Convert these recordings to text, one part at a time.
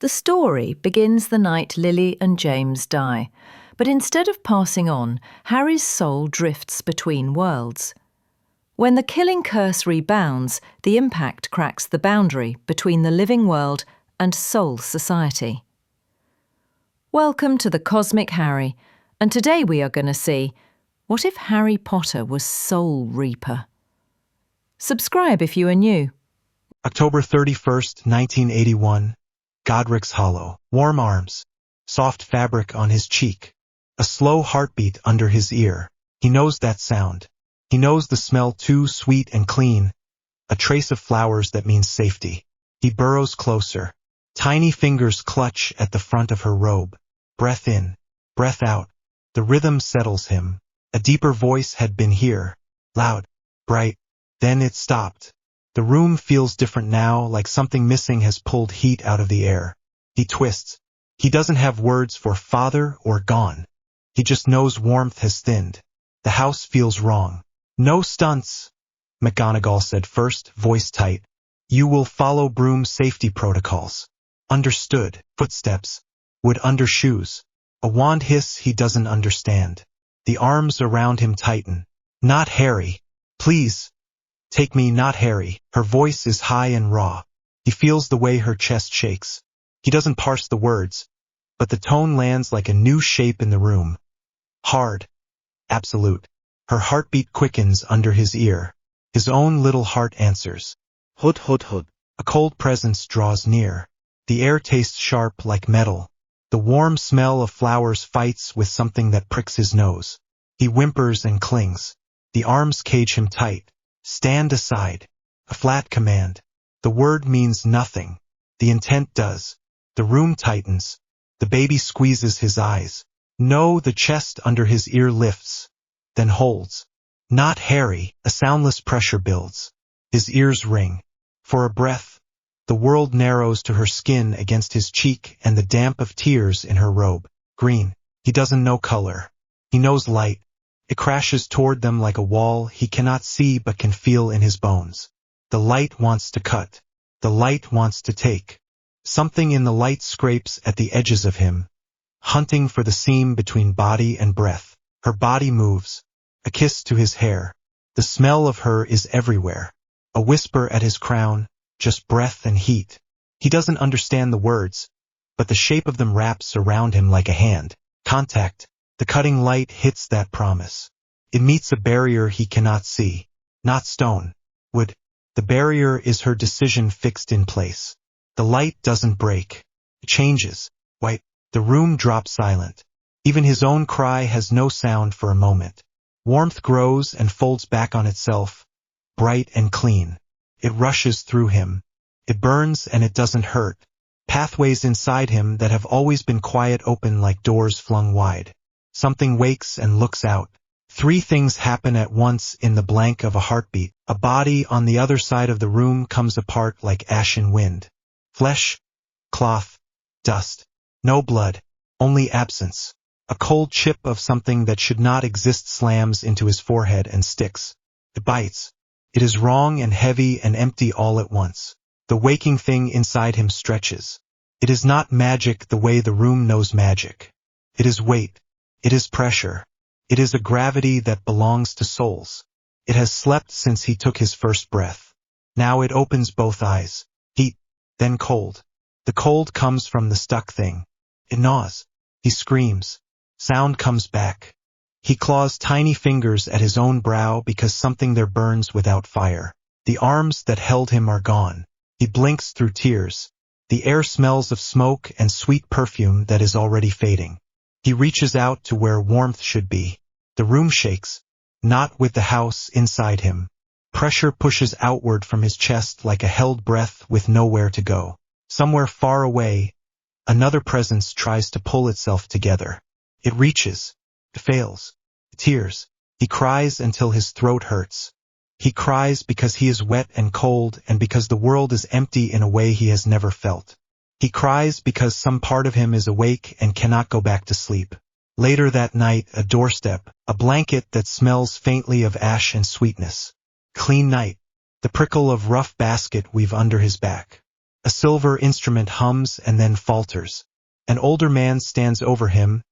The story begins the night Lily and James die, but instead of passing on, Harry's soul drifts between worlds. When the killing curse rebounds, the impact cracks the boundary between the living world and soul society. Welcome to the Cosmic Harry, and today we are going to see, what if Harry Potter was Soul Reaper? Subscribe if you are new. October 31st, 1981. Godric's Hollow. Warm arms. Soft fabric on his cheek. A slow heartbeat under his ear. He knows that sound. He knows the smell too sweet and clean. A trace of flowers that means safety. He burrows closer. Tiny fingers clutch at the front of her robe. Breath in. Breath out. The rhythm settles him. A deeper voice had been here. Loud. Bright. Then it stopped. The room feels different now, like something missing has pulled heat out of the air. He twists. He doesn't have words for father or gone. He just knows warmth has thinned. The house feels wrong. No stunts, McGonagall said first, voice tight. You will follow Broom's safety protocols. Understood. Footsteps. Wood under shoes. A wand hiss he doesn't understand. The arms around him tighten. Not Harry. Please. Take me, not Harry. Her voice is high and raw. He feels the way her chest shakes. He doesn't parse the words, but the tone lands like a new shape in the room. Hard. Absolute. Her heartbeat quickens under his ear. His own little heart answers. Hud hud hud. A cold presence draws near. The air tastes sharp like metal. The warm smell of flowers fights with something that pricks his nose. He whimpers and clings. The arms cage him tight. Stand aside. A flat command. The word means nothing. The intent does. The room tightens. The baby squeezes his eyes. No, the chest under his ear lifts. Then holds. Not Harry. A soundless pressure builds. His ears ring. For a breath. The world narrows to her skin against his cheek and the damp of tears in her robe. Green. He doesn't know color. He knows light. It crashes toward them like a wall he cannot see but can feel in his bones. The light wants to cut. The light wants to take. Something in the light scrapes at the edges of him, hunting for the seam between body and breath. Her body moves. A kiss to his hair. The smell of her is everywhere. A whisper at his crown, just breath and heat. He doesn't understand the words, but the shape of them wraps around him like a hand. Contact. The cutting light hits that promise. It meets a barrier he cannot see. Not stone. Wood. The barrier is her decision fixed in place. The light doesn't break. It changes. White. The room drops silent. Even his own cry has no sound for a moment. Warmth grows and folds back on itself, bright and clean. It rushes through him. It burns and it doesn't hurt. Pathways inside him that have always been quiet open like doors flung wide. Something wakes and looks out. Three things happen at once in the blank of a heartbeat. A body on the other side of the room comes apart like ashen wind. Flesh, cloth, dust. No blood, only absence. A cold chip of something that should not exist slams into his forehead and sticks. It bites. It is wrong and heavy and empty all at once. The waking thing inside him stretches. It is not magic the way the room knows magic. It is weight. It is pressure. It is a gravity that belongs to souls. It has slept since he took his first breath. Now it opens both eyes. Heat, then cold. The cold comes from the stuck thing. It gnaws. He screams. Sound comes back. He claws tiny fingers at his own brow because something there burns without fire. The arms that held him are gone. He blinks through tears. The air smells of smoke and sweet perfume that is already fading. He reaches out to where warmth should be. The room shakes, not with the house inside him. Pressure pushes outward from his chest like a held breath with nowhere to go. Somewhere far away, another presence tries to pull itself together. It reaches. It fails. Tears. He cries until his throat hurts. He cries because he is wet and cold and because the world is empty in a way he has never felt. He cries because some part of him is awake and cannot go back to sleep. Later that night, a doorstep, a blanket that smells faintly of ash and sweetness. Clean night. The prickle of rough basket weave under his back. A silver instrument hums and then falters. An older man stands over him,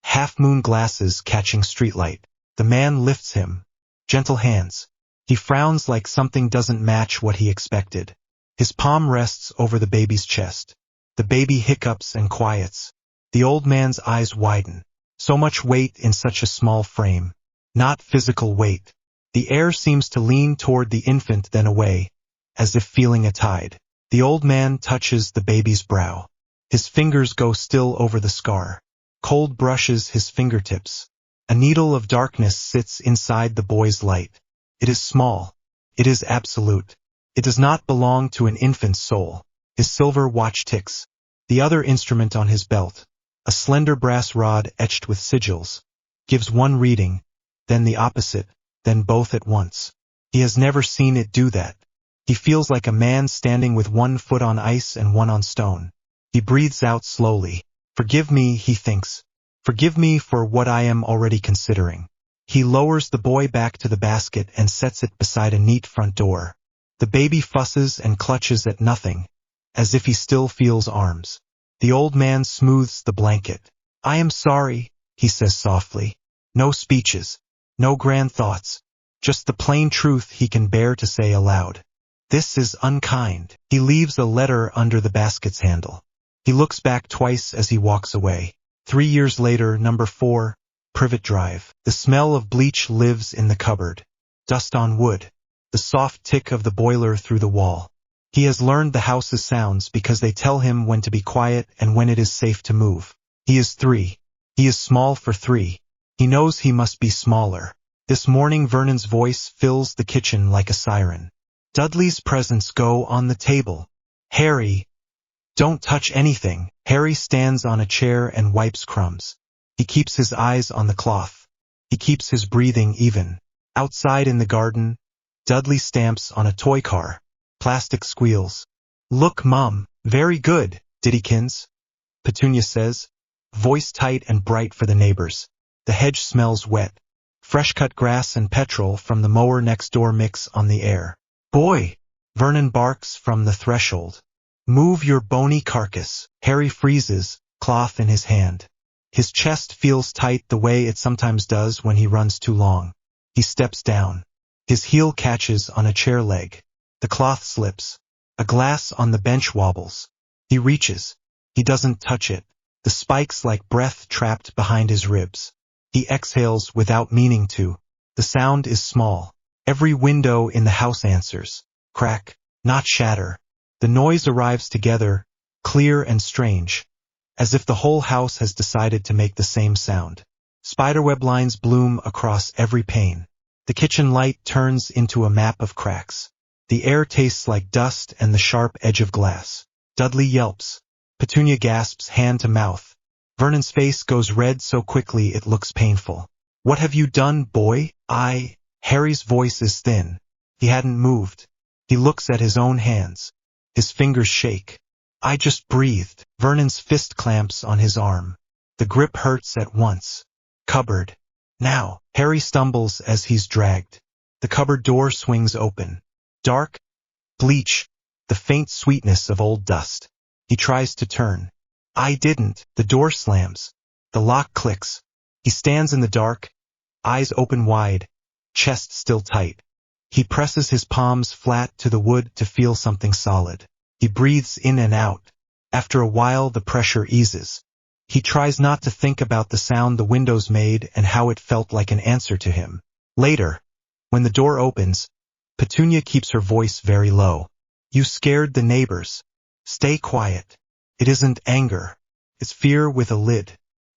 half-moon glasses catching streetlight. The man lifts him. Gentle hands. He frowns like something doesn't match what he expected. His palm rests over the baby's chest. The baby hiccups and quiets. The old man's eyes widen. So much weight in such a small frame. Not physical weight. The air seems to lean toward the infant then away, as if feeling a tide. The old man touches the baby's brow. His fingers go still over the scar. Cold brushes his fingertips. A needle of darkness sits inside the boy's light. It is small. It is absolute. It does not belong to an infant's soul. His silver watch ticks. The other instrument on his belt, a slender brass rod etched with sigils, gives one reading, then the opposite, then both at once. He has never seen it do that. He feels like a man standing with one foot on ice and one on stone. He breathes out slowly. Forgive me, he thinks. Forgive me for what I am already considering. He lowers the boy back to the basket and sets it beside a neat front door. The baby fusses and clutches at nothing, as if he still feels arms. The old man smooths the blanket. I am sorry, he says softly. No speeches. No grand thoughts. Just the plain truth he can bear to say aloud. This is unkind. He leaves a letter under the basket's handle. He looks back twice as he walks away. 3 years later, number 4, Privet Drive. The smell of bleach lives in the cupboard. Dust on wood. The soft tick of the boiler through the wall. He has learned the house's sounds because they tell him when to be quiet and when it is safe to move. He is 3. He is small for 3. He knows he must be smaller. This morning Vernon's voice fills the kitchen like a siren. Dudley's presents go on the table. Harry, don't touch anything. Harry stands on a chair and wipes crumbs. He keeps his eyes on the cloth. He keeps his breathing even. Outside in the garden, Dudley stamps on a toy car. Plastic squeals. Look, Mum, very good, Diddykins, Petunia says, voice tight and bright for the neighbors. The hedge smells wet. Fresh-cut grass and petrol from the mower next door mix on the air. Boy! Vernon barks from the threshold. Move your bony carcass. Harry freezes, cloth in his hand. His chest feels tight the way it sometimes does when he runs too long. He steps down. His heel catches on a chair leg. The cloth slips. A glass on the bench wobbles. He reaches. He doesn't touch it. The spikes like breath trapped behind his ribs. He exhales without meaning to. The sound is small. Every window in the house answers. Crack, not shatter. The noise arrives together, clear and strange, as if the whole house has decided to make the same sound. Spiderweb lines bloom across every pane. The kitchen light turns into a map of cracks. The air tastes like dust and the sharp edge of glass. Dudley yelps. Petunia gasps hand to mouth. Vernon's face goes red so quickly it looks painful. What have you done, boy? Harry's voice is thin. He hadn't moved. He looks at his own hands. His fingers shake. I just breathed. Vernon's fist clamps on his arm. The grip hurts at once. Cupboard. Now. Harry stumbles as he's dragged. The cupboard door swings open. Dark. Bleach. The faint sweetness of old dust. He tries to turn. I didn't. The door slams. The lock clicks. He stands in the dark, eyes open wide, chest still tight. He presses his palms flat to the wood to feel something solid. He breathes in and out. After a while the pressure eases. He tries not to think about the sound the windows made and how it felt like an answer to him. Later, when the door opens, Petunia keeps her voice very low. You scared the neighbors. Stay quiet. It isn't anger. It's fear with a lid.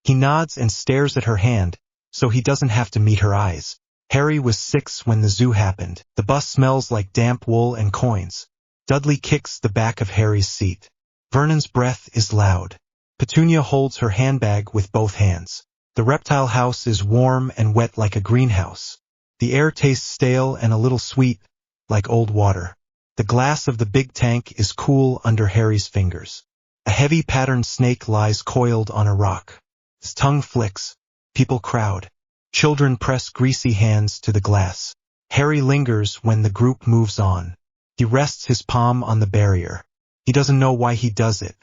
He nods and stares at her hand, so he doesn't have to meet her eyes. Harry was 6 when the zoo happened. The bus smells like damp wool and coins. Dudley kicks the back of Harry's seat. Vernon's breath is loud. Petunia holds her handbag with both hands. The reptile house is warm and wet like a greenhouse. The air tastes stale and a little sweet, like old water. The glass of the big tank is cool under Harry's fingers. A heavy patterned snake lies coiled on a rock. His tongue flicks. People crowd. Children press greasy hands to the glass. Harry lingers when the group moves on. He rests his palm on the barrier. He doesn't know why he does it.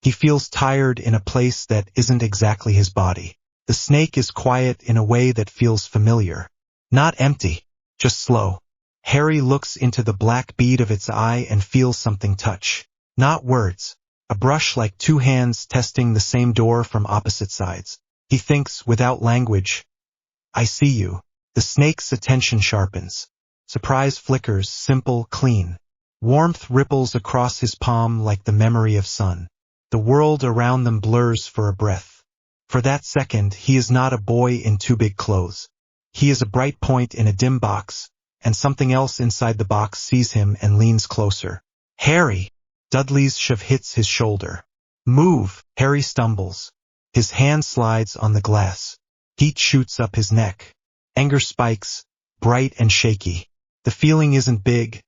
He feels tired in a place that isn't exactly his body. The snake is quiet in a way that feels familiar. Not empty, just slow. Harry looks into the black bead of its eye and feels something touch. Not words. A brush like two hands testing the same door from opposite sides. He thinks without language, I see you. The snake's attention sharpens. Surprise flickers, simple, clean. Warmth ripples across his palm like the memory of sun. The world around them blurs for a breath. For that second, he is not a boy in too big clothes. He is a bright point in a dim box, and something else inside the box sees him and leans closer. Harry! Dudley's shove hits his shoulder. Move! Harry stumbles. His hand slides on the glass. Heat shoots up his neck. Anger spikes, bright and shaky. The feeling isn't big,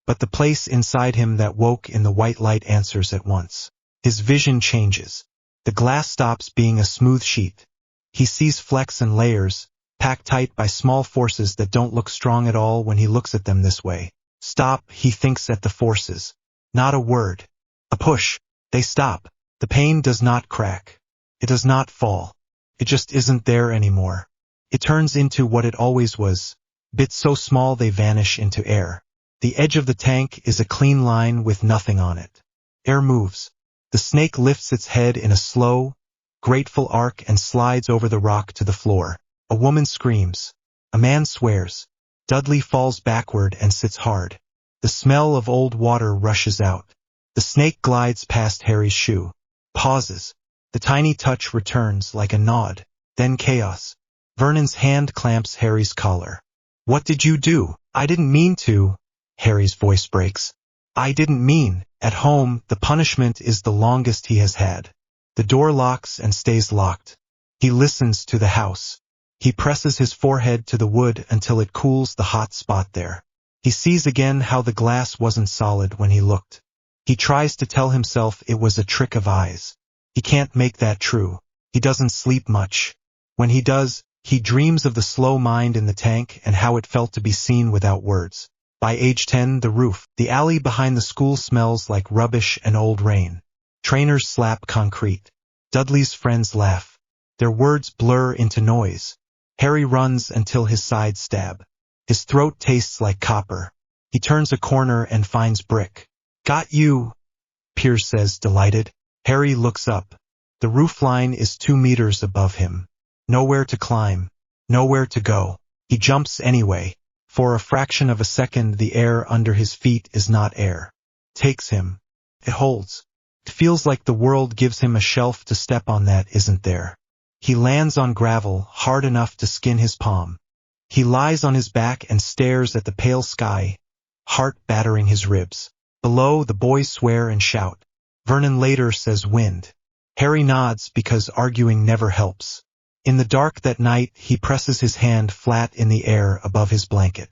but the place inside him that woke in the white light answers at once. His vision changes. The glass stops being a smooth sheet. He sees flecks and layers, packed tight by small forces that don't look strong at all when he looks at them this way. Stop, he thinks at the forces. Not a word. A push. They stop. The pain does not crack. It does not fall. It just isn't there anymore. It turns into what it always was, bits so small they vanish into air. The edge of the tank is a clean line with nothing on it. Air moves. The snake lifts its head in a slow, grateful arc and slides over the rock to the floor. A woman screams. A man swears. Dudley falls backward and sits hard. The smell of old water rushes out. The snake glides past Harry's shoe. Pauses. The tiny touch returns like a nod. Then chaos. Vernon's hand clamps Harry's collar. What did you do? I didn't mean to. Harry's voice breaks. I didn't mean. At home, the punishment is the longest he has had. The door locks and stays locked. He listens to the house. He presses his forehead to the wood until it cools the hot spot there. He sees again how the glass wasn't solid when he looked. He tries to tell himself it was a trick of eyes. He can't make that true. He doesn't sleep much. When he does, he dreams of the slow mind in the tank and how it felt to be seen without words. By age 10, the roof, the alley behind the school smells like rubbish and old rain. Trainers slap concrete. Dudley's friends laugh. Their words blur into noise. Harry runs until his sides stab. His throat tastes like copper. He turns a corner and finds brick. Got you, Piers says, delighted. Harry looks up. The roofline is 2 meters above him. Nowhere to climb. Nowhere to go. He jumps anyway. For a fraction of a second, the air under his feet is not air. Takes him. It holds. It feels like the world gives him a shelf to step on that isn't there. He lands on gravel, hard enough to skin his palm. He lies on his back and stares at the pale sky, heart battering his ribs. Below, the boys swear and shout. Vernon later says wind. Harry nods because arguing never helps. In the dark that night, he presses his hand flat in the air above his blanket.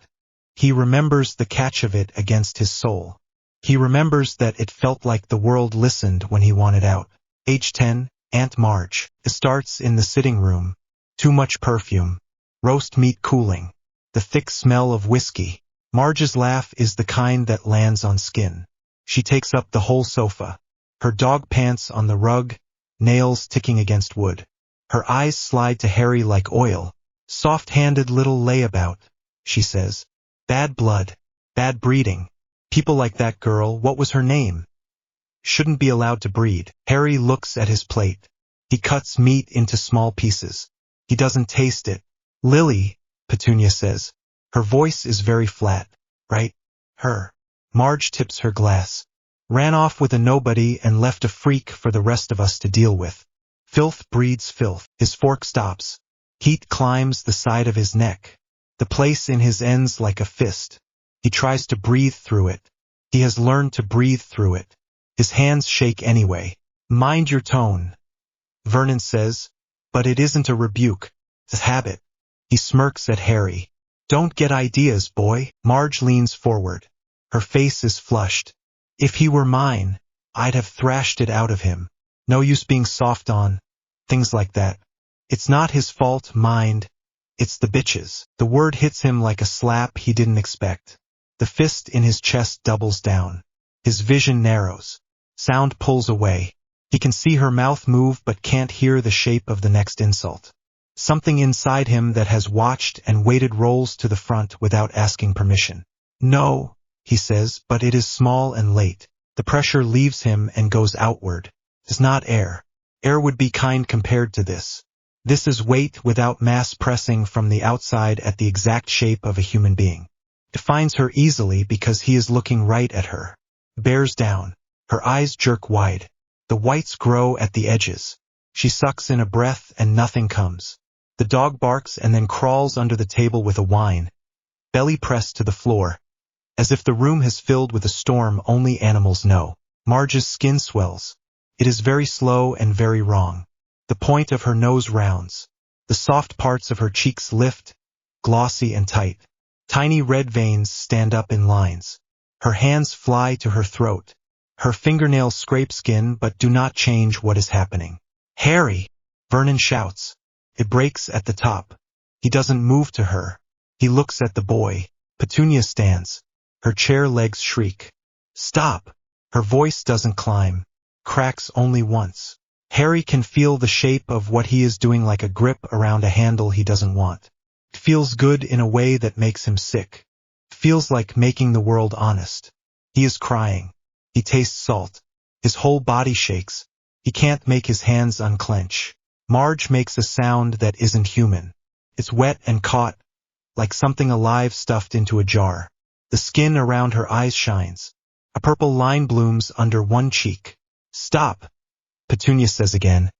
He remembers the catch of it against his soul. He remembers that it felt like the world listened when he wanted out. Age 10, Aunt Marge. It starts in the sitting room. Too much perfume. Roast meat cooling. The thick smell of whiskey. Marge's laugh is the kind that lands on skin. She takes up the whole sofa. Her dog pants on the rug, nails ticking against wood. Her eyes slide to Harry like oil. Soft-handed little layabout, she says. Bad blood. Bad breeding. People like that girl, what was her name? Shouldn't be allowed to breed. Harry looks at his plate. He cuts meat into small pieces. He doesn't taste it. Lily, Petunia says. Her voice is very flat, right? Her. Marge tips her glass. Ran off with a nobody and left a freak for the rest of us to deal with. Filth breeds filth. His fork stops. Heat climbs the side of his neck. The place in his ends like a fist. He tries to breathe through it. He has learned to breathe through it. His hands shake anyway. Mind your tone, Vernon says, but it isn't a rebuke. It's a habit. He smirks at Harry. Don't get ideas, boy. Marge leans forward. Her face is flushed. If he were mine, I'd have thrashed it out of him. No use being soft on things like that. It's not his fault, mind. It's the bitches. The word hits him like a slap he didn't expect. The fist in his chest doubles down. His vision narrows. Sound pulls away. He can see her mouth move but can't hear the shape of the next insult. Something inside him that has watched and waited rolls to the front without asking permission. No, he says, but it is small and late. The pressure leaves him and goes outward. It's not air. Air would be kind compared to this. This is weight without mass pressing from the outside at the exact shape of a human being. It finds her easily because he is looking right at her. Bears down. Her eyes jerk wide. The whites grow at the edges. She sucks in a breath and nothing comes. The dog barks and then crawls under the table with a whine, belly pressed to the floor, as if the room has filled with a storm only animals know. Marge's skin swells. It is very slow and very wrong. The point of her nose rounds. The soft parts of her cheeks lift, glossy and tight. Tiny red veins stand up in lines. Her hands fly to her throat. Her fingernails scrape skin but do not change what is happening. Harry! Vernon shouts. It breaks at the top. He doesn't move to her. He looks at the boy. Petunia stands. Her chair legs shriek. Stop! Her voice doesn't climb. Cracks only once. Harry can feel the shape of what he is doing like a grip around a handle he doesn't want. It feels good in a way that makes him sick. It feels like making the world honest. He is crying. He tastes salt. His whole body shakes. He can't make his hands unclench. Marge makes a sound that isn't human. It's wet and caught, like something alive stuffed into a jar. The skin around her eyes shines. A purple line blooms under one cheek. Stop, Petunia says again.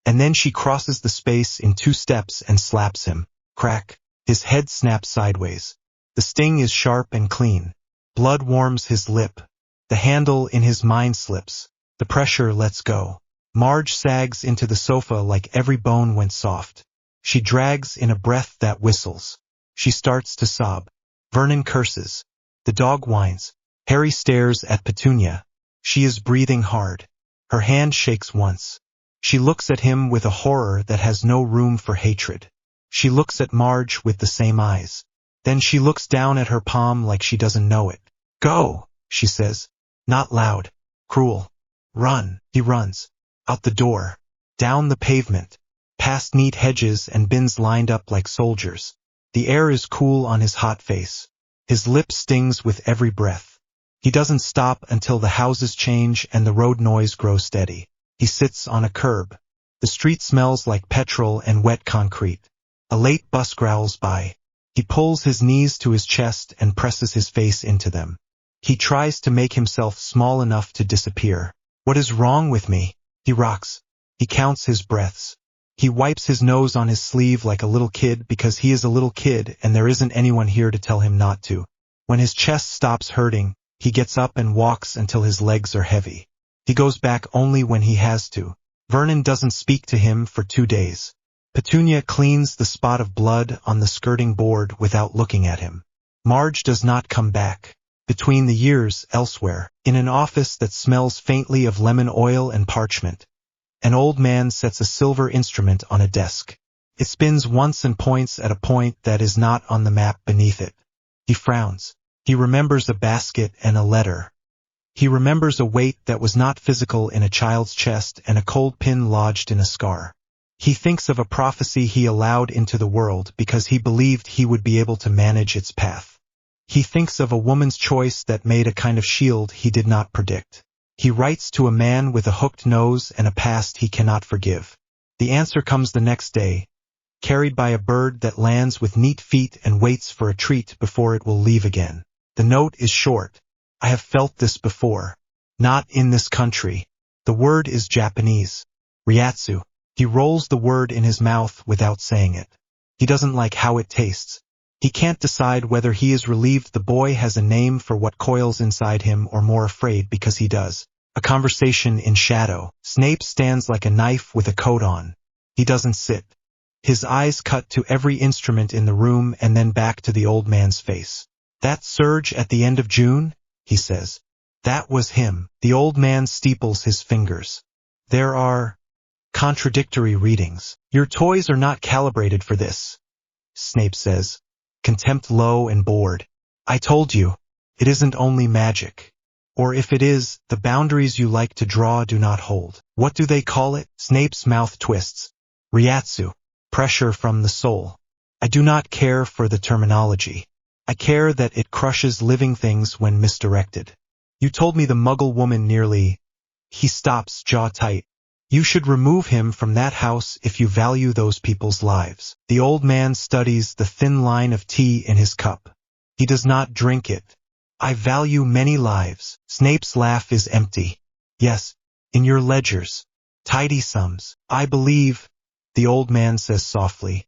And then she crosses the space in 2 steps and slaps him. Crack. His head snaps sideways. The sting is sharp and clean. Blood warms his lip. The handle in his mind slips. The pressure lets go. Marge sags into the sofa like every bone went soft. She drags in a breath that whistles. She starts to sob. Vernon curses. The dog whines. Harry stares at Petunia. She is breathing hard. Her hand shakes once. She looks at him with a horror that has no room for hatred. She looks at Marge with the same eyes. Then she looks down at her palm like she doesn't know it. Go, she says. Not loud. Cruel. Run. He runs. Out the door. Down the pavement. Past neat hedges and bins lined up like soldiers. The air is cool on his hot face. His lip stings with every breath. He doesn't stop until the houses change and the road noise grows steady. He sits on a curb. The street smells like petrol and wet concrete. A late bus growls by. He pulls his knees to his chest and presses his face into them. He tries to make himself small enough to disappear. What is wrong with me? He rocks. He counts his breaths. He wipes his nose on his sleeve like a little kid because he is a little kid and there isn't anyone here to tell him not to. When his chest stops hurting, he gets up and walks until his legs are heavy. He goes back only when he has to. Vernon doesn't speak to him for 2 days. Petunia cleans the spot of blood on the skirting board without looking at him. Marge does not come back. Between the years, elsewhere, in an office that smells faintly of lemon oil and parchment, an old man sets a silver instrument on a desk. It spins once and points at a point that is not on the map beneath it. He frowns. He remembers a basket and a letter. He remembers a weight that was not physical in a child's chest and a cold pin lodged in a scar. He thinks of a prophecy he allowed into the world because he believed he would be able to manage its path. He thinks of a woman's choice that made a kind of shield he did not predict. He writes to a man with a hooked nose and a past he cannot forgive. The answer comes the next day, carried by a bird that lands with neat feet and waits for a treat before it will leave again. The note is short. I have felt this before. Not in this country. The word is Japanese. Ryatsu. He rolls the word in his mouth without saying it. He doesn't like how it tastes. He can't decide whether he is relieved the boy has a name for what coils inside him or more afraid because he does. A conversation in shadow. Snape stands like a knife with a coat on. He doesn't sit. His eyes cut to every instrument in the room and then back to the old man's face. That surge at the end of June, he says. That was him. The old man steeples his fingers. There are contradictory readings. Your toys are not calibrated for this, Snape says. Contempt low and bored. I told you, it isn't only magic. Or if it is, the boundaries you like to draw do not hold. What do they call it? Snape's mouth twists. Reiatsu. Pressure from the soul. I do not care for the terminology. I care that it crushes living things when misdirected. You told me the Muggle woman nearly... He stops, jaw tight. You should remove him from that house if you value those people's lives. The old man studies the thin line of tea in his cup. He does not drink it. I value many lives. Snape's laugh is empty. Yes, in your ledgers. Tidy sums. I believe, the old man says softly,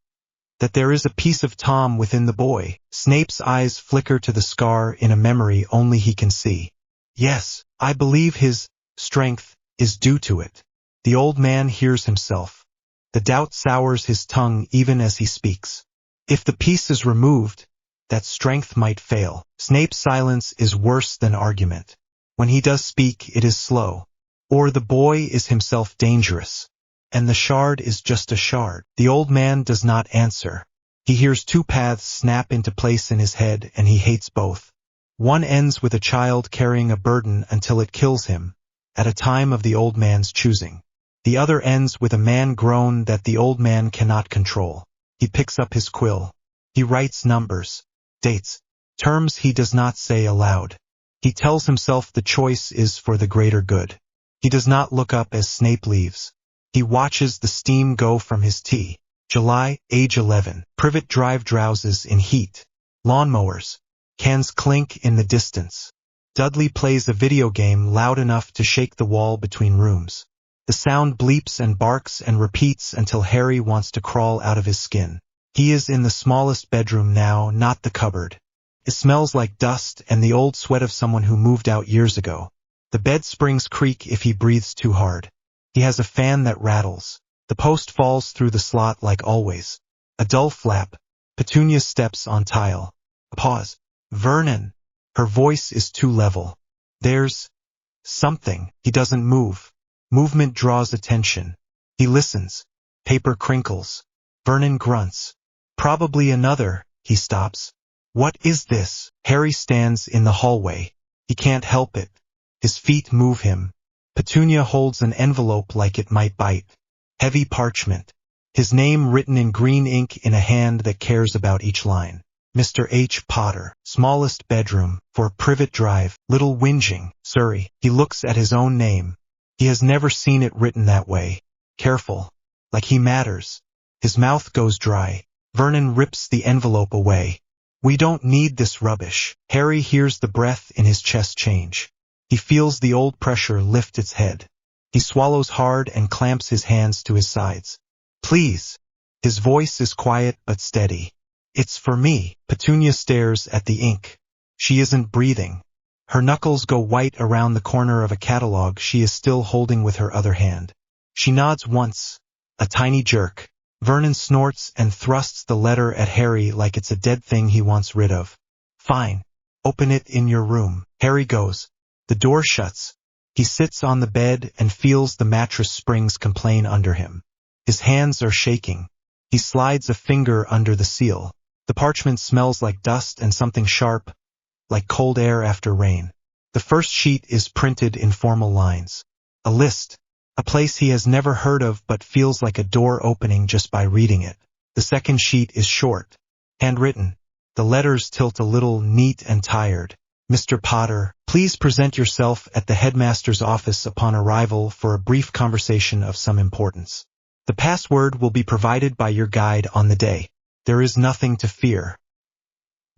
that there is a piece of Tom within the boy. Snape's eyes flicker to the scar in a memory only he can see. Yes, I believe his strength is due to it. The old man hears himself. The doubt sours his tongue even as he speaks. If the piece is removed, that strength might fail. Snape's silence is worse than argument. When he does speak, it is slow. Or the boy is himself dangerous. And the shard is just a shard. The old man does not answer. He hears two paths snap into place in his head, and he hates both. One ends with a child carrying a burden until it kills him, at a time of the old man's choosing. The other ends with a man grown that the old man cannot control. He picks up his quill. He writes numbers, dates, terms he does not say aloud. He tells himself the choice is for the greater good. He does not look up as Snape leaves. He watches the steam go from his tea. July, age 11. Privet Drive drowses in heat. Lawnmowers. Cans clink in the distance. Dudley plays a video game loud enough to shake the wall between rooms. The sound bleeps and barks and repeats until Harry wants to crawl out of his skin. He is in the smallest bedroom now, not the cupboard. It smells like dust and the old sweat of someone who moved out years ago. The bed springs creak if he breathes too hard. He has a fan that rattles. The post falls through the slot like always. A dull flap. Petunia steps on tile. A pause. Vernon. Her voice is too level. There's something. He doesn't move. Movement draws attention. He listens. Paper crinkles. Vernon grunts. Probably another. He stops. What is this? Harry stands in the hallway. He can't help it. His feet move him. Petunia holds an envelope like it might bite. Heavy parchment. His name written in green ink in a hand that cares about each line. Mr. H. Potter. Smallest bedroom. For Privet Drive. Little Whinging, Surrey. He looks at his own name. He has never seen it written that way. Careful. Like he matters. His mouth goes dry. Vernon rips the envelope away. We don't need this rubbish. Harry hears the breath in his chest change. He feels the old pressure lift its head. He swallows hard and clamps his hands to his sides. Please. His voice is quiet but steady. It's for me. Petunia stares at the ink. She isn't breathing. Her knuckles go white around the corner of a catalog she is still holding with her other hand. She nods once. A tiny jerk. Vernon snorts and thrusts the letter at Harry like it's a dead thing he wants rid of. Fine. Open it in your room. Harry goes. The door shuts. He sits on the bed and feels the mattress springs complain under him. His hands are shaking. He slides a finger under the seal. The parchment smells like dust and something sharp, like cold air after rain. The first sheet is printed in formal lines. A list. A place he has never heard of but feels like a door opening just by reading it. The second sheet is short. Handwritten. The letters tilt a little, neat and tired. Mr. Potter, please present yourself at the headmaster's office upon arrival for a brief conversation of some importance. The password will be provided by your guide on the day. There is nothing to fear.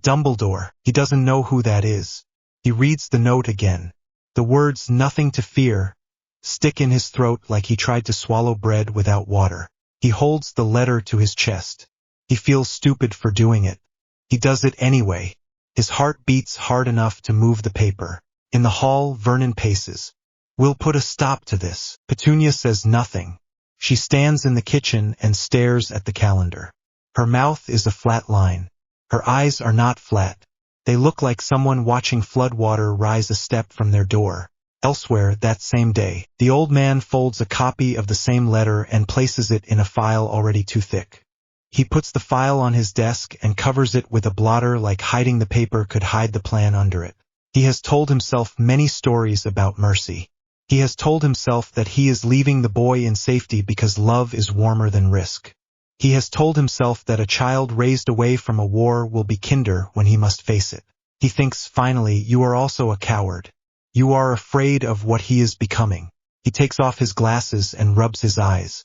Dumbledore. He doesn't know who that is. He reads the note again. The words "nothing to fear" stick in his throat like he tried to swallow bread without water. He holds the letter to his chest. He feels stupid for doing it. He does it anyway. His heart beats hard enough to move the paper. In the hall, Vernon paces. We'll put a stop to this. Petunia says nothing. She stands in the kitchen and stares at the calendar. Her mouth is a flat line. Her eyes are not flat. They look like someone watching floodwater rise a step from their door. Elsewhere, that same day, the old man folds a copy of the same letter and places it in a file already too thick. He puts the file on his desk and covers it with a blotter like hiding the paper could hide the plan under it. He has told himself many stories about mercy. He has told himself that he is leaving the boy in safety because love is warmer than risk. He has told himself that a child raised away from a war will be kinder when he must face it. He thinks, finally, you are also a coward. You are afraid of what he is becoming. He takes off his glasses and rubs his eyes.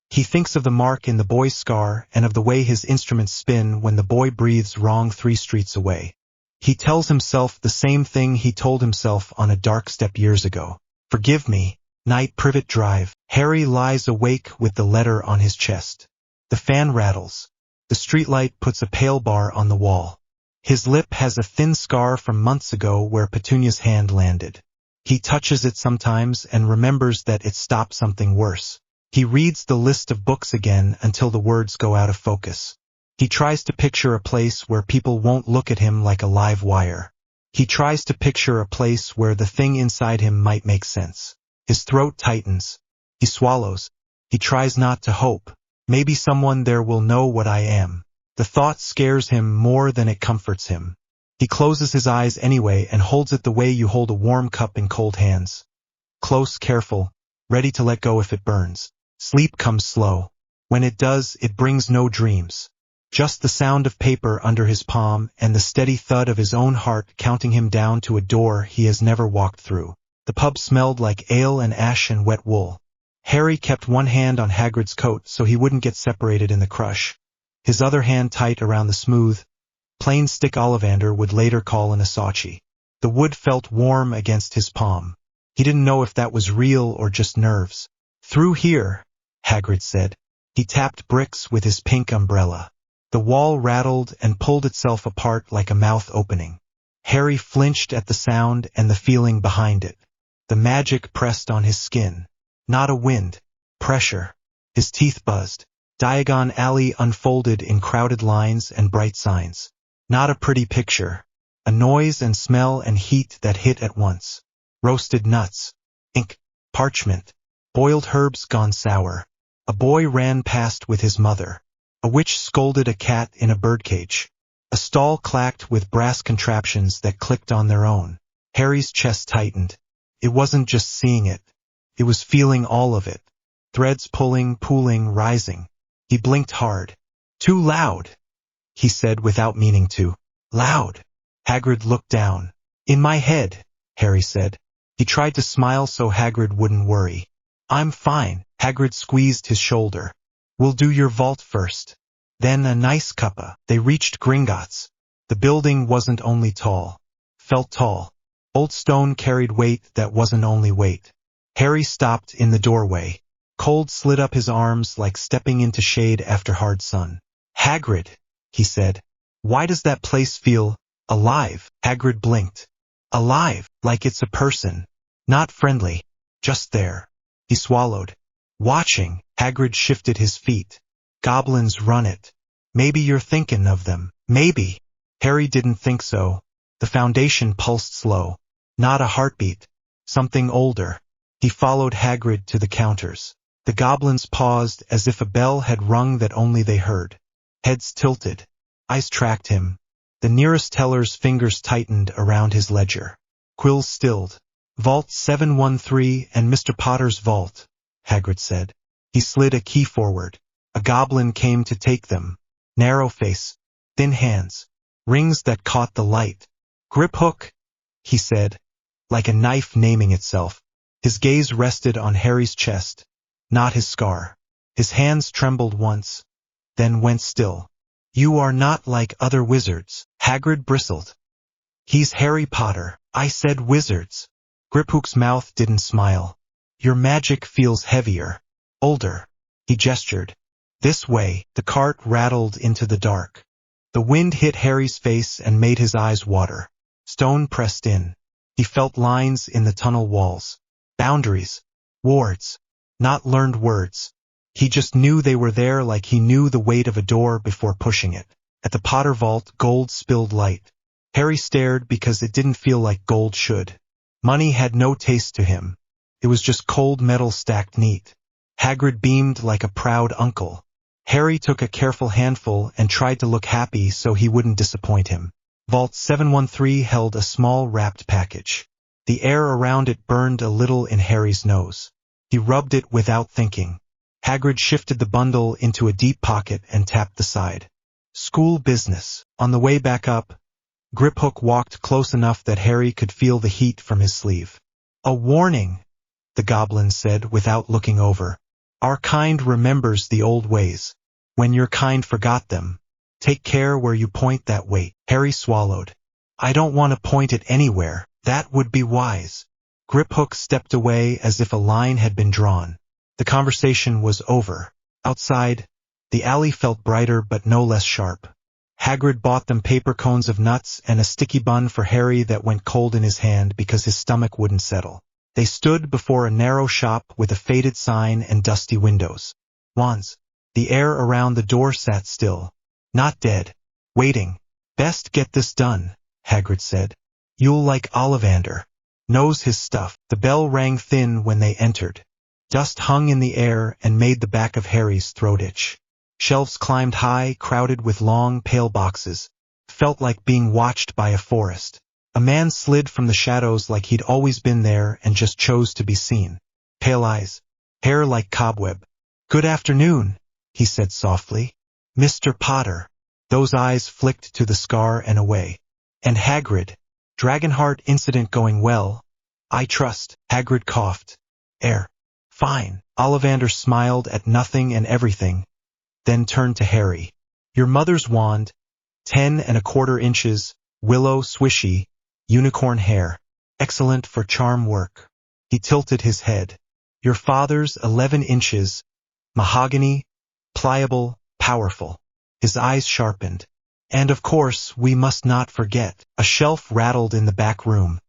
He thinks of the mark in the boy's scar and of the way his instruments spin when the boy breathes wrong 3 streets away. He tells himself the same thing he told himself on a dark step years ago. Forgive me. Night, Privet Drive. Harry lies awake with the letter on his chest. The fan rattles. The streetlight puts a pale bar on the wall. His lip has a thin scar from months ago where Petunia's hand landed. He touches it sometimes and remembers that it stopped something worse. He reads the list of books again until the words go out of focus. He tries to picture a place where people won't look at him like a live wire. He tries to picture a place where the thing inside him might make sense. His throat tightens. He swallows. He tries not to hope. Maybe someone there will know what I am. The thought scares him more than it comforts him. He closes his eyes anyway and holds it the way you hold a warm cup in cold hands. Close, careful, ready to let go if it burns. Sleep comes slow. When it does, it brings no dreams. Just the sound of paper under his palm and the steady thud of his own heart counting him down to a door he has never walked through. The pub smelled like ale and ash and wet wool. Harry kept one hand on Hagrid's coat so he wouldn't get separated in the crush. His other hand tight around the smooth, plain stick Ollivander would later call an Asachi. The wood felt warm against his palm. He didn't know if that was real or just nerves. Through here, Hagrid said. He tapped bricks with his pink umbrella. The wall rattled and pulled itself apart like a mouth opening. Harry flinched at the sound and the feeling behind it. The magic pressed on his skin. Not a wind. Pressure. His teeth buzzed. Diagon Alley unfolded in crowded lines and bright signs. Not a pretty picture. A noise and smell and heat that hit at once. Roasted nuts. Ink. Parchment. Boiled herbs gone sour. A boy ran past with his mother. A witch scolded a cat in a birdcage. A stall clacked with brass contraptions that clicked on their own. Harry's chest tightened. It wasn't just seeing it. It was feeling all of it. Threads pulling, pooling, rising. He blinked hard. Too loud, he said without meaning to. Loud. Hagrid looked down. In my head, Harry said. He tried to smile so Hagrid wouldn't worry. I'm fine. Hagrid squeezed his shoulder. We'll do your vault first. Then a nice cuppa. They reached Gringotts. The building wasn't only tall. Felt tall. Old stone carried weight that wasn't only weight. Harry stopped in the doorway. Cold slid up his arms like stepping into shade after hard sun. Hagrid, he said. Why does that place feel alive? Hagrid blinked. Alive, like it's a person. Not friendly. Just there. He swallowed. Watching. Hagrid shifted his feet. Goblins run it. Maybe you're thinking of them. Maybe. Harry didn't think so. The foundation pulsed slow. Not a heartbeat. Something older. He followed Hagrid to the counters. The goblins paused as if a bell had rung that only they heard. Heads tilted. Eyes tracked him. The nearest teller's fingers tightened around his ledger. Quills stilled. Vault 713 and Mr. Potter's vault, Hagrid said. He slid a key forward. A goblin came to take them. Narrow face. Thin hands. Rings that caught the light. Grip hook, he said, like a knife naming itself. His gaze rested on Harry's chest, not his scar. His hands trembled once, then went still. You are not like other wizards. Hagrid bristled. He's Harry Potter. I said wizards. Griphook's mouth didn't smile. Your magic feels heavier. Older. He gestured. This way. The cart rattled into the dark. The wind hit Harry's face and made his eyes water. Stone pressed in. He felt lines in the tunnel walls. Boundaries. Wards. Not learned words. He just knew they were there like he knew the weight of a door before pushing it. At the Potter vault, gold spilled light. Harry stared because it didn't feel like gold should. Money had no taste to him. It was just cold metal stacked neat. Hagrid beamed like a proud uncle. Harry took a careful handful and tried to look happy so he wouldn't disappoint him. Vault 713 held a small wrapped package. The air around it burned a little in Harry's nose. He rubbed it without thinking. Hagrid shifted the bundle into a deep pocket and tapped the side. School business. On the way back up, Griphook walked close enough that Harry could feel the heat from his sleeve. A warning, the goblin said without looking over. Our kind remembers the old ways. When your kind forgot them, take care where you point that weight. Harry swallowed. I don't want to point it anywhere. That would be wise. Griphook stepped away as if a line had been drawn. The conversation was over. Outside, the alley felt brighter but no less sharp. Hagrid bought them paper cones of nuts and a sticky bun for Harry that went cold in his hand because his stomach wouldn't settle. They stood before a narrow shop with a faded sign and dusty windows. Wands. The air around the door sat still. Not dead. Waiting. Best get this done, Hagrid said. You'll like Ollivander. Knows his stuff. The bell rang thin when they entered. Dust hung in the air and made the back of Harry's throat itch. Shelves climbed high, crowded with long, pale boxes. Felt like being watched by a forest. A man slid from the shadows like he'd always been there and just chose to be seen. Pale eyes. Hair like cobweb. Good afternoon, he said softly. Mr. Potter. Those eyes flicked to the scar and away. And Hagrid. Dragonheart incident going well? I trust. Hagrid coughed. Air. Fine. Ollivander smiled at nothing and everything, then turned to Harry. Your mother's wand, 10¼ inches, willow swishy, unicorn hair. Excellent for charm work. He tilted his head. Your father's 11 inches, mahogany, pliable, powerful. His eyes sharpened. And of course, we must not forget. A shelf rattled in the back room.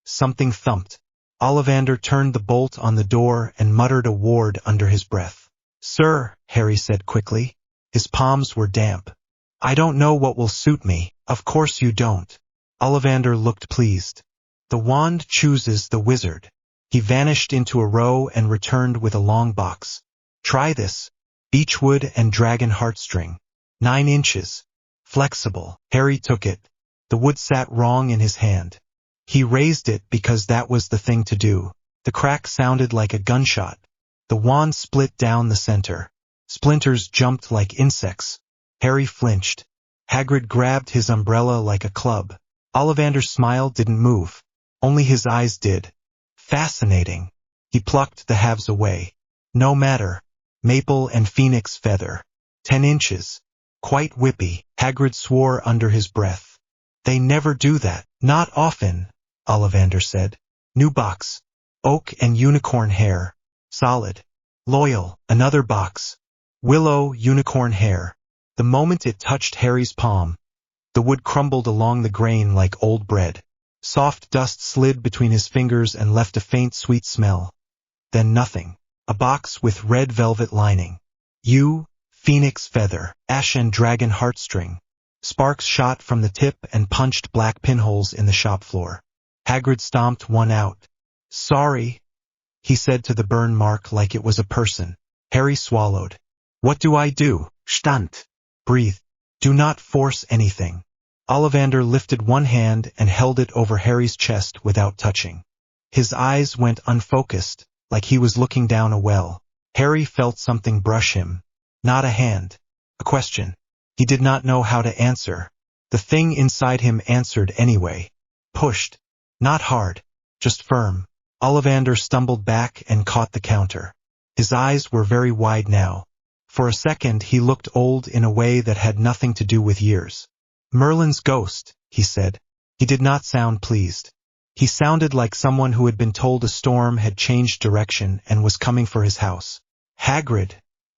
Something thumped. Ollivander turned the bolt on the door and muttered a word under his breath. Sir, Harry said quickly. His palms were damp. I don't know what will suit me. Of course you don't. Ollivander looked pleased. The wand chooses the wizard. He vanished into a row and returned with a long box. Try this. Beechwood and dragon heartstring. 9 inches. Flexible. Harry took it. The wood sat wrong in his hand. He raised it because that was the thing to do. The crack sounded like a gunshot. The wand split down the center. Splinters jumped like insects. Harry flinched. Hagrid grabbed his umbrella like a club. Ollivander's smile didn't move. Only his eyes did. Fascinating. He plucked the halves away. No matter. Maple and phoenix feather. 10 inches. Quite whippy. Hagrid swore under his breath. They never do that. Not often, Ollivander said. New box. Oak and unicorn hair. Solid. Loyal. Another box. Willow, unicorn hair. The moment it touched Harry's palm, the wood crumbled along the grain like old bread. Soft dust slid between his fingers and left a faint sweet smell. Then nothing. A box with red velvet lining. Phoenix feather. Ash and dragon heartstring. Sparks shot from the tip and punched black pinholes in the shop floor. Hagrid stomped one out. Sorry, he said to the burn mark like it was a person. Harry swallowed. What do I do? Stunt. Breathe. Do not force anything. Ollivander lifted one hand and held it over Harry's chest without touching. His eyes went unfocused, like he was looking down a well. Harry felt something brush him. Not a hand. A question. He did not know how to answer. The thing inside him answered anyway. Pushed. Not hard. Just firm. Ollivander stumbled back and caught the counter. His eyes were very wide now. For a second he looked old in a way that had nothing to do with years. Merlin's ghost, he said. He did not sound pleased. He sounded like someone who had been told a storm had changed direction and was coming for his house. Hagrid,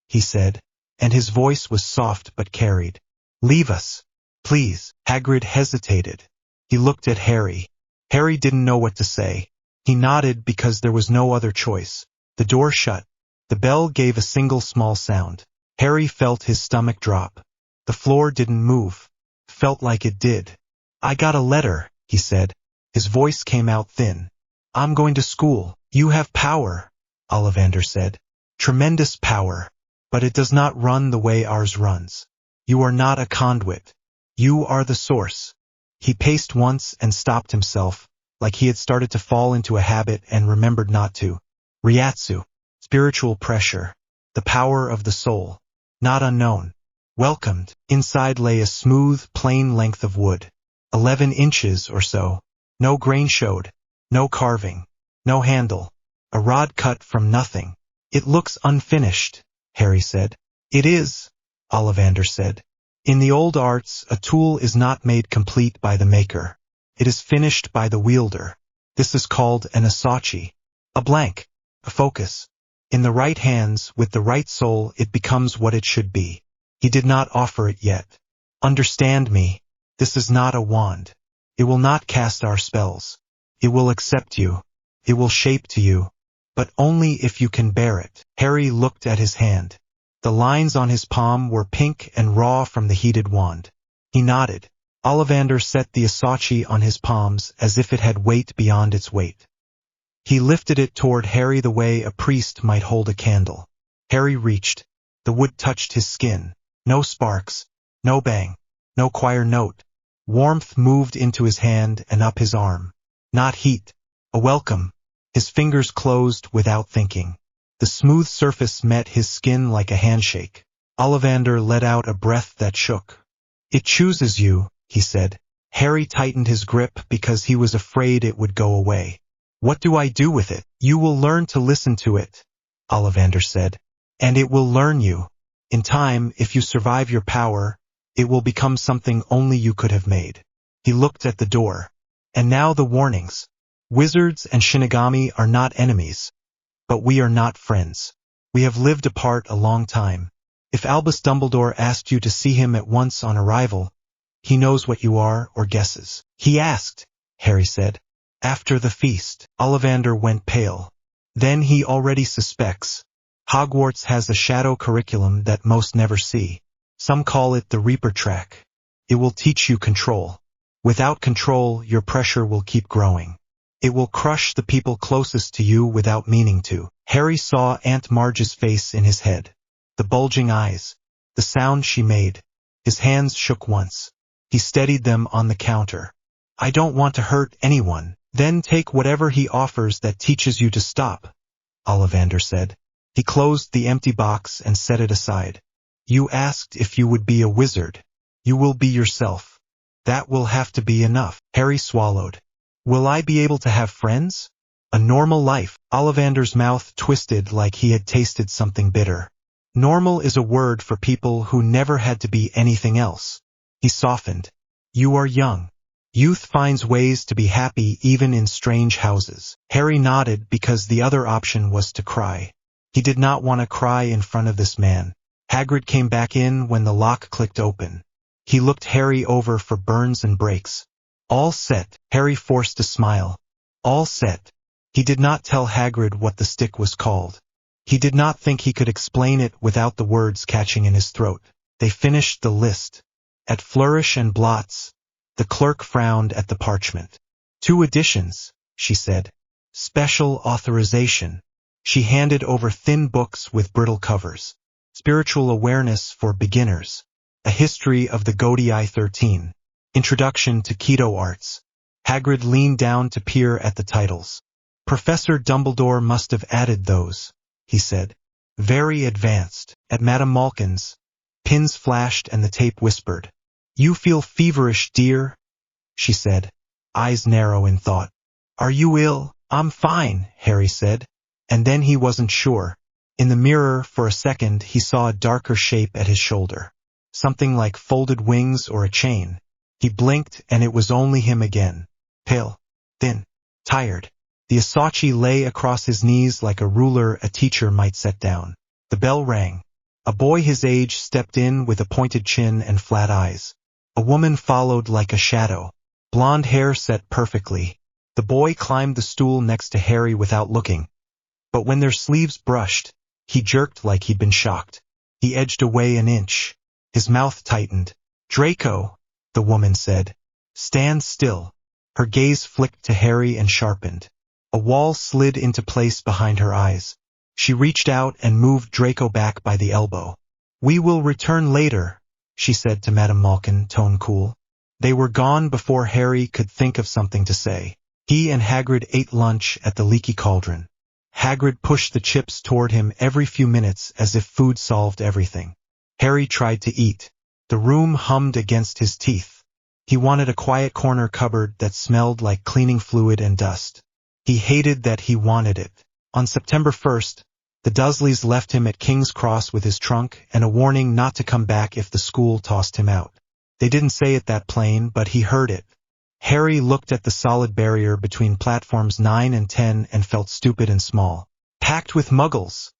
he said, and his voice was soft but carried. Leave us, please. Hagrid hesitated. He looked at Harry. Harry didn't know what to say. He nodded because there was no other choice. The door shut. The bell gave a single small sound. Harry felt his stomach drop. The floor didn't move. Felt like it did. I got a letter, he said. His voice came out thin. I'm going to school. You have power, Ollivander said. Tremendous power. But it does not run the way ours runs. You are not a conduit. You are the source. He paced once and stopped himself, like he had started to fall into a habit and remembered not to. Ryatsu. Spiritual pressure. The power of the soul. Not unknown. Welcomed. Inside lay a smooth, plain length of wood. 11 inches or so. No grain showed. No carving. No handle. A rod cut from nothing. It looks unfinished, Harry said. It is, Ollivander said. In the old arts, a tool is not made complete by the maker. It is finished by the wielder. This is called an asachi. A blank. A focus. In the right hands, with the right soul, it becomes what it should be. He did not offer it yet. Understand me. This is not a wand. It will not cast our spells. It will accept you. It will shape to you. But only if you can bear it. Harry looked at his hand. The lines on his palm were pink and raw from the heated wand. He nodded. Ollivander set the asachi on his palms as if it had weight beyond its weight. He lifted it toward Harry the way a priest might hold a candle. Harry reached. The wood touched his skin. No sparks. No bang. No choir note. Warmth moved into his hand and up his arm. Not heat. A welcome. His fingers closed without thinking. The smooth surface met his skin like a handshake. Ollivander let out a breath that shook. It chooses you, he said. Harry tightened his grip because he was afraid it would go away. What do I do with it? You will learn to listen to it, Ollivander said. And it will learn you. In time, if you survive your power, it will become something only you could have made. He looked at the door. And now the warnings. Wizards and Shinigami are not enemies. But we are not friends. We have lived apart a long time. If Albus Dumbledore asked you to see him at once on arrival, he knows what you are or guesses. He asked, Harry said. After the feast, Ollivander went pale. Then he already suspects. Hogwarts has a shadow curriculum that most never see. Some call it the Reaper track. It will teach you control. Without control, your pressure will keep growing. It will crush the people closest to you without meaning to. Harry saw Aunt Marge's face in his head. The bulging eyes. The sound she made. His hands shook once. He steadied them on the counter. I don't want to hurt anyone. Then take whatever he offers that teaches you to stop, Ollivander said. He closed the empty box and set it aside. You asked if you would be a wizard. You will be yourself. That will have to be enough. Harry swallowed. Will I be able to have friends? A normal life. Ollivander's mouth twisted like he had tasted something bitter. Normal is a word for people who never had to be anything else. He softened. You are young. Youth finds ways to be happy even in strange houses. Harry nodded because the other option was to cry. He did not want to cry in front of this man. Hagrid came back in when the lock clicked open. He looked Harry over for burns and breaks. All set. Harry forced a smile. All set. He did not tell Hagrid what the stick was called. He did not think he could explain it without the words catching in his throat. They finished the list. At flourish and blots. The clerk frowned at the parchment. 2 editions, she said. Special authorization. She handed over thin books with brittle covers. Spiritual awareness for beginners. A history of the Godii 13. Introduction to Keto Arts. Hagrid leaned down to peer at the titles. Professor Dumbledore must have added those, he said. Very advanced. At Madame Malkin's. Pins flashed and the tape whispered. You feel feverish, dear, she said, eyes narrow in thought. Are you ill? I'm fine, Harry said. And then he wasn't sure. In the mirror, for a second, he saw a darker shape at his shoulder. Something like folded wings or a chain. He blinked and it was only him again. Pale, thin, tired. The asachi lay across his knees like a ruler a teacher might set down. The bell rang. A boy his age stepped in with a pointed chin and flat eyes. A woman followed like a shadow. Blonde hair set perfectly. The boy climbed the stool next to Harry without looking. But when their sleeves brushed, he jerked like he'd been shocked. He edged away an inch. His mouth tightened. Draco, the woman said. Stand still. Her gaze flicked to Harry and sharpened. A wall slid into place behind her eyes. She reached out and moved Draco back by the elbow. We will return later, she said to Madame Malkin, tone cool. They were gone before Harry could think of something to say. He and Hagrid ate lunch at the Leaky Cauldron. Hagrid pushed the chips toward him every few minutes as if food solved everything. Harry tried to eat. The room hummed against his teeth. He wanted a quiet corner cupboard that smelled like cleaning fluid and dust. He hated that he wanted it. On September 1st, the Dursleys left him at King's Cross with his trunk and a warning not to come back if the school tossed him out. They didn't say it that plain, but he heard it. Harry looked at the solid barrier between platforms 9 and 10 and felt stupid and small. Packed with muggles,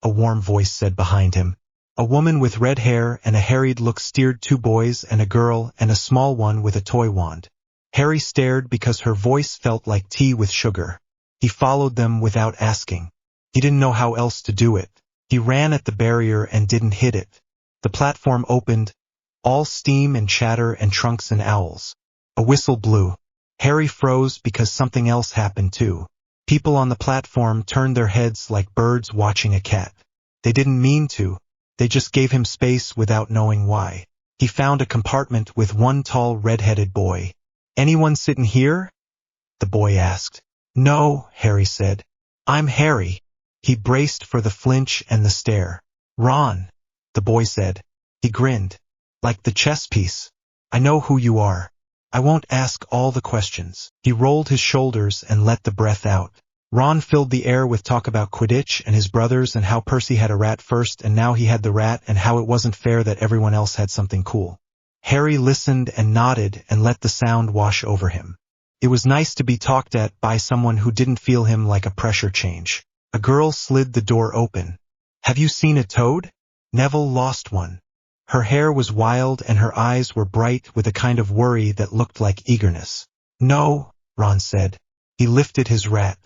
a warm voice said behind him. A woman with red hair and a harried look steered 2 boys and a girl and a small one with a toy wand. Harry stared because her voice felt like tea with sugar. He followed them without asking. He didn't know how else to do it. He ran at the barrier and didn't hit it. The platform opened, all steam and chatter and trunks and owls. A whistle blew. Harry froze because something else happened too. People on the platform turned their heads like birds watching a cat. They didn't mean to. They just gave him space without knowing why. He found a compartment with one tall red-headed boy. "Anyone sitting here?" the boy asked. "No," Harry said. "I'm Harry." He braced for the flinch and the stare. "Ron," the boy said. He grinned. "Like the chess piece. I know who you are. I won't ask all the questions." He rolled his shoulders and let the breath out. Ron filled the air with talk about Quidditch and his brothers and how Percy had a rat first and now he had the rat and how it wasn't fair that everyone else had something cool. Harry listened and nodded and let the sound wash over him. It was nice to be talked at by someone who didn't feel him like a pressure change. A girl slid the door open. "Have you seen a toad?" Neville lost one. Her hair was wild and her eyes were bright with a kind of worry that looked like eagerness. "No," Ron said. He lifted his rat.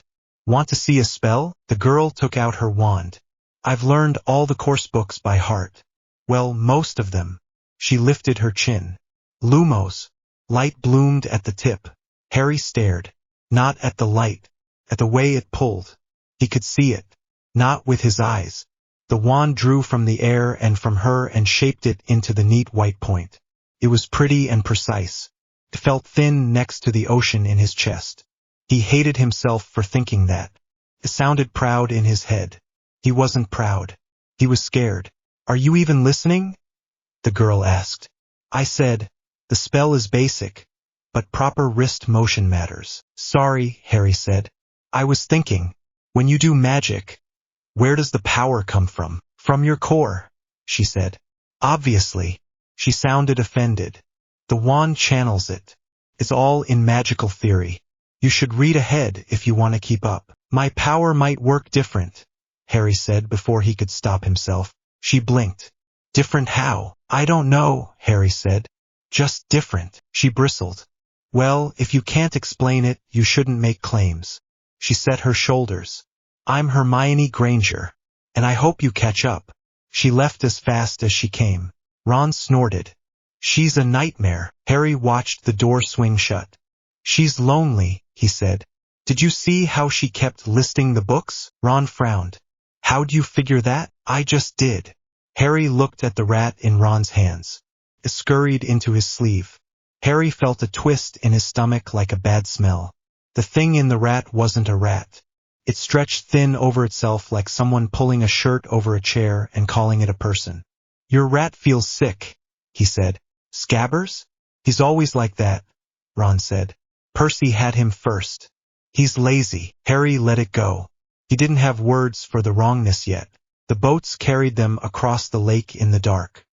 "Want to see a spell?" The girl took out her wand. "I've learned all the course books by heart." "Well, most of them." She lifted her chin. "Lumos." Light bloomed at the tip. Harry stared. Not at the light. At the way it pulled. He could see it. Not with his eyes. The wand drew from the air and from her and shaped it into the neat white point. It was pretty and precise. It felt thin next to the ocean in his chest. He hated himself for thinking that. It sounded proud in his head. He wasn't proud. He was scared. "Are you even listening?" the girl asked. I said, "The spell is basic, but proper wrist motion matters." "Sorry," Harry said. "I was thinking, when you do magic, where does the power come from?" "From your core," she said. "Obviously." She sounded offended. "The wand channels it. It's all in magical theory. You should read ahead if you want to keep up." "My power might work different," Harry said before he could stop himself. She blinked. "Different how?" "I don't know," Harry said. "Just different." She bristled. "Well, if you can't explain it, you shouldn't make claims." She set her shoulders. "I'm Hermione Granger, and I hope you catch up." She left as fast as she came. Ron snorted. "She's a nightmare." Harry watched the door swing shut. "She's lonely," he said. "Did you see how she kept listing the books?" Ron frowned. "How'd you figure that?" "I just did." Harry looked at the rat in Ron's hands. It scurried into his sleeve. Harry felt a twist in his stomach like a bad smell. The thing in the rat wasn't a rat. It stretched thin over itself like someone pulling a shirt over a chair and calling it a person. "Your rat feels sick," he said. "Scabbers?" "He's always like that," Ron said. "Percy had him first. He's lazy." Harry let it go. He didn't have words for the wrongness yet. The boats carried them across the lake in the dark.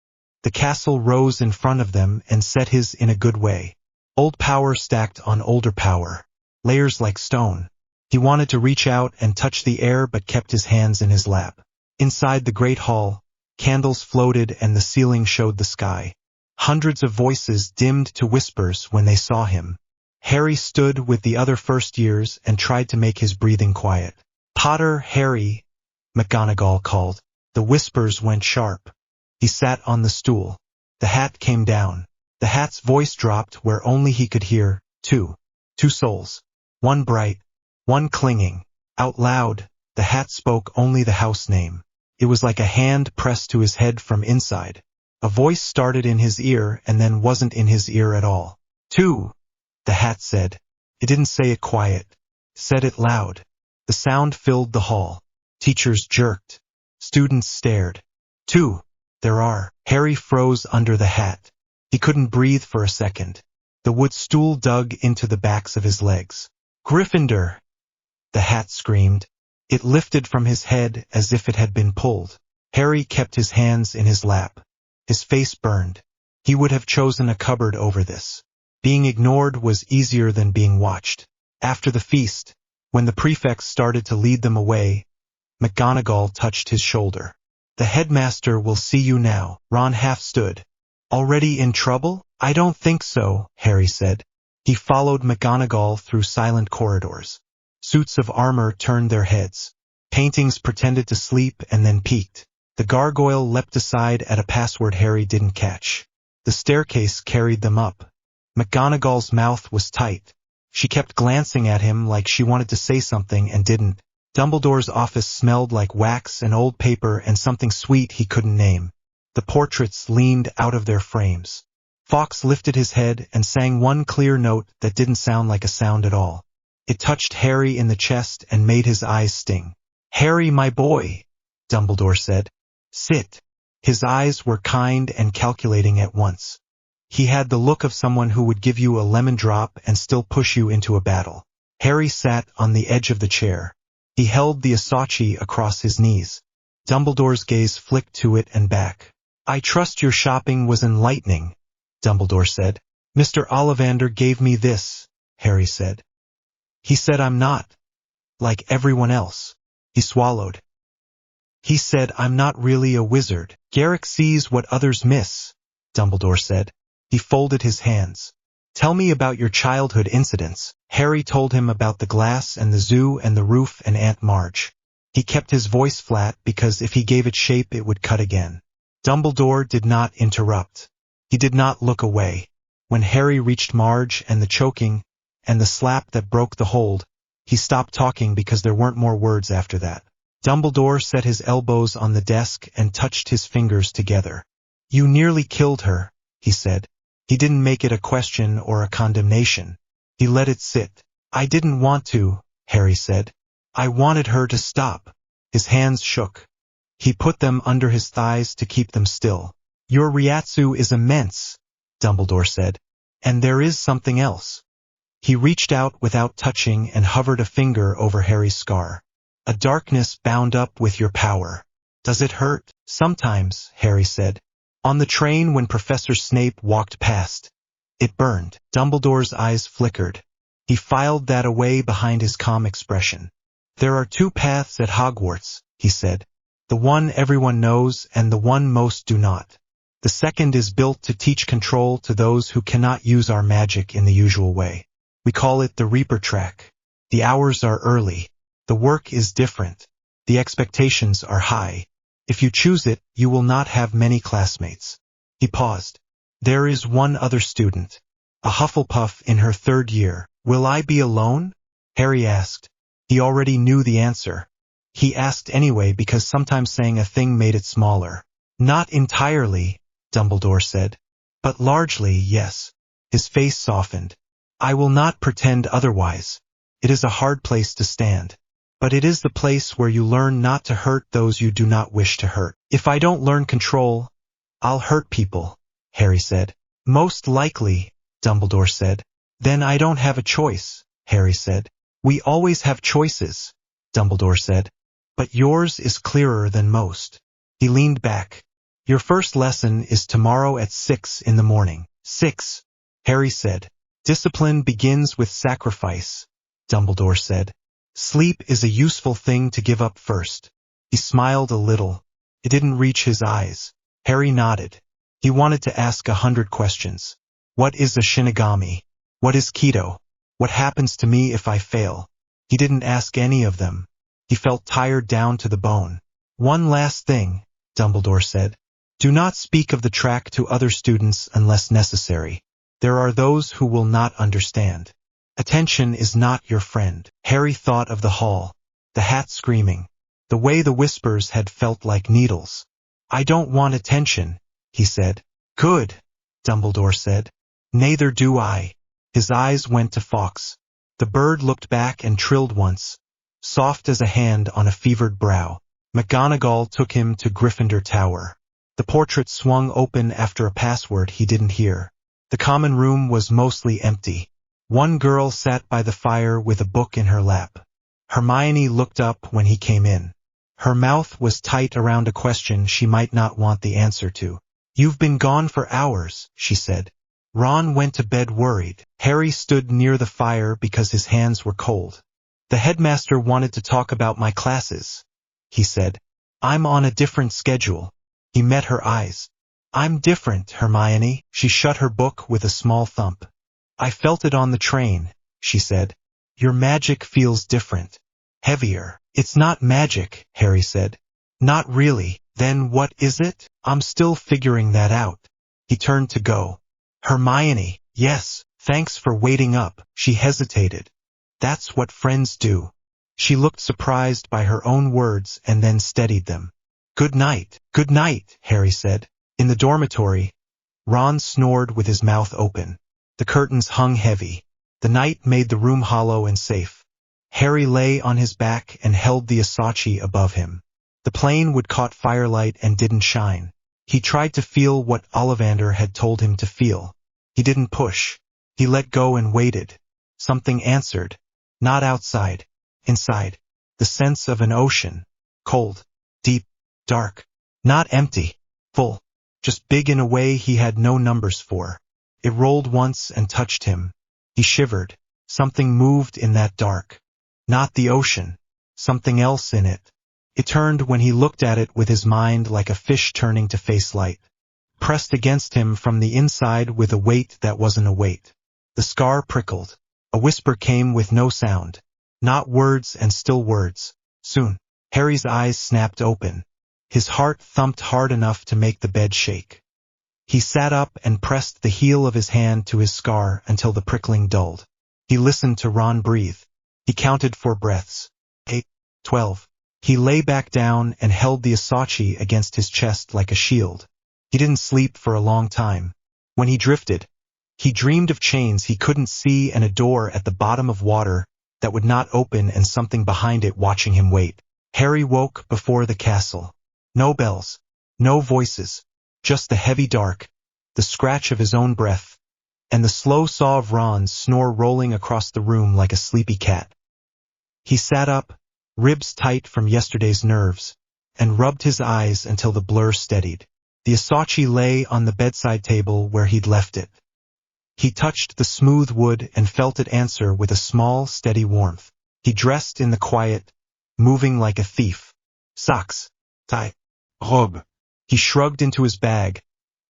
The castle rose in front of them and set his in a good way. Old power stacked on older power. Layers like stone. He wanted to reach out and touch the air but kept his hands in his lap. Inside the great hall, candles floated and the ceiling showed the sky. Hundreds of voices dimmed to whispers when they saw him. Harry stood with the other first years and tried to make his breathing quiet. "Potter, Harry," McGonagall called. The whispers went sharp. He sat on the stool. The hat came down. The hat's voice dropped where only he could hear, two souls. One bright, one clinging. Out loud, the hat spoke only the house name. It was like a hand pressed to his head from inside. A voice started in his ear and then wasn't in his ear at all. 2, the hat said. It didn't say it quiet. Said it loud. The sound filled the hall. Teachers jerked. Students stared. 2, there are. Harry froze under the hat. He couldn't breathe for a second. The wood stool dug into the backs of his legs. Gryffindor! The hat screamed. It lifted from his head as if it had been pulled. Harry kept his hands in his lap. His face burned. He would have chosen a cupboard over this. Being ignored was easier than being watched. After the feast, when the prefects started to lead them away, McGonagall touched his shoulder. The headmaster will see you now. Ron half stood. Already in trouble? I don't think so, Harry said. He followed McGonagall through silent corridors. Suits of armor turned their heads. Paintings pretended to sleep and then peeked. The gargoyle leapt aside at a password Harry didn't catch. The staircase carried them up. McGonagall's mouth was tight. She kept glancing at him like she wanted to say something and didn't. Dumbledore's office smelled like wax and old paper and something sweet he couldn't name. The portraits leaned out of their frames. Fawkes lifted his head and sang one clear note that didn't sound like a sound at all. It touched Harry in the chest and made his eyes sting. "Harry, my boy," Dumbledore said. "Sit." His eyes were kind and calculating at once. He had the look of someone who would give you a lemon drop and still push you into a battle. Harry sat on the edge of the chair. He held the Asachi across his knees. Dumbledore's gaze flicked to it and back. "I trust your shopping was enlightening," Dumbledore said. "Mr. Ollivander gave me this," Harry said. "He said I'm not like everyone else." He swallowed. "He said I'm not really a wizard. Garrick sees what others miss," Dumbledore said. He folded his hands. "Tell me about your childhood incidents." Harry told him about the glass and the zoo and the roof and Aunt Marge. He kept his voice flat because if he gave it shape it would cut again. Dumbledore did not interrupt. He did not look away. When Harry reached Marge and the choking and the slap that broke the hold, he stopped talking because there weren't more words after that. Dumbledore set his elbows on the desk and touched his fingers together. "You nearly killed her," he said. He didn't make it a question or a condemnation. He let it sit. "I didn't want to," Harry said. "I wanted her to stop." His hands shook. He put them under his thighs to keep them still. "Your Reiatsu is immense," Dumbledore said. "And there is something else." He reached out without touching and hovered a finger over Harry's scar. "A darkness bound up with your power." "Does it hurt?" "Sometimes," Harry said. "On the train when Professor Snape walked past. It burned." Dumbledore's eyes flickered. He filed that away behind his calm expression. "There are two paths at Hogwarts," he said. "The one everyone knows and the one most do not. The second is built to teach control to those who cannot use our magic in the usual way. We call it the Reaper track. The hours are early. The work is different. The expectations are high. If you choose it, you will not have many classmates." He paused. "There is one other student, a Hufflepuff in her 3rd year. Will I be alone?" Harry asked. He already knew the answer. He asked anyway because sometimes saying a thing made it smaller. "Not entirely," Dumbledore said. "But largely, yes." His face softened. "I will not pretend otherwise. It is a hard place to stand. But it is the place where you learn not to hurt those you do not wish to hurt. If I don't learn control, I'll hurt people," Harry said. "Most likely," Dumbledore said. "Then I don't have a choice," Harry said. "We always have choices," Dumbledore said. "But yours is clearer than most." He leaned back. "Your first lesson is tomorrow at 6 in the morning." "6," Harry said. "Discipline begins with sacrifice," Dumbledore said. "Sleep is a useful thing to give up first." He smiled a little. It didn't reach his eyes. Harry nodded. He wanted to ask 100 questions. What is a Shinigami? What is Keto? What happens to me if I fail? He didn't ask any of them. He felt tired down to the bone. "One last thing," Dumbledore said. "Do not speak of the track to other students unless necessary. There are those who will not understand. Attention is not your friend." Harry thought of the hall, the hat screaming, the way the whispers had felt like needles. "I don't want attention," he said. "Good," Dumbledore said. "Neither do I." His eyes went to Fawkes. The bird looked back and trilled once, soft as a hand on a fevered brow. McGonagall took him to Gryffindor Tower. The portrait swung open after a password he didn't hear. The common room was mostly empty. One girl sat by the fire with a book in her lap. Hermione looked up when he came in. Her mouth was tight around a question she might not want the answer to. "You've been gone for hours," she said. Ron went to bed worried. Harry stood near the fire because his hands were cold. "The headmaster wanted to talk about my classes," he said. "I'm on a different schedule." He met her eyes. "I'm different, Hermione." She shut her book with a small thump. "I felt it on the train," she said. "Your magic feels different. Heavier." "It's not magic," Harry said. "Not really. Then what is it?" "I'm still figuring that out." He turned to go. "Hermione." "Yes, thanks for waiting up." She hesitated. "That's what friends do." She looked surprised by her own words and then steadied them. "Good night." "Good night," Harry said. In the dormitory, Ron snored with his mouth open. The curtains hung heavy. The night made the room hollow and safe. Harry lay on his back and held the Asachi above him. The plane would caught firelight and didn't shine. He tried to feel what Ollivander had told him to feel. He didn't push. He let go and waited. Something answered. Not outside. Inside. The sense of an ocean. Cold. Deep. Dark. Not empty. Full. Just big in a way he had no numbers for. It rolled once and touched him. He shivered. Something moved in that dark. Not the ocean. Something else in it. It turned when he looked at it with his mind like a fish turning to face light. Pressed against him from the inside with a weight that wasn't a weight. The scar prickled. A whisper came with no sound. Not words and still words. Soon. Harry's eyes snapped open. His heart thumped hard enough to make the bed shake. He sat up and pressed the heel of his hand to his scar until the prickling dulled. He listened to Ron breathe. He counted 4 breaths. 8, 12. He lay back down and held the Asachi against his chest like a shield. He didn't sleep for a long time. When he drifted, he dreamed of chains he couldn't see and a door at the bottom of water that would not open and something behind it watching him wait. Harry woke before the castle. No bells. No voices. Just the heavy dark, the scratch of his own breath, and the slow saw of Ron's snore rolling across the room like a sleepy cat. He sat up, ribs tight from yesterday's nerves, and rubbed his eyes until the blur steadied. The Asachi lay on the bedside table where he'd left it. He touched the smooth wood and felt it answer with a small, steady warmth. He dressed in the quiet, moving like a thief. Socks. Tie. Robe. He shrugged into his bag,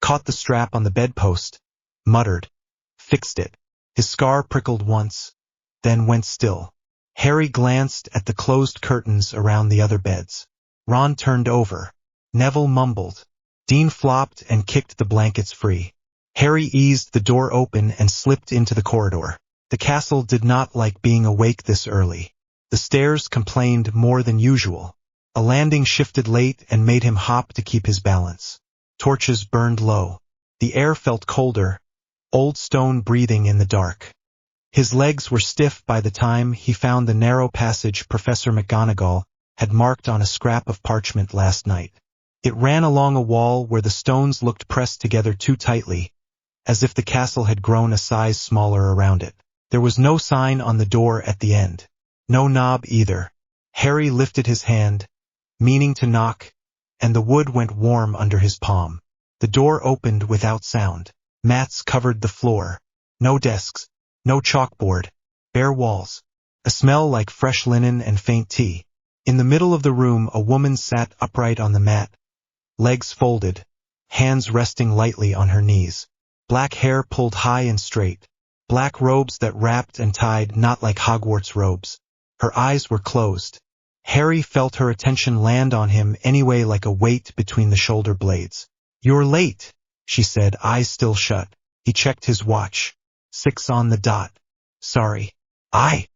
caught the strap on the bedpost, muttered, fixed it. His scar prickled once, then went still. Harry glanced at the closed curtains around the other beds. Ron turned over. Neville mumbled. Dean flopped and kicked the blankets free. Harry eased the door open and slipped into the corridor. The castle did not like being awake this early. The stairs complained more than usual. A landing shifted late and made him hop to keep his balance. Torches burned low. The air felt colder, old stone breathing in the dark. His legs were stiff by the time he found the narrow passage Professor McGonagall had marked on a scrap of parchment last night. It ran along a wall where the stones looked pressed together too tightly, as if the castle had grown a size smaller around it. There was no sign on the door at the end. No knob either. Harry lifted his hand, meaning to knock, and the wood went warm under his palm. The door opened without sound. Mats covered the floor. No desks. No chalkboard. Bare walls. A smell like fresh linen and faint tea. In the middle of the room a woman sat upright on the mat, legs folded, hands resting lightly on her knees. Black hair pulled high and straight. Black robes that wrapped and tied not like Hogwarts robes. Her eyes were closed. Harry felt her attention land on him anyway like a weight between the shoulder blades. "You're late," she said, eyes still shut. He checked his watch. 6 on the dot. "Sorry."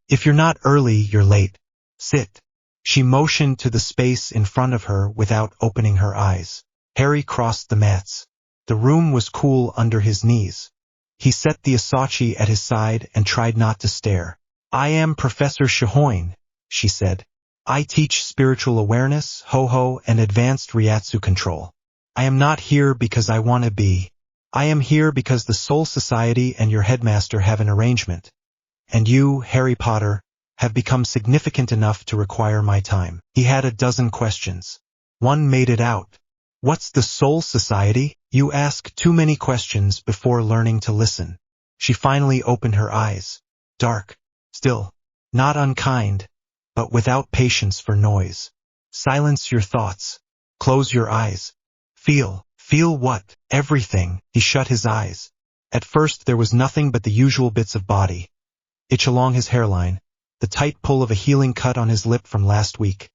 If you're not early, you're late. Sit." She motioned to the space in front of her without opening her eyes. Harry crossed the mats. The room was cool under his knees. He set the Asachi at his side and tried not to stare. I am Professor Shihoin, she said. I teach spiritual awareness, Ho-Ho, and advanced Ryatsu control. I am not here because I want to be. I am here because the Soul Society and your headmaster have an arrangement. And you, Harry Potter, have become significant enough to require my time. He had a dozen questions. One made it out. What's the Soul Society? You ask too many questions before learning to listen. She finally opened her eyes. Dark. Still. Not unkind. But without patience for noise. Silence your thoughts. Close your eyes. Feel. Feel what? Everything. He shut his eyes. At first there was nothing but the usual bits of body. Itch along his hairline. The tight pull of a healing cut on his lip from last week.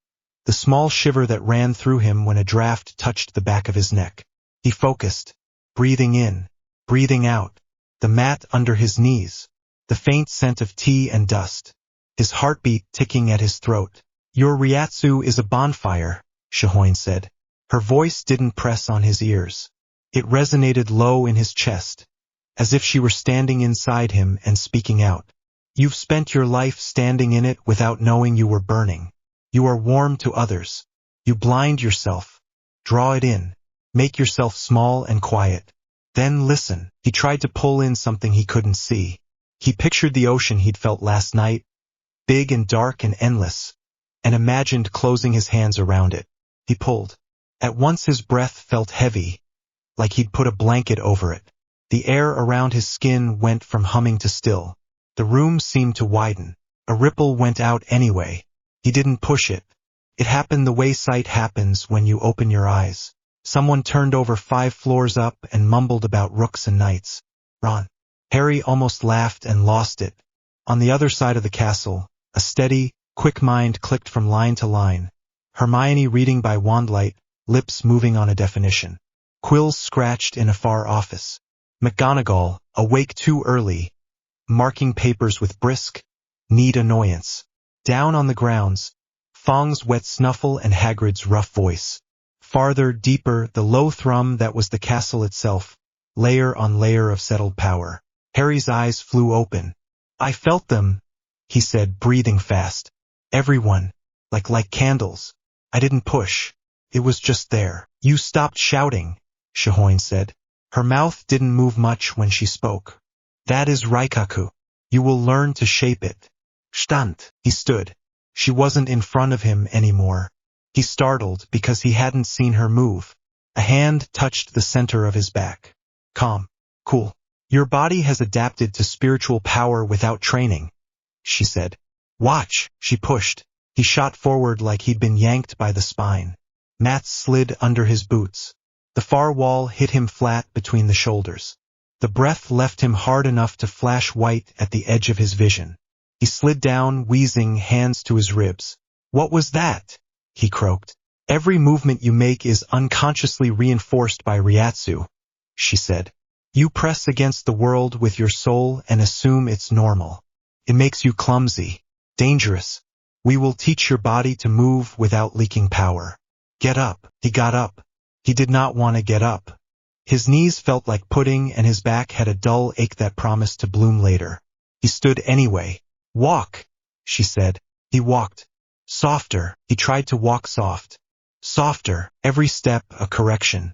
The small shiver that ran through him when a draft touched the back of his neck. He focused. Breathing in. Breathing out. The mat under his knees. The faint scent of tea and dust. His heartbeat ticking at his throat. Your Ryatsu is a bonfire, Shihoin said. Her voice didn't press on his ears. It resonated low in his chest, as if she were standing inside him and speaking out. You've spent your life standing in it without knowing you were burning. You are warm to others. You blind yourself. Draw it in. Make yourself small and quiet. Then listen. He tried to pull in something he couldn't see. He pictured the ocean he'd felt last night, big and dark and endless, and imagined closing his hands around it. He pulled. At once his breath felt heavy, like he'd put a blanket over it. The air around his skin went from humming to still. The room seemed to widen. A ripple went out anyway. He didn't push it. It happened the way sight happens when you open your eyes. Someone turned over 5 floors up and mumbled about rooks and knights. Ron. Harry almost laughed and lost it. On the other side of the castle, a steady, quick mind clicked from line to line. Hermione reading by wandlight, lips moving on a definition. Quills scratched in a far office. McGonagall, awake too early, marking papers with brisk, neat annoyance. Down on the grounds, Fong's wet snuffle and Hagrid's rough voice. Farther, deeper, the low thrum that was the castle itself, layer on layer of settled power. Harry's eyes flew open. I felt them, he said, breathing fast. Everyone, like candles. I didn't push. It was just there. You stopped shouting, Shihoin said. Her mouth didn't move much when she spoke. That is Raikaku. You will learn to shape it. Stand. He stood. She wasn't in front of him anymore. He startled because he hadn't seen her move. A hand touched the center of his back. Calm. Cool. Your body has adapted to spiritual power without training, she said. Watch. She pushed. He shot forward like he'd been yanked by the spine. Mats slid under his boots. The far wall hit him flat between the shoulders. The breath left him hard enough to flash white at the edge of his vision. He slid down, wheezing, hands to his ribs. What was that? He croaked. Every movement you make is unconsciously reinforced by Ryatsu, she said. You press against the world with your soul and assume it's normal. It makes you clumsy, dangerous. We will teach your body to move without leaking power. Get up. He got up. He did not want to get up. His knees felt like pudding and his back had a dull ache that promised to bloom later. He stood anyway. Walk, she said. He walked. Softer. He tried to walk soft. Softer. Every step a correction.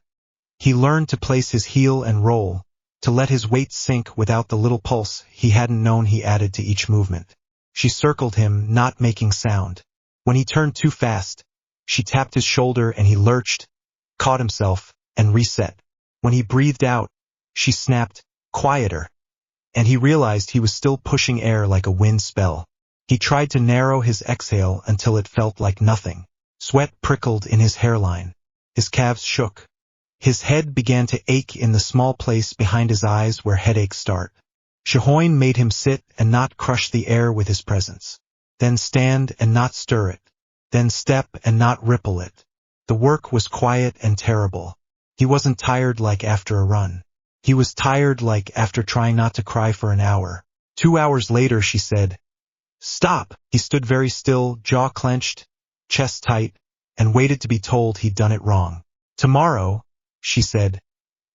He learned to place his heel and roll, to let his weight sink without the little pulse he hadn't known he added to each movement. She circled him, not making sound. When he turned too fast, she tapped his shoulder and he lurched, caught himself, and reset. When he breathed out, she snapped, quieter. And he realized he was still pushing air like a wind spell. He tried to narrow his exhale until it felt like nothing. Sweat prickled in his hairline. His calves shook. His head began to ache in the small place behind his eyes where headaches start. Shihoin made him sit and not crush the air with his presence. Then stand and not stir it. Then step and not ripple it. The work was quiet and terrible. He wasn't tired like after a run. He was tired like after trying not to cry for an hour. 2 hours later, she said, Stop! He stood very still, jaw clenched, chest tight, and waited to be told he'd done it wrong. Tomorrow, she said.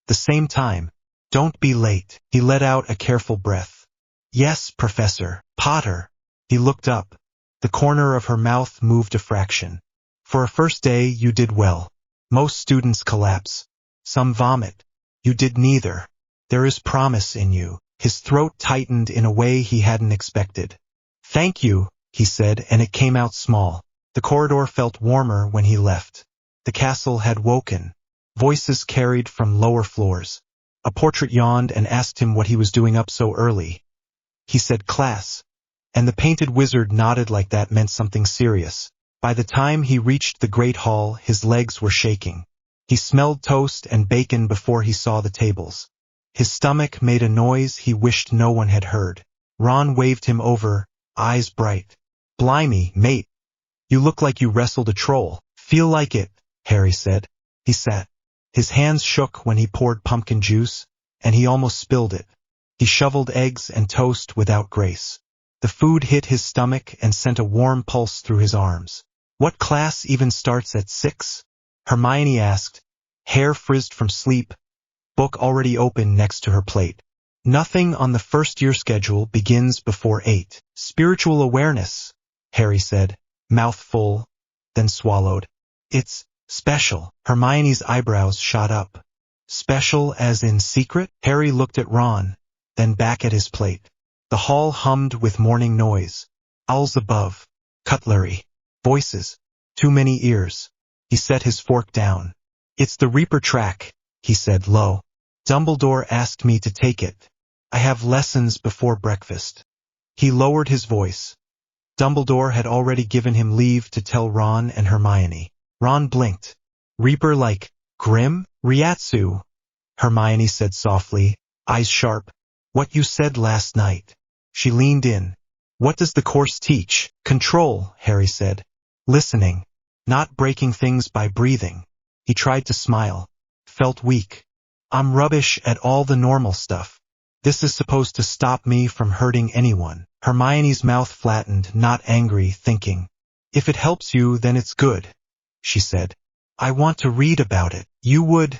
The same time. Don't be late. He let out a careful breath. Yes, Professor Potter. He looked up. The corner of her mouth moved a fraction. For a first day, you did well. Most students collapse. Some vomit. You did neither. There is promise in you. His throat tightened in a way he hadn't expected. Thank you, he said, and it came out small. The corridor felt warmer when he left. The castle had woken. Voices carried from lower floors. A portrait yawned and asked him what he was doing up so early. He said class. And the painted wizard nodded like that meant something serious. By the time he reached the great hall, his legs were shaking. He smelled toast and bacon before he saw the tables. His stomach made a noise he wished no one had heard. Ron waved him over, eyes bright. Blimey, mate. You look like you wrestled a troll. Feel like it, Harry said. He sat. His hands shook when he poured pumpkin juice, and he almost spilled it. He shoveled eggs and toast without grace. The food hit his stomach and sent a warm pulse through his arms. What class even starts at 6? Hermione asked, hair frizzed from sleep, book already open next to her plate. Nothing on the first-year schedule begins before 8. Spiritual awareness, Harry said, mouth full, then swallowed. It's special. Hermione's eyebrows shot up. Special as in secret? Harry looked at Ron, then back at his plate. The hall hummed with morning noise. Owls above. Cutlery. Voices. Too many ears. He set his fork down. It's the Reaper track, he said low. Dumbledore asked me to take it. I have lessons before breakfast. He lowered his voice. Dumbledore had already given him leave to tell Ron and Hermione. Ron blinked. Reaper like Grim? Riatsu, Hermione said softly, eyes sharp. What you said last night. She leaned in. What does the course teach? Control, Harry said. Listening. Not breaking things by breathing. He tried to smile. Felt weak. I'm rubbish at all the normal stuff. This is supposed to stop me from hurting anyone. Hermione's mouth flattened, not angry, thinking. If it helps you, then it's good, she said. I want to read about it. You would,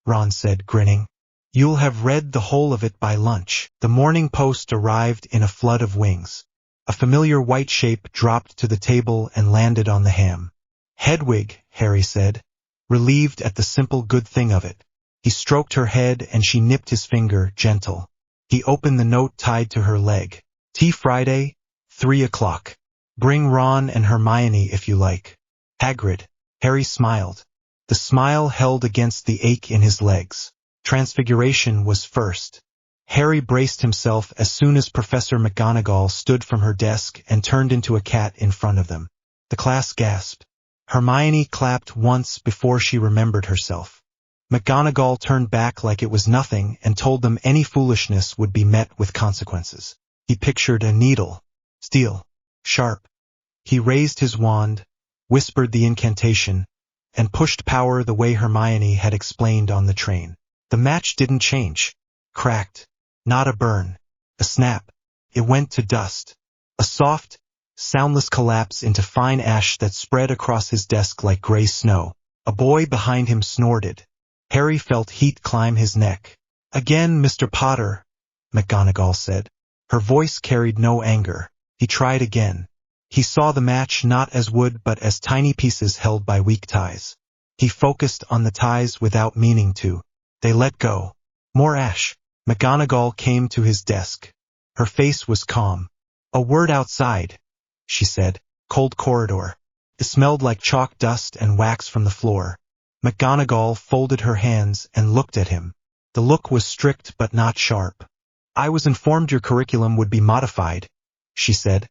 Ron said, grinning. You'll have read the whole of it by lunch. The Morning Post arrived in a flood of wings. A familiar white shape dropped to the table and landed on the ham. Hedwig, Harry said, relieved at the simple good thing of it. He stroked her head and she nipped his finger, gentle. He opened the note tied to her leg. Tea Friday, 3 o'clock. Bring Ron and Hermione if you like. Hagrid. Harry smiled. The smile held against the ache in his legs. Transfiguration was first. Harry braced himself as soon as Professor McGonagall stood from her desk and turned into a cat in front of them. The class gasped. Hermione clapped once before she remembered herself. McGonagall turned back like it was nothing and told them any foolishness would be met with consequences. He pictured a needle. Steel. Sharp. He raised his wand, whispered the incantation, and pushed power the way Hermione had explained on the train. The match didn't change. Cracked. Not a burn. A snap. It went to dust. A soft, soundless collapse into fine ash that spread across his desk like gray snow. A boy behind him snorted. Harry felt heat climb his neck. Again, Mr. Potter, McGonagall said. Her voice carried no anger. He tried again. He saw the match not as wood but as tiny pieces held by weak ties. He focused on the ties without meaning to. They let go. More ash. McGonagall came to his desk. Her face was calm. A word outside, she said. Cold corridor. It smelled like chalk dust and wax from the floor. McGonagall folded her hands and looked at him. The look was strict but not sharp. I was informed your curriculum would be modified, she said.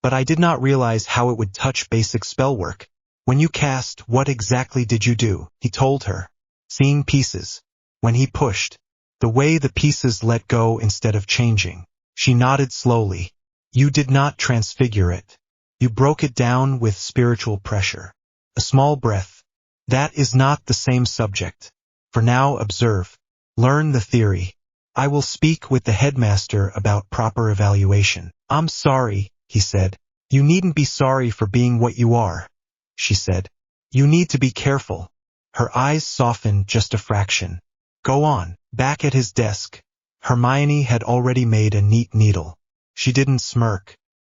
But I did not realize how it would touch basic spell work. When you cast, what exactly did you do? He told her. Seeing pieces. When he pushed. The way the pieces let go instead of changing. She nodded slowly. You did not transfigure it. You broke it down with spiritual pressure. A small breath. That is not the same subject. For now, observe. Learn the theory. I will speak with the headmaster about proper evaluation. I'm sorry, he said. You needn't be sorry for being what you are, she said. You need to be careful. Her eyes softened just a fraction. Go on. Back at his desk, Hermione had already made a neat needle. She didn't smirk.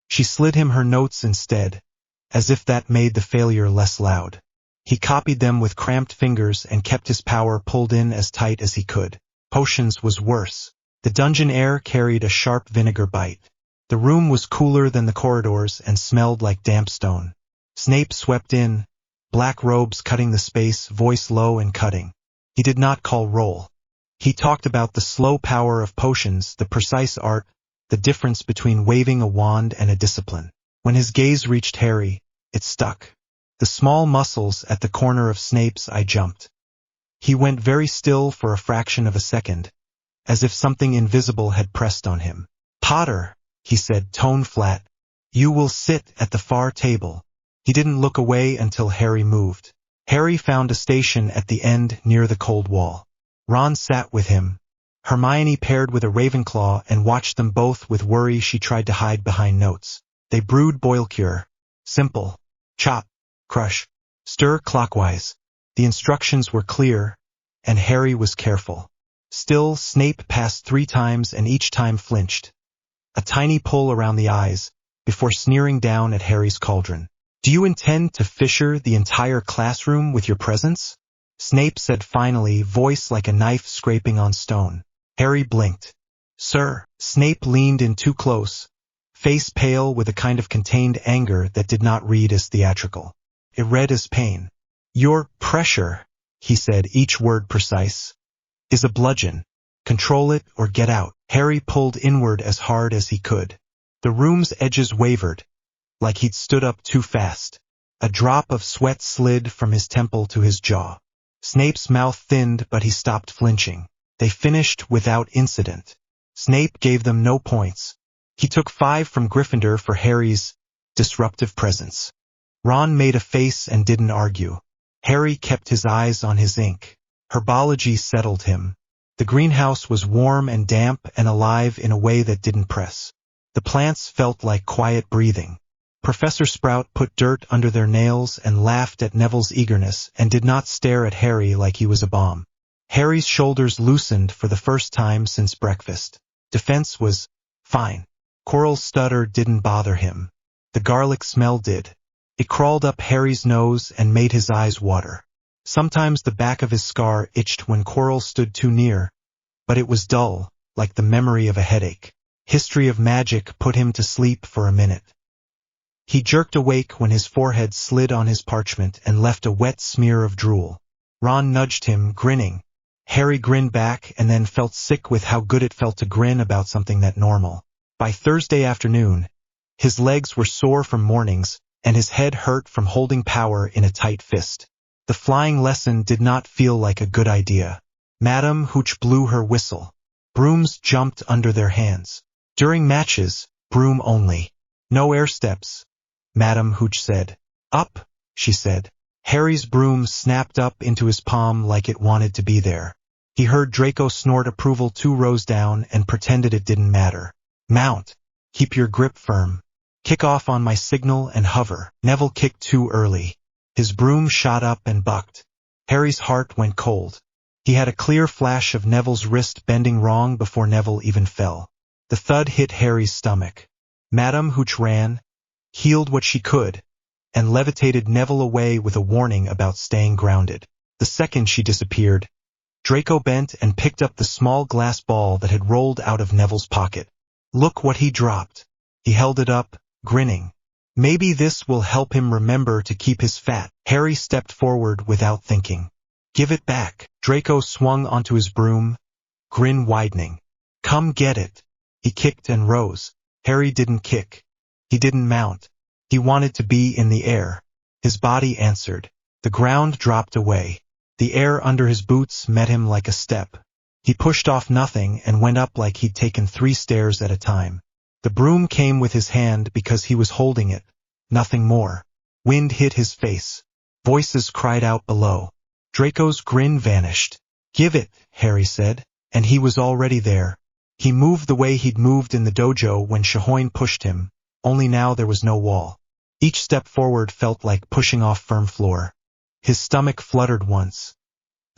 She slid him her notes instead, as if that made the failure less loud. He copied them with cramped fingers and kept his power pulled in as tight as he could. Potions was worse. The dungeon air carried a sharp vinegar bite. The room was cooler than the corridors and smelled like damp stone. Snape swept in, black robes cutting the space, voice low and cutting. He did not call roll. He talked about the slow power of potions, the precise art, the difference between waving a wand and a discipline. When his gaze reached Harry, it stuck. The small muscles at the corner of Snape's eye jumped. He went very still for a fraction of a second, as if something invisible had pressed on him. Potter, he said, tone flat, you will sit at the far table. He didn't look away until Harry moved. Harry found a station at the end near the cold wall. Ron sat with him. Hermione paired with a Ravenclaw and watched them both with worry. She tried to hide behind notes. They brewed boil cure. Simple. Chop. Crush. Stir clockwise. The instructions were clear, and Harry was careful. Still, Snape passed 3 times and each time flinched. A tiny pull around the eyes, before sneering down at Harry's cauldron. Do you intend to fissure the entire classroom with your presence? Snape said finally, voice like a knife scraping on stone. Harry blinked. Sir. Snape leaned in too close, face pale with a kind of contained anger that did not read as theatrical. It read as pain. Your pressure, he said, each word precise, is a bludgeon. Control it or get out. Harry pulled inward as hard as he could. The room's edges wavered, like he'd stood up too fast. A drop of sweat slid from his temple to his jaw. Snape's mouth thinned, but he stopped flinching. They finished without incident. Snape gave them no points. He took 5 from Gryffindor for Harry's disruptive presence. Ron made a face and didn't argue. Harry kept his eyes on his ink. Herbology settled him. The greenhouse was warm and damp and alive in a way that didn't press. The plants felt like quiet breathing. Professor Sprout put dirt under their nails and laughed at Neville's eagerness and did not stare at Harry like he was a bomb. Harry's shoulders loosened for the first time since breakfast. Defense was fine. Quirrell's stutter didn't bother him. The garlic smell did. It crawled up Harry's nose and made his eyes water. Sometimes the back of his scar itched when Quirrell stood too near, but it was dull, like the memory of a headache. History of magic put him to sleep for a minute. He jerked awake when his forehead slid on his parchment and left a wet smear of drool. Ron nudged him, grinning. Harry grinned back and then felt sick with how good it felt to grin about something that normal. By Thursday afternoon, his legs were sore from mornings, and his head hurt from holding power in a tight fist. The flying lesson did not feel like a good idea. Madame Hooch blew her whistle. Brooms jumped under their hands. During matches, broom only. No air steps, Madame Hooch said. Up, she said. Harry's broom snapped up into his palm like it wanted to be there. He heard Draco snort approval 2 rows down and pretended it didn't matter. Mount. Keep your grip firm. Kick off on my signal and hover. Neville kicked too early. His broom shot up and bucked. Harry's heart went cold. He had a clear flash of Neville's wrist bending wrong before Neville even fell. The thud hit Harry's stomach. Madame Hooch ran, healed what she could, and levitated Neville away with a warning about staying grounded. The second she disappeared, Draco bent and picked up the small glass ball that had rolled out of Neville's pocket. Look what he dropped. He held it up, grinning. Maybe this will help him remember to keep his fat. Harry stepped forward without thinking. Give it back. Draco swung onto his broom, grin widening. Come get it. He kicked and rose. Harry didn't kick. He didn't mount. He wanted to be in the air. His body answered. The ground dropped away. The air under his boots met him like a step. He pushed off nothing and went up like he'd taken 3 stairs at a time. The broom came with his hand because he was holding it, nothing more. Wind hit his face. Voices cried out below. Draco's grin vanished. Give it, Harry said, and he was already there. He moved the way he'd moved in the dojo when Shahoin pushed him, only now there was no wall. Each step forward felt like pushing off firm floor. His stomach fluttered once.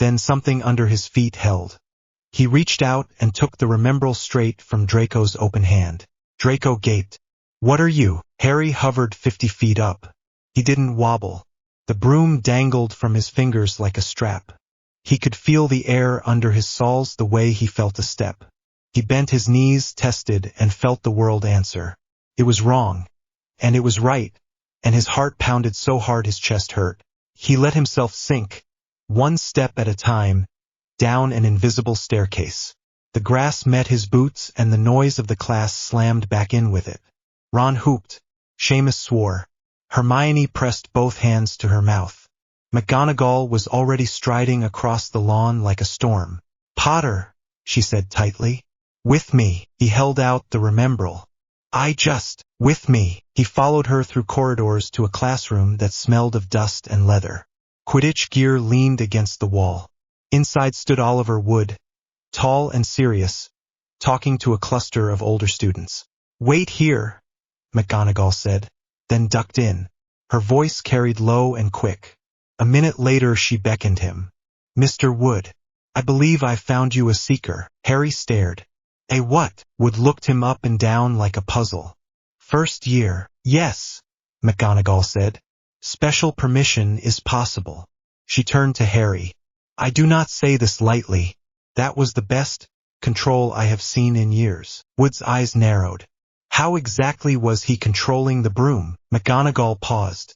Then something under his feet held. He reached out and took the remembrall straight from Draco's open hand. Draco gaped. "What are you?" Harry hovered 50 feet up. He didn't wobble. The broom dangled from his fingers like a strap. He could feel the air under his soles the way he felt a step. He bent his knees, tested, and felt the world answer. It was wrong. And it was right. And his heart pounded so hard his chest hurt. He let himself sink, one step at a time, down an invisible staircase. The grass met his boots and the noise of the class slammed back in with it. Ron whooped. Seamus swore. Hermione pressed both hands to her mouth. McGonagall was already striding across the lawn like a storm. "Potter," she said tightly. "With me." He held out the remembrall. With me." He followed her through corridors to a classroom that smelled of dust and leather. Quidditch gear leaned against the wall. Inside stood Oliver Wood, tall and serious, talking to a cluster of older students. "Wait here," McGonagall said, then ducked in. Her voice carried low and quick. A minute later she beckoned him. "Mr. Wood, I believe I found you a seeker." Harry stared. "A what?" Wood looked him up and down like a puzzle. "First year." "Yes," McGonagall said. "Special permission is possible." She turned to Harry. "I do not say this lightly. That was the best control I have seen in years." Wood's eyes narrowed. How exactly was he controlling the broom? McGonagall paused.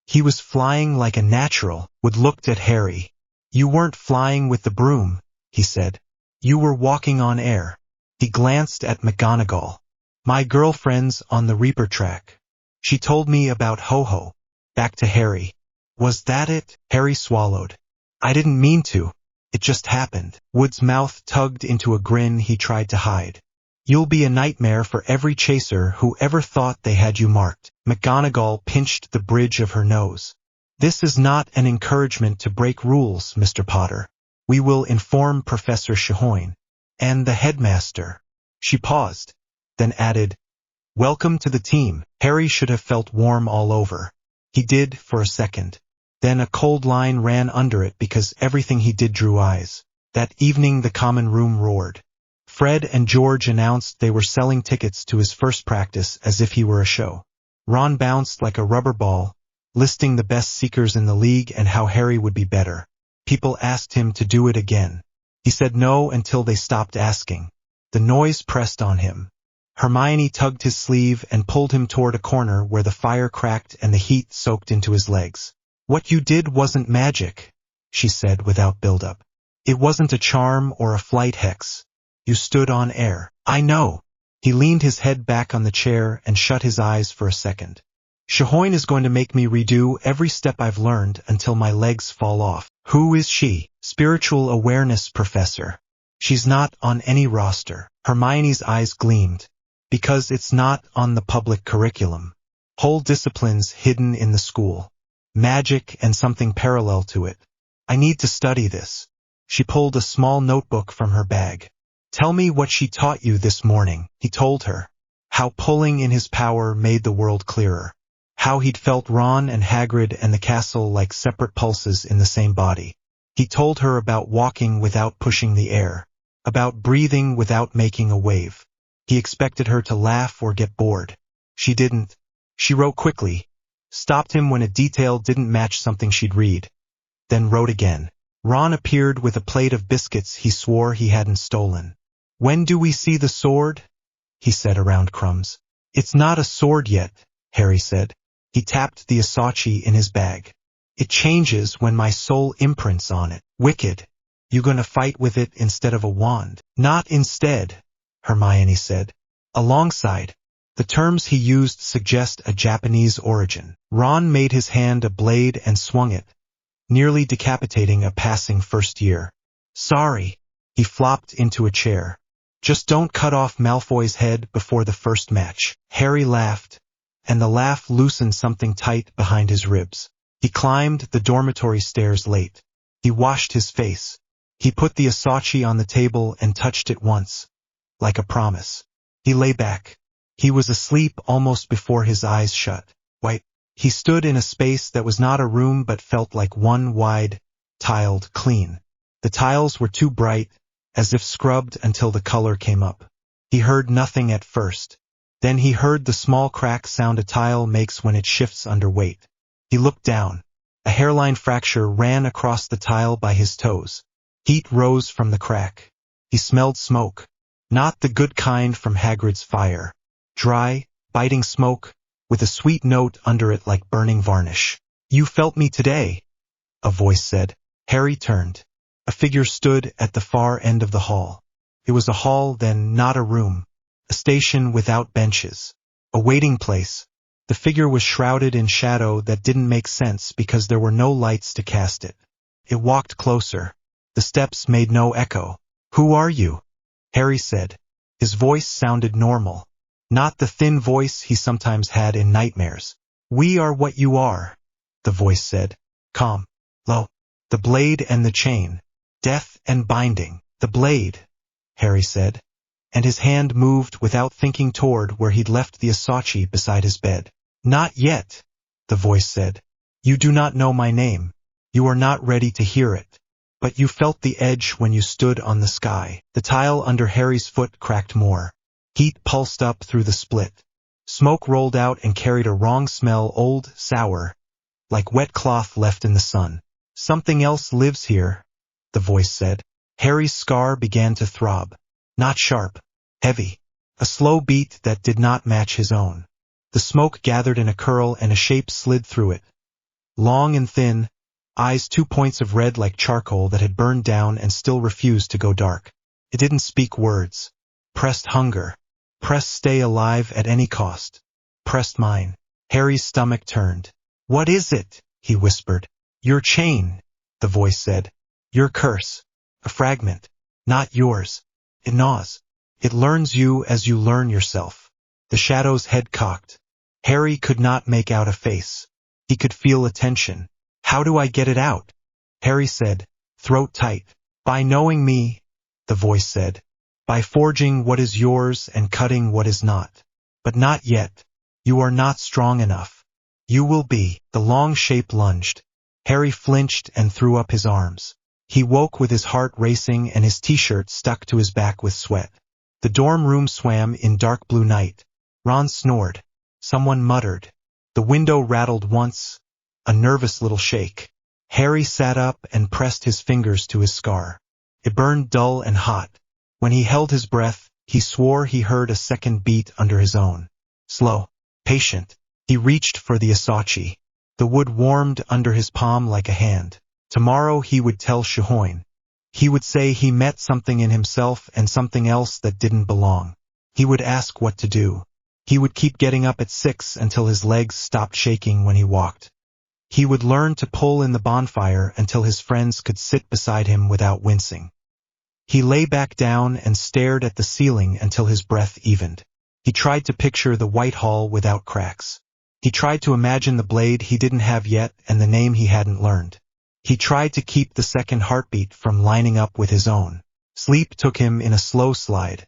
"He was flying like a natural." Wood looked at Harry. "You weren't flying with the broom," he said. "You were walking on air." He glanced at McGonagall. "My girlfriend's on the Reaper track. She told me about Ho-Ho." Back to Harry. "Was that it?" Harry swallowed. "I didn't mean to. It just happened." Wood's mouth tugged into a grin he tried to hide. "You'll be a nightmare for every chaser who ever thought they had you marked." McGonagall pinched the bridge of her nose. "This is not an encouragement to break rules, Mr. Potter. We will inform Professor Shuhoin. And the headmaster." She paused, then added, "Welcome to the team." Harry should have felt warm all over. He did for a second. Then a cold line ran under it because everything he did drew eyes. That evening the common room roared. Fred and George announced they were selling tickets to his first practice as if he were a show. Ron bounced like a rubber ball, listing the best seekers in the league and how Harry would be better. People asked him to do it again. He said no until they stopped asking. The noise pressed on him. Hermione tugged his sleeve and pulled him toward a corner where the fire cracked and the heat soaked into his legs. "What you did wasn't magic," she said without build-up. "It wasn't a charm or a flight hex. You stood on air." "I know." He leaned his head back on the chair and shut his eyes for a second. "Shuhoin is going to make me redo every step I've learned until my legs fall off." "Who is she?" "Spiritual awareness professor. She's not on any roster." Hermione's eyes gleamed. "Because it's not on the public curriculum. Whole disciplines hidden in the school. Magic and something parallel to it. I need to study this." She pulled a small notebook from her bag. "Tell me what she taught you this morning," he told her. How pulling in his power made the world clearer. How he'd felt Ron and Hagrid and the castle like separate pulses in the same body. He told her about walking without pushing the air. About breathing without making a wave. He expected her to laugh or get bored. She didn't. She wrote quickly. Stopped him when a detail didn't match something she'd read. Then wrote again. Ron appeared with a plate of biscuits he swore he hadn't stolen. "When do we see the sword?" he said around crumbs. "It's not a sword yet," Harry said. He tapped the Asachi in his bag. "It changes when my soul imprints on it." "Wicked. You gonna fight with it instead of a wand?" "Not instead," Hermione said. "Alongside." The terms he used suggest a Japanese origin. Ron made his hand a blade and swung it, nearly decapitating a passing first year. "Sorry." He flopped into a chair. "Just don't cut off Malfoy's head before the first match." Harry laughed, and the laugh loosened something tight behind his ribs. He climbed the dormitory stairs late. He washed his face. He put the Asachi on the table and touched it once, like a promise. He lay back. He was asleep almost before his eyes shut. He stood in a space that was not a room but felt like one wide, tiled, clean. The tiles were too bright, as if scrubbed until the color came up. He heard nothing at first. Then he heard the small crack sound a tile makes when it shifts under weight. He looked down. A hairline fracture ran across the tile by his toes. Heat rose from the crack. He smelled smoke. Not the good kind from Hagrid's fire. Dry, biting smoke, with a sweet note under it like burning varnish. "You felt me today," a voice said. Harry turned. A figure stood at the far end of the hall. It was a hall then, not a room. A station without benches. A waiting place. The figure was shrouded in shadow that didn't make sense because there were no lights to cast it. It walked closer. The steps made no echo. "Who are you?" Harry said. His voice sounded normal. Not the thin voice he sometimes had in nightmares. "We are what you are," the voice said. Calm. Low. "The blade and the chain. Death and binding." "The blade," Harry said, and his hand moved without thinking toward where he'd left the Asachi beside his bed. "Not yet," the voice said. "You do not know my name. You are not ready to hear it. But you felt the edge when you stood on the sky." The tile under Harry's foot cracked more. Heat pulsed up through the split. Smoke rolled out and carried a wrong smell, old, sour, like wet cloth left in the sun. "Something else lives here," the voice said. Harry's scar began to throb. Not sharp. Heavy. A slow beat that did not match his own. The smoke gathered in a curl and a shape slid through it. Long and thin, eyes 2 points of red like charcoal that had burned down and still refused to go dark. It didn't speak words. Pressed hunger. Pressed stay alive at any cost. Pressed mine. Harry's stomach turned. "What is it?" he whispered. "Your chain," the voice said. "Your curse. A fragment. Not yours. It gnaws. It learns you as you learn yourself." The shadow's head cocked. Harry could not make out a face. He could feel a tension. "How do I get it out?" Harry said, throat tight. "By knowing me," the voice said. "By forging what is yours and cutting what is not. But not yet. You are not strong enough. You will be." The long shape lunged. Harry flinched and threw up his arms. He woke with his heart racing and his t-shirt stuck to his back with sweat. The dorm room swam in dark blue night. Ron snored. Someone muttered. The window rattled once. A nervous little shake. Harry sat up and pressed his fingers to his scar. It burned dull and hot. When he held his breath, he swore he heard a second beat under his own. Slow. Patient. He reached for the Asachi. The wood warmed under his palm like a hand. Tomorrow he would tell Shihoin. He would say he met something in himself and something else that didn't belong. He would ask what to do. He would keep getting up at 6 until his legs stopped shaking when he walked. He would learn to pull in the bonfire until his friends could sit beside him without wincing. He lay back down and stared at the ceiling until his breath evened. He tried to picture the white hall without cracks. He tried to imagine the blade he didn't have yet and the name he hadn't learned. He tried to keep the second heartbeat from lining up with his own. Sleep took him in a slow slide.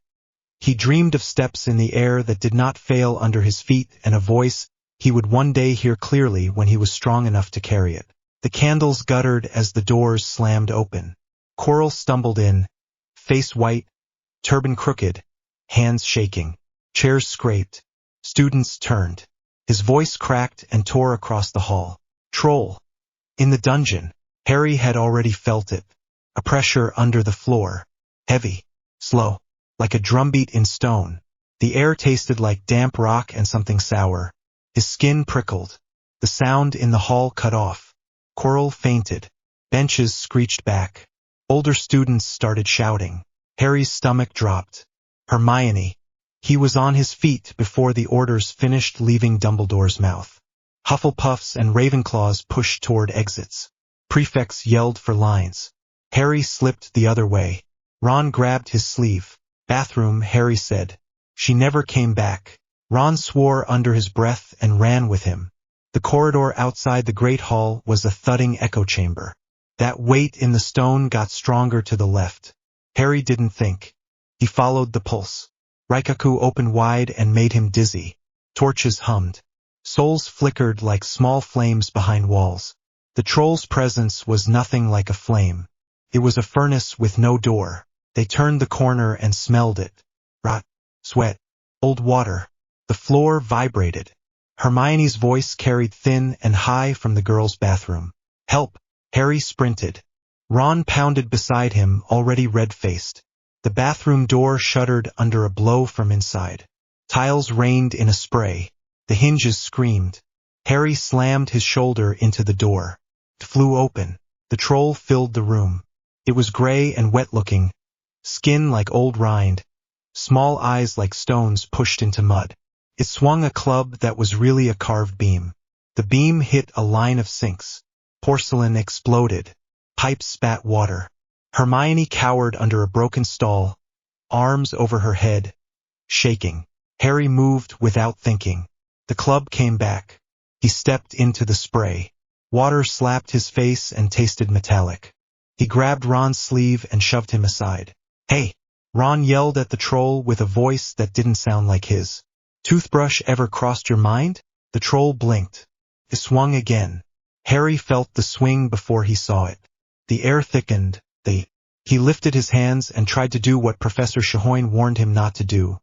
He dreamed of steps in the air that did not fail under his feet and a voice he would one day hear clearly when he was strong enough to carry it. The candles guttered as the doors slammed open. Coral stumbled in, face white, turban crooked, hands shaking. Chairs scraped. Students turned. His voice cracked and tore across the hall. Troll. In the dungeon. Harry had already felt it. A pressure under the floor. Heavy. Slow. Like a drumbeat in stone. The air tasted like damp rock and something sour. His skin prickled. The sound in the hall cut off. Coral fainted. Benches screeched back. Older students started shouting. Harry's stomach dropped. Hermione. He was on his feet before the orders finished leaving Dumbledore's mouth. Hufflepuffs and Ravenclaws pushed toward exits. Prefects yelled for lines. Harry slipped the other way. Ron grabbed his sleeve. Bathroom, Harry said. She never came back. Ron swore under his breath and ran with him. The corridor outside the Great Hall was a thudding echo chamber. That weight in the stone got stronger to the left. Harry didn't think. He followed the pulse. Raikaku opened wide and made him dizzy. Torches hummed. Souls flickered like small flames behind walls. The troll's presence was nothing like a flame. It was a furnace with no door. They turned the corner and smelled it. Rot, sweat, old water. The floor vibrated. Hermione's voice carried thin and high from the girls' bathroom. Help! Harry sprinted. Ron pounded beside him, already red-faced. The bathroom door shuddered under a blow from inside. Tiles rained in a spray. The hinges screamed. Harry slammed his shoulder into the door. It flew open. The troll filled the room. It was gray and wet-looking, skin like old rind, small eyes like stones pushed into mud. It swung a club that was really a carved beam. The beam hit a line of sinks. Porcelain exploded. Pipes spat water. Hermione cowered under a broken stall, arms over her head, shaking. Harry moved without thinking. The club came back. He stepped into the spray. Water slapped his face and tasted metallic. He grabbed Ron's sleeve and shoved him aside. Hey! Ron yelled at the troll with a voice that didn't sound like his. Toothbrush ever crossed your mind? The troll blinked. It swung again. Harry felt the swing before he saw it. The air thickened. He lifted his hands and tried to do what Professor Shahoin warned him not to do.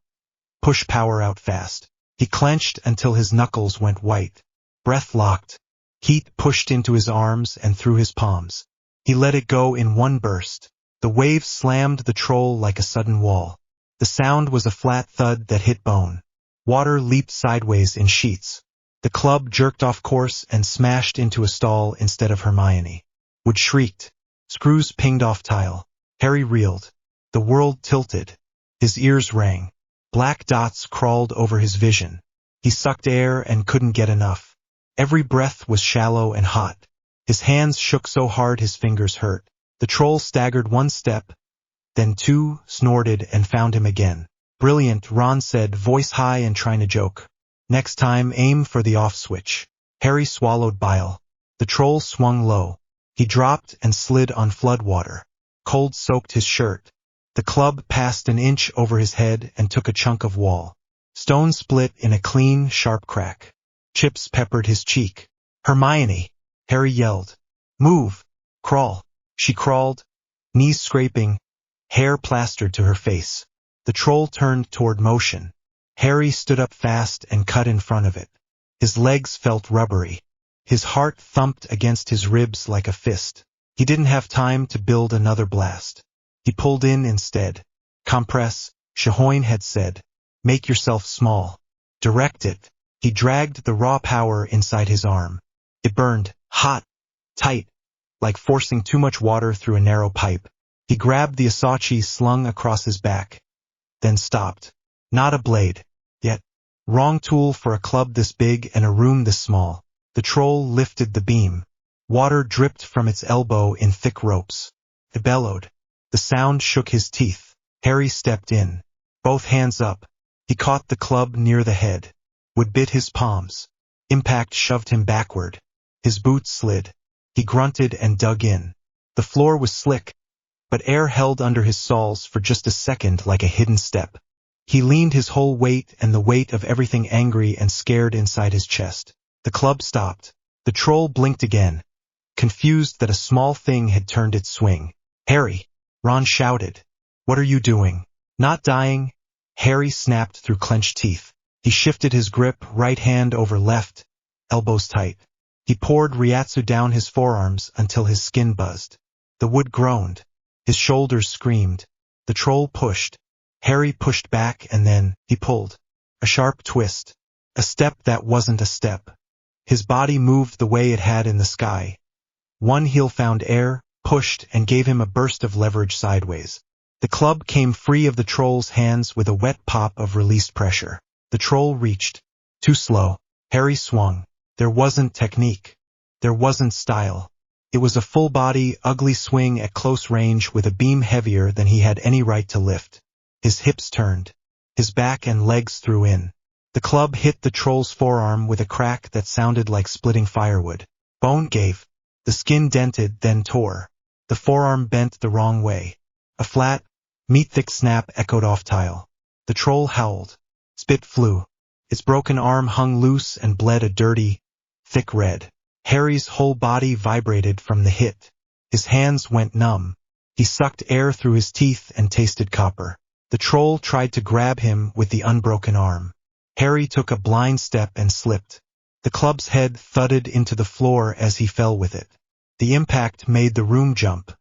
Push power out fast. He clenched until his knuckles went white. Breath locked. Heat pushed into his arms and through his palms. He let it go in one burst. The wave slammed the troll like a sudden wall. The sound was a flat thud that hit bone. Water leaped sideways in sheets. The club jerked off course and smashed into a stall instead of Hermione. Wood shrieked. Screws pinged off tile. Harry reeled. The world tilted. His ears rang. Black dots crawled over his vision. He sucked air and couldn't get enough. Every breath was shallow and hot. His hands shook so hard his fingers hurt. The troll staggered one step, then two, snorted and found him again. Brilliant, Ron said, voice high and trying to joke. Next time, aim for the off switch. Harry swallowed bile. The troll swung low. He dropped and slid on floodwater. Cold soaked his shirt. The club passed an inch over his head and took a chunk of wall. Stone split in a clean, sharp crack. Chips peppered his cheek. Hermione! Harry yelled. Move! Crawl! She crawled, knees scraping, hair plastered to her face. The troll turned toward motion. Harry stood up fast and cut in front of it. His legs felt rubbery. His heart thumped against his ribs like a fist. He didn't have time to build another blast. He pulled in instead. Compress, Shahoin had said. Make yourself small. Direct it. He dragged the raw power inside his arm. It burned, hot, tight, like forcing too much water through a narrow pipe. He grabbed the Asachi slung across his back, then stopped. Not a blade. Yet, wrong tool for a club this big and a room this small. The troll lifted the beam. Water dripped from its elbow in thick ropes. It bellowed. The sound shook his teeth. Harry stepped in. Both hands up. He caught the club near the head. Wood bit his palms. Impact shoved him backward. His boots slid. He grunted and dug in. The floor was slick, but air held under his soles for just a second like a hidden step. He leaned his whole weight and the weight of everything angry and scared inside his chest. The club stopped. The troll blinked again, confused that a small thing had turned its swing. Harry! Ron shouted. What are you doing? Not dying? Harry snapped through clenched teeth. He shifted his grip, right hand over left, elbows tight. He poured Ryatsu down his forearms until his skin buzzed. The wood groaned. His shoulders screamed. The troll pushed. Harry pushed back and then he pulled. A sharp twist. A step that wasn't a step. His body moved the way it had in the sky. One heel found air, pushed, and gave him a burst of leverage sideways. The club came free of the troll's hands with a wet pop of released pressure. The troll reached. Too slow. Harry swung. There wasn't technique. There wasn't style. It was a full-body, ugly swing at close range with a beam heavier than he had any right to lift. His hips turned. His back and legs threw in. The club hit the troll's forearm with a crack that sounded like splitting firewood. Bone gave. The skin dented, then tore. The forearm bent the wrong way. A flat, meat-thick snap echoed off tile. The troll howled. Spit flew. Its broken arm hung loose and bled a dirty, thick red. Harry's whole body vibrated from the hit. His hands went numb. He sucked air through his teeth and tasted copper. The troll tried to grab him with the unbroken arm. Harry took a blind step and slipped. The club's head thudded into the floor as he fell with it. The impact made the room jump.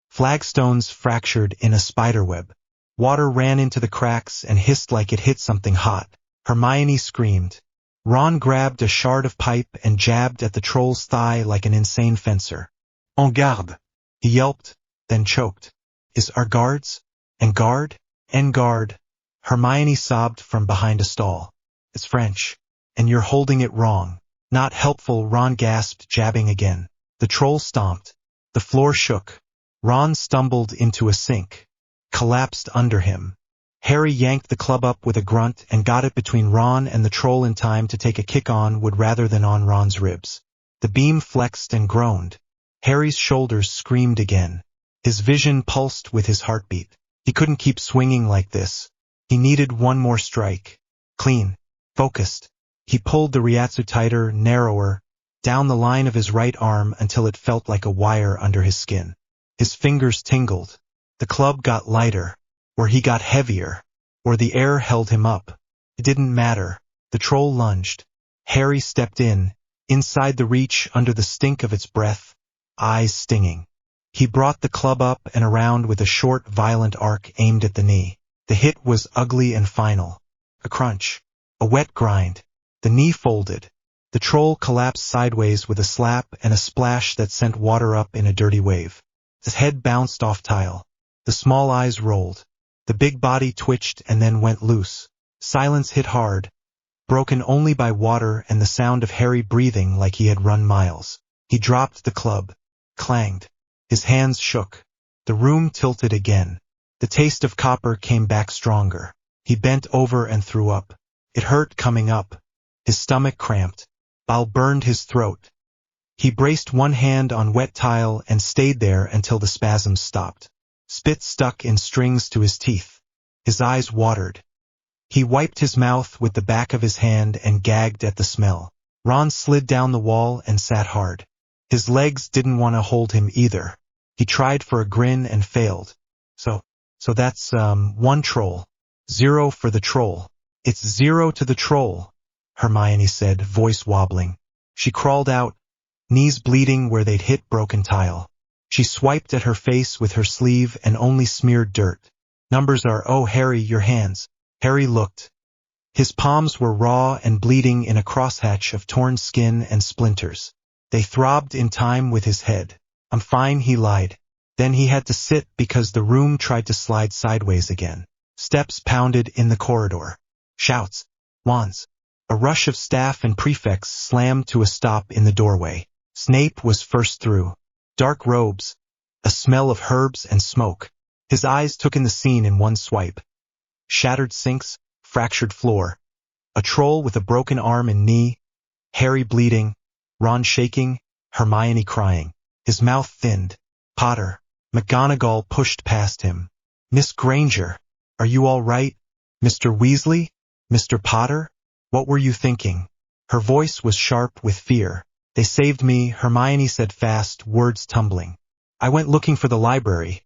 Flagstones fractured in a spiderweb. Water ran into the cracks and hissed like it hit something hot. Hermione screamed. Ron grabbed a shard of pipe and jabbed at the troll's thigh like an insane fencer. En garde! He yelped, then choked. Is our guards? En garde? En garde! Hermione sobbed from behind a stall. It's French. And you're holding it wrong. Not helpful, Ron gasped, jabbing again. The troll stomped. The floor shook. Ron stumbled into a sink. Collapsed under him. Harry yanked the club up with a grunt and got it between Ron and the troll in time to take a kick on Wood rather than on Ron's ribs. The beam flexed and groaned. Harry's shoulders screamed again. His vision pulsed with his heartbeat. He couldn't keep swinging like this. He needed one more strike. Clean. Focused. He pulled the Reiatsu tighter, narrower, down the line of his right arm until it felt like a wire under his skin. His fingers tingled. The club got lighter, or he got heavier, or the air held him up. It didn't matter. The troll lunged. Harry stepped in, inside the reach under the stink of its breath, eyes stinging. He brought the club up and around with a short, violent arc aimed at the knee. The hit was ugly and final. A crunch. A wet grind. The knee folded. The troll collapsed sideways with a slap and a splash that sent water up in a dirty wave. His head bounced off tile. The small eyes rolled. The big body twitched and then went loose. Silence hit hard, broken only by water and the sound of Harry breathing like he had run miles. He dropped the club. Clanged. His hands shook. The room tilted again. The taste of copper came back stronger. He bent over and threw up. It hurt coming up. His stomach cramped. Bile burned his throat. He braced one hand on wet tile and stayed there until the spasms stopped. Spit stuck in strings to his teeth. His eyes watered. He wiped his mouth with the back of his hand and gagged at the smell. Ron slid down the wall and sat hard. His legs didn't want to hold him either. He tried for a grin and failed. So that's, 1 troll. 0 for the troll. It's 0 to the troll, Hermione said, voice wobbling. She crawled out, knees bleeding where they'd hit broken tile. She swiped at her face with her sleeve and only smeared dirt. Numbers are, oh Harry, your hands. Harry looked. His palms were raw and bleeding in a crosshatch of torn skin and splinters. They throbbed in time with his head. I'm fine, he lied. Then he had to sit because the room tried to slide sideways again. Steps pounded in the corridor. Shouts. Wands. A rush of staff and prefects slammed to a stop in the doorway. Snape was first through. Dark robes. A smell of herbs and smoke. His eyes took in the scene in one swipe. Shattered sinks, fractured floor. A troll with a broken arm and knee. Harry bleeding. Ron shaking. Hermione crying. His mouth thinned. Potter. McGonagall pushed past him. Miss Granger. Are you all right? Mr. Weasley? Mr. Potter? What were you thinking? Her voice was sharp with fear. They saved me, Hermione said fast, words tumbling. I went looking for the library.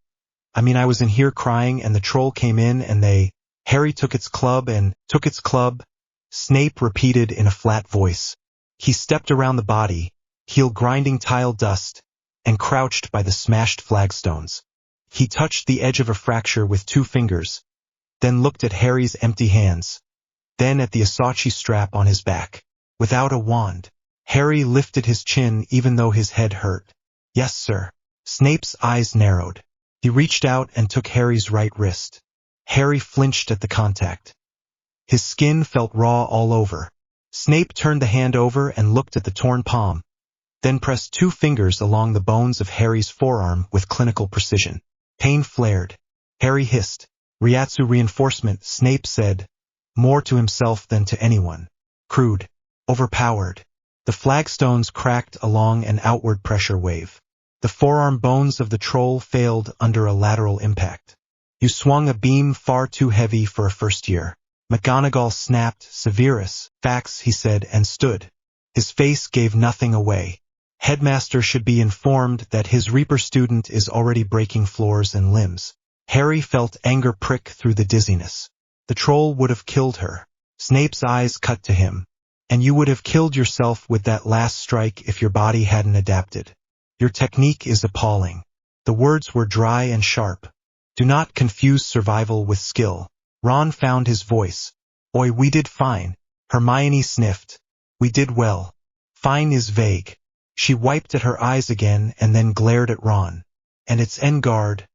I was in here crying and the troll came in and Harry took its club. Snape repeated in a flat voice. He stepped around the body, heel grinding tile dust, and crouched by the smashed flagstones. He touched the edge of a fracture with 2 fingers, then looked at Harry's empty hands, then at the Asachi strap on his back. Without a wand, Harry lifted his chin even though his head hurt. Yes, sir. Snape's eyes narrowed. He reached out and took Harry's right wrist. Harry flinched at the contact. His skin felt raw all over. Snape turned the hand over and looked at the torn palm, then pressed 2 fingers along the bones of Harry's forearm with clinical precision. Pain flared. Harry hissed. Reiatsu reinforcement, Snape said, more to himself than to anyone. Crude. Overpowered. The flagstones cracked along an outward pressure wave. The forearm bones of the troll failed under a lateral impact. You swung a beam far too heavy for a first year. McGonagall snapped, Severus, facts, he said, and stood. His face gave nothing away. Headmaster should be informed that his Reaper student is already breaking floors and limbs. Harry felt anger prick through the dizziness. The troll would have killed her. Snape's eyes cut to him. And you would have killed yourself with that last strike if your body hadn't adapted. Your technique is appalling. The words were dry and sharp. Do not confuse survival with skill. Ron found his voice. Oi, we did fine. Hermione sniffed. We did well. Fine is vague. She wiped at her eyes again and then glared at Ron. And it's en garde.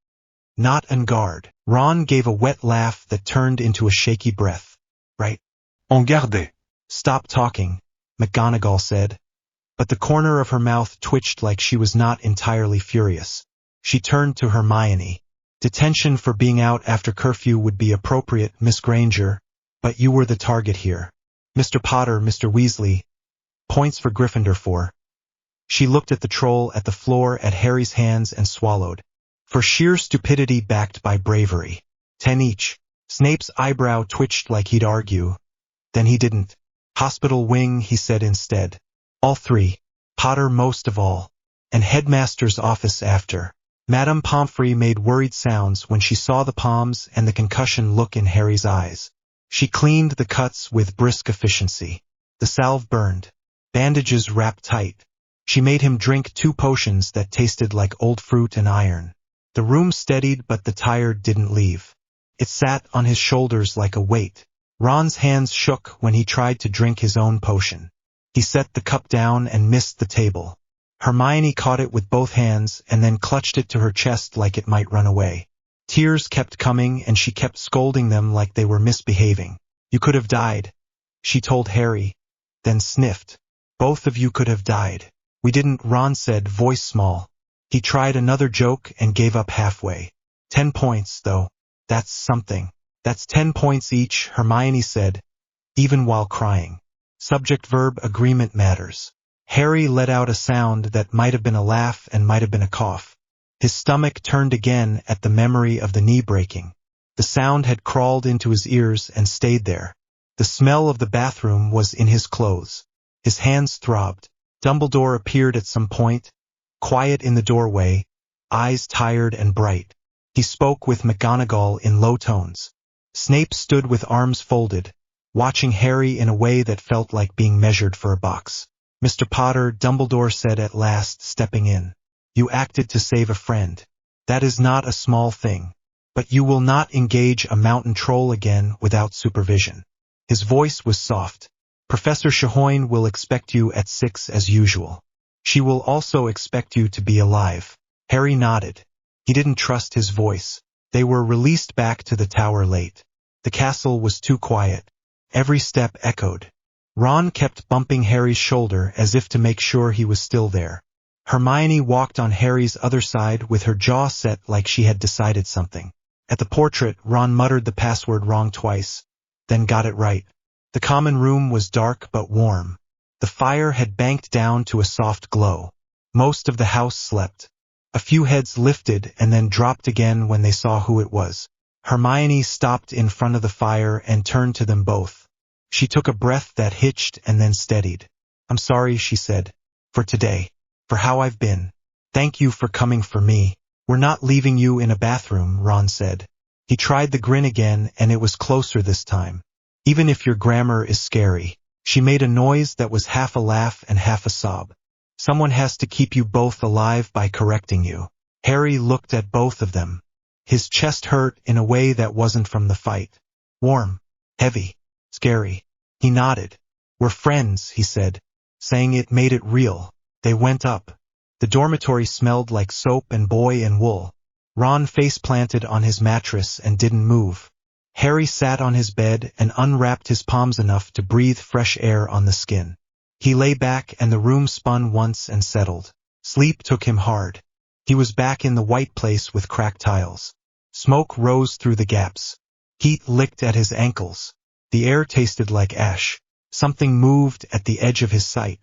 Not en garde. Ron gave a wet laugh that turned into a shaky breath. Right. En garde. Stop talking, McGonagall said. But the corner of her mouth twitched like she was not entirely furious. She turned to Hermione. Detention for being out after curfew would be appropriate, Miss Granger, but you were the target here. Mr. Potter, Mr. Weasley. Points for Gryffindor for. She looked at the troll, at the floor, at Harry's hands and swallowed. For sheer stupidity backed by bravery. 10 each. Snape's eyebrow twitched like he'd argue. Then he didn't. Hospital wing, he said instead. All 3. Potter most of all. And Headmaster's office after. Madame Pomfrey made worried sounds when she saw the palms and the concussion look in Harry's eyes. She cleaned the cuts with brisk efficiency. The salve burned. Bandages wrapped tight. She made him drink 2 potions that tasted like old fruit and iron. The room steadied, but the tired didn't leave. It sat on his shoulders like a weight. Ron's hands shook when he tried to drink his own potion. He set the cup down and missed the table. Hermione caught it with both hands and then clutched it to her chest like it might run away. Tears kept coming and she kept scolding them like they were misbehaving. You could have died, she told Harry, then sniffed. Both of you could have died. We didn't, Ron said, voice small. He tried another joke and gave up halfway. 10 points, though. That's something. That's 10 points each, Hermione said, even while crying. Subject-verb agreement matters. Harry let out a sound that might have been a laugh and might have been a cough. His stomach turned again at the memory of the knee breaking. The sound had crawled into his ears and stayed there. The smell of the bathroom was in his clothes. His hands throbbed. Dumbledore appeared at some point, quiet in the doorway, eyes tired and bright. He spoke with McGonagall in low tones. Snape stood with arms folded, watching Harry in a way that felt like being measured for a box. Mr. Potter, Dumbledore said at last, stepping in. You acted to save a friend. That is not a small thing. But you will not engage a mountain troll again without supervision. His voice was soft. Professor Shahoin will expect you at 6 as usual. She will also expect you to be alive. Harry nodded. He didn't trust his voice. They were released back to the tower late. The castle was too quiet. Every step echoed. Ron kept bumping Harry's shoulder as if to make sure he was still there. Hermione walked on Harry's other side with her jaw set like she had decided something. At the portrait, Ron muttered the password wrong twice, then got it right. The common room was dark but warm. The fire had banked down to a soft glow. Most of the house slept. A few heads lifted and then dropped again when they saw who it was. Hermione stopped in front of the fire and turned to them both. She took a breath that hitched and then steadied. I'm sorry, she said. For today. For how I've been. Thank you for coming for me. We're not leaving you in a bathroom, Ron said. He tried the grin again and it was closer this time. Even if your grammar is scary. She made a noise that was half a laugh and half a sob. Someone has to keep you both alive by correcting you. Harry looked at both of them. His chest hurt in a way that wasn't from the fight. Warm. Heavy. Scary. He nodded. We're friends, he said. Saying it made it real. They went up. The dormitory smelled like soap and boy and wool. Ron face-planted on his mattress and didn't move. Harry sat on his bed and unwrapped his palms enough to breathe fresh air on the skin. He lay back and the room spun once and settled. Sleep took him hard. He was back in the white place with cracked tiles. Smoke rose through the gaps. Heat licked at his ankles. The air tasted like ash. Something moved at the edge of his sight.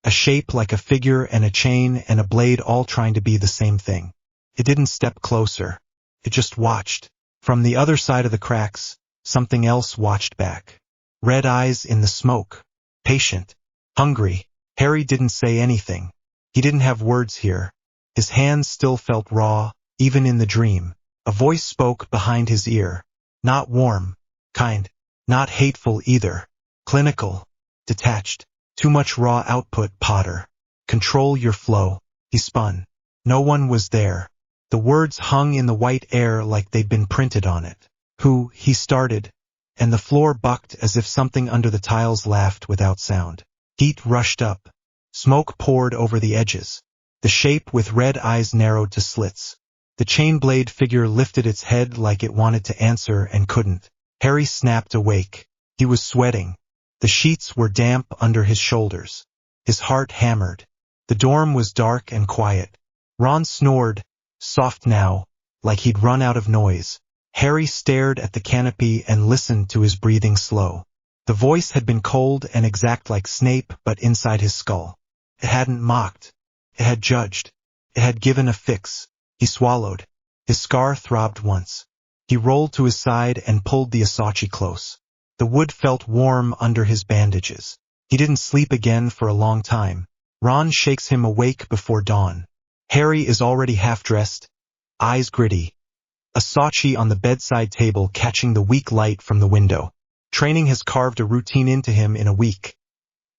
A shape like a figure and a chain and a blade all trying to be the same thing. It didn't step closer. It just watched. From the other side of the cracks, something else watched back. Red eyes in the smoke. Patient. Hungry. Harry didn't say anything. He didn't have words here. His hands still felt raw, even in the dream. A voice spoke behind his ear. Not warm, kind, not hateful either. Clinical, detached. Too much raw output, Potter. Control your flow. He spun. No one was there. The words hung in the white air like they'd been printed on it. Who, he started, and the floor bucked as if something under the tiles laughed without sound. Heat rushed up. Smoke poured over the edges. The shape with red eyes narrowed to slits. The chain-blade figure lifted its head like it wanted to answer and couldn't. Harry snapped awake. He was sweating. The sheets were damp under his shoulders. His heart hammered. The dorm was dark and quiet. Ron snored, soft now, like he'd run out of noise. Harry stared at the canopy and listened to his breathing slow. The voice had been cold and exact like Snape, but inside his skull. It hadn't mocked. It had judged. It had given a fix. He swallowed. His scar throbbed once. He rolled to his side and pulled the Asachi close. The wood felt warm under his bandages. He didn't sleep again for a long time. Ron shakes him awake before dawn. Harry is already half-dressed, eyes gritty. Asachi on the bedside table catching the weak light from the window. Training has carved a routine into him in a week.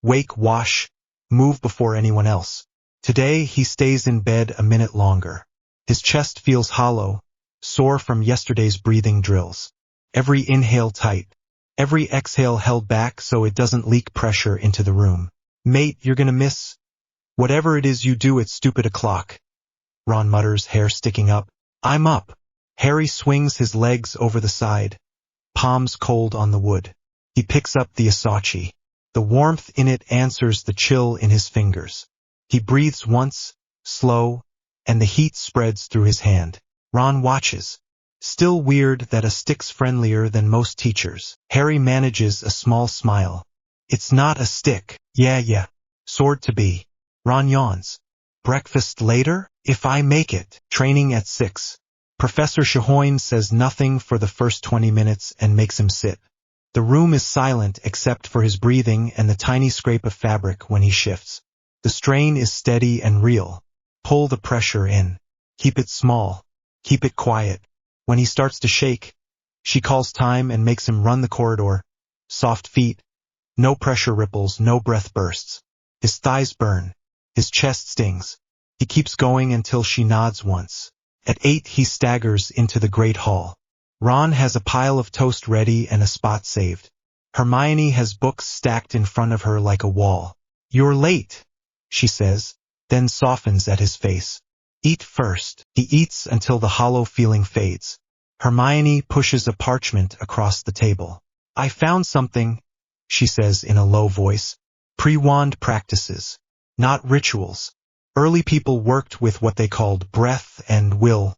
Wake, wash, move before anyone else. Today he stays in bed a minute longer. His chest feels hollow, sore from yesterday's breathing drills. Every inhale tight. Every exhale held back so it doesn't leak pressure into the room. Mate, you're gonna miss whatever it is you do at stupid o'clock. Ron mutters, hair sticking up. I'm up. Harry swings his legs over the side, palms cold on the wood. He picks up the Asachi. The warmth in it answers the chill in his fingers. He breathes once, slow, and the heat spreads through his hand. Ron watches. Still weird that a stick's friendlier than most teachers. Harry manages a small smile. It's not a stick. Yeah. Sword to be. Ron yawns. Breakfast later? If I make it. Training at 6. Professor Shahoin says nothing for the first 20 minutes and makes him sit. The room is silent except for his breathing and the tiny scrape of fabric when he shifts. The strain is steady and real. Pull the pressure in. Keep it small. Keep it quiet. When he starts to shake, she calls time and makes him run the corridor. Soft feet. No pressure ripples, no breath bursts. His thighs burn. His chest stings. He keeps going until she nods once. At 8 he staggers into the great hall. Ron has a pile of toast ready and a spot saved. Hermione has books stacked in front of her like a wall. You're late, she says, then softens at his face. Eat first. He eats until the hollow feeling fades. Hermione pushes a parchment across the table. I found something, she says in a low voice. Pre-wand practices, not rituals. Early people worked with what they called breath and will.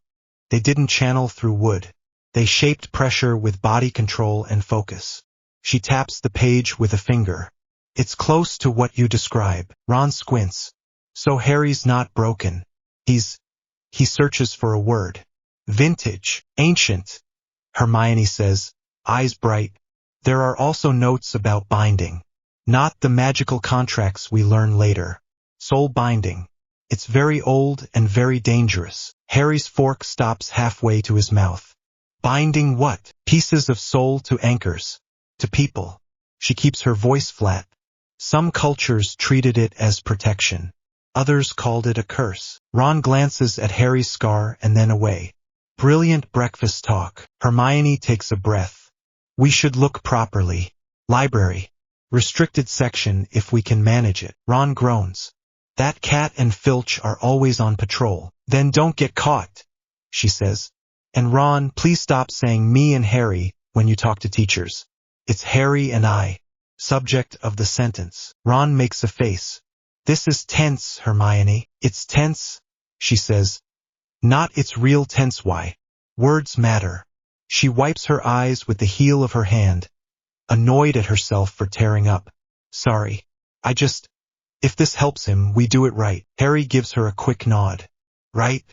They didn't channel through wood. They shaped pressure with body control and focus. She taps the page with a finger. It's close to what you describe. Ron squints. So Harry's not broken. He searches for a word. Vintage, ancient, Hermione says, eyes bright. There are also notes about binding. Not the magical contracts we learn later. Soul binding. It's very old and very dangerous. Harry's fork stops halfway to his mouth. Binding what? Pieces of soul to anchors. To people. She keeps her voice flat. Some cultures treated it as protection. Others called it a curse. Ron glances at Harry's scar and then away. Brilliant breakfast talk. Hermione takes a breath. We should look properly. Library. Restricted section if we can manage it. Ron groans. That Cat and Filch are always on patrol. Then don't get caught, she says. And Ron, please stop saying me and Harry when you talk to teachers. It's Harry and I. Subject of the sentence. Ron makes a face. This is tense, Hermione. It's tense, she says. Not its real tense. Why? Words matter. She wipes her eyes with the heel of her hand, annoyed at herself for tearing up. Sorry. If this helps him, we do it right. Harry gives her a quick nod. Right?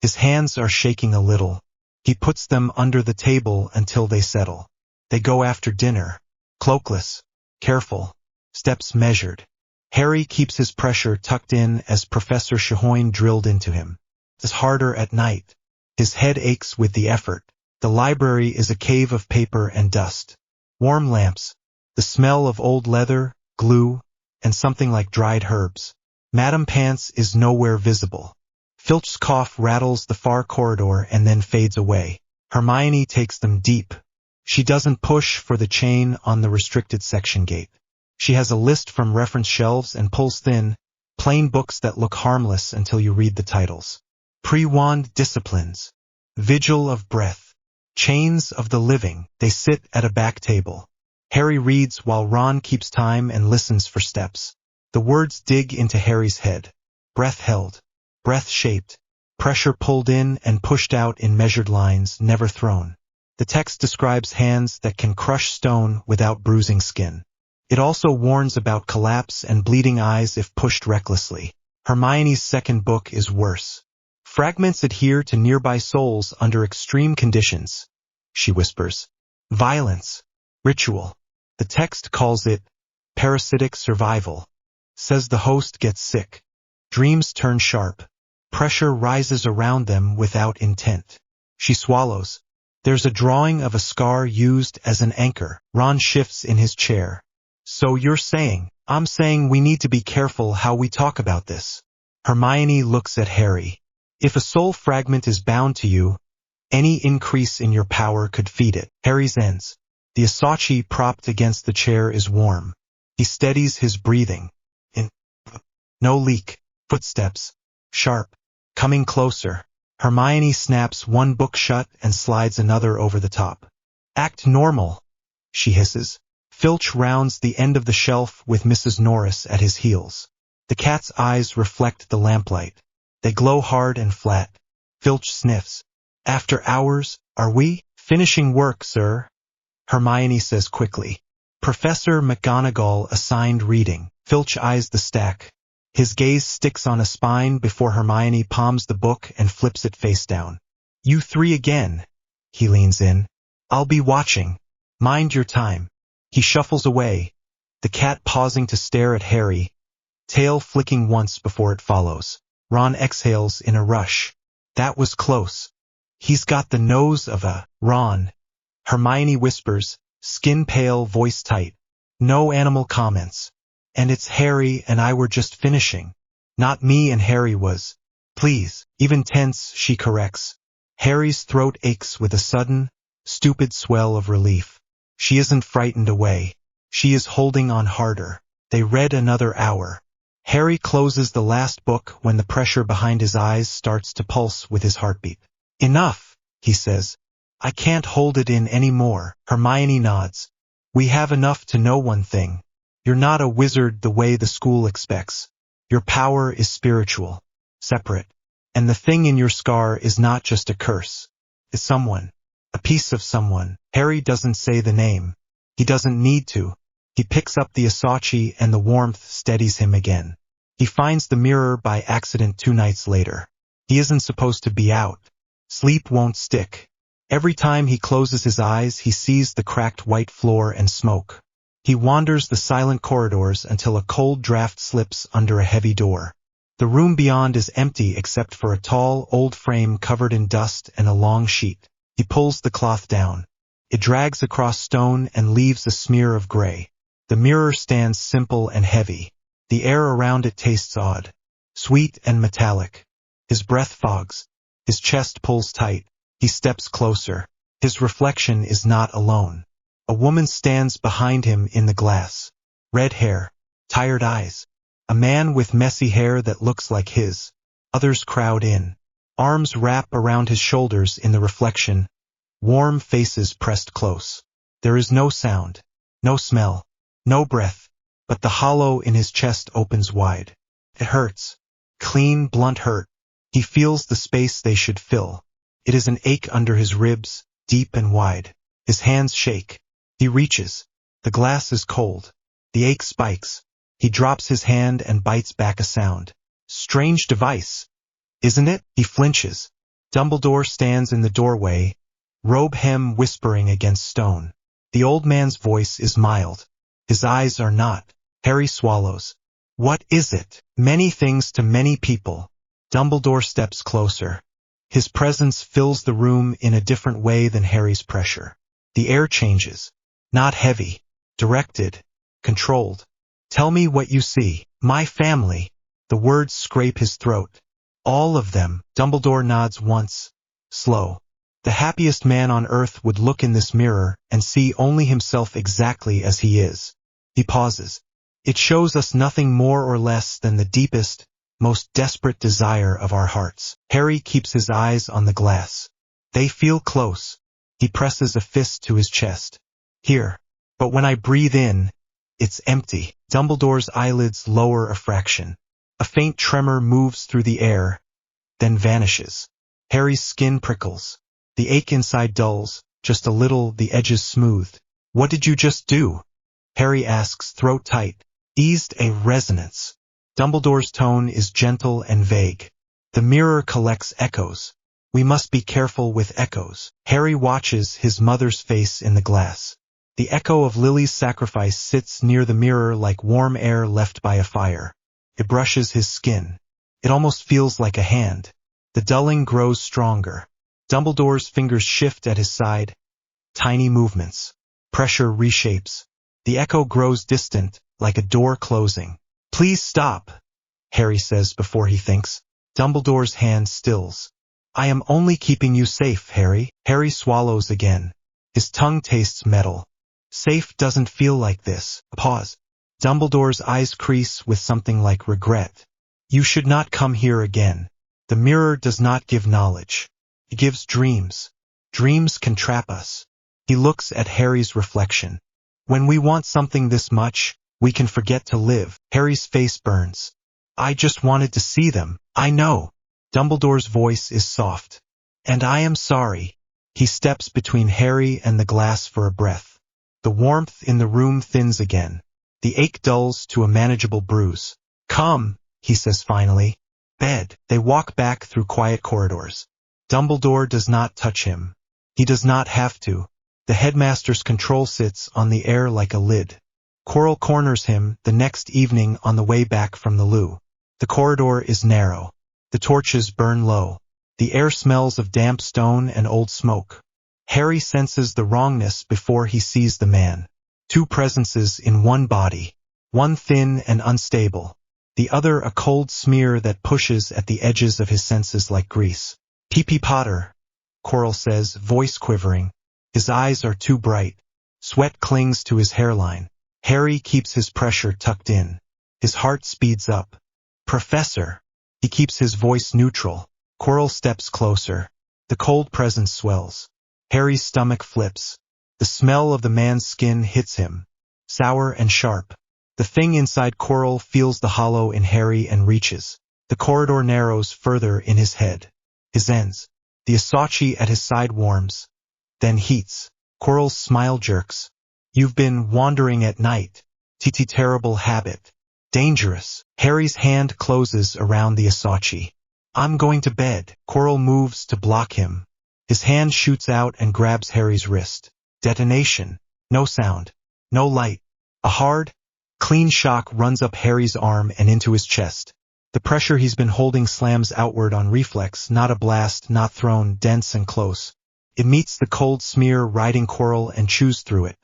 His hands are shaking a little. He puts them under the table until they settle. They go after dinner. Cloakless. Careful. Steps measured. Harry keeps his pressure tucked in as Professor Shahoin drilled into him. It's harder at night. His head aches with the effort. The library is a cave of paper and dust. Warm lamps, the smell of old leather, glue, and something like dried herbs. Madame Pants is nowhere visible. Filch's cough rattles the far corridor and then fades away. Hermione takes them deep. She doesn't push for the chain on the restricted section gate. She has a list from reference shelves and pulls thin, plain books that look harmless until you read the titles. Pre-Wand Disciplines, Vigil of Breath, Chains of the Living. They sit at a back table. Harry reads while Ron keeps time and listens for steps. The words dig into Harry's head. Breath held, breath shaped, pressure pulled in and pushed out in measured lines, never thrown. The text describes hands that can crush stone without bruising skin. It also warns about collapse and bleeding eyes if pushed recklessly. Hermione's second book is worse. Fragments adhere to nearby souls under extreme conditions, she whispers. Violence. Ritual. The text calls it parasitic survival. Says the host gets sick. Dreams turn sharp. Pressure rises around them without intent. She swallows. There's a drawing of a scar used as an anchor. Ron shifts in his chair. So you're saying? I'm saying we need to be careful how we talk about this. Hermione looks at Harry. If a soul fragment is bound to you, any increase in your power could feed it. Harry's ends. The Asachi propped against the chair is warm. He steadies his breathing. No leak. Footsteps. Sharp. Coming closer. Hermione snaps one book shut and slides another over the top. Act normal, she hisses. Filch rounds the end of the shelf with Mrs. Norris at his heels. The cat's eyes reflect the lamplight. They glow hard and flat. Filch sniffs. After hours, are we? Finishing work, sir. Hermione says quickly. Professor McGonagall assigned reading. Filch eyes the stack. His gaze sticks on a spine before Hermione palms the book and flips it face down. You three again. He leans in. I'll be watching. Mind your time. He shuffles away, the cat pausing to stare at Harry, tail flicking once before it follows. Ron exhales in a rush. That was close. He's got the nose of a Ron. Hermione whispers, skin pale, voice tight. No animal comments. And it's Harry and I were just finishing. Not me and Harry was. Please. Even tense, she corrects. Harry's throat aches with a sudden, stupid swell of relief. She isn't frightened away. She is holding on harder. They read another hour. Harry closes the last book when the pressure behind his eyes starts to pulse with his heartbeat. Enough, he says. I can't hold it in anymore. Hermione nods. We have enough to know one thing. You're not a wizard the way the school expects. Your power is spiritual, separate. And the thing in your scar is not just a curse. It's someone. A piece of someone. Harry doesn't say the name. He doesn't need to. He picks up the Asachi and the warmth steadies him again. He finds the mirror by accident 2 nights later. He isn't supposed to be out. Sleep won't stick. Every time he closes his eyes, he sees the cracked white floor and smoke. He wanders the silent corridors until a cold draft slips under a heavy door. The room beyond is empty except for a tall, old frame covered in dust and a long sheet. He pulls the cloth down. It drags across stone and leaves a smear of gray. The mirror stands simple and heavy. The air around it tastes odd, sweet and metallic. His breath fogs. His chest pulls tight. He steps closer. His reflection is not alone. A woman stands behind him in the glass. Red hair, tired eyes. A man with messy hair that looks like his. Others crowd in. Arms wrap around his shoulders in the reflection. Warm faces pressed close. There is no sound, no smell, no breath, but the hollow in his chest opens wide. It hurts. Clean, blunt hurt. He feels the space they should fill. It is an ache under his ribs, deep and wide. His hands shake. He reaches. The glass is cold. The ache spikes. He drops his hand and bites back a sound. Strange device. Isn't it? He flinches. Dumbledore stands in the doorway, robe hem whispering against stone. The old man's voice is mild. His eyes are not. Harry swallows. What is it? Many things to many people. Dumbledore steps closer. His presence fills the room in a different way than Harry's pressure. The air changes. Not heavy. Directed. Controlled. Tell me what you see. My family. The words scrape his throat. All of them. Dumbledore nods once. Slow. The happiest man on earth would look in this mirror and see only himself exactly as he is. He pauses. It shows us nothing more or less than the deepest, most desperate desire of our hearts. Harry keeps his eyes on the glass. They feel close. He presses a fist to his chest. Here. But when I breathe in, it's empty. Dumbledore's eyelids lower a fraction. A faint tremor moves through the air, then vanishes. Harry's skin prickles. The ache inside dulls, just a little, the edges smoothed. What did you just do? Harry asks, throat tight. Eased a resonance. Dumbledore's tone is gentle and vague. The mirror collects echoes. We must be careful with echoes. Harry watches his mother's face in the glass. The echo of Lily's sacrifice sits near the mirror like warm air left by a fire. It brushes his skin. It almost feels like a hand. The dulling grows stronger. Dumbledore's fingers shift at his side. Tiny movements. Pressure reshapes. The echo grows distant, like a door closing. Please stop, Harry says before he thinks. Dumbledore's hand stills. I am only keeping you safe, Harry. Harry swallows again. His tongue tastes metal. Safe doesn't feel like this. A pause. Dumbledore's eyes crease with something like regret. You should not come here again. The mirror does not give knowledge. It gives dreams. Dreams can trap us. He looks at Harry's reflection. When we want something this much, we can forget to live. Harry's face burns. I just wanted to see them. I know. Dumbledore's voice is soft. And I am sorry. He steps between Harry and the glass for a breath. The warmth in the room thins again. The ache dulls to a manageable bruise. Come, he says finally. Bed. They walk back through quiet corridors. Dumbledore does not touch him. He does not have to. The headmaster's control sits on the air like a lid. Quirrell corners him the next evening on the way back from the loo. The corridor is narrow. The torches burn low. The air smells of damp stone and old smoke. Harry senses the wrongness before he sees the man. Two presences in one body. One thin and unstable. The other a cold smear that pushes at the edges of his senses like grease. P.P. Potter, Quirrell says, voice quivering. His eyes are too bright. Sweat clings to his hairline. Harry keeps his pressure tucked in. His heart speeds up. Professor. He keeps his voice neutral. Quirrell steps closer. The cold presence swells. Harry's stomach flips. The smell of the man's skin hits him. Sour and sharp. The thing inside Quirrell feels the hollow in Harry and reaches. The corridor narrows further in his head. His ends. The Asachi at his side warms. Then heats. Quirrell's smile jerks. You've been wandering at night. Terrible habit. Dangerous. Harry's hand closes around the Asachi. I'm going to bed. Quirrell moves to block him. His hand shoots out and grabs Harry's wrist. Detonation. No sound. No light. A hard, clean shock runs up Harry's arm and into his chest. The pressure he's been holding slams outward on reflex, not a blast, not thrown, dense and close. It meets the cold smear riding Quirrell and chews through it.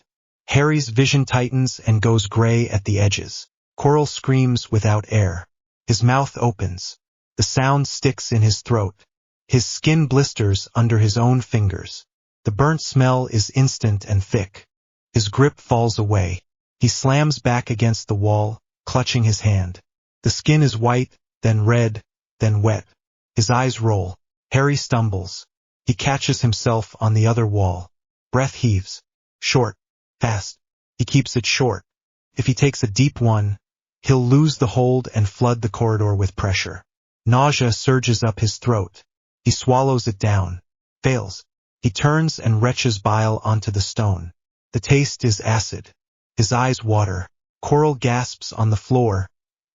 Harry's vision tightens and goes gray at the edges. Quirrell screams without air. His mouth opens. The sound sticks in his throat. His skin blisters under his own fingers. The burnt smell is instant and thick. His grip falls away. He slams back against the wall, clutching his hand. The skin is white, then red, then wet. His eyes roll. Harry stumbles. He catches himself on the other wall. Breath heaves. Short. Fast. He keeps it short. If he takes a deep one, he'll lose the hold and flood the corridor with pressure. Nausea surges up his throat. He swallows it down. Fails. He turns and retches bile onto the stone. The taste is acid. His eyes water. Quirrell gasps on the floor,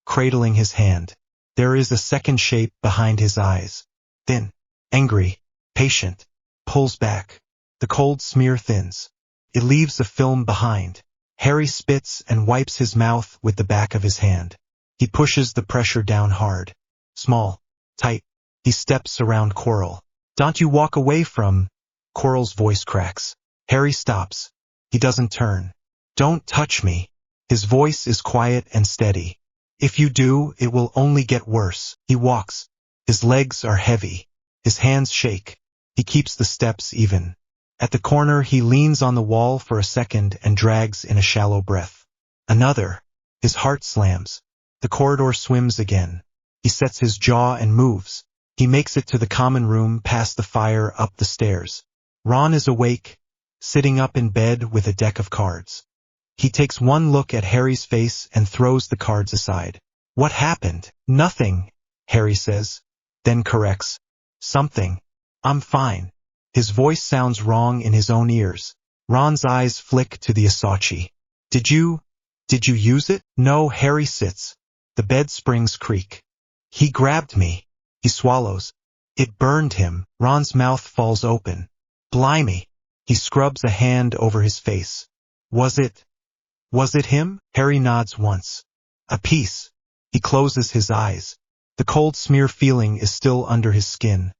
cradling his hand. There is a second shape behind his eyes. Thin. Angry. Patient. Pulls back. The cold smear thins. It leaves a film behind. Harry spits and wipes his mouth with the back of his hand. He pushes the pressure down hard. Small. Tight. He steps around Quirrell. Don't you walk away from... Quirrell's voice cracks. Harry stops. He doesn't turn. Don't touch me. His voice is quiet and steady. If you do, it will only get worse. He walks. His legs are heavy. His hands shake. He keeps the steps even. At the corner, he leans on the wall for a second and drags in a shallow breath. Another. His heart slams. The corridor swims again. He sets his jaw and moves. He makes it to the common room, past the fire, up the stairs. Ron is awake, sitting up in bed with a deck of cards. He takes one look at Harry's face and throws the cards aside. What happened? Nothing, Harry says, then corrects. Something. I'm fine. His voice sounds wrong in his own ears. Ron's eyes flick to the Asachi. Did you use it? No, Harry sits. The bed springs creak. He grabbed me. He swallows. It burned him. Ron's mouth falls open. Blimey. He scrubs a hand over his face. Was it him? Harry nods once. A piece. He closes his eyes. The cold smear feeling is still under his skin.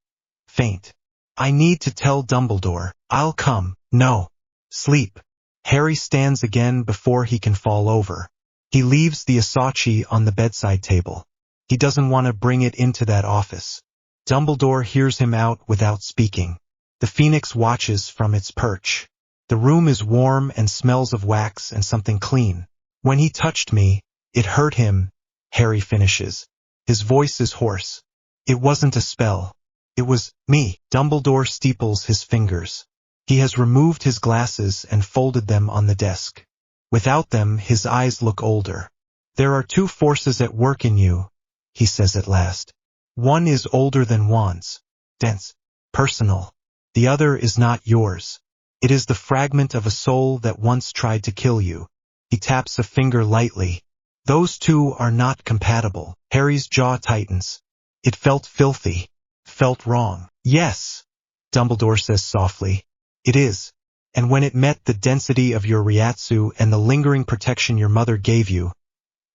Faint. I need to tell Dumbledore. I'll come. No. Sleep. Harry stands again before he can fall over. He leaves the Asachi on the bedside table. He doesn't want to bring it into that office. Dumbledore hears him out without speaking. The Phoenix watches from its perch. The room is warm and smells of wax and something clean. When he touched me, it hurt him, Harry finishes. His voice is hoarse. It wasn't a spell. It was me. Dumbledore steeples his fingers. He has removed his glasses and folded them on the desk. Without them, his eyes look older. There are two forces at work in you, he says at last. One is older than wands, dense, personal. The other is not yours. It is the fragment of a soul that once tried to kill you. He taps a finger lightly. Those two are not compatible. Harry's jaw tightens. It felt filthy. Felt wrong. Yes, Dumbledore says softly. It is. And when it met the density of your Reiatsu and the lingering protection your mother gave you,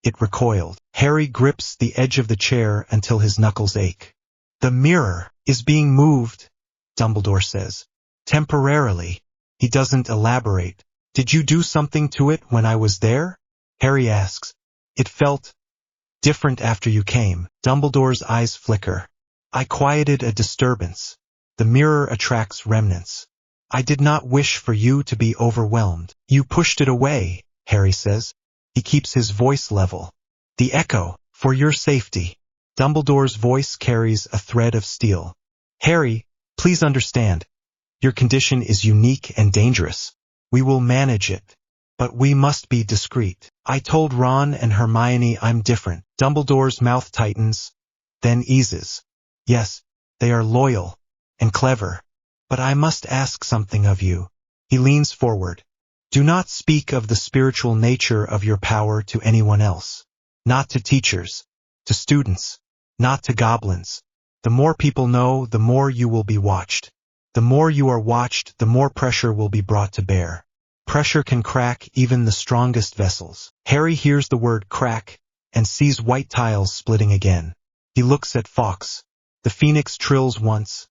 it recoiled. Harry grips the edge of the chair until his knuckles ache. The mirror is being moved, Dumbledore says. Temporarily. He doesn't elaborate. Did you do something to it when I was there? Harry asks. It felt different after you came. Dumbledore's eyes flicker. I quieted a disturbance. The mirror attracts remnants. I did not wish for you to be overwhelmed. You pushed it away, Harry says. He keeps his voice level. The echo, for your safety. Dumbledore's voice carries a thread of steel. Harry, please understand. Your condition is unique and dangerous. We will manage it. But we must be discreet. I told Ron and Hermione I'm different. Dumbledore's mouth tightens, then eases. Yes, they are loyal and clever. But I must ask something of you. He leans forward. Do not speak of the spiritual nature of your power to anyone else. Not to teachers, to students, not to goblins. The more people know, the more you will be watched. The more you are watched, the more pressure will be brought to bear. Pressure can crack even the strongest vessels. Harry hears the word crack and sees white tiles splitting again. He looks at Fawkes. The Phoenix trills once,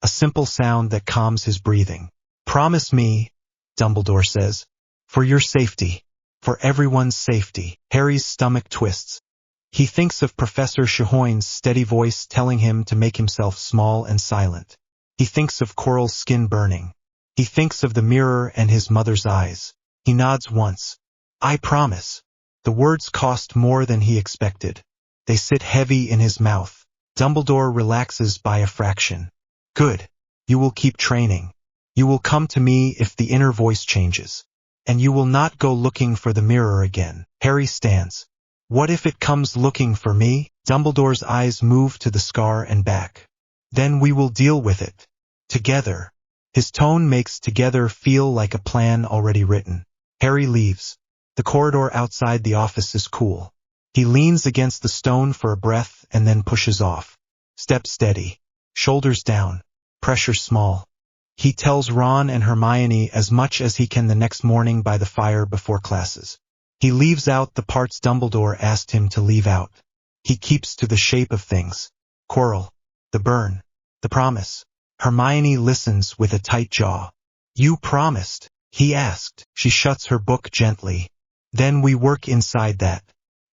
a simple sound that calms his breathing. Promise me, Dumbledore says, for your safety, for everyone's safety. Harry's stomach twists. He thinks of Professor Shahoine's steady voice telling him to make himself small and silent. He thinks of Quirrell's skin burning. He thinks of the mirror and his mother's eyes. He nods once. I promise. The words cost more than he expected. They sit heavy in his mouth. Dumbledore relaxes by a fraction. Good. You will keep training. You will come to me if the inner voice changes. And you will not go looking for the mirror again. Harry stands. What if it comes looking for me? Dumbledore's eyes move to the scar and back. Then we will deal with it. Together. His tone makes together feel like a plan already written. Harry leaves. The corridor outside the office is cool. He leans against the stone for a breath and then pushes off. Step steady. Shoulders down. Pressure small. He tells Ron and Hermione as much as he can the next morning by the fire before classes. He leaves out the parts Dumbledore asked him to leave out. He keeps to the shape of things. Quirrell, the burn, the promise. Hermione listens with a tight jaw. You promised, he asked. She shuts her book gently. Then we work inside that.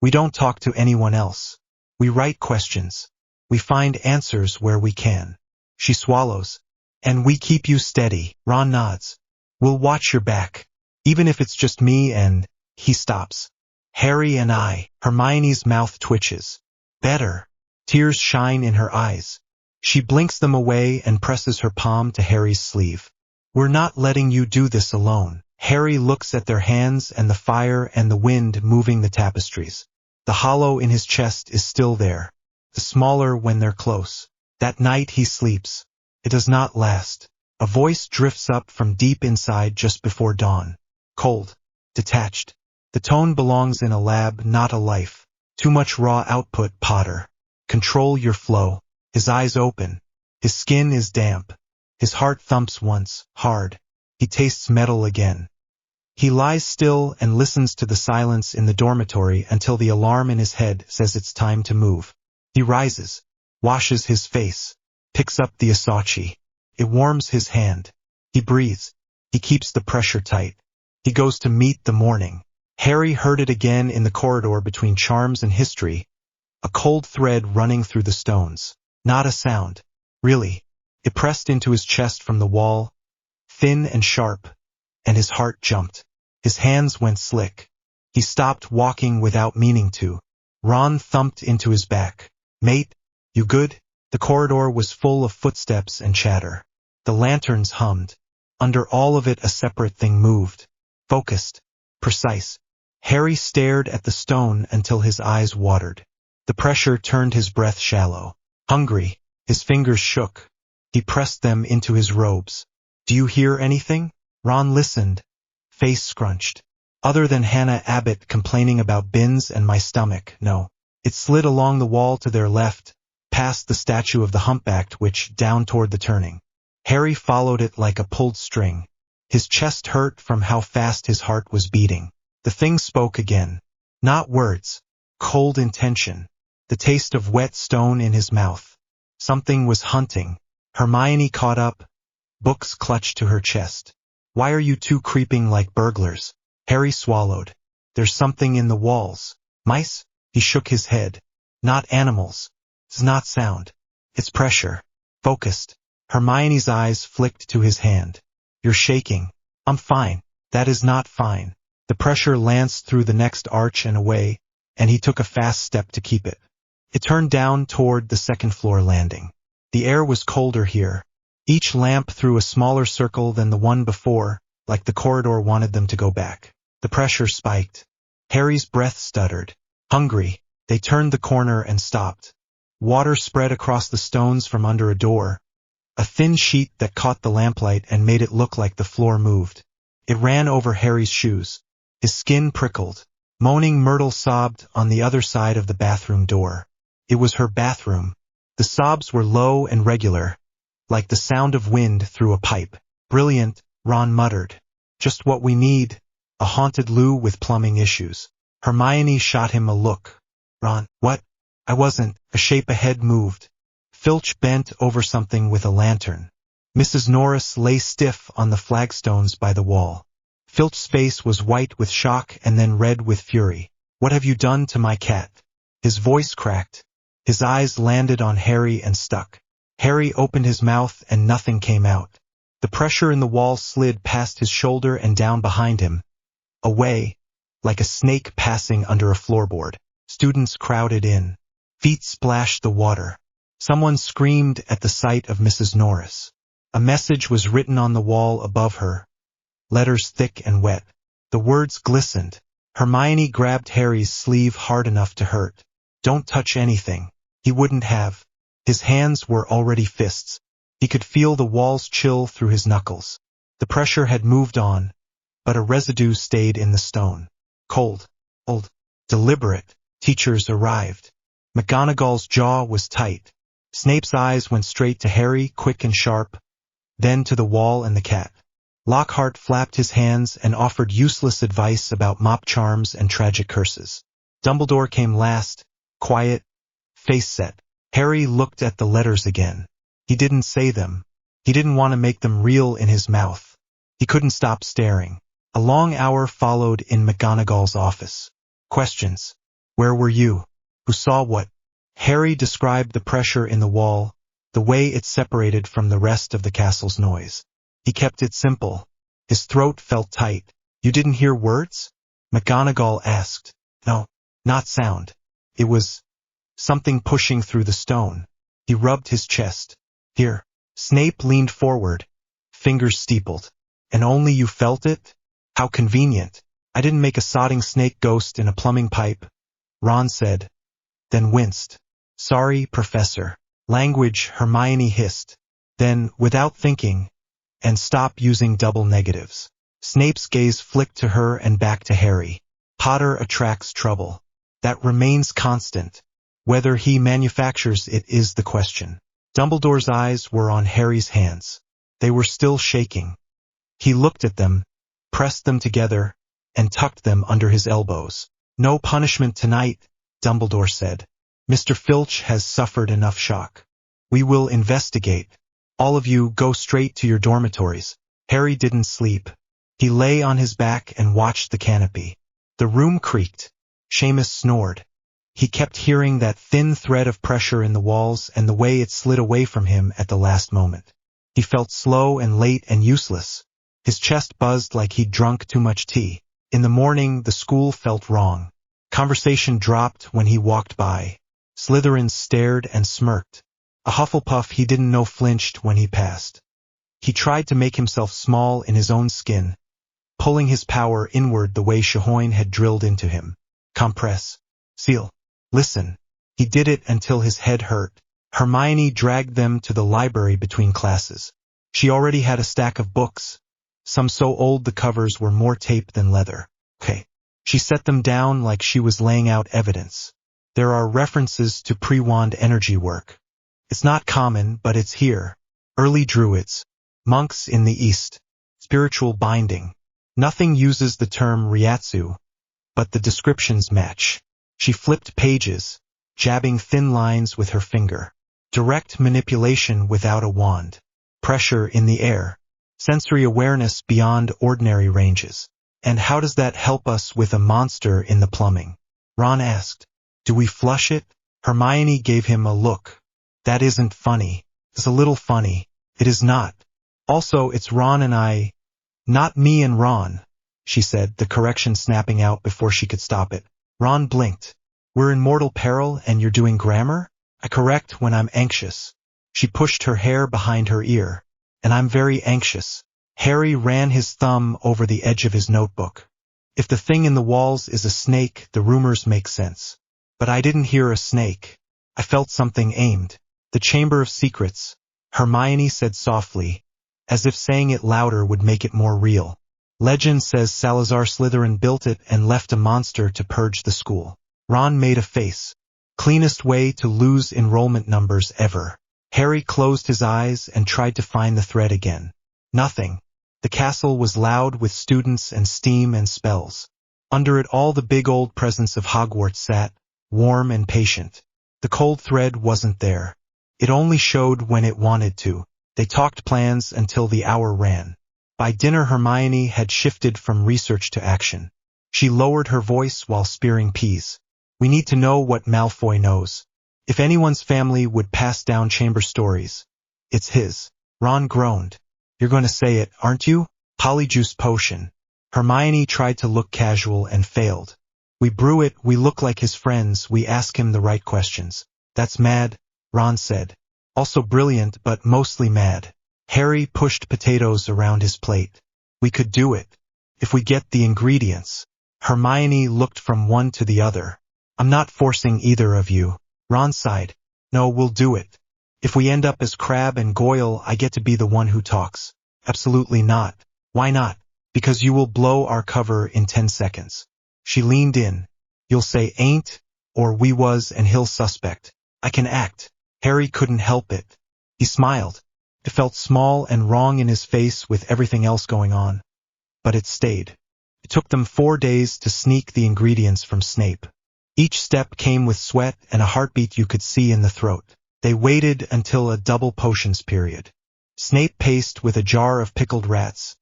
We don't talk to anyone else. We write questions. We find answers where we can. She swallows. And we keep you steady. Ron nods. We'll watch your back. Even if it's just me and... He stops. Harry and I. Hermione's mouth twitches. Better. Tears shine in her eyes. She blinks them away and presses her palm to Harry's sleeve. We're not letting you do this alone. Harry looks at their hands and the fire and the wind moving the tapestries. The hollow in his chest is still there. The smaller when they're close. That night he sleeps. It does not last. A voice drifts up from deep inside just before dawn. Cold. Detached. The tone belongs in a lab, not a life. Too much raw output, Potter. Control your flow. His eyes open. His skin is damp. His heart thumps once, hard. He tastes metal again. He lies still and listens to the silence in the dormitory until the alarm in his head says it's time to move. He rises, washes his face, picks up the Asachi. It warms his hand. He breathes. He keeps the pressure tight. He goes to meet the morning. Harry heard it again in the corridor between charms and history. A cold thread running through the stones. Not a sound. Really. It pressed into his chest from the wall, thin and sharp, and his heart jumped. His hands went slick. He stopped walking without meaning to. Ron thumped into his back. Mate, you good? The corridor was full of footsteps and chatter. The lanterns hummed. Under all of it a separate thing moved. Focused. Precise. Harry stared at the stone until his eyes watered. The pressure turned his breath shallow. Hungry. His fingers shook. He pressed them into his robes. Do you hear anything? Ron listened. Face scrunched. Other than Hannah Abbott complaining about bins and my stomach, no. It slid along the wall to their left, past the statue of the humpbacked which down toward the turning. Harry followed it like a pulled string. His chest hurt from how fast his heart was beating. The thing spoke again. Not words. Cold intention. The taste of wet stone in his mouth. Something was hunting. Hermione caught up. Books clutched to her chest. Why are you two creeping like burglars? Harry swallowed. There's something in the walls. Mice? He shook his head. Not animals. It's not sound. It's pressure. Focused. Hermione's eyes flicked to his hand. You're shaking. I'm fine. That is not fine. The pressure lanced through the next arch and away, and he took a fast step to keep it. It turned down toward the second-floor landing. The air was colder here. Each lamp threw a smaller circle than the one before, like the corridor wanted them to go back. The pressure spiked. Harry's breath stuttered. Hungry, they turned the corner and stopped. Water spread across the stones from under a door, a thin sheet that caught the lamplight and made it look like the floor moved. It ran over Harry's shoes. His skin prickled. Moaning Myrtle sobbed on the other side of the bathroom door. It was her bathroom. The sobs were low and regular, like the sound of wind through a pipe. Brilliant, Ron muttered. Just what we need. A haunted Lou with plumbing issues. Hermione shot him a look. Ron, what? I wasn't. A shape ahead moved. Filch bent over something with a lantern. Mrs. Norris lay stiff on the flagstones by the wall. Filch's face was white with shock and then red with fury. What have you done to my cat? His voice cracked. His eyes landed on Harry and stuck. Harry opened his mouth and nothing came out. The pressure in the wall slid past his shoulder and down behind him. Away, like a snake passing under a floorboard. Students crowded in. Feet splashed the water. Someone screamed at the sight of Mrs. Norris. A message was written on the wall above her. Letters thick and wet. The words glistened. Hermione grabbed Harry's sleeve hard enough to hurt. Don't touch anything. He wouldn't have. His hands were already fists. He could feel the walls chill through his knuckles. The pressure had moved on, but a residue stayed in the stone. Cold, old, deliberate. Teachers arrived. McGonagall's jaw was tight. Snape's eyes went straight to Harry, quick and sharp, then to the wall and the cat. Lockhart flapped his hands and offered useless advice about mop charms and tragic curses. Dumbledore came last, quiet, face set. Harry looked at the letters again. He didn't say them. He didn't want to make them real in his mouth. He couldn't stop staring. A long hour followed in McGonagall's office. Questions. Where were you? Who saw what? Harry described the pressure in the wall, the way it separated from the rest of the castle's noise. He kept it simple. His throat felt tight. You didn't hear words? McGonagall asked. No, not sound. It was something pushing through the stone. He rubbed his chest. Here. Snape leaned forward, fingers steepled. And only you felt it? How convenient. I didn't make a sodding snake ghost in a plumbing pipe, Ron said, then winced. Sorry, Professor. Language, Hermione hissed. Then, without thinking, and stop using double negatives. Snape's gaze flicked to her and back to Harry. Potter attracts trouble. That remains constant. Whether he manufactures it is the question. Dumbledore's eyes were on Harry's hands. They were still shaking. He looked at them, pressed them together, and tucked them under his elbows. No punishment tonight, Dumbledore said. Mr. Filch has suffered enough shock. We will investigate. All of you go straight to your dormitories. Harry didn't sleep. He lay on his back and watched the canopy. The room creaked. Seamus snored. He kept hearing that thin thread of pressure in the walls and the way it slid away from him at the last moment. He felt slow and late and useless. His chest buzzed like he'd drunk too much tea. In the morning, the school felt wrong. Conversation dropped when he walked by. Slytherins stared and smirked. A Hufflepuff he didn't know flinched when he passed. He tried to make himself small in his own skin, pulling his power inward the way Shahoin had drilled into him. Compress. Seal. Listen. He did it until his head hurt. Hermione dragged them to the library between classes. She already had a stack of books, some so old the covers were more tape than leather. Okay. She set them down like she was laying out evidence. There are references to pre-wand energy work. It's not common, but it's here. Early druids. Monks in the East. Spiritual binding. Nothing uses the term Ryatsu, but the descriptions match. She flipped pages, jabbing thin lines with her finger. Direct manipulation without a wand. Pressure in the air. Sensory awareness beyond ordinary ranges. And how does that help us with a monster in the plumbing? Ron asked. Do we flush it? Hermione gave him a look. That isn't funny. It's a little funny. It is not. Also, it's Ron and I. Not me and Ron, she said, the correction snapping out before she could stop it. Ron blinked. We're in mortal peril and you're doing grammar? I correct when I'm anxious. She pushed her hair behind her ear. And I'm very anxious. Harry ran his thumb over the edge of his notebook. If the thing in the walls is a snake, the rumors make sense. But I didn't hear a snake. I felt something aimed. The Chamber of Secrets, Hermione said softly, as if saying it louder would make it more real. Legend says Salazar Slytherin built it and left a monster to purge the school. Ron made a face. Cleanest way to lose enrollment numbers ever. Harry closed his eyes and tried to find the thread again. Nothing. The castle was loud with students and steam and spells. Under it all the big old presence of Hogwarts sat, warm and patient. The cold thread wasn't there. It only showed when it wanted to. They talked plans until the hour ran. By dinner Hermione had shifted from research to action. She lowered her voice while spearing peas. We need to know what Malfoy knows. If anyone's family would pass down chamber stories, it's his. Ron groaned. You're going to say it, aren't you? Polyjuice potion. Hermione tried to look casual and failed. We brew it, we look like his friends, we ask him the right questions. That's mad, Ron said. Also brilliant, but mostly mad. Harry pushed potatoes around his plate. We could do it. If we get the ingredients. Hermione looked from one to the other. I'm not forcing either of you. Ron sighed. No, we'll do it. If we end up as Crabbe and Goyle, I get to be the one who talks. Absolutely not. Why not? Because you will blow our cover in 10 seconds. She leaned in. You'll say ain't, or we was, and he'll suspect. I can act. Harry couldn't help it. He smiled. It felt small and wrong in his face with everything else going on. But it stayed. It took them 4 days to sneak the ingredients from Snape. Each step came with sweat and a heartbeat you could see in the throat. They waited until a double potions period. Snape paced with a jar of pickled rats,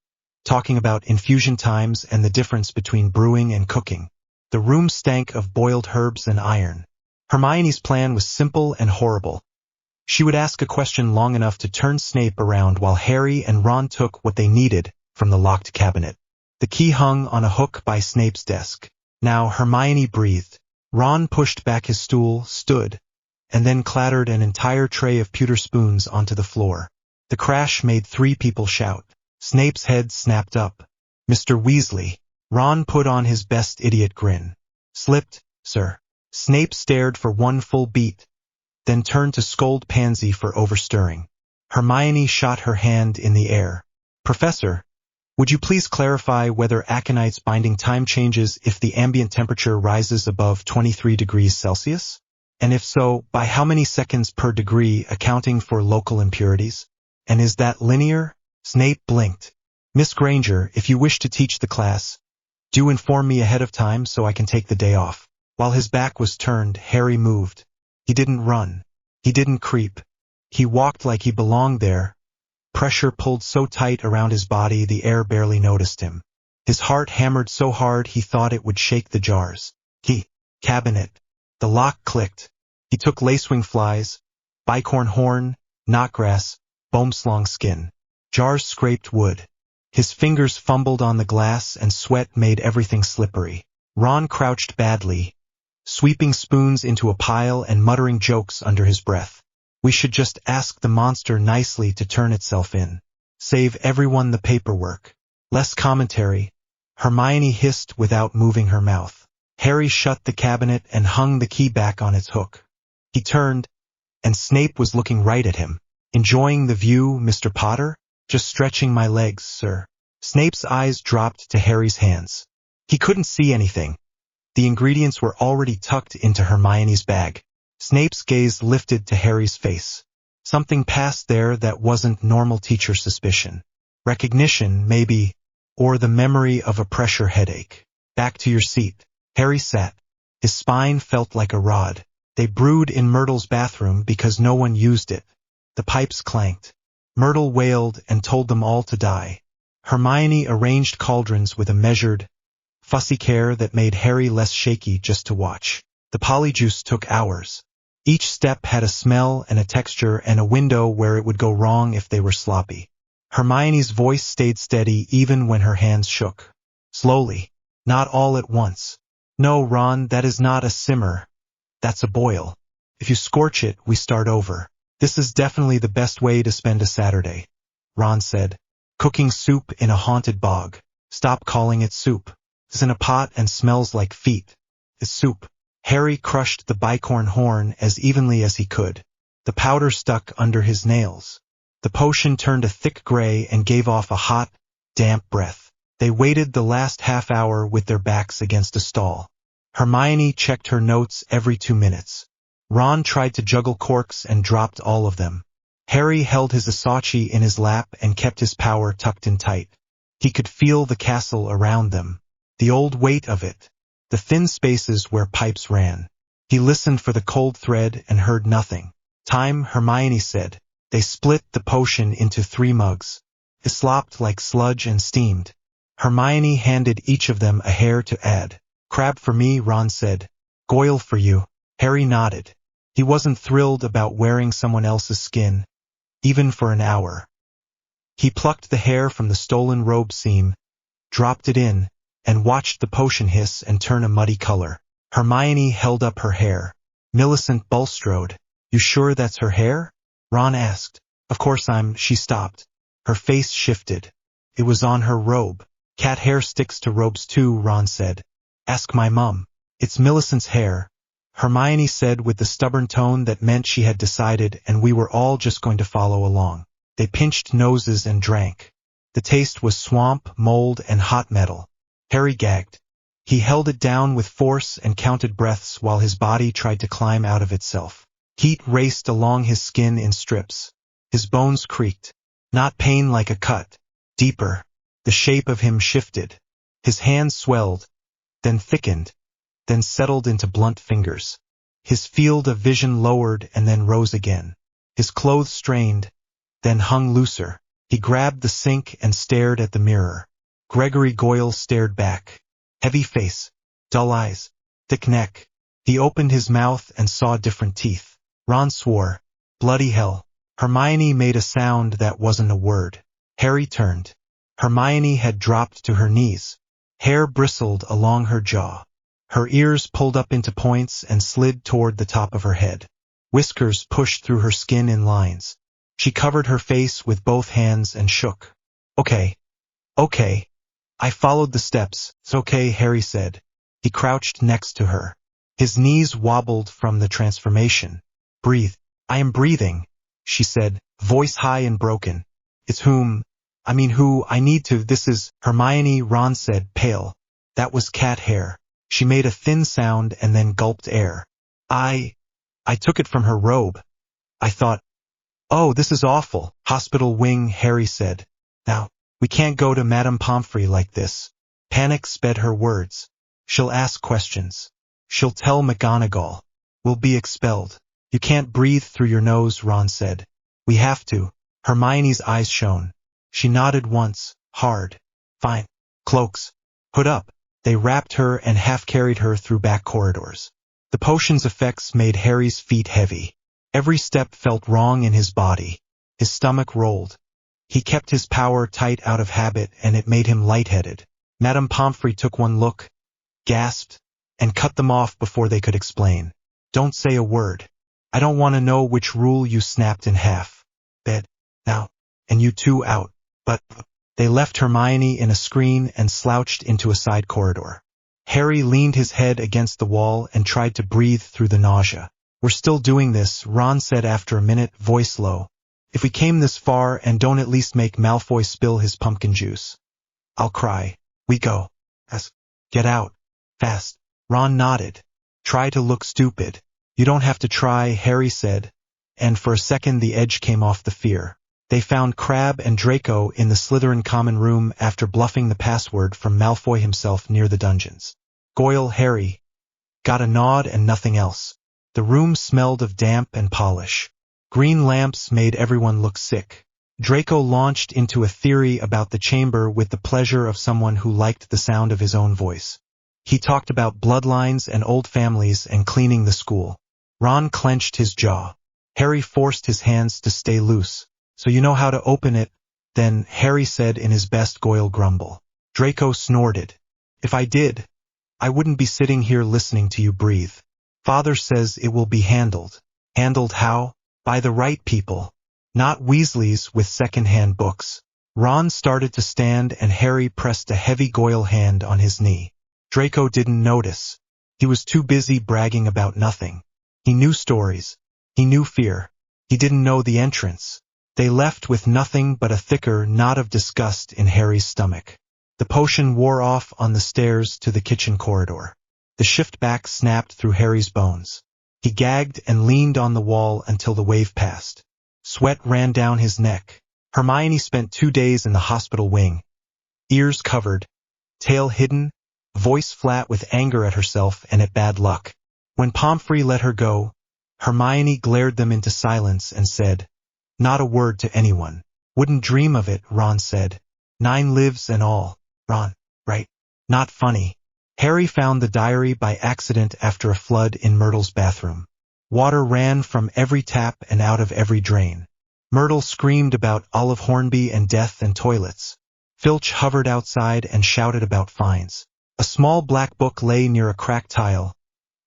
talking about infusion times and the difference between brewing and cooking. The room stank of boiled herbs and iron. Hermione's plan was simple and horrible. She would ask a question long enough to turn Snape around while Harry and Ron took what they needed from the locked cabinet. The key hung on a hook by Snape's desk. Now Hermione breathed. Ron pushed back his stool, stood, and then clattered an entire tray of pewter spoons onto the floor. The crash made 3 people shout. Snape's head snapped up. "Mr. Weasley." Ron put on his best idiot grin. "Slipped, sir." Snape stared for 1 full beat, then turned to scold Pansy for overstirring. Hermione shot her hand in the air. "Professor, would you please clarify whether aconite's binding time changes if the ambient temperature rises above 23 degrees Celsius? And if so, by how many seconds per degree, accounting for local impurities? And is that linear?" Snape blinked. "Miss Granger, if you wish to teach the class, do inform me ahead of time so I can take the day off." While his back was turned, Harry moved. He didn't run. He didn't creep. He walked like he belonged there. Pressure pulled so tight around his body the air barely noticed him. His heart hammered so hard he thought it would shake the jars. Cabinet. The lock clicked. He took lacewing flies, bicorn horn, knotgrass, boomslong skin. Jars scraped wood. His fingers fumbled on the glass and sweat made everything slippery. Ron crouched badly, sweeping spoons into a pile and muttering jokes under his breath. "We should just ask the monster nicely to turn itself in. Save everyone the paperwork. Less commentary." Hermione hissed without moving her mouth. Harry shut the cabinet and hung the key back on its hook. He turned, and Snape was looking right at him. "Enjoying the view, Mr. Potter?" "Just stretching my legs, sir." Snape's eyes dropped to Harry's hands. He couldn't see anything. The ingredients were already tucked into Hermione's bag. Snape's gaze lifted to Harry's face. Something passed there that wasn't normal teacher suspicion. Recognition, maybe, or the memory of a pressure headache. "Back to your seat." Harry sat. His spine felt like a rod. They brewed in Myrtle's bathroom because no one used it. The pipes clanked. Myrtle wailed and told them all to die. Hermione arranged cauldrons with a measured, fussy care that made Harry less shaky just to watch. The polyjuice took hours. Each step had a smell and a texture and a window where it would go wrong if they were sloppy. Hermione's voice stayed steady even when her hands shook. Slowly, not all at once. "No, Ron, that is not a simmer. That's a boil. If you scorch it, we start over. This is definitely the best way to spend a Saturday," Ron said. "Cooking soup in a haunted bog. Stop calling it soup. It's in a pot and smells like feet. It's soup." Harry crushed the bicorn horn as evenly as he could. The powder stuck under his nails. The potion turned a thick gray and gave off a hot, damp breath. They waited the last half hour with their backs against a stall. Hermione checked her notes every 2 minutes. Ron tried to juggle corks and dropped all of them. Harry held his Asachi in his lap and kept his power tucked in tight. He could feel the castle around them. The old weight of it. The thin spaces where pipes ran. He listened for the cold thread and heard nothing. "Time," Hermione said. They split the potion into 3 mugs. It slopped like sludge and steamed. Hermione handed each of them a hair to add. "Crab for me," Ron said. "Goyle for you." Harry nodded. He wasn't thrilled about wearing someone else's skin, even for an hour. He plucked the hair from the stolen robe seam, dropped it in, and watched the potion hiss and turn a muddy color. Hermione held up her hair. "Millicent Bulstrode. You sure that's her hair?" Ron asked. "Of course She stopped. Her face shifted. "It was on her robe." "Cat hair sticks to robes too," Ron said. "Ask my mum." "It's Millicent's hair," Hermione said with the stubborn tone that meant she had decided and we were all just going to follow along. They pinched noses and drank. The taste was swamp, mold, and hot metal. Harry gagged. He held it down with force and counted breaths while his body tried to climb out of itself. Heat raced along his skin in strips. His bones creaked. Not pain like a cut. Deeper. The shape of him shifted. His hands swelled, then thickened, then settled into blunt fingers. His field of vision lowered and then rose again. His clothes strained, then hung looser. He grabbed the sink and stared at the mirror. Gregory Goyle stared back. Heavy face, dull eyes, thick neck. He opened his mouth and saw different teeth. Ron swore. Bloody hell. Hermione made a sound that wasn't a word. Harry turned. Hermione had dropped to her knees. Hair bristled along her jaw. Her ears pulled up into points and slid toward the top of her head. Whiskers pushed through her skin in lines. She covered her face with both hands and shook. Okay. Okay. I followed the steps. It's okay, Harry said. He crouched next to her. His knees wobbled from the transformation. Breathe. I am breathing, she said, voice high and broken. It's who, I need to, this is, Hermione, Ron said, pale. That was cat hair. She made a thin sound and then gulped air. I took it from her robe. I thought, oh, this is awful. Hospital wing, Harry said. Now, we can't go to Madame Pomfrey like this. Panic sped her words. She'll ask questions. She'll tell McGonagall. We'll be expelled. You can't breathe through your nose, Ron said. We have to. Hermione's eyes shone. She nodded once, hard. Fine. Cloaks. Hood up. They wrapped her and half-carried her through back corridors. The potion's effects made Harry's feet heavy. Every step felt wrong in his body. His stomach rolled. He kept his power tight out of habit and it made him lightheaded. Madame Pomfrey took one look, gasped, and cut them off before they could explain. Don't say a word. I don't want to know which rule you snapped in half. Bed. Now. And you two out. But they left Hermione in a screen and slouched into a side corridor. Harry leaned his head against the wall and tried to breathe through the nausea. We're still doing this, Ron said after a minute, voice low. If we came this far and don't at least make Malfoy spill his pumpkin juice, I'll cry. We go. Get out. Fast. Ron nodded. Try to look stupid. You don't have to try, Harry said, and for a second the edge came off the fear. They found Crabbe and Draco in the Slytherin common room after bluffing the password from Malfoy himself near the dungeons. Goyle, Harry. Got a nod and nothing else. The room smelled of damp and polish. Green lamps made everyone look sick. Draco launched into a theory about the chamber with the pleasure of someone who liked the sound of his own voice. He talked about bloodlines and old families and cleaning the school. Ron clenched his jaw. Harry forced his hands to stay loose. So you know how to open it? Then Harry said in his best Goyle grumble. Draco snorted. If I did, I wouldn't be sitting here listening to you breathe. Father says it will be handled. Handled how? By the right people. Not Weasleys with second-hand books. Ron started to stand and Harry pressed a heavy Goyle hand on his knee. Draco didn't notice. He was too busy bragging about nothing. He knew stories. He knew fear. He didn't know the entrance. They left with nothing but a thicker knot of disgust in Harry's stomach. The potion wore off on the stairs to the kitchen corridor. The shift back snapped through Harry's bones. He gagged and leaned on the wall until the wave passed. Sweat ran down his neck. Hermione spent 2 days in the hospital wing. Ears covered, tail hidden, voice flat with anger at herself and at bad luck. When Pomfrey let her go, Hermione glared them into silence and said, Not a word to anyone. Wouldn't dream of it, Ron said. 9 lives and all. Ron, right? Not funny. Harry found the diary by accident after a flood in Myrtle's bathroom. Water ran from every tap and out of every drain. Myrtle screamed about Olive Hornby and death and toilets. Filch hovered outside and shouted about fines. A small black book lay near a cracked tile.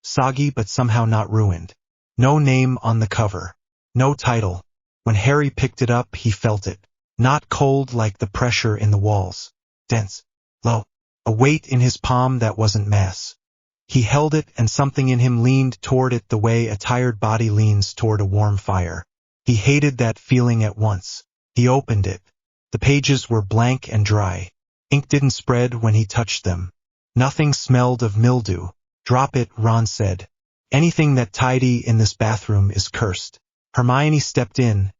Soggy but somehow not ruined. No name on the cover. No title. When Harry picked it up, he felt it. Not cold like the pressure in the walls. Dense. Low. A weight in his palm that wasn't mass. He held it and something in him leaned toward it the way a tired body leans toward a warm fire. He hated that feeling at once. He opened it. The pages were blank and dry. Ink didn't spread when he touched them. Nothing smelled of mildew. Drop it, Ron said. Anything that tidy in this bathroom is cursed. Hermione stepped in.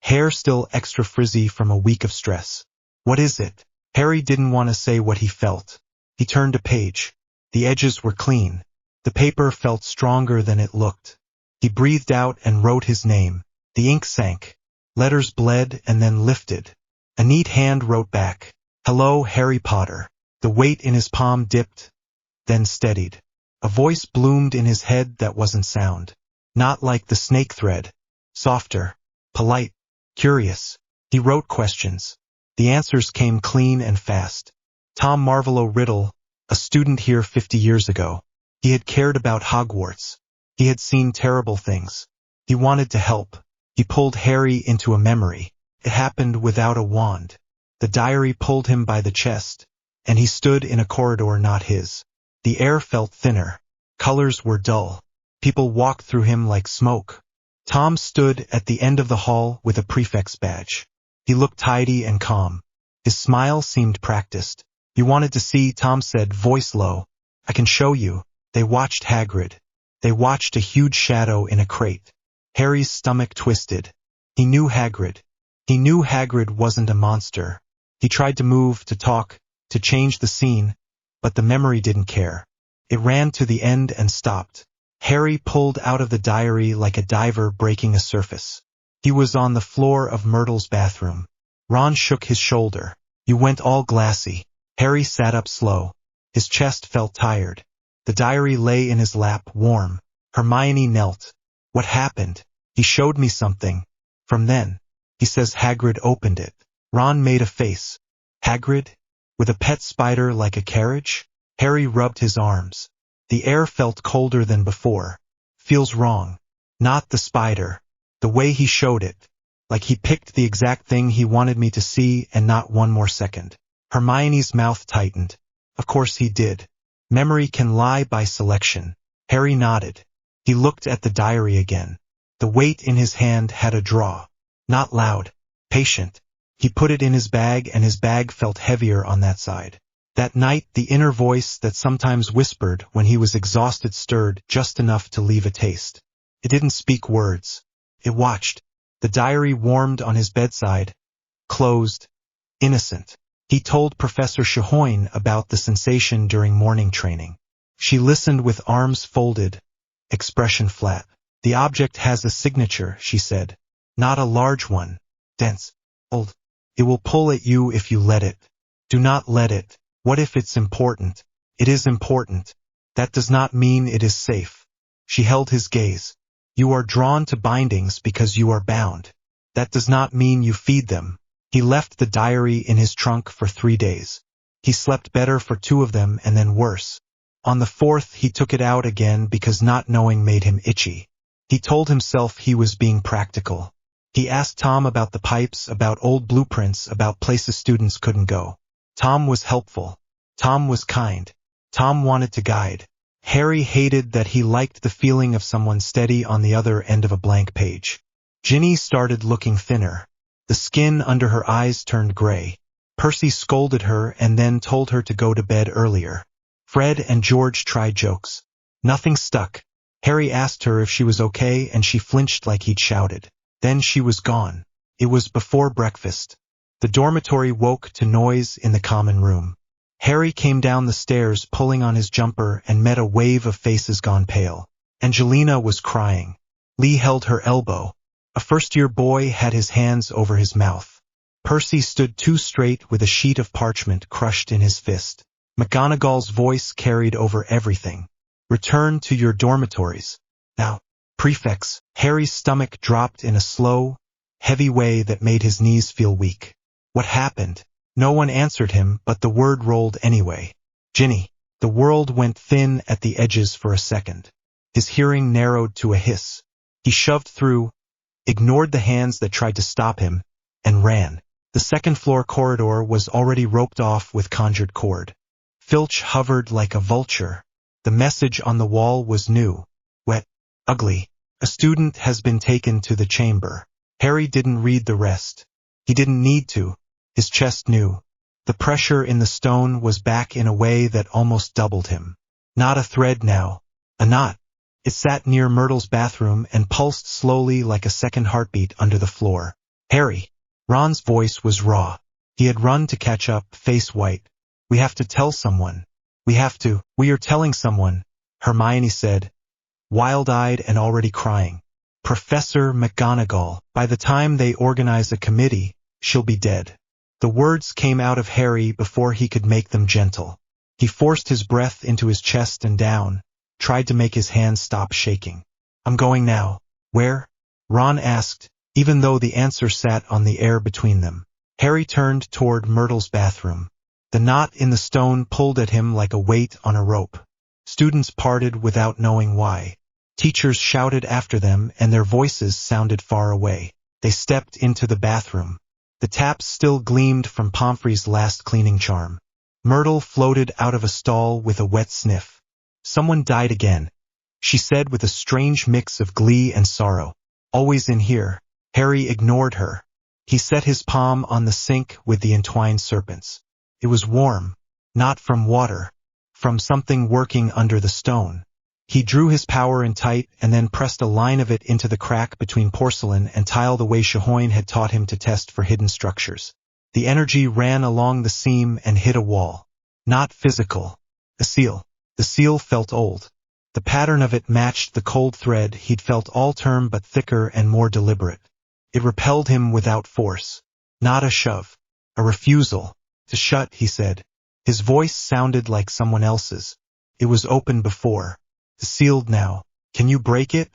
hair still extra frizzy from a week of stress. What is it? Harry didn't want to say what he felt. He turned a page. The edges were clean. The paper felt stronger than it looked. He breathed out and wrote his name. The ink sank. Letters bled and then lifted. A neat hand wrote back, "Hello, Harry Potter." The weight in his palm dipped, then steadied. A voice bloomed in his head that wasn't sound. Not like the snake thread. Softer. Polite. Curious. He wrote questions. The answers came clean and fast. Tom Marvolo Riddle, a student here 50 years ago. He had cared about Hogwarts. He had seen terrible things. He wanted to help. He pulled Harry into a memory. It happened without a wand. The diary pulled him by the chest, and he stood in a corridor not his. The air felt thinner. Colors were dull. People walked through him like smoke. Tom stood at the end of the hall with a prefect's badge. He looked tidy and calm. His smile seemed practiced. "You wanted to see," Tom said, voice low. "I can show you." They watched Hagrid. They watched a huge shadow in a crate. Harry's stomach twisted. He knew Hagrid. He knew Hagrid wasn't a monster. He tried to move, to talk, to change the scene, but the memory didn't care. It ran to the end and stopped. Harry pulled out of the diary like a diver breaking a surface. He was on the floor of Myrtle's bathroom. Ron shook his shoulder. "You went all glassy." Harry sat up slow. His chest felt tired. The diary lay in his lap, warm. Hermione knelt. "What happened?" "He showed me something. From then." "He says Hagrid opened it." Ron made a face. "Hagrid? With a pet spider like a carriage?" Harry rubbed his arms. The air felt colder than before. "Feels wrong." "Not the spider. The way he showed it. Like he picked the exact thing he wanted me to see and not one more second." Hermione's mouth tightened. "Of course he did. Memory can lie by selection." Harry nodded. He looked at the diary again. The weight in his hand had a draw. Not loud. Patient. He put it in his bag, and his bag felt heavier on that side. That night, the inner voice that sometimes whispered when he was exhausted stirred just enough to leave a taste. It didn't speak words. It watched. The diary warmed on his bedside. Closed. Innocent. He told Professor Shahoin about the sensation during morning training. She listened with arms folded, expression flat. "The object has a signature," she said. "Not a large one. Dense. Old. It will pull at you if you let it. Do not let it. What if it's important? It is important. That does not mean it is safe." She held his gaze. "You are drawn to bindings because you are bound. That does not mean you feed them." He left the diary in his trunk for 3 days. He slept better for 2 of them and then worse. On the 4th he took it out again because not knowing made him itchy. He told himself he was being practical. He asked Tom about the pipes, about old blueprints, about places students couldn't go. Tom was helpful. Tom was kind. Tom wanted to guide. Harry hated that he liked the feeling of someone steady on the other end of a blank page. Ginny started looking thinner. The skin under her eyes turned gray. Percy scolded her and then told her to go to bed earlier. Fred and George tried jokes. Nothing stuck. Harry asked her if she was okay and she flinched like he'd shouted. Then she was gone. It was before breakfast. The dormitory woke to noise in the common room. Harry came down the stairs pulling on his jumper and met a wave of faces gone pale. Angelina was crying. Lee held her elbow. A first-year boy had his hands over his mouth. Percy stood too straight with a sheet of parchment crushed in his fist. McGonagall's voice carried over everything. "Return to your dormitories. Now." "Prefects." Harry's stomach dropped in a slow, heavy way that made his knees feel weak. What happened? No one answered him, but the word rolled anyway. "Ginny." The world went thin at the edges for a second. His hearing narrowed to a hiss. He shoved through, ignored the hands that tried to stop him, and ran. The second-floor corridor was already roped off with conjured cord. Filch hovered like a vulture. The message on the wall was new. Wet. Ugly. "A student has been taken to the chamber." Harry didn't read the rest. He didn't need to. His chest knew. The pressure in the stone was back in a way that almost doubled him. Not a thread now. A knot. It sat near Myrtle's bathroom and pulsed slowly like a second heartbeat under the floor. Harry. Ron's voice was raw. He had run to catch up, face white. We have to tell someone. We are telling someone, Hermione said, wild-eyed and already crying. Professor McGonagall. By the time they organize a committee, she'll be dead. The words came out of Harry before he could make them gentle. He forced his breath into his chest and down, tried to make his hands stop shaking. I'm going now. Where? Ron asked, even though the answer sat on the air between them. Harry turned toward Myrtle's bathroom. The knot in the stone pulled at him like a weight on a rope. Students parted without knowing why. Teachers shouted after them and their voices sounded far away. They stepped into the bathroom. The taps still gleamed from Pomfrey's last cleaning charm. Myrtle floated out of a stall with a wet sniff. Someone died again, she said with a strange mix of glee and sorrow. Always in here. Harry ignored her. He set his palm on the sink with the entwined serpents. It was warm, not from water, from something working under the stone. He drew his power in tight and then pressed a line of it into the crack between porcelain and tile the way Shahoin had taught him to test for hidden structures. The energy ran along the seam and hit a wall. Not physical. A seal. The seal felt old. The pattern of it matched the cold thread he'd felt all term but thicker and more deliberate. It repelled him without force. Not a shove. A refusal. To shut, he said. His voice sounded like someone else's. It was open before. Sealed now. Can you break it?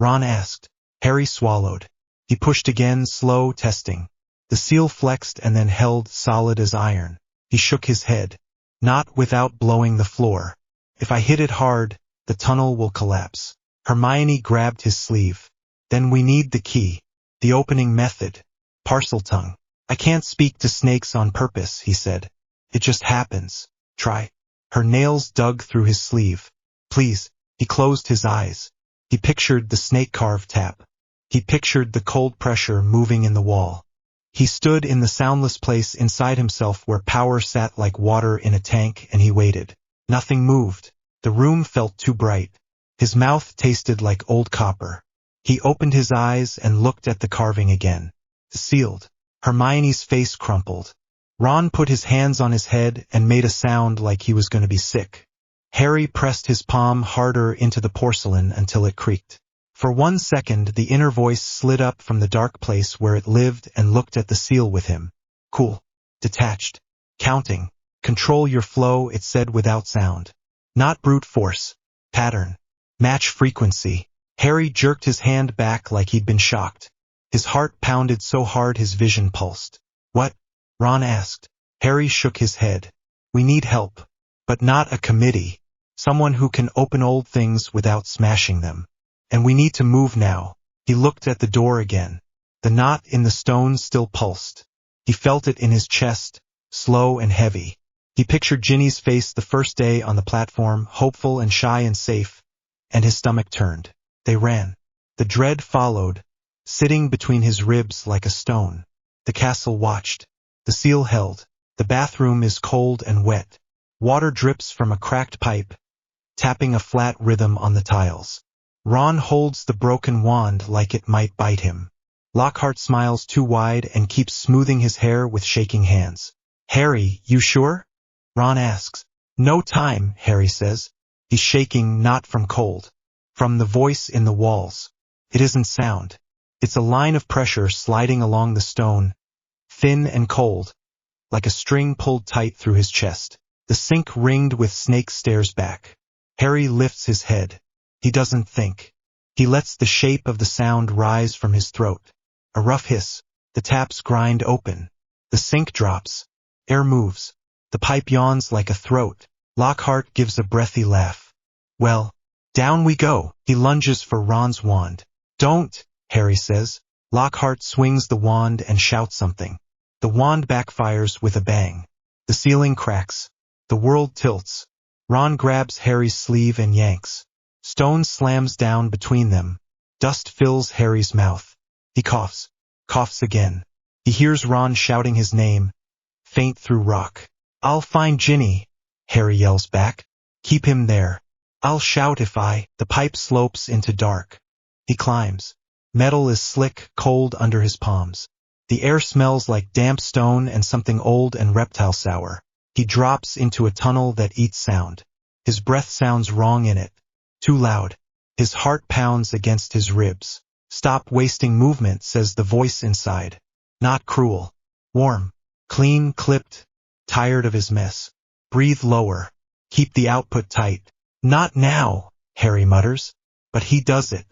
Ron asked. Harry swallowed. He pushed again, slow testing. The seal flexed and then held solid as iron. He shook his head. Not without blowing the floor. If I hit it hard, the tunnel will collapse. Hermione grabbed his sleeve. Then we need the key. The opening method. Parseltongue. I can't speak to snakes on purpose, he said. It just happens. Try. Her nails dug through his sleeve. Please. He closed his eyes. He pictured the snake-carved tap. He pictured the cold pressure moving in the wall. He stood in the soundless place inside himself where power sat like water in a tank, and he waited. Nothing moved. The room felt too bright. His mouth tasted like old copper. He opened his eyes and looked at the carving again. Sealed. Hermione's face crumpled. Ron put his hands on his head and made a sound like he was going to be sick. Harry pressed his palm harder into the porcelain until it creaked. For 1 second, the inner voice slid up from the dark place where it lived and looked at the seal with him. Cool. Detached. Counting. Control your flow, it said without sound. Not brute force. Pattern. Match frequency. Harry jerked his hand back like he'd been shocked. His heart pounded so hard his vision pulsed. What? Ron asked. Harry shook his head. We need help. But not a committee. Someone who can open old things without smashing them. And we need to move now. He looked at the door again. The knot in the stone still pulsed. He felt it in his chest, slow and heavy. He pictured Ginny's face the first day on the platform, hopeful and shy and safe, and his stomach turned. They ran. The dread followed, sitting between his ribs like a stone. The castle watched. The seal held. The bathroom is cold and wet. Water drips from a cracked pipe, tapping a flat rhythm on the tiles. Ron holds the broken wand like it might bite him. Lockhart smiles too wide and keeps smoothing his hair with shaking hands. Harry, you sure? Ron asks. No time, Harry says. He's shaking not from cold. From the voice in the walls. It isn't sound. It's a line of pressure sliding along the stone, thin and cold, like a string pulled tight through his chest. The sink ringed with snake stares back. Harry lifts his head. He doesn't think. He lets the shape of the sound rise from his throat. A rough hiss. The taps grind open. The sink drops. Air moves. The pipe yawns like a throat. Lockhart gives a breathy laugh. Well, down we go. He lunges for Ron's wand. Don't, Harry says. Lockhart swings the wand and shouts something. The wand backfires with a bang. The ceiling cracks. The world tilts. Ron grabs Harry's sleeve and yanks. Stone slams down between them. Dust fills Harry's mouth. He coughs. Coughs again. He hears Ron shouting his name, faint through rock. I'll find Ginny, Harry yells back. Keep him there. I'll shout if I. The pipe slopes into dark. He climbs. Metal is slick, cold under his palms. The air smells like damp stone and something old and reptile sour. He drops into a tunnel that eats sound. His breath sounds wrong in it. Too loud. His heart pounds against his ribs. Stop wasting movement, says the voice inside. Not cruel. Warm. Clean, clipped. Tired of his mess. Breathe lower. Keep the output tight. Not now, Harry mutters. But he does it.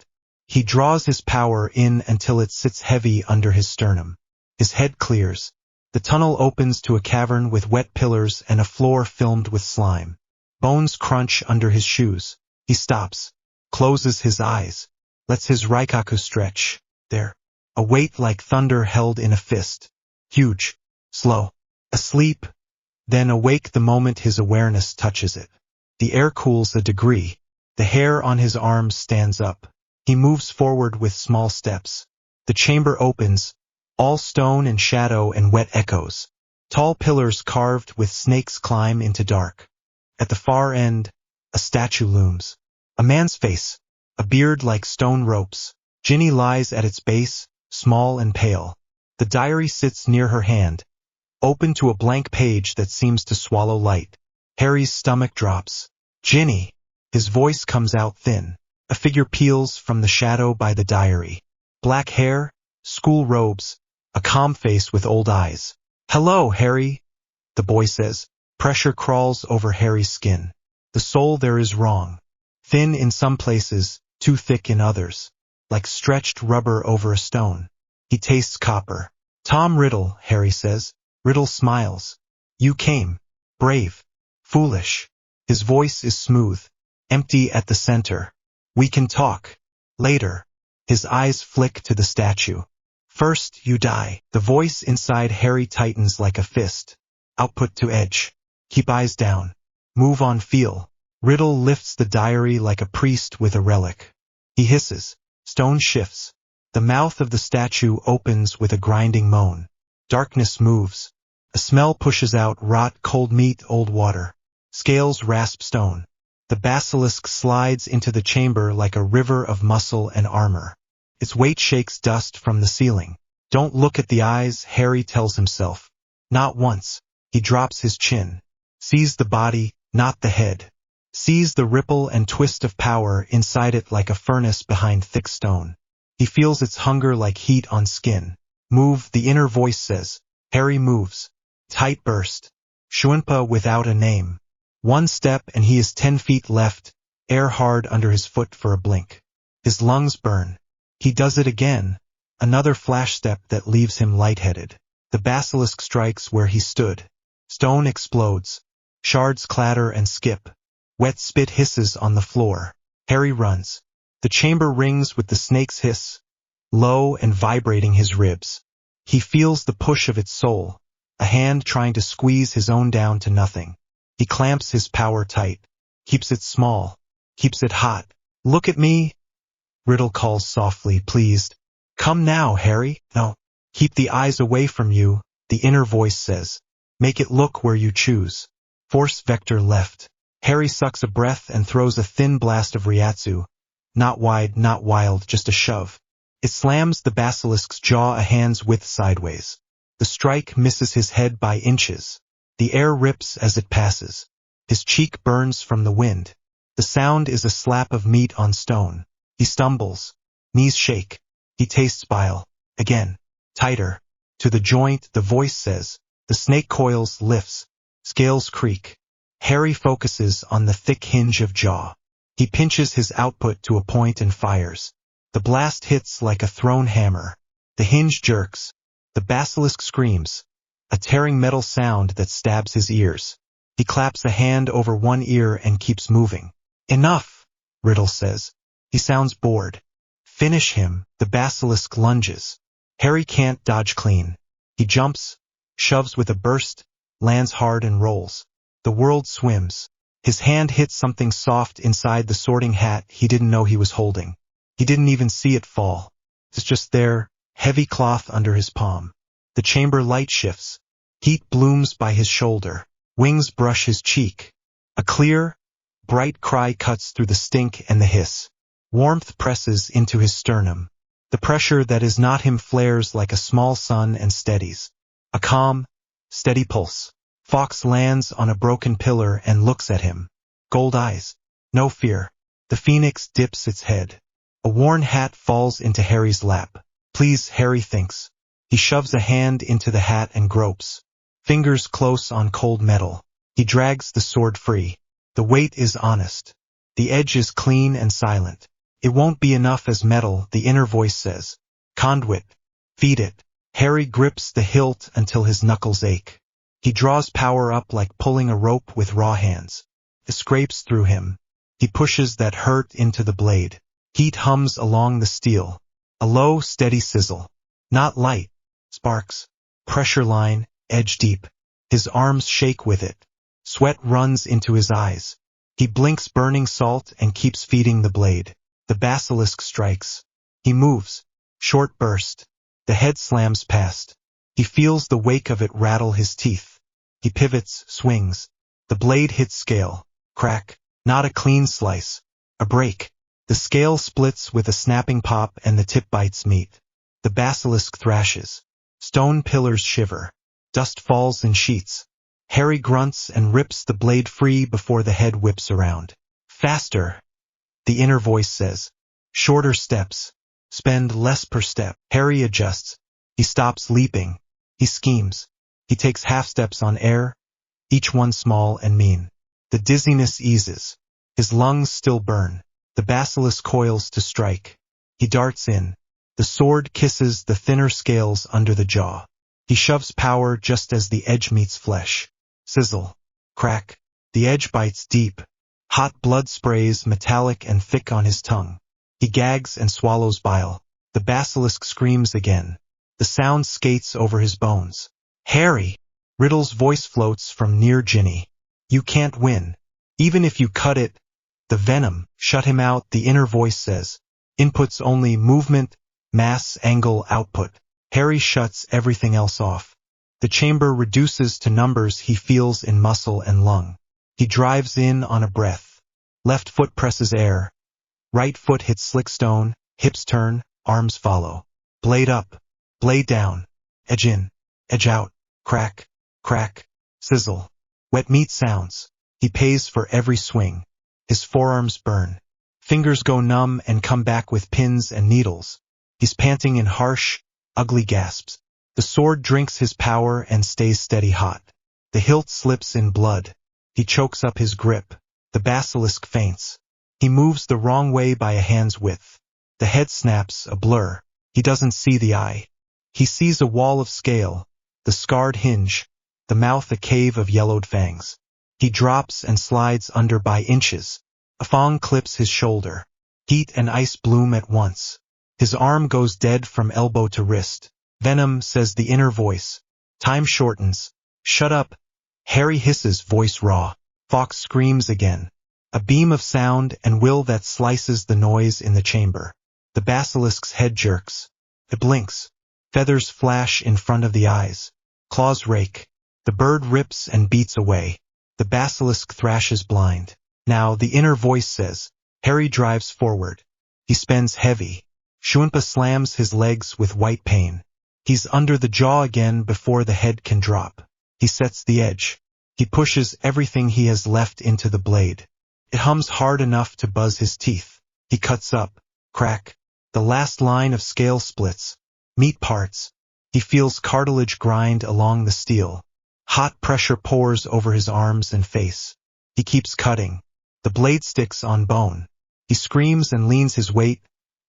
He draws his power in until it sits heavy under his sternum. His head clears. The tunnel opens to a cavern with wet pillars and a floor filmed with slime. Bones crunch under his shoes. He stops. Closes his eyes. Lets his Raikaku stretch. There. A weight like thunder held in a fist. Huge. Slow. Asleep. Then awake the moment his awareness touches it. The air cools a degree. The hair on his arms stands up. He moves forward with small steps. The chamber opens. All stone and shadow and wet echoes. Tall pillars carved with snakes climb into dark. At the far end, a statue looms. A man's face. A beard like stone ropes. Ginny lies at its base, small and pale. The diary sits near her hand, open to a blank page that seems to swallow light. Harry's stomach drops. Ginny! His voice comes out thin. A figure peels from the shadow by the diary. Black hair, school robes, a calm face with old eyes. Hello, Harry, the boy says. Pressure crawls over Harry's skin. The soul there is wrong. Thin in some places, too thick in others. Like stretched rubber over a stone. He tastes copper. Tom Riddle, Harry says. Riddle smiles. You came. Brave. Foolish. His voice is smooth. Empty at the center. We can talk. Later. His eyes flick to the statue. First you die. The voice inside Harry tightens like a fist. Output to edge. Keep eyes down. Move on, feel. Riddle lifts the diary like a priest with a relic. He hisses. Stone shifts. The mouth of the statue opens with a grinding moan. Darkness moves. A smell pushes out rot, cold meat, old water. Scales rasp stone. The basilisk slides into the chamber like a river of muscle and armor. Its weight shakes dust from the ceiling. Don't look at the eyes, Harry tells himself. Not once. He drops his chin. Sees the body, not the head. Sees the ripple and twist of power inside it like a furnace behind thick stone. He feels its hunger like heat on skin. Move, the inner voice says. Harry moves. Tight burst. Shuinpa without a name. One step and he is 10 feet left, air hard under his foot for a blink. His lungs burn. He does it again. Another flash step that leaves him lightheaded. The basilisk strikes where he stood. Stone explodes. Shards clatter and skip. Wet spit hisses on the floor. Harry runs. The chamber rings with the snake's hiss, low and vibrating his ribs. He feels the push of its soul, a hand trying to squeeze his own down to nothing. He clamps his power tight, keeps it small, keeps it hot. Look at me, Riddle calls softly, pleased. Come now, Harry. No. Keep the eyes away from you, the inner voice says. Make it look where you choose. Force vector left. Harry sucks a breath and throws a thin blast of Ryatsu. Not wide, not wild, just a shove. It slams the basilisk's jaw a hand's width sideways. The strike misses his head by inches. The air rips as it passes. His cheek burns from the wind. The sound is a slap of meat on stone. He stumbles. Knees shake. He tastes bile. Again. Tighter. To the joint, the voice says. The snake coils, lifts. Scales creak. Harry focuses on the thick hinge of jaw. He pinches his output to a point and fires. The blast hits like a thrown hammer. The hinge jerks. The basilisk screams. A tearing metal sound that stabs his ears. He claps a hand over one ear and keeps moving. Enough, Riddle says. He sounds bored. Finish him, the basilisk lunges. Harry can't dodge clean. He jumps, shoves with a burst, lands hard and rolls. The world swims. His hand hits something soft inside the sorting hat he didn't know he was holding. He didn't even see it fall. It's just there, heavy cloth under his palm. The chamber light shifts. Heat blooms by his shoulder. Wings brush his cheek. A clear, bright cry cuts through the stink and the hiss. Warmth presses into his sternum. The pressure that is not him flares like a small sun and steadies. A calm, steady pulse. Fawkes lands on a broken pillar and looks at him. Gold eyes. No fear. The phoenix dips its head. A worn hat falls into Harry's lap. Please, Harry thinks. He shoves a hand into the hat and gropes. Fingers close on cold metal. He drags the sword free. The weight is honest. The edge is clean and silent. It won't be enough as metal, the inner voice says. Conduit. Feed it. Harry grips the hilt until his knuckles ache. He draws power up like pulling a rope with raw hands. It scrapes through him. He pushes that hurt into the blade. Heat hums along the steel. A low, steady sizzle. Not light. Sparks. Pressure line, edge deep. His arms shake with it. Sweat runs into his eyes. He blinks burning salt and keeps feeding the blade. The basilisk strikes. He moves. Short burst. The head slams past. He feels the wake of it rattle his teeth. He pivots, swings. The blade hits scale. Crack. Not a clean slice. A break. The scale splits with a snapping pop and the tip bites meat. The basilisk thrashes. Stone pillars shiver. Dust falls in sheets. Harry grunts and rips the blade free before the head whips around. Faster. The inner voice says. Shorter steps. Spend less per step. Harry adjusts. He stops leaping. He schemes. He takes half steps on air, each one small and mean. The dizziness eases. His lungs still burn. The basilisk coils to strike. He darts in. The sword kisses the thinner scales under the jaw. He shoves power just as the edge meets flesh. Sizzle. Crack. The edge bites deep. Hot blood sprays metallic and thick on his tongue. He gags and swallows bile. The basilisk screams again. The sound skates over his bones. Harry! Riddle's voice floats from near Ginny. You can't win. Even if you cut it. The venom, shut him out, the inner voice says. Inputs only, movement, mass, angle, output. Harry shuts everything else off. The chamber reduces to numbers he feels in muscle and lung. He drives in on a breath. Left foot presses air. Right foot hits slick stone, hips turn, arms follow. Blade up, blade down, edge in, edge out, crack, crack, sizzle. Wet meat sounds. He pays for every swing. His forearms burn. Fingers go numb and come back with pins and needles. He's panting in harsh, ugly gasps. The sword drinks his power and stays steady hot. The hilt slips in blood. He chokes up his grip. The basilisk faints. He moves the wrong way by a hand's width. The head snaps, a blur. He doesn't see the eye. He sees a wall of scale, the scarred hinge, the mouth a cave of yellowed fangs. He drops and slides under by inches. A fang clips his shoulder. Heat and ice bloom at once. His arm goes dead from elbow to wrist. Venom, says the inner voice. Time shortens. Shut up. Harry hisses, voice raw. Fawkes screams again. A beam of sound and will that slices the noise in the chamber. The basilisk's head jerks. It blinks. Feathers flash in front of the eyes. Claws rake. The bird rips and beats away. The basilisk thrashes blind. Now the inner voice says. Harry drives forward. He spends heavy. Shunpa slams his legs with white pain. He's under the jaw again before the head can drop. He sets the edge. He pushes everything he has left into the blade. It hums hard enough to buzz his teeth. He cuts up. Crack. The last line of scale splits. Meat parts. He feels cartilage grind along the steel. Hot pressure pours over his arms and face. He keeps cutting. The blade sticks on bone. He screams and leans his weight,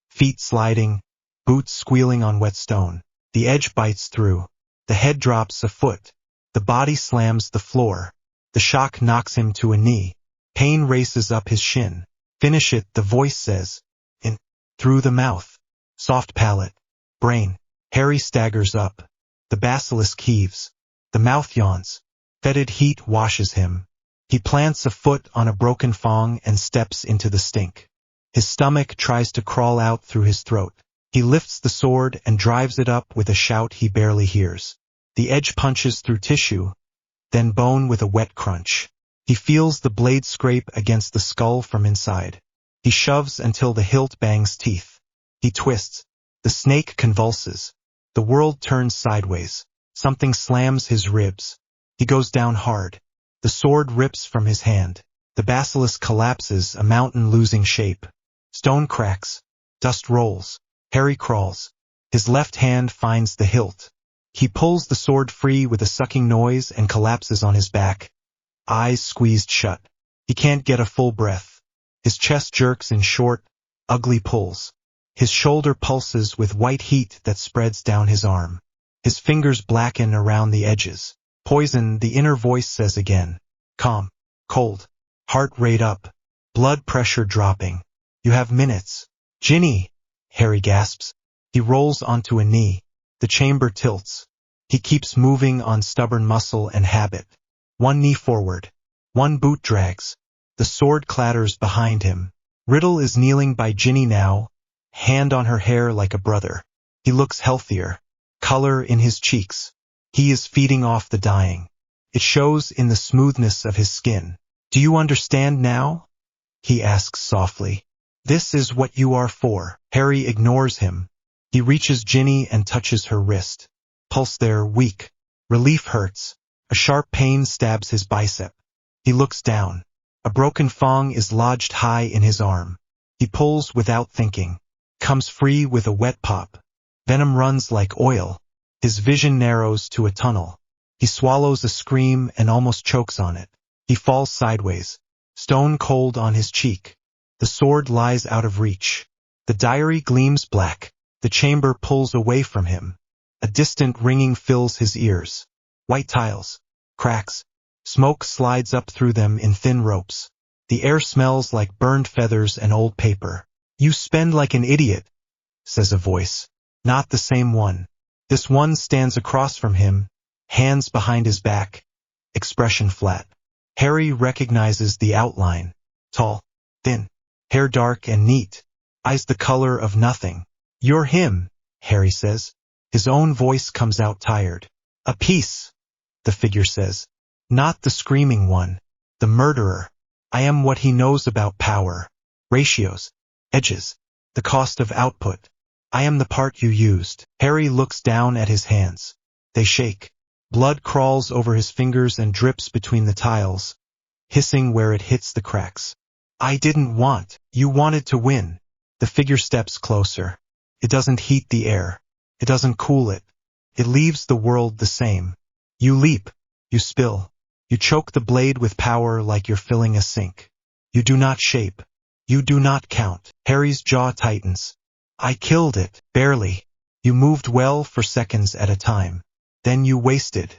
feet sliding, boots squealing on wet stone. The edge bites through. The head drops a foot. The body slams the floor. The shock knocks him to a knee. Pain races up his shin. Finish it, the voice says. In. Through the mouth. Soft palate. Brain. Harry staggers up. The basilisk heaves. The mouth yawns. Fetid heat washes him. He plants a foot on a broken fang and steps into the stink. His stomach tries to crawl out through his throat. He lifts the sword and drives it up with a shout he barely hears. The edge punches through tissue, then bone with a wet crunch. He feels the blade scrape against the skull from inside. He shoves until the hilt bangs teeth. He twists. The snake convulses. The world turns sideways. Something slams his ribs. He goes down hard. The sword rips from his hand. The basilisk collapses, a mountain losing shape. Stone cracks. Dust rolls. Harry crawls. His left hand finds the hilt. He pulls the sword free with a sucking noise and collapses on his back. Eyes squeezed shut. He can't get a full breath. His chest jerks in short, ugly pulls. His shoulder pulses with white heat that spreads down his arm. His fingers blacken around the edges. Poison, the inner voice says again. Calm. Cold. Heart rate up. Blood pressure dropping. You have minutes. Ginny! Harry gasps. He rolls onto a knee. The chamber tilts. He keeps moving on stubborn muscle and habit. One knee forward. One boot drags. The sword clatters behind him. Riddle is kneeling by Ginny now, hand on her hair like a brother. He looks healthier. Color in his cheeks. He is feeding off the dying. It shows in the smoothness of his skin. Do you understand now? He asks softly. This is what you are for. Harry ignores him. He reaches Ginny and touches her wrist. Pulse there, weak. Relief hurts. A sharp pain stabs his bicep. He looks down. A broken fang is lodged high in his arm. He pulls without thinking. Comes free with a wet pop. Venom runs like oil. His vision narrows to a tunnel. He swallows a scream and almost chokes on it. He falls sideways. Stone cold on his cheek. The sword lies out of reach. The diary gleams black. The chamber pulls away from him. A distant ringing fills his ears. White tiles. Cracks. Smoke slides up through them in thin ropes. The air smells like burned feathers and old paper. You spend like an idiot, says a voice. Not the same one. This one stands across from him, hands behind his back, expression flat. Harry recognizes the outline. Tall, thin, hair dark and neat, eyes the color of nothing. You're him, Harry says. His own voice comes out tired. A piece, the figure says. Not the screaming one. The murderer. I am what he knows about power. Ratios. Edges. The cost of output. I am the part you used. Harry looks down at his hands. They shake. Blood crawls over his fingers and drips between the tiles, hissing where it hits the cracks. I didn't want. You wanted to win. The figure steps closer. It doesn't heat the air. It doesn't cool it. It leaves the world the same. You leap. You spill. You choke the blade with power like you're filling a sink. You do not shape. You do not count. Harry's jaw tightens. I killed it. Barely. You moved well for seconds at a time. Then you wasted.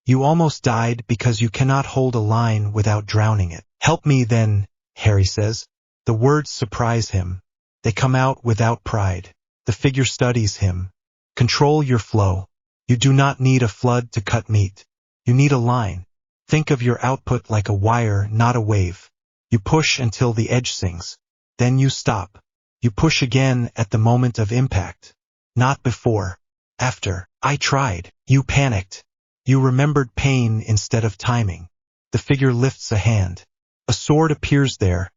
You almost died because you cannot hold a line without drowning it. Help me then, Harry says. The words surprise him. They come out without pride. The figure studies him. Control your flow. You do not need a flood to cut meat. You need a line. Think of your output like a wire, not a wave. You push until the edge sings. Then you stop. You push again at the moment of impact. Not before. After. I tried. You panicked. You remembered pain instead of timing. The figure lifts a hand. A sword appears there,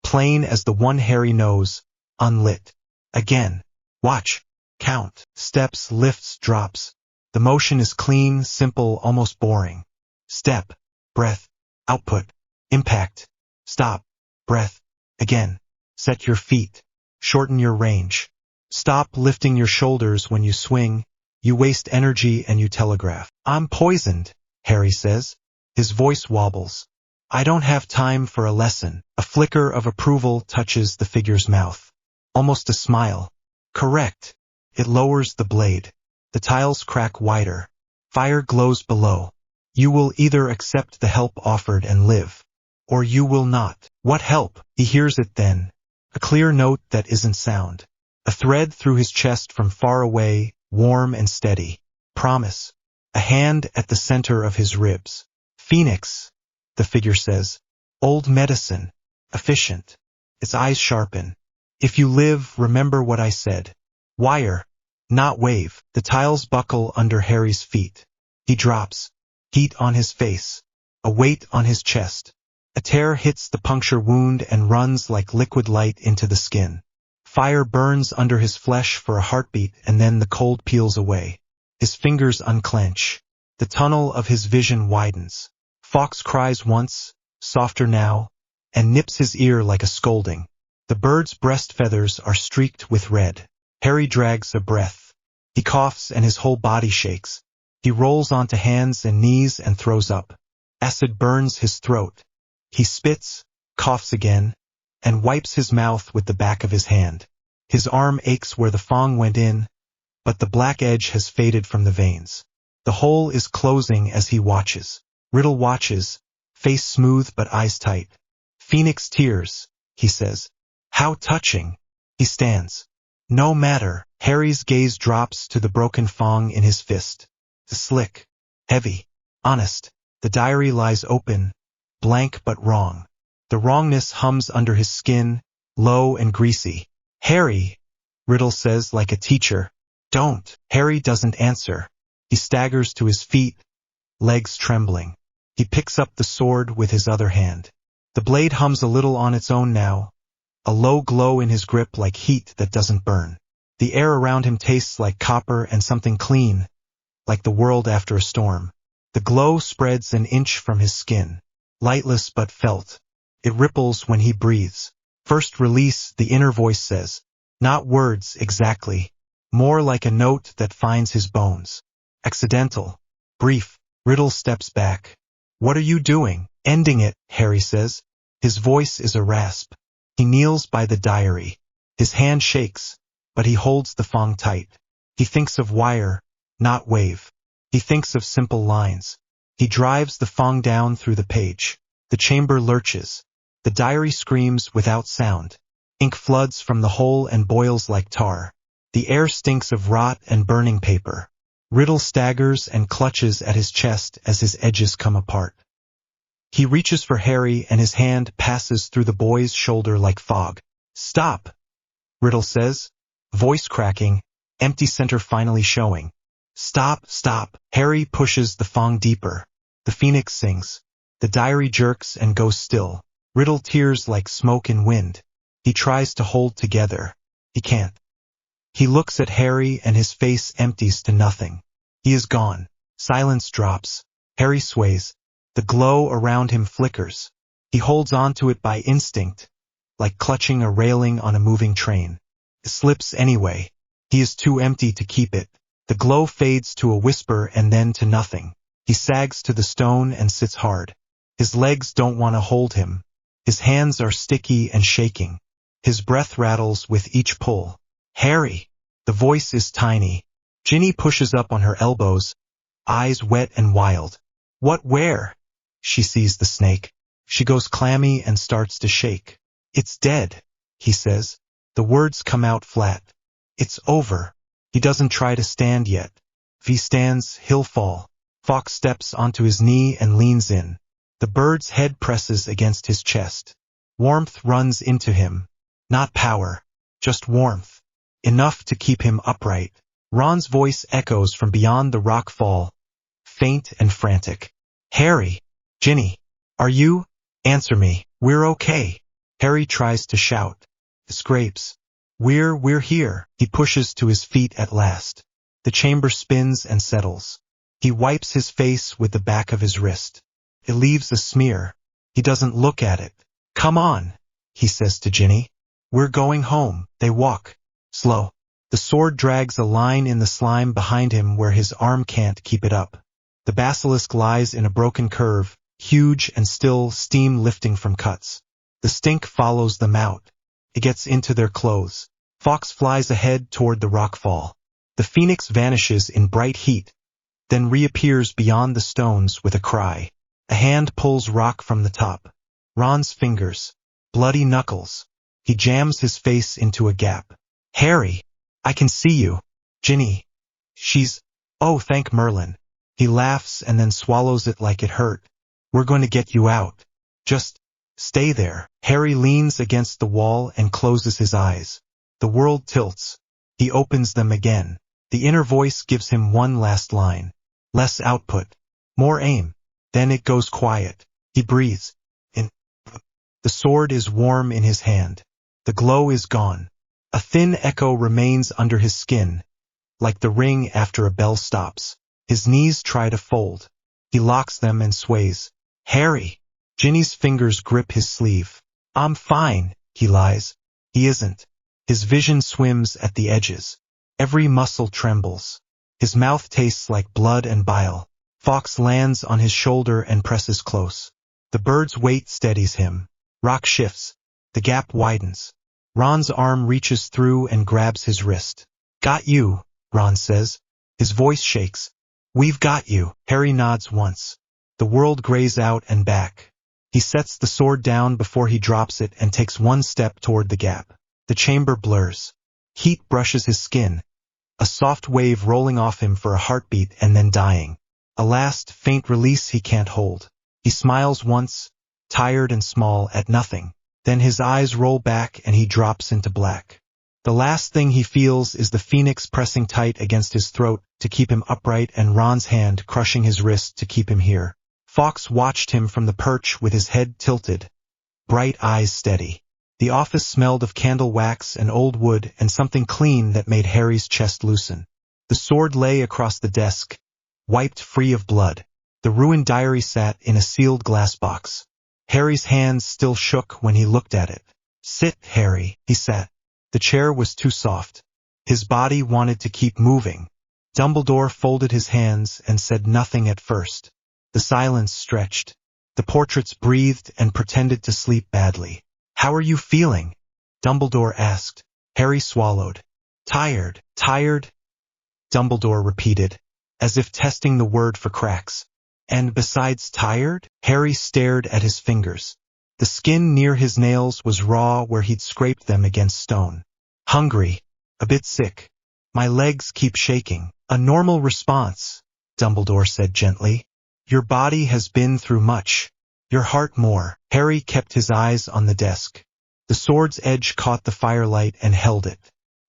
plain as the one Harry knows, unlit. Again. Watch. Count. Steps, lifts, drops. The motion is clean, simple, almost boring. Step. Breath. Output. Impact. Stop. Breath. Again. Set your feet. Shorten your range. Stop lifting your shoulders when you swing. You waste energy and you telegraph. I'm poisoned, Harry says. His voice wobbles. I don't have time for a lesson. A flicker of approval touches the figure's mouth. Almost a smile. Correct. It lowers the blade. The tiles crack wider. Fire glows below. You will either accept the help offered and live, or you will not. What help? He hears it then. A clear note that isn't sound. A thread through his chest from far away, warm and steady. Promise. A hand at the center of his ribs. Phoenix, the figure says. Old medicine. Efficient. Its eyes sharpen. If you live, remember what I said. Wire, not wave. The tiles buckle under Harry's feet. He drops. Heat on his face. A weight on his chest. A tear hits the puncture wound and runs like liquid light into the skin. Fire burns under his flesh for a heartbeat, and then the cold peels away. His fingers unclench. The tunnel of his vision widens. Fawkes cries once, softer now, and nips his ear like a scolding. The bird's breast feathers are streaked with red. Harry drags a breath. He coughs and his whole body shakes. He rolls onto hands and knees and throws up. Acid burns his throat. He spits, coughs again, and wipes his mouth with the back of his hand. His arm aches where the fong went in, but the black edge has faded from the veins. The hole is closing as he watches. Riddle watches, face smooth but eyes tight. Phoenix tears, he says. How touching. He stands. No matter. Harry's gaze drops to the broken fong in his fist. Slick, heavy, honest. The diary lies open, blank but wrong. The wrongness hums under his skin, low and greasy. Harry, Riddle says like a teacher. Don't. Harry doesn't answer. He staggers to his feet, legs trembling. He picks up the sword with his other hand. The blade hums a little on its own now, a low glow in his grip like heat that doesn't burn. The air around him tastes like copper and something clean, like the world after a storm. The glow spreads an inch from his skin, lightless but felt. It ripples when he breathes. First release, the inner voice says. Not words exactly, more like a note that finds his bones. Accidental, brief. Riddle steps back. What are you doing? Ending it, Harry says. His voice is a rasp. He kneels by the diary. His hand shakes, but he holds the fong tight. He thinks of wire, not wave. He thinks of simple lines. He drives the fong down through the page. The chamber lurches. The diary screams without sound. Ink floods from the hole and boils like tar. The air stinks of rot and burning paper. Riddle staggers and clutches at his chest as his edges come apart. He reaches for Harry and his hand passes through the boy's shoulder like fog. Stop, Riddle says, voice cracking, empty center finally showing. Stop, stop. Harry pushes the fong deeper. The phoenix sings. The diary jerks and goes still. Riddle tears like smoke in wind. He tries to hold together. He can't. He looks at Harry and his face empties to nothing. He is gone. Silence drops. Harry sways. The glow around him flickers. He holds on to it by instinct, like clutching a railing on a moving train. It slips anyway. He is too empty to keep it. The glow fades to a whisper and then to nothing. He sags to the stone and sits hard. His legs don't want to hold him. His hands are sticky and shaking. His breath rattles with each pull. Harry! The voice is tiny. Ginny pushes up on her elbows, eyes wet and wild. What, where? She sees the snake. She goes clammy and starts to shake. It's dead, he says. The words come out flat. It's over. He doesn't try to stand yet. If he stands, he'll fall. Fawkes steps onto his knee and leans in. The bird's head presses against his chest. Warmth runs into him. Not power, just warmth. Enough to keep him upright. Ron's voice echoes from beyond the rock fall, faint and frantic. Harry! Ginny! Are you? Answer me. We're okay. Harry tries to shout. Scrapes. We're here. He pushes to his feet at last. The chamber spins and settles. He wipes his face with the back of his wrist. It leaves a smear. He doesn't look at it. Come on, he says to Ginny. We're going home. They walk. Slow. The sword drags a line in the slime behind him where his arm can't keep it up. The basilisk lies in a broken curve, huge and still, steam lifting from cuts. The stink follows them out. It gets into their clothes. Fawkes flies ahead toward the rockfall. The phoenix vanishes in bright heat, then reappears beyond the stones with a cry. A hand pulls rock from the top. Ron's fingers. Bloody knuckles. He jams his face into a gap. Harry! I can see you. Ginny. She's... Oh, thank Merlin. He laughs and then swallows it like it hurt. We're going to get you out. Just stay there. Harry leans against the wall and closes his eyes. The world tilts. He opens them again. The inner voice gives him one last line. Less output. More aim. Then it goes quiet. He breathes. The sword is warm in his hand. The glow is gone. A thin echo remains under his skin, like the ring after a bell stops. His knees try to fold. He locks them and sways. Harry! Ginny's fingers grip his sleeve. I'm fine, he lies. He isn't. His vision swims at the edges. Every muscle trembles. His mouth tastes like blood and bile. Fawkes lands on his shoulder and presses close. The bird's weight steadies him. Rock shifts. The gap widens. Ron's arm reaches through and grabs his wrist. Got you, Ron says. His voice shakes. We've got you. Harry nods once. The world grays out and back. He sets the sword down before he drops it and takes one step toward the gap. The chamber blurs. Heat brushes his skin. A soft wave rolling off him for a heartbeat and then dying. A last, faint release he can't hold. He smiles once, tired and small, at nothing. Then his eyes roll back and he drops into black. The last thing he feels is the phoenix pressing tight against his throat to keep him upright and Ron's hand crushing his wrist to keep him here. Fawkes watched him from the perch with his head tilted, bright eyes steady. The office smelled of candle wax and old wood and something clean that made Harry's chest loosen. The sword lay across the desk, wiped free of blood. The ruined diary sat in a sealed glass box. Harry's hands still shook when he looked at it. Sit, Harry, he sat. The chair was too soft. His body wanted to keep moving. Dumbledore folded his hands and said nothing at first. The silence stretched. The portraits breathed and pretended to sleep badly. How are you feeling? Dumbledore asked. Harry swallowed. Tired, tired? Dumbledore repeated, as if testing the word for cracks. And besides tired? Harry stared at his fingers. The skin near his nails was raw where he'd scraped them against stone. Hungry. A bit sick. My legs keep shaking. A normal response, Dumbledore said gently. Your body has been through much. Your heart more. Harry kept his eyes on the desk. The sword's edge caught the firelight and held it.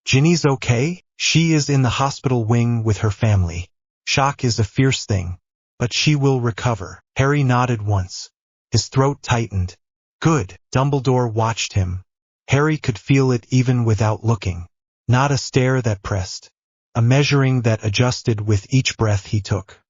Ginny's okay? She is in the hospital wing with her family. Shock is a fierce thing, but she will recover. Harry nodded once. His throat tightened. Good. Dumbledore watched him. Harry could feel it even without looking. Not a stare that pressed. A measuring that adjusted with each breath he took.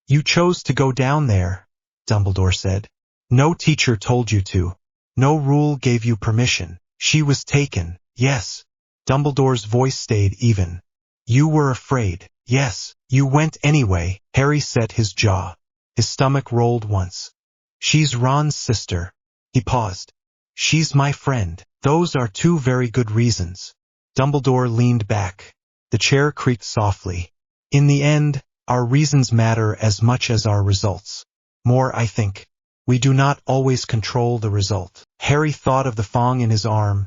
You chose to go down there, Dumbledore said. No teacher told you to. No rule gave you permission. She was taken. Yes. Dumbledore's voice stayed even. You were afraid. Yes. You went anyway. Harry set his jaw. His stomach rolled once. She's Ron's sister. He paused. She's my friend. Those are two very good reasons. Dumbledore leaned back. The chair creaked softly. In the end, our reasons matter as much as our results. More, I think. We do not always control the result. Harry thought of the fong in his arm,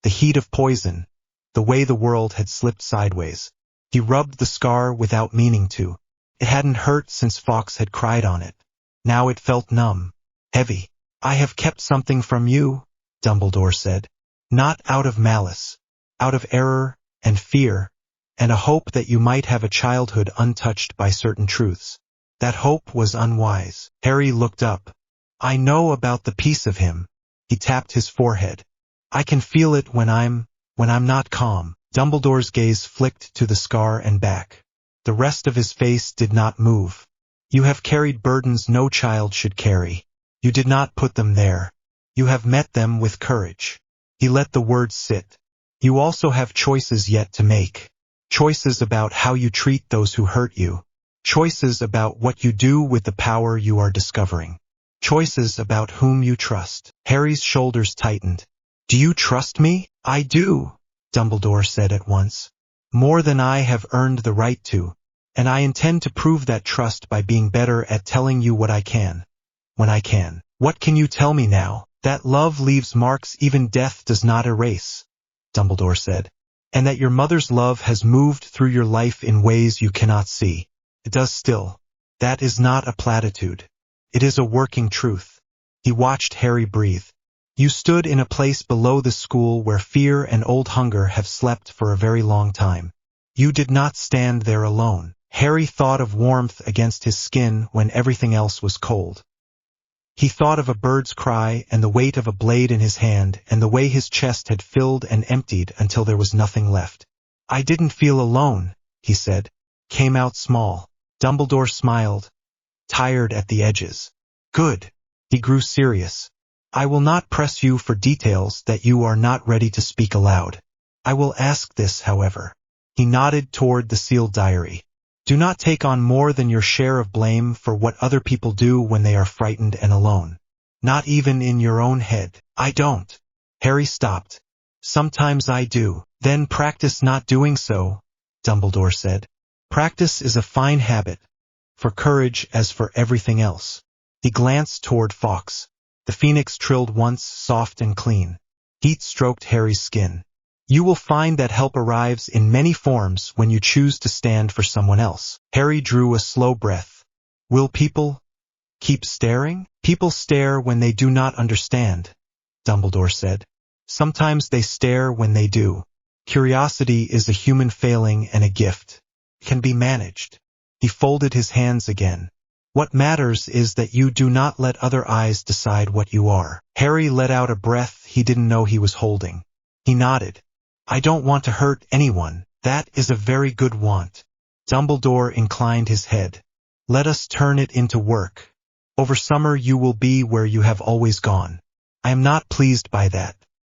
the heat of poison, the way the world had slipped sideways. He rubbed the scar without meaning to. It hadn't hurt since Fawkes had cried on it. Now it felt numb, heavy. I have kept something from you, Dumbledore said. Not out of malice, out of error and fear, and a hope that you might have a childhood untouched by certain truths. That hope was unwise. Harry looked up. I know about the piece of him. He tapped his forehead. I can feel it when I'm not calm. Dumbledore's gaze flicked to the scar and back. The rest of his face did not move. You have carried burdens no child should carry. You did not put them there. You have met them with courage. He let the words sit. You also have choices yet to make. Choices about how you treat those who hurt you. Choices about what you do with the power you are discovering. Choices about whom you trust. Harry's shoulders tightened. Do you trust me? I do, Dumbledore said at once. More than I have earned the right to, and I intend to prove that trust by being better at telling you what I can. When I can. What can you tell me now? That love leaves marks even death does not erase, Dumbledore said. And that your mother's love has moved through your life in ways you cannot see. It does still. That is not a platitude. It is a working truth. He watched Harry breathe. You stood in a place below the school where fear and old hunger have slept for a very long time. You did not stand there alone. Harry thought of warmth against his skin when everything else was cold. He thought of a bird's cry and the weight of a blade in his hand and the way his chest had filled and emptied until there was nothing left. I didn't feel alone, he said. Came out small. Dumbledore smiled, tired at the edges. Good. He grew serious. I will not press you for details that you are not ready to speak aloud. I will ask this, however. He nodded toward the sealed diary. Do not take on more than your share of blame for what other people do when they are frightened and alone. Not even in your own head. I don't. Harry stopped. Sometimes I do. Then practice not doing so, Dumbledore said. Practice is a fine habit, for courage as for everything else. He glanced toward Fawkes. The phoenix trilled once, soft and clean. Heat stroked Harry's skin. You will find that help arrives in many forms when you choose to stand for someone else. Harry drew a slow breath. Will people keep staring? People stare when they do not understand, Dumbledore said. Sometimes they stare when they do. Curiosity is a human failing and a gift. It can be managed. He folded his hands again. What matters is that you do not let other eyes decide what you are. Harry let out a breath he didn't know he was holding. He nodded. I don't want to hurt anyone. That is a very good want. Dumbledore inclined his head. Let us turn it into work. Over summer you will be where you have always gone. I am not pleased by that.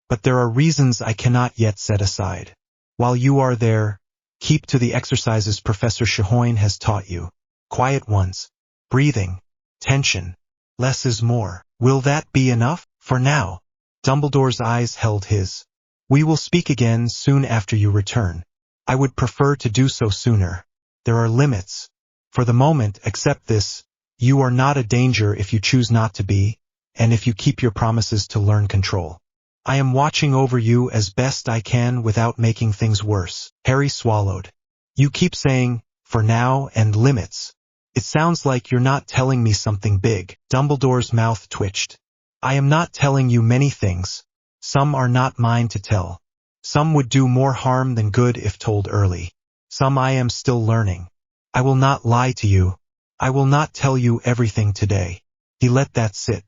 But there are reasons I cannot yet set aside. While you are there, keep to the exercises Professor Chihoin has taught you. Quiet ones. Breathing. Tension. Less is more. Will that be enough? For now. Dumbledore's eyes held his. We will speak again soon after you return. I would prefer to do so sooner. There are limits. For the moment, accept this. You are not a danger if you choose not to be, and if you keep your promises to learn control. I am watching over you as best I can without making things worse. Harry swallowed. You keep saying, for now, and limits. It sounds like you're not telling me something big. Dumbledore's mouth twitched. I am not telling you many things. Some are not mine to tell. Some would do more harm than good if told early. Some I am still learning. I will not lie to you. I will not tell you everything today. He let that sit.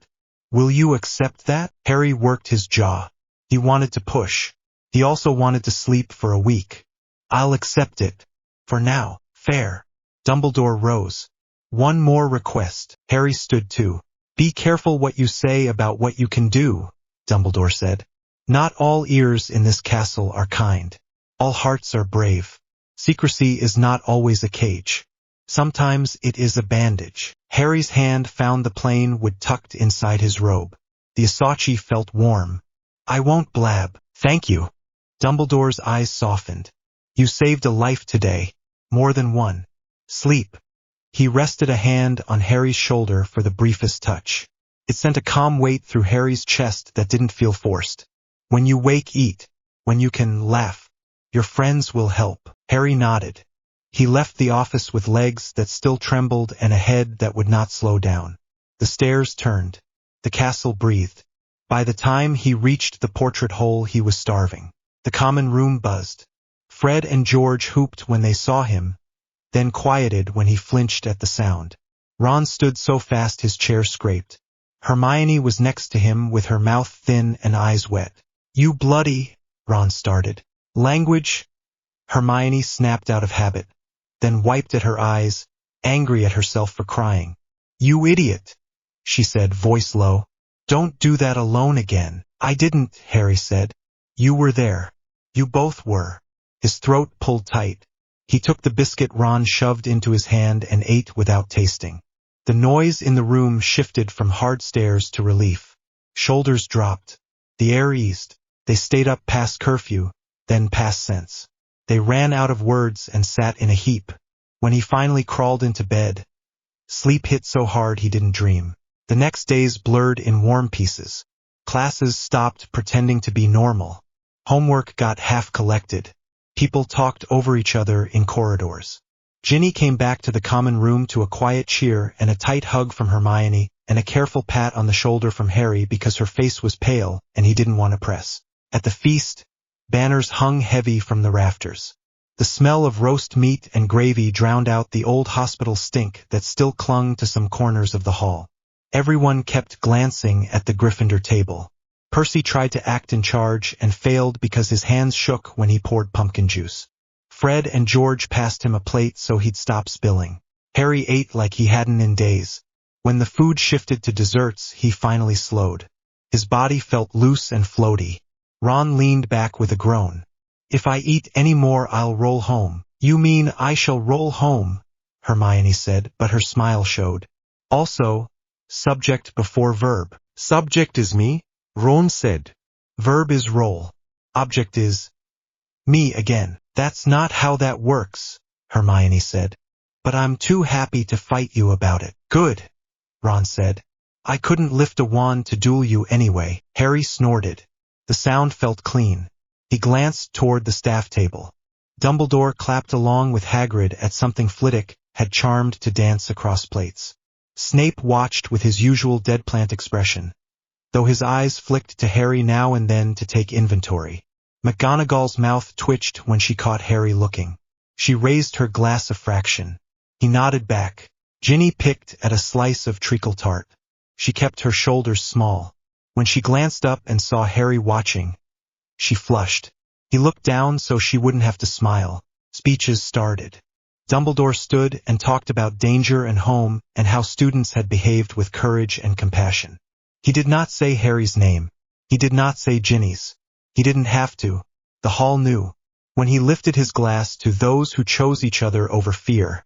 Will you accept that? Harry worked his jaw. He wanted to push. He also wanted to sleep for a week. I'll accept it. For now. Fair. Dumbledore rose. One more request. Harry stood too. Be careful what you say about what you can do, Dumbledore said. Not all ears in this castle are kind. All hearts are brave. Secrecy is not always a cage. Sometimes it is a bandage. Harry's hand found the plain wood tucked inside his robe. The Asachi felt warm. I won't blab. Thank you. Dumbledore's eyes softened. You saved a life today. More than one. Sleep. He rested a hand on Harry's shoulder for the briefest touch. It sent a calm weight through Harry's chest that didn't feel forced. When you wake, eat. When you can, laugh. Your friends will help. Harry nodded. He left the office with legs that still trembled and a head that would not slow down. The stairs turned. The castle breathed. By the time he reached the portrait hole, he was starving. The common room buzzed. Fred and George whooped when they saw him, then quieted when he flinched at the sound. Ron stood so fast his chair scraped. Hermione was next to him with her mouth thin and eyes wet. You bloody, Ron started. Language? Hermione snapped out of habit, then wiped at her eyes, angry at herself for crying. You idiot, she said, voice low. Don't do that alone again. I didn't, Harry said. You were there. You both were. His throat pulled tight. He took the biscuit Ron shoved into his hand and ate without tasting. The noise in the room shifted from hard stares to relief. Shoulders dropped. The air eased. They stayed up past curfew, then past sense. They ran out of words and sat in a heap. When he finally crawled into bed, sleep hit so hard he didn't dream. The next days blurred in warm pieces. Classes stopped pretending to be normal. Homework got half collected. People talked over each other in corridors. Ginny came back to the common room to a quiet cheer and a tight hug from Hermione and a careful pat on the shoulder from Harry because her face was pale and he didn't want to press. At the feast, banners hung heavy from the rafters. The smell of roast meat and gravy drowned out the old hospital stink that still clung to some corners of the hall. Everyone kept glancing at the Gryffindor table. Percy tried to act in charge and failed because his hands shook when he poured pumpkin juice. Fred and George passed him a plate so he'd stop spilling. Harry ate like he hadn't in days. When the food shifted to desserts, he finally slowed. His body felt loose and floaty. Ron leaned back with a groan. "If I eat any more, I'll roll home." "You mean I shall roll home," Hermione said, but her smile showed. "Also, subject before verb." "Subject is me," Ron said. "Verb is roll. Object is me again." "That's not how that works," Hermione said. "But I'm too happy to fight you about it." "Good," Ron said. "I couldn't lift a wand to duel you anyway." Harry snorted. The sound felt clean. He glanced toward the staff table. Dumbledore clapped along with Hagrid at something Flitwick had charmed to dance across plates. Snape watched with his usual deadplant expression, though his eyes flicked to Harry now and then to take inventory. McGonagall's mouth twitched when she caught Harry looking. She raised her glass a fraction. He nodded back. Ginny picked at a slice of treacle tart. She kept her shoulders small. When she glanced up and saw Harry watching, she flushed. He looked down so she wouldn't have to smile. Speeches started. Dumbledore stood and talked about danger and home and how students had behaved with courage and compassion. He did not say Harry's name. He did not say Ginny's. He didn't have to. The hall knew. When he lifted his glass to those who chose each other over fear,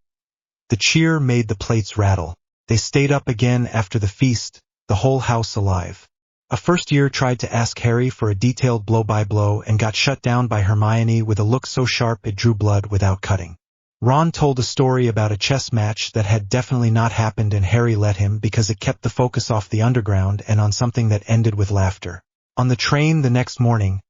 the cheer made the plates rattle. They stayed up again after the feast, the whole house alive. A first year tried to ask Harry for a detailed blow-by-blow and got shut down by Hermione with a look so sharp it drew blood without cutting. Ron told a story about a chess match that had definitely not happened and Harry let him because it kept the focus off the underground and on something that ended with laughter. On the train the next morning,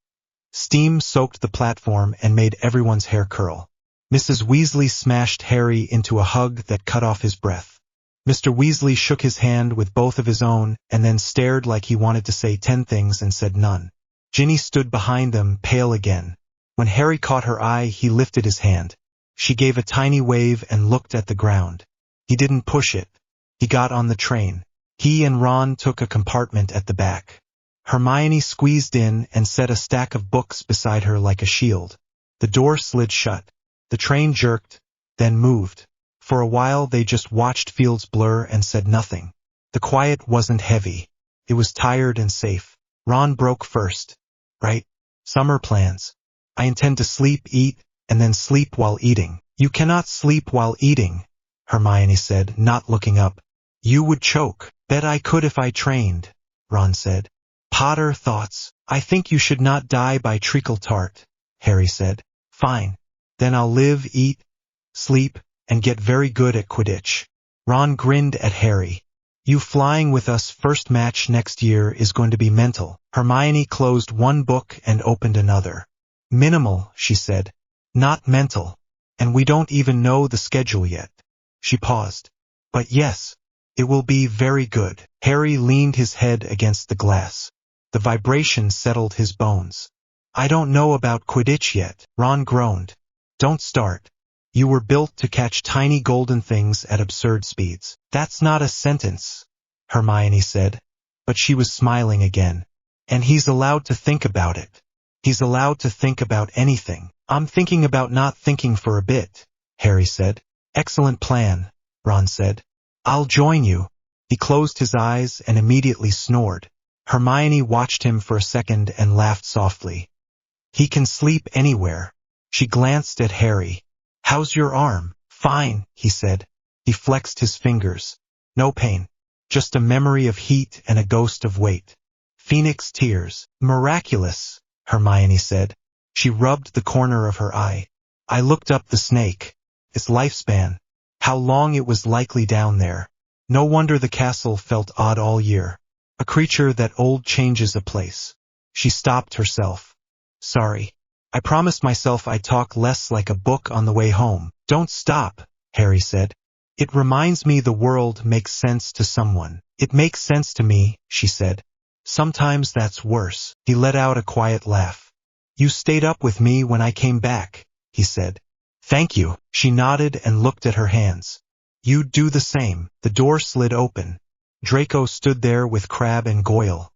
steam soaked the platform and made everyone's hair curl. Mrs. Weasley smashed Harry into a hug that cut off his breath. Mr. Weasley shook his hand with both of his own and then stared like he wanted to say 10 things and said none. Ginny stood behind them, pale again. When Harry caught her eye, he lifted his hand. She gave a tiny wave and looked at the ground. He didn't push it. He got on the train. He and Ron took a compartment at the back. Hermione squeezed in and set a stack of books beside her like a shield. The door slid shut. The train jerked, then moved. For a while they just watched fields blur and said nothing. The quiet wasn't heavy. It was tired and safe. Ron broke first. "Right? Summer plans. I intend to sleep, eat, and then sleep while eating." "You cannot sleep while eating," Hermione said, not looking up. "You would choke." "Bet I could if I trained," Ron said. "Potter thoughts. I think you should not die by treacle tart," Harry said. "Fine. Then I'll live, eat, sleep, and get very good at Quidditch." Ron grinned at Harry. "You flying with us first match next year is going to be mental." Hermione closed one book and opened another. "Minimal," she said. "Not mental. And we don't even know the schedule yet." She paused. "But yes, it will be very good." Harry leaned his head against the glass. The vibration settled his bones. "I don't know about Quidditch yet," Ron groaned. "Don't start. You were built to catch tiny golden things at absurd speeds." "That's not a sentence," Hermione said, but she was smiling again. "And he's allowed to think about it. He's allowed to think about anything." "I'm thinking about not thinking for a bit," Harry said. "Excellent plan," Ron said. "I'll join you." He closed his eyes and immediately snored. Hermione watched him for a second and laughed softly. "He can sleep anywhere." She glanced at Harry. "How's your arm?" "Fine," he said. He flexed his fingers. "No pain. Just a memory of heat and a ghost of weight." "Phoenix tears." "Miraculous," Hermione said. She rubbed the corner of her eye. "I looked up the snake. Its lifespan. How long it was likely down there. No wonder the castle felt odd all year. A creature that old changes a place." She stopped herself. "Sorry. I promised myself I'd talk less like a book on the way home." "Don't stop," Harry said. "It reminds me the world makes sense to someone." "It makes sense to me," she said. "Sometimes that's worse." He let out a quiet laugh. "You stayed up with me when I came back," he said. "Thank you." She nodded and looked at her hands. "You'd do the same." The door slid open. Draco stood there with Crabbe and Goyle.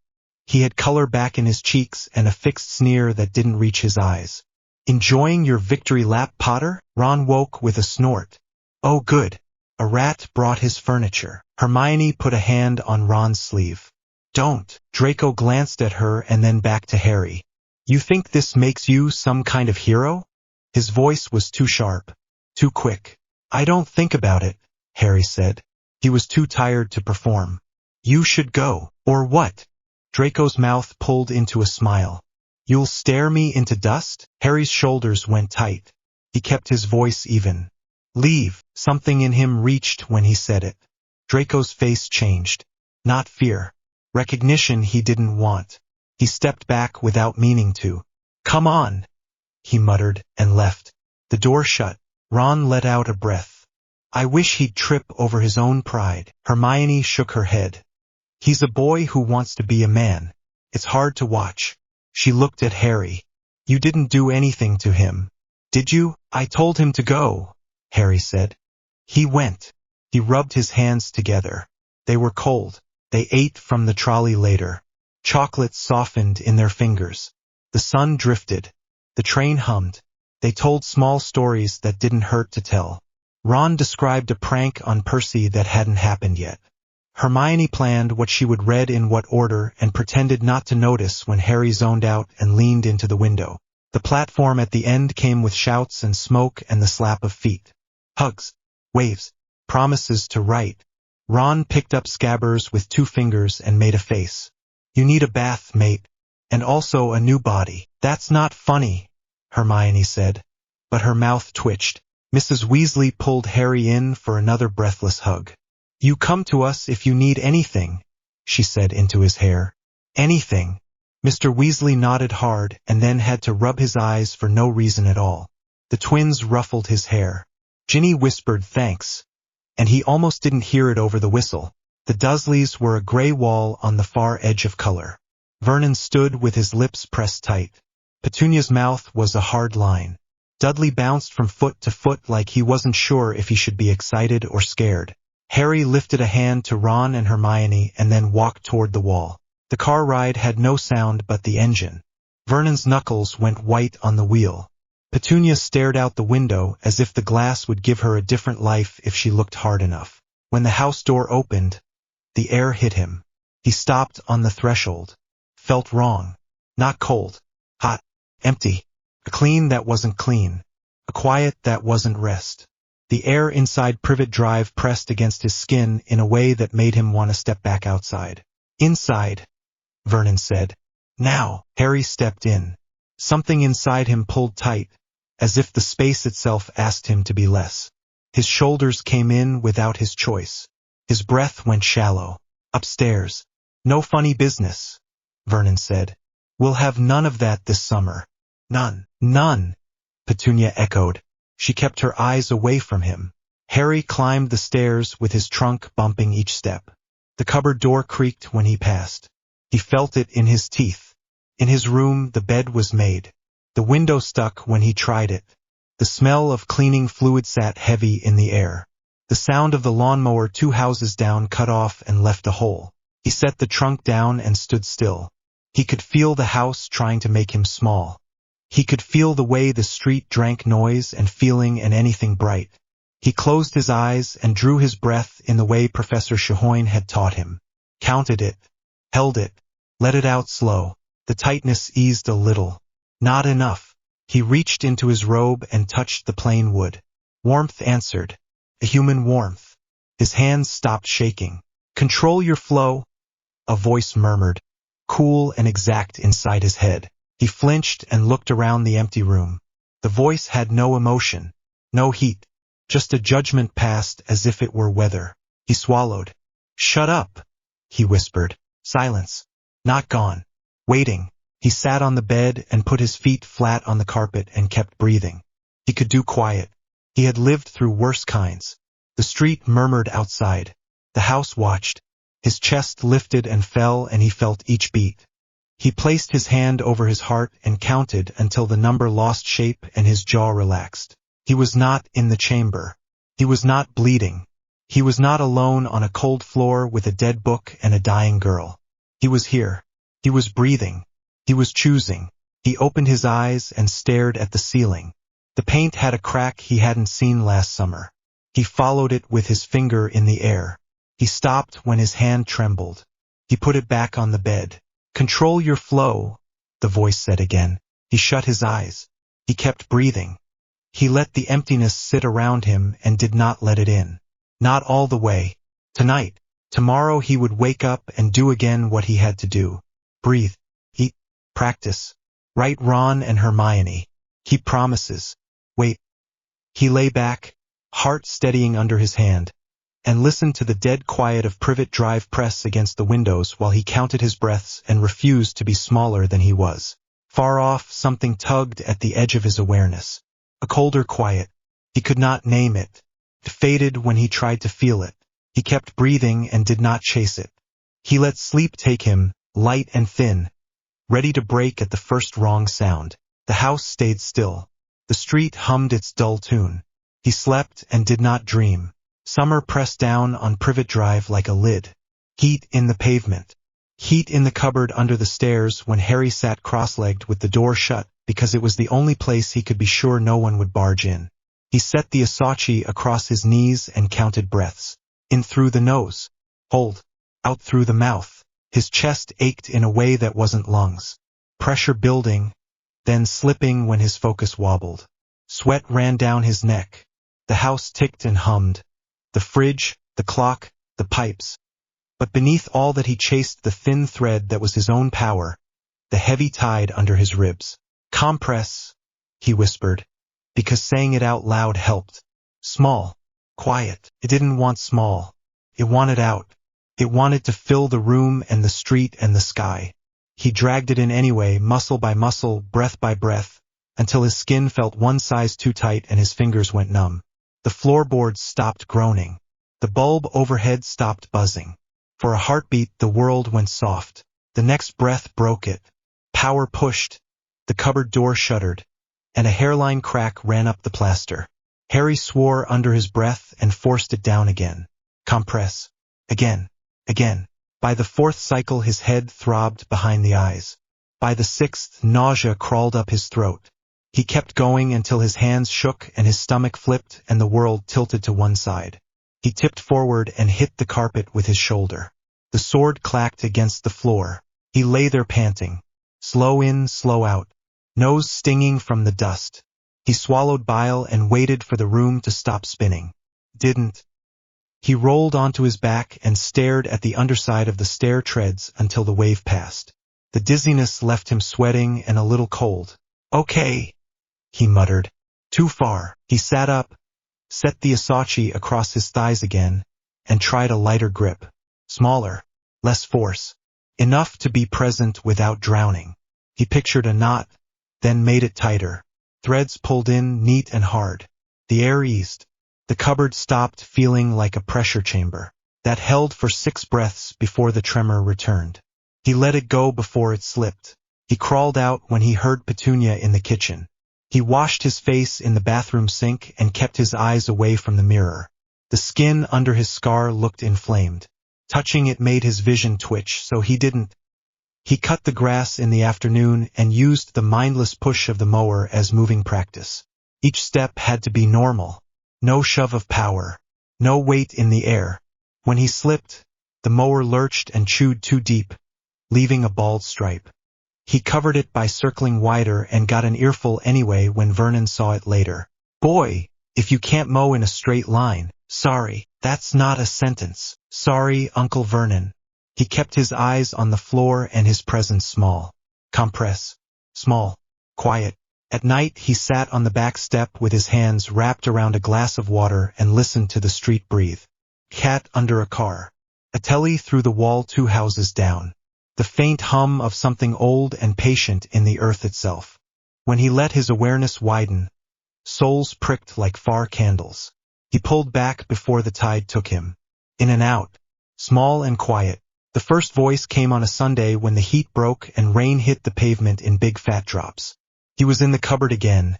He had color back in his cheeks and a fixed sneer that didn't reach his eyes. "Enjoying your victory lap, Potter?" Ron woke with a snort. "Oh good." A rat brought his furniture. Hermione put a hand on Ron's sleeve. "Don't." Draco glanced at her and then back to Harry. "You think this makes you some kind of hero?" His voice was too sharp, too quick. "I don't think about it," Harry said. He was too tired to perform. "You should go." "Or what?" Draco's mouth pulled into a smile. "You'll stare me into dust?" Harry's shoulders went tight. He kept his voice even. "Leave." Something in him reached when he said it. Draco's face changed. Not fear. Recognition he didn't want. He stepped back without meaning to. "Come on," he muttered, and left. The door shut. Ron let out a breath. "I wish he'd trip over his own pride." Hermione shook her head. "He's a boy who wants to be a man. It's hard to watch." She looked at Harry. "You didn't do anything to him, did you?" "I told him to go," Harry said. He went. He rubbed his hands together. They were cold. They ate from the trolley later. Chocolate softened in their fingers. The sun drifted. The train hummed. They told small stories that didn't hurt to tell. Ron described a prank on Percy that hadn't happened yet. Hermione planned what she would read in what order and pretended not to notice when Harry zoned out and leaned into the window. The platform at the end came with shouts and smoke and the slap of feet. Hugs. Waves. Promises to write. Ron picked up Scabbers with 2 fingers and made a face. "You need a bath, mate. And also a new body." "That's not funny," Hermione said. But her mouth twitched. Mrs. Weasley pulled Harry in for another breathless hug. "You come to us if you need anything," she said into his hair. "Anything." Mr. Weasley nodded hard and then had to rub his eyes for no reason at all. The twins ruffled his hair. Ginny whispered thanks, and he almost didn't hear it over the whistle. The Dursleys were a gray wall on the far edge of color. Vernon stood with his lips pressed tight. Petunia's mouth was a hard line. Dudley bounced from foot to foot like he wasn't sure if he should be excited or scared. Harry lifted a hand to Ron and Hermione and then walked toward the wall. The car ride had no sound but the engine. Vernon's knuckles went white on the wheel. Petunia stared out the window as if the glass would give her a different life if she looked hard enough. When the house door opened, the air hit him. He stopped on the threshold. Felt wrong. Not cold. Hot. Empty. A clean that wasn't clean. A quiet that wasn't rest. The air inside Privet Drive pressed against his skin in a way that made him want to step back outside. "Inside," Vernon said. "Now." Harry stepped in. Something inside him pulled tight, as if the space itself asked him to be less. His shoulders came in without his choice. His breath went shallow. "Upstairs." "No funny business," Vernon said. "We'll have none of that this summer." "None." "None," Petunia echoed. She kept her eyes away from him. Harry climbed the stairs with his trunk bumping each step. The cupboard door creaked when he passed. He felt it in his teeth. In his room, the bed was made. The window stuck when he tried it. The smell of cleaning fluid sat heavy in the air. The sound of the lawnmower 2 houses down cut off and left a hole. He set the trunk down and stood still. He could feel the house trying to make him small. He could feel the way the street drank noise and feeling and anything bright. He closed his eyes and drew his breath in the way Professor Shahoin had taught him. Counted it. Held it. Let it out slow. The tightness eased a little. Not enough. He reached into his robe and touched the plain wood. Warmth answered. A human warmth. His hands stopped shaking. "Control your flow," a voice murmured. Cool and exact inside his head. He flinched and looked around the empty room. The voice had no emotion, no heat, just a judgment passed as if it were weather. He swallowed. "Shut up," he whispered. Silence. Not gone. Waiting. He sat on the bed and put his feet flat on the carpet and kept breathing. He could do quiet. He had lived through worse kinds. The street murmured outside. The house watched. His chest lifted and fell and he felt each beat. He placed his hand over his heart and counted until the number lost shape and his jaw relaxed. He was not in the chamber. He was not bleeding. He was not alone on a cold floor with a dead book and a dying girl. He was here. He was breathing. He was choosing. He opened his eyes and stared at the ceiling. The paint had a crack he hadn't seen last summer. He followed it with his finger in the air. He stopped when his hand trembled. He put it back on the bed. "Control your flow," the voice said again. He shut his eyes. He kept breathing. He let the emptiness sit around him and did not let it in. Not all the way. Tonight, tomorrow he would wake up and do again what he had to do. Breathe. Eat. Practice. Write Ron and Hermione. Keep promises. Wait. He lay back, heart steadying under his hand, and listened to the dead quiet of Privet Drive press against the windows while he counted his breaths and refused to be smaller than he was. Far off, something tugged at the edge of his awareness. A colder quiet. He could not name it. It faded when he tried to feel it. He kept breathing and did not chase it. He let sleep take him, light and thin, ready to break at the first wrong sound. The house stayed still. The street hummed its dull tune. He slept and did not dream. Summer pressed down on Privet Drive like a lid. Heat in the pavement. Heat in the cupboard under the stairs when Harry sat cross-legged with the door shut because it was the only place he could be sure no one would barge in. He set the Asachi across his knees and counted breaths. In through the nose. Hold. Out through the mouth. His chest ached in a way that wasn't lungs. Pressure building, then slipping when his focus wobbled. Sweat ran down his neck. The house ticked and hummed. The fridge, the clock, the pipes. But beneath all that he chased the thin thread that was his own power, the heavy tide under his ribs. "Compress," he whispered, because saying it out loud helped. Small. Quiet. It didn't want small. It wanted out. It wanted to fill the room and the street and the sky. He dragged it in anyway, muscle by muscle, breath by breath, until his skin felt one size too tight and his fingers went numb. The floorboards stopped groaning. The bulb overhead stopped buzzing. For a heartbeat, the world went soft. The next breath broke it. Power pushed. The cupboard door shuddered, and a hairline crack ran up the plaster. Harry swore under his breath and forced it down again. Compress. Again. Again. By the fourth cycle his head throbbed behind the eyes. By the sixth, nausea crawled up his throat. He kept going until his hands shook and his stomach flipped and the world tilted to one side. He tipped forward and hit the carpet with his shoulder. The sword clacked against the floor. He lay there panting. Slow in, slow out. Nose stinging from the dust. He swallowed bile and waited for the room to stop spinning. Didn't. He rolled onto his back and stared at the underside of the stair treads until the wave passed. The dizziness left him sweating and a little cold. "Okay," he muttered. "Too far." He sat up, set the Asachi across his thighs again, and tried a lighter grip. Smaller, less force. Enough to be present without drowning. He pictured a knot, then made it tighter. Threads pulled in, neat and hard. The air eased. The cupboard stopped feeling like a pressure chamber that held for 6 breaths before the tremor returned. He let it go before it slipped. He crawled out when he heard Petunia in the kitchen. He washed his face in the bathroom sink and kept his eyes away from the mirror. The skin under his scar looked inflamed. Touching it made his vision twitch, so he didn't. He cut the grass in the afternoon and used the mindless push of the mower as moving practice. Each step had to be normal. No shove of power. No weight in the air. When he slipped, the mower lurched and chewed too deep, leaving a bald stripe. He covered it by circling wider and got an earful anyway when Vernon saw it later. "Boy, if you can't mow in a straight line." "Sorry, that's not a sentence." "Sorry, Uncle Vernon." He kept his eyes on the floor and his presence small. Compress. Small. Quiet. At night he sat on the back step with his hands wrapped around a glass of water and listened to the street breathe. Cat under a car. A telly through the wall 2 houses down. The faint hum of something old and patient in the earth itself. When he let his awareness widen, souls pricked like far candles. He pulled back before the tide took him. In and out. Small and quiet. The first voice came on a Sunday when the heat broke and rain hit the pavement in big fat drops. He was in the cupboard again,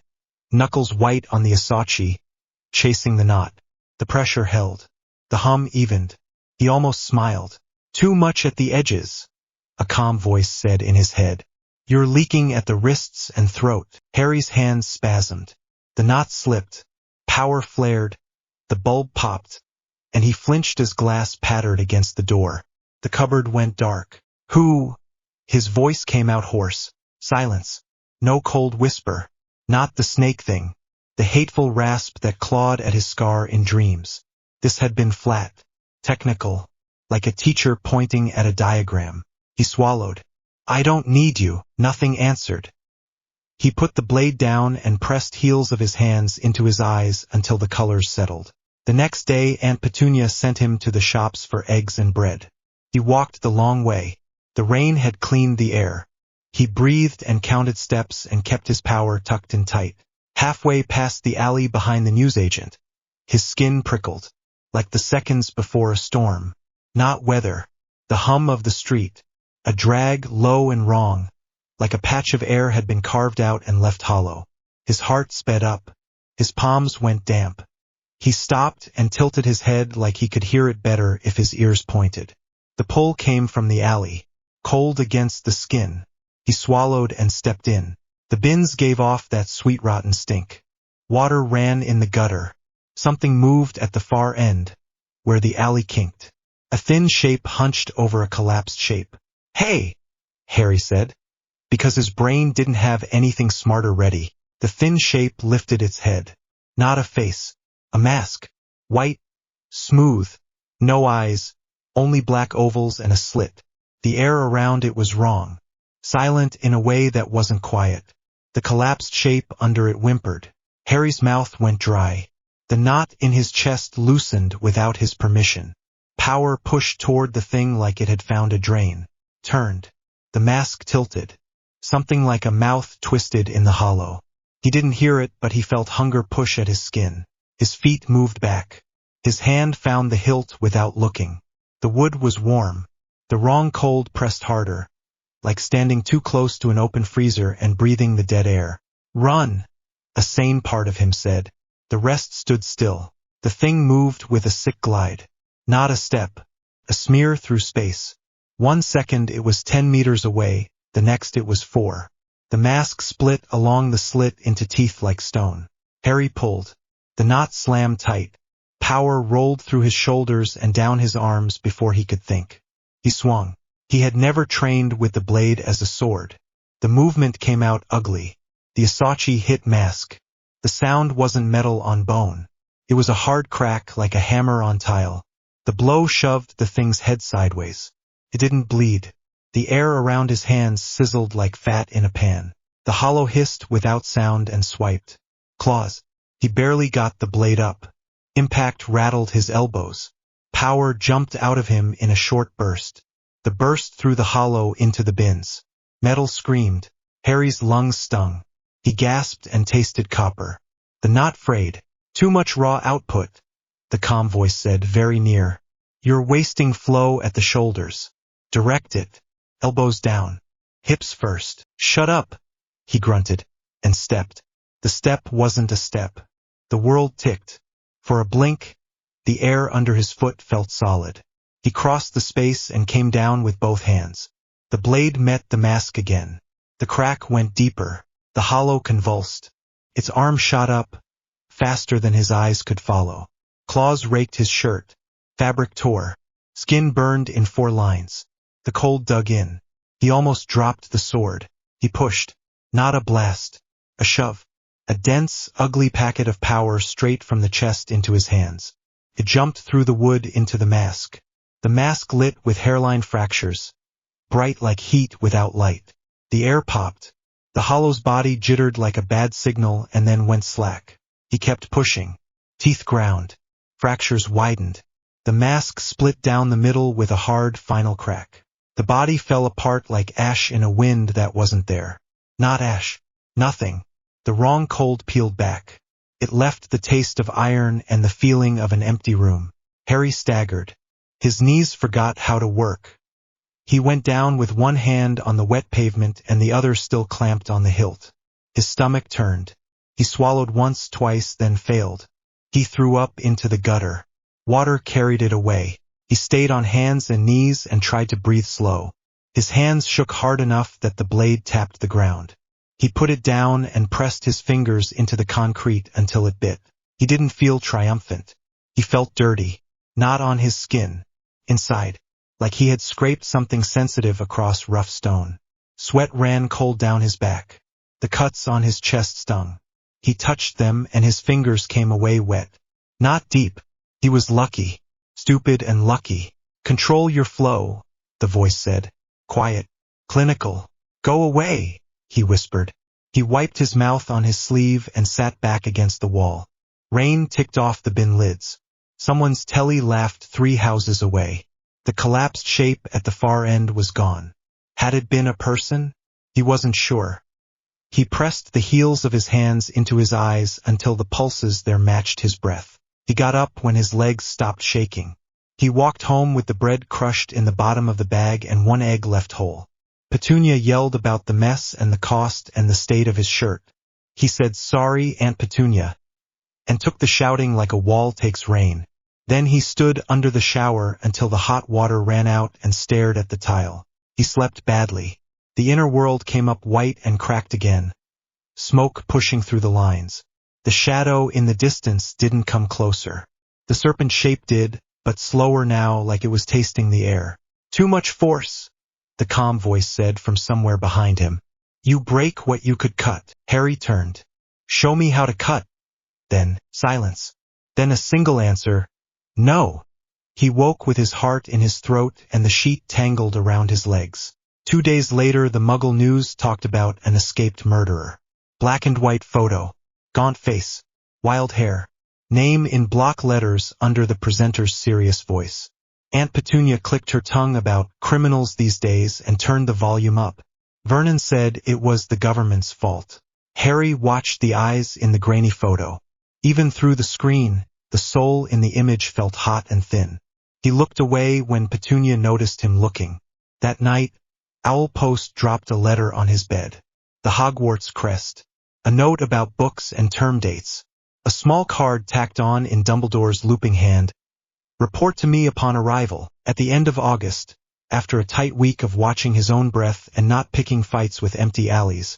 knuckles white on the Asachi, chasing the knot. The pressure held. The hum evened. He almost smiled. Too much at the edges, a calm voice said in his head. You're leaking at the wrists and throat. Harry's hands spasmed. The knot slipped. Power flared. The bulb popped. And he flinched as glass pattered against the door. The cupboard went dark. Who? His voice came out hoarse. Silence. No cold whisper. Not the snake thing. The hateful rasp that clawed at his scar in dreams. This had been flat. Technical. Like a teacher pointing at a diagram. He swallowed. I don't need you. Nothing answered. He put the blade down and pressed heels of his hands into his eyes until the colors settled. The next day Aunt Petunia sent him to the shops for eggs and bread. He walked the long way. The rain had cleaned the air. He breathed and counted steps and kept his power tucked in tight. Halfway past the alley behind the newsagent, his skin prickled, like the seconds before a storm. Not weather. The hum of the street. A drag low and wrong, like a patch of air had been carved out and left hollow. His heart sped up. His palms went damp. He stopped and tilted his head like he could hear it better if his ears pointed. The pull came from the alley, cold against the skin. He swallowed and stepped in. The bins gave off that sweet rotten stink. Water ran in the gutter. Something moved at the far end, where the alley kinked. A thin shape hunched over a collapsed shape. Hey, Harry said. Because his brain didn't have anything smarter ready, the thin shape lifted its head. Not a face. A mask. White. Smooth. No eyes. Only black ovals and a slit. The air around it was wrong. Silent in a way that wasn't quiet. The collapsed shape under it whimpered. Harry's mouth went dry. The knot in his chest loosened without his permission. Power pushed toward the thing like it had found a drain. Turned. The mask tilted. Something like a mouth twisted in the hollow. He didn't hear it, but he felt hunger push at his skin. His feet moved back. His hand found the hilt without looking. The wood was warm. The wrong cold pressed harder, like standing too close to an open freezer and breathing the dead air. Run, a sane part of him said. The rest stood still. The thing moved with a sick glide. Not a step. A smear through space. 1 second it was 10 meters away, the next it was 4. The mask split along the slit into teeth like stone. Harry pulled. The knot slammed tight. Power rolled through his shoulders and down his arms before he could think. He swung. He had never trained with the blade as a sword. The movement came out ugly. The Asachi hit mask. The sound wasn't metal on bone. It was a hard crack like a hammer on tile. The blow shoved the thing's head sideways. It didn't bleed. The air around his hands sizzled like fat in a pan. The hollow hissed without sound and swiped. Claws. He barely got the blade up. Impact rattled his elbows. Power jumped out of him in a short burst. The burst threw the hollow into the bins. Metal screamed. Harry's lungs stung. He gasped and tasted copper. The knot frayed. Too much raw output, the calm voice said, very near. You're wasting flow at the shoulders. Direct it. Elbows down. Hips first. Shut up, he grunted, and stepped. The step wasn't a step. The world ticked. For a blink, the air under his foot felt solid. He crossed the space and came down with both hands. The blade met the mask again. The crack went deeper. The hollow convulsed. Its arm shot up, faster than his eyes could follow. Claws raked his shirt. Fabric tore. Skin burned in 4 lines. The cold dug in. He almost dropped the sword. He pushed. Not a blast. A shove. A dense, ugly packet of power straight from the chest into his hands. It jumped through the wood into the mask. The mask lit with hairline fractures. Bright like heat without light. The air popped. The hollow's body jittered like a bad signal and then went slack. He kept pushing. Teeth ground. Fractures widened. The mask split down the middle with a hard final crack. The body fell apart like ash in a wind that wasn't there. Not ash. Nothing. The wrong cold peeled back. It left the taste of iron and the feeling of an empty room. Harry staggered. His knees forgot how to work. He went down with one hand on the wet pavement and the other still clamped on the hilt. His stomach turned. He swallowed once, twice, then failed. He threw up into the gutter. Water carried it away. He stayed on hands and knees and tried to breathe slow. His hands shook hard enough that the blade tapped the ground. He put it down and pressed his fingers into the concrete until it bit. He didn't feel triumphant. He felt dirty. Not on his skin. Inside. Like he had scraped something sensitive across rough stone. Sweat ran cold down his back. The cuts on his chest stung. He touched them and his fingers came away wet. Not deep. He was lucky. Stupid and lucky. Control your flow, the voice said. Quiet. Clinical. Go away, he whispered. He wiped his mouth on his sleeve and sat back against the wall. Rain ticked off the bin lids. Someone's telly laughed 3 houses away. The collapsed shape at the far end was gone. Had it been a person? He wasn't sure. He pressed the heels of his hands into his eyes until the pulses there matched his breath. He got up when his legs stopped shaking. He walked home with the bread crushed in the bottom of the bag and 1 egg left whole. Petunia yelled about the mess and the cost and the state of his shirt. He said, "Sorry, Aunt Petunia," and took the shouting like a wall takes rain. Then he stood under the shower until the hot water ran out and stared at the tile. He slept badly. The inner world came up white and cracked again. Smoke pushing through the lines. The shadow in the distance didn't come closer. The serpent shape did, but slower now, like it was tasting the air. "Too much force," the calm voice said from somewhere behind him. "You break what you could cut." Harry turned. "Show me how to cut." Then, silence. Then a single answer, "No." He woke with his heart in his throat and the sheet tangled around his legs. 2 days later, the Muggle News talked about an escaped murderer. Black and white photo. Gaunt face. Wild hair. Name in block letters under the presenter's serious voice. Aunt Petunia clicked her tongue about criminals these days and turned the volume up. Vernon said it was the government's fault. Harry watched the eyes in the grainy photo. Even through the screen, the soul in the image felt hot and thin. He looked away when Petunia noticed him looking. That night, Owl Post dropped a letter on his bed. The Hogwarts crest. A note about books and term dates. A small card tacked on in Dumbledore's looping hand. "Report to me upon arrival, at the end of August," after a tight week of watching his own breath and not picking fights with empty alleys.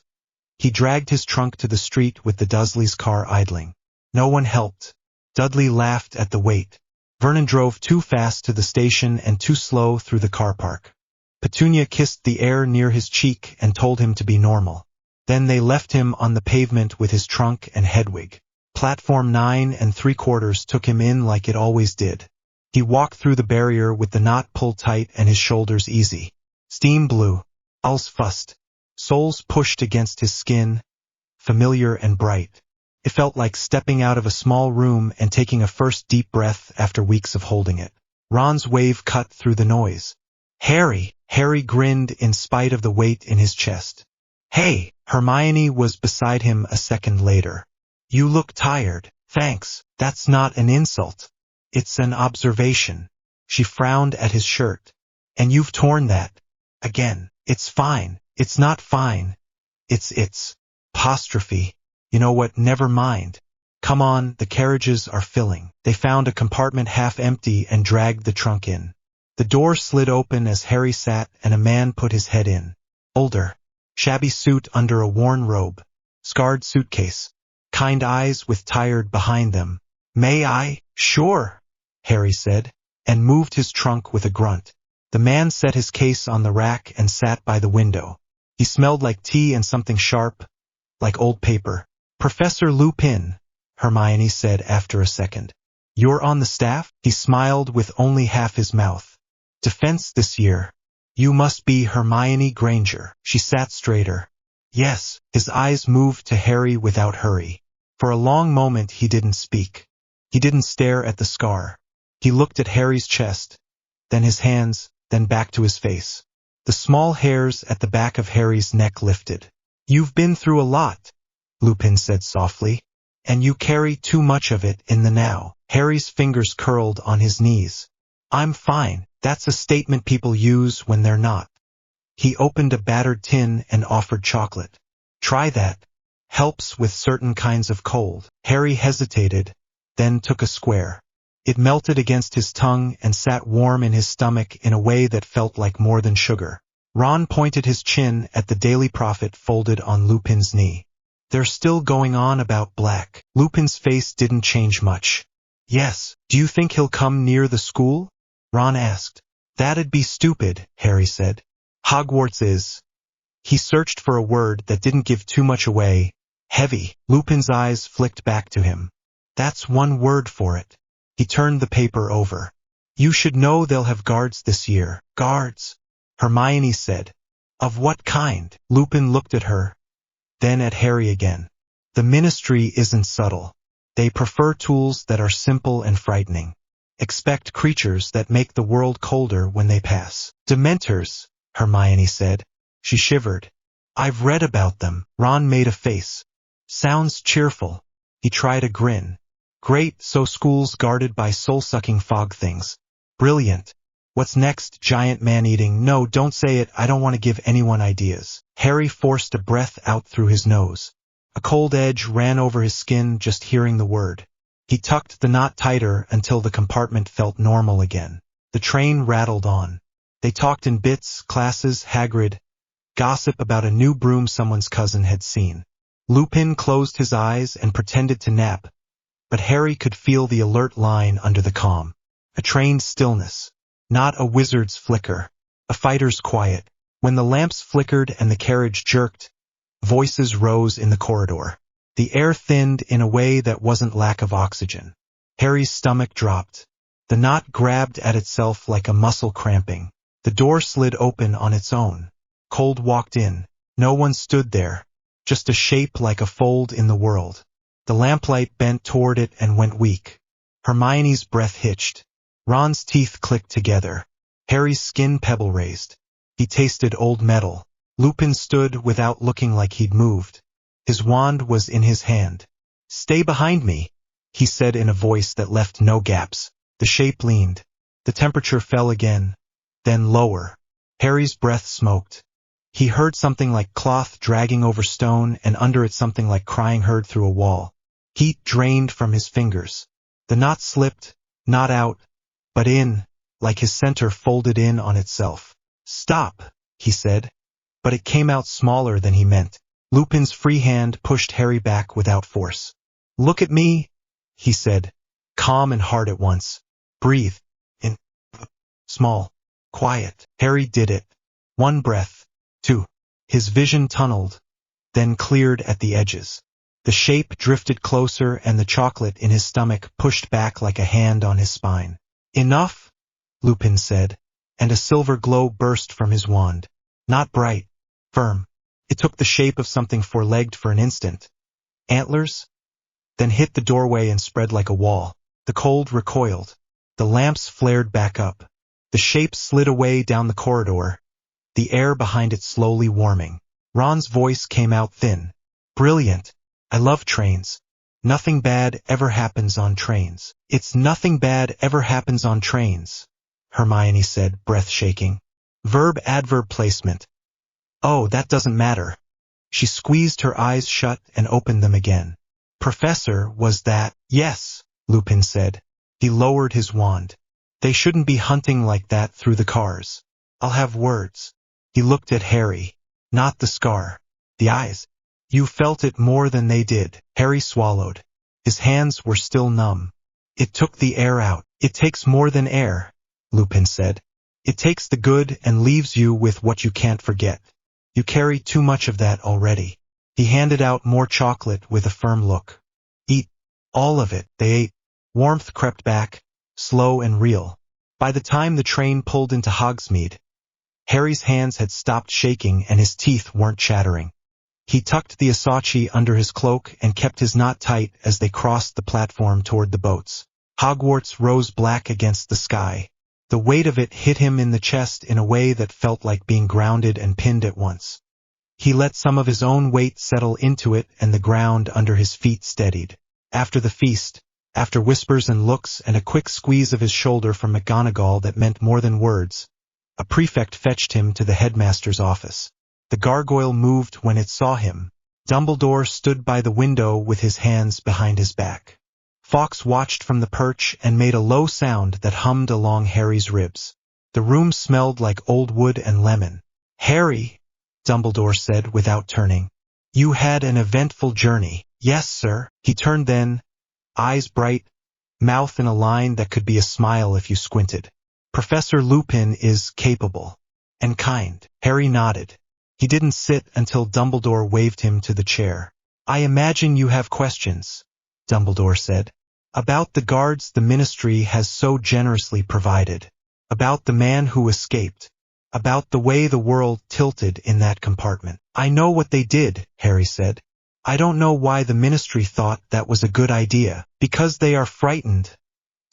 He dragged his trunk to the street with the Dursleys' car idling. No one helped. Dudley laughed at the wait. Vernon drove too fast to the station and too slow through the car park. Petunia kissed the air near his cheek and told him to be normal. Then they left him on the pavement with his trunk and Hedwig. Platform 9 3/4 took him in like it always did. He walked through the barrier with the knot pulled tight and his shoulders easy. Steam blew. Owls fussed. Soles pushed against his skin, familiar and bright. It felt like stepping out of a small room and taking a first deep breath after weeks of holding it. Ron's wave cut through the noise. "Harry!" Harry grinned in spite of the weight in his chest. "Hey!" Hermione was beside him a second later. "You look tired." "Thanks. That's not an insult. It's an observation." She frowned at his shirt. "And you've torn that." Again. "It's fine. It's not fine. It's apostrophe. You know what, never mind. Come on, the carriages are filling." They found a compartment half empty and dragged the trunk in. The door slid open as Harry sat and a man put his head in. Older. Shabby suit under a worn robe. Scarred suitcase. Kind eyes with tired behind them. "May I?" "Sure," Harry said, and moved his trunk with a grunt. The man set his case on the rack and sat by the window. He smelled like tea and something sharp, like old paper. "Professor Lupin," Hermione said after a second. "You're on the staff?" He smiled with only half his mouth. "Defense this year. You must be Hermione Granger." She sat straighter. "Yes." His eyes moved to Harry without hurry. For a long moment he didn't speak. He didn't stare at the scar. He looked at Harry's chest, then his hands, then back to his face. The small hairs at the back of Harry's neck lifted. "You've been through a lot," Lupin said softly, "and you carry too much of it in the now." Harry's fingers curled on his knees. "I'm fine. That's a statement people use when they're not." He opened a battered tin and offered chocolate. "Try that. Helps with certain kinds of cold." Harry hesitated, then took a square. It melted against his tongue and sat warm in his stomach in a way that felt like more than sugar. Ron pointed his chin at the Daily Prophet folded on Lupin's knee. They're still going on about Black. Lupin's face didn't change much. Yes. Do you think he'll come near the school? Ron asked. That'd be stupid, Harry said. Hogwarts is. He searched for a word that didn't give too much away. Heavy. Lupin's eyes flicked back to him. That's one word for it. He turned the paper over. You should know they'll have guards this year. Guards? Hermione said. Of what kind? Lupin looked at her, then at Harry again. The Ministry isn't subtle. They prefer tools that are simple and frightening. Expect creatures that make the world colder when they pass. Dementors, Hermione said. She shivered. I've read about them. Ron made a face. Sounds cheerful. He tried a grin. Great, so school's guarded by soul-sucking fog things. Brilliant. What's next? Giant man-eating? No, don't say it, I don't want to give anyone ideas. Harry forced a breath out through his nose. A cold edge ran over his skin just hearing the word. He tucked the knot tighter until the compartment felt normal again. The train rattled on. They talked in bits, classes, Hagrid, gossip about a new broom someone's cousin had seen. Lupin closed his eyes and pretended to nap, but Harry could feel the alert line under the calm. A trained stillness. Not a wizard's flicker. A fighter's quiet. When the lamps flickered and the carriage jerked, voices rose in the corridor. The air thinned in a way that wasn't lack of oxygen. Harry's stomach dropped. The knot grabbed at itself like a muscle cramping. The door slid open on its own. Cold walked in. No one stood there. Just a shape like a fold in the world. The lamplight bent toward it and went weak. Hermione's breath hitched. Ron's teeth clicked together. Harry's skin pebble raised. He tasted old metal. Lupin stood without looking like he'd moved. His wand was in his hand. Stay behind me, he said in a voice that left no gaps. The shape leaned. The temperature fell again, then lower. Harry's breath smoked. He heard something like cloth dragging over stone and under it something like crying heard through a wall. Heat drained from his fingers. The knot slipped, not out, but in, like his center folded in on itself. Stop, he said. But it came out smaller than he meant. Lupin's free hand pushed Harry back without force. Look at me, he said, calm and hard at once. Breathe. In. Small. Quiet. Harry did it. One breath. Two. His vision tunneled, then cleared at the edges. The shape drifted closer and the chocolate in his stomach pushed back like a hand on his spine. Enough, Lupin said, and a silver glow burst from his wand. Not bright, firm. It took the shape of something four-legged for an instant. Antlers? Then hit the doorway and spread like a wall. The cold recoiled. The lamps flared back up. The shape slid away down the corridor, the air behind it slowly warming. Ron's voice came out thin. Brilliant. I love trains. Nothing bad ever happens on trains. It's nothing bad ever happens on trains, Hermione said, breath shaking. Verb-adverb placement. Oh, that doesn't matter. She squeezed her eyes shut and opened them again. Professor, was that? Yes, Lupin said. He lowered his wand. They shouldn't be hunting like that through the cars. I'll have words. He looked at Harry. Not the scar. The eyes. You felt it more than they did. Harry swallowed. His hands were still numb. It took the air out. It takes more than air, Lupin said. It takes the good and leaves you with what you can't forget. You carry too much of that already. He handed out more chocolate with a firm look. Eat. All of it. They ate. Warmth crept back, slow and real. By the time the train pulled into Hogsmeade, Harry's hands had stopped shaking and his teeth weren't chattering. He tucked the Asachi under his cloak and kept his knot tight as they crossed the platform toward the boats. Hogwarts rose black against the sky. The weight of it hit him in the chest in a way that felt like being grounded and pinned at once. He let some of his own weight settle into it and the ground under his feet steadied. After the feast, after whispers and looks and a quick squeeze of his shoulder from McGonagall that meant more than words, a prefect fetched him to the headmaster's office. The gargoyle moved when it saw him. Dumbledore stood by the window with his hands behind his back. Fawkes watched from the perch and made a low sound that hummed along Harry's ribs. The room smelled like old wood and lemon. "Harry," Dumbledore said without turning, "you had an eventful journey." "Yes, sir." He turned then, eyes bright, mouth in a line that could be a smile if you squinted. "Professor Lupin is capable. And kind." Harry nodded. He didn't sit until Dumbledore waved him to the chair. "I imagine you have questions," Dumbledore said. "About the guards the Ministry has so generously provided. About the man who escaped. About the way the world tilted in that compartment." "I know what they did," Harry said. "I don't know why the Ministry thought that was a good idea." "Because they are frightened,"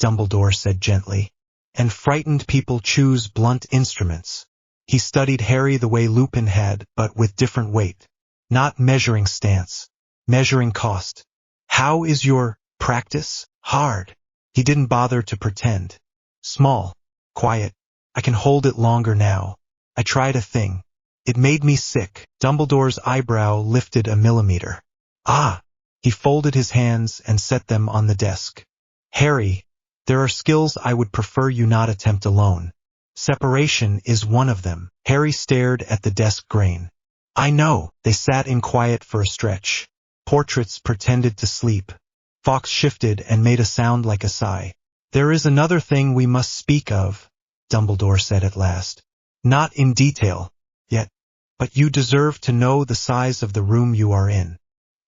Dumbledore said gently. "And frightened people choose blunt instruments." He studied Harry the way Lupin had, but with different weight. Not measuring stance. Measuring cost. "How is your practice?" "Hard." He didn't bother to pretend. "Small. Quiet. I can hold it longer now. I tried a thing. It made me sick." Dumbledore's eyebrow lifted a millimeter. "Ah!" He folded his hands and set them on the desk. "Harry, there are skills I would prefer you not attempt alone. Separation is one of them." Harry stared at the desk grain. "I know." They sat in quiet for a stretch. Portraits pretended to sleep. Fawkes shifted and made a sound like a sigh. "There is another thing we must speak of," Dumbledore said at last. "Not in detail, yet, but you deserve to know the size of the room you are in."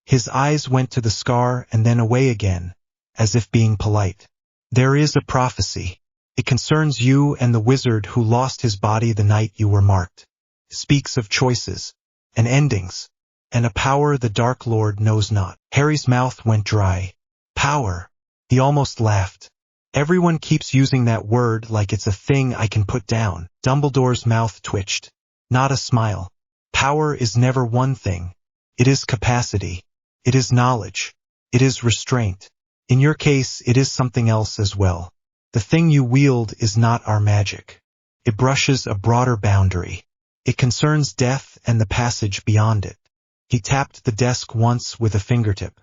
His eyes went to the scar and then away again, as if being polite. "There is a prophecy. It concerns you and the wizard who lost his body the night you were marked. It speaks of choices, and endings, and a power the Dark Lord knows not." Harry's mouth went dry. "Power." He almost laughed. "Everyone keeps using that word like it's a thing I can put down." Dumbledore's mouth twitched. Not a smile. "Power is never one thing. It is capacity. It is knowledge. It is restraint. In your case, it is something else as well. The thing you wield is not our magic. It brushes a broader boundary. It concerns death and the passage beyond it." He tapped the desk once with a fingertip.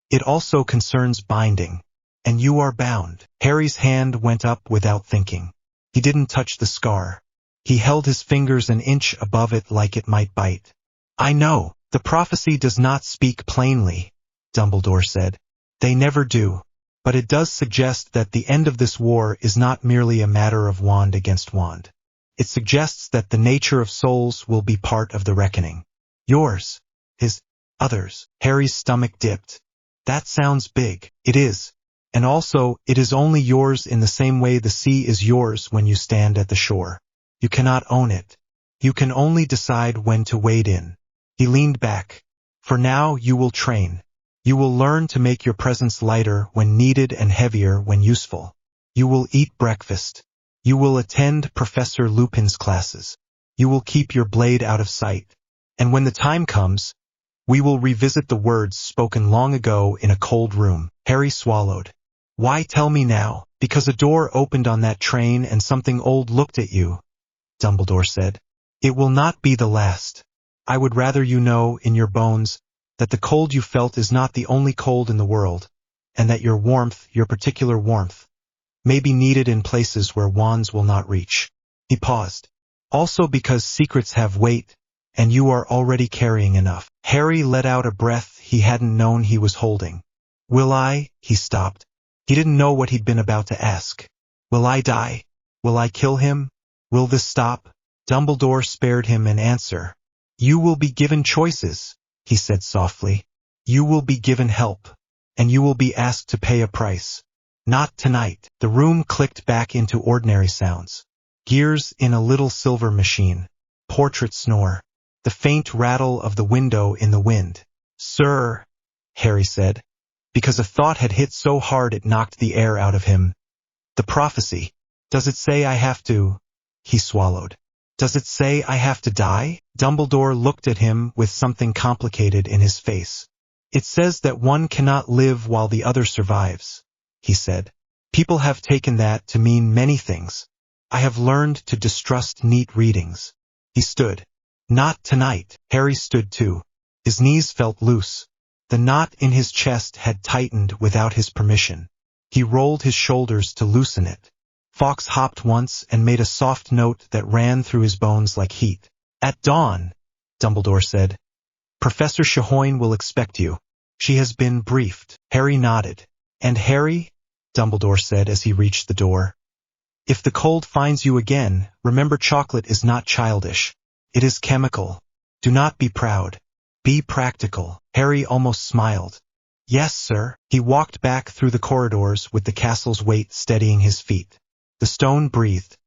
"It also concerns binding. And you are bound." Harry's hand went up without thinking. He didn't touch the scar. He held his fingers an inch above it like it might bite. "I know. The prophecy does not speak plainly," Dumbledore said. "They never do. But it does suggest that the end of this war is not merely a matter of wand against wand. It suggests that the nature of souls will be part of the reckoning. Yours. His. Others." Harry's stomach dipped. "That sounds big." "It is. And also, it is only yours in the same way the sea is yours when you stand at the shore. You cannot own it. You can only decide when to wade in." He leaned back. "For now, you will train. You will learn to make your presence lighter when needed and heavier when useful. You will eat breakfast. You will attend Professor Lupin's classes. You will keep your blade out of sight. And when the time comes, we will revisit the words spoken long ago in a cold room." Harry swallowed. "Why tell me now?" "Because a door opened on that train and something old looked at you," Dumbledore said. "It will not be the last. I would rather you know, in your bones, that the cold you felt is not the only cold in the world, and that your warmth, your particular warmth, may be needed in places where wands will not reach." He paused. "Also because secrets have weight, and you are already carrying enough." Harry let out a breath he hadn't known he was holding. "Will I?" He stopped. He didn't know what he'd been about to ask. "Will I die? Will I kill him? Will this stop?" Dumbledore spared him an answer. "You will be given choices," he said softly. "You will be given help, and you will be asked to pay a price. Not tonight." The room clicked back into ordinary sounds. Gears in a little silver machine. Portrait snore. The faint rattle of the window in the wind. "Sir," Harry said, because a thought had hit so hard it knocked the air out of him. "The prophecy. Does it say I have to—" He swallowed. "Does it say I have to die?" Dumbledore looked at him with something complicated in his face. "It says that one cannot live while the other survives," he said. "People have taken that to mean many things. I have learned to distrust neat readings." He stood. "Not tonight." Harry stood too. His knees felt loose. The knot in his chest had tightened without his permission. He rolled his shoulders to loosen it. Fawkes hopped once and made a soft note that ran through his bones like heat. "At dawn," Dumbledore said. "Professor Shehorn will expect you. She has been briefed." Harry nodded. "And Harry," Dumbledore said as he reached the door, "if the cold finds you again, remember chocolate is not childish. It is chemical. Do not be proud. Be practical." Harry almost smiled. "Yes, sir." He walked back through the corridors with the castle's weight steadying his feet. The stone breathed.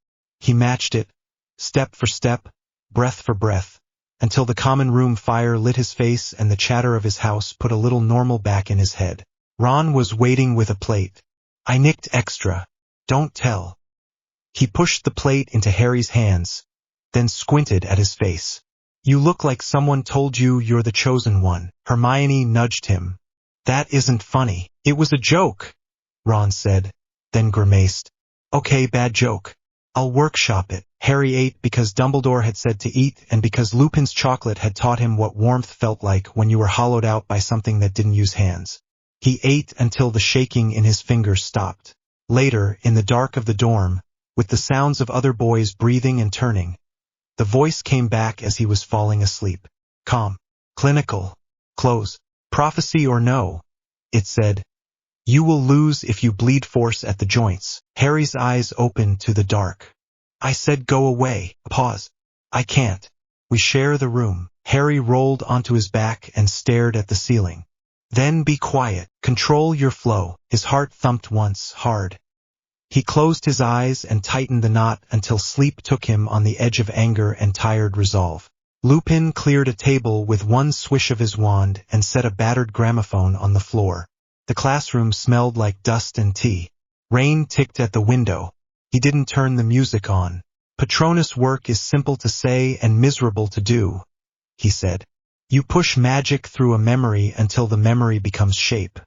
He matched it, step for step, breath for breath, until the common room fire lit his face and the chatter of his house put a little normal back in his head. Ron was waiting with a plate. "I nicked extra. Don't tell." He pushed the plate into Harry's hands, then squinted at his face. "You look like someone told you you're the chosen one." Hermione nudged him. "That isn't funny." "It was a joke," Ron said, then grimaced. "Okay, bad joke. I'll workshop it." Harry ate because Dumbledore had said to eat and because Lupin's chocolate had taught him what warmth felt like when you were hollowed out by something that didn't use hands. He ate until the shaking in his fingers stopped. Later, in the dark of the dorm, with the sounds of other boys breathing and turning, the voice came back as he was falling asleep. "Calm. Clinical. Close. Prophecy or no," it said. "You will lose if you bleed force at the joints." Harry's eyes opened to the dark. "I said go away." Pause. "I can't. We share the room." Harry rolled onto his back and stared at the ceiling. "Then be quiet. Control your flow." His heart thumped once, hard. He closed his eyes and tightened the knot until sleep took him on the edge of anger and tired resolve. Lupin cleared a table with one swish of his wand and set a battered gramophone on the floor. The classroom smelled like dust and tea. Rain ticked at the window. He didn't turn the music on. "Patronus work is simple to say and miserable to do," he said. "You push magic through a memory until the memory becomes shape.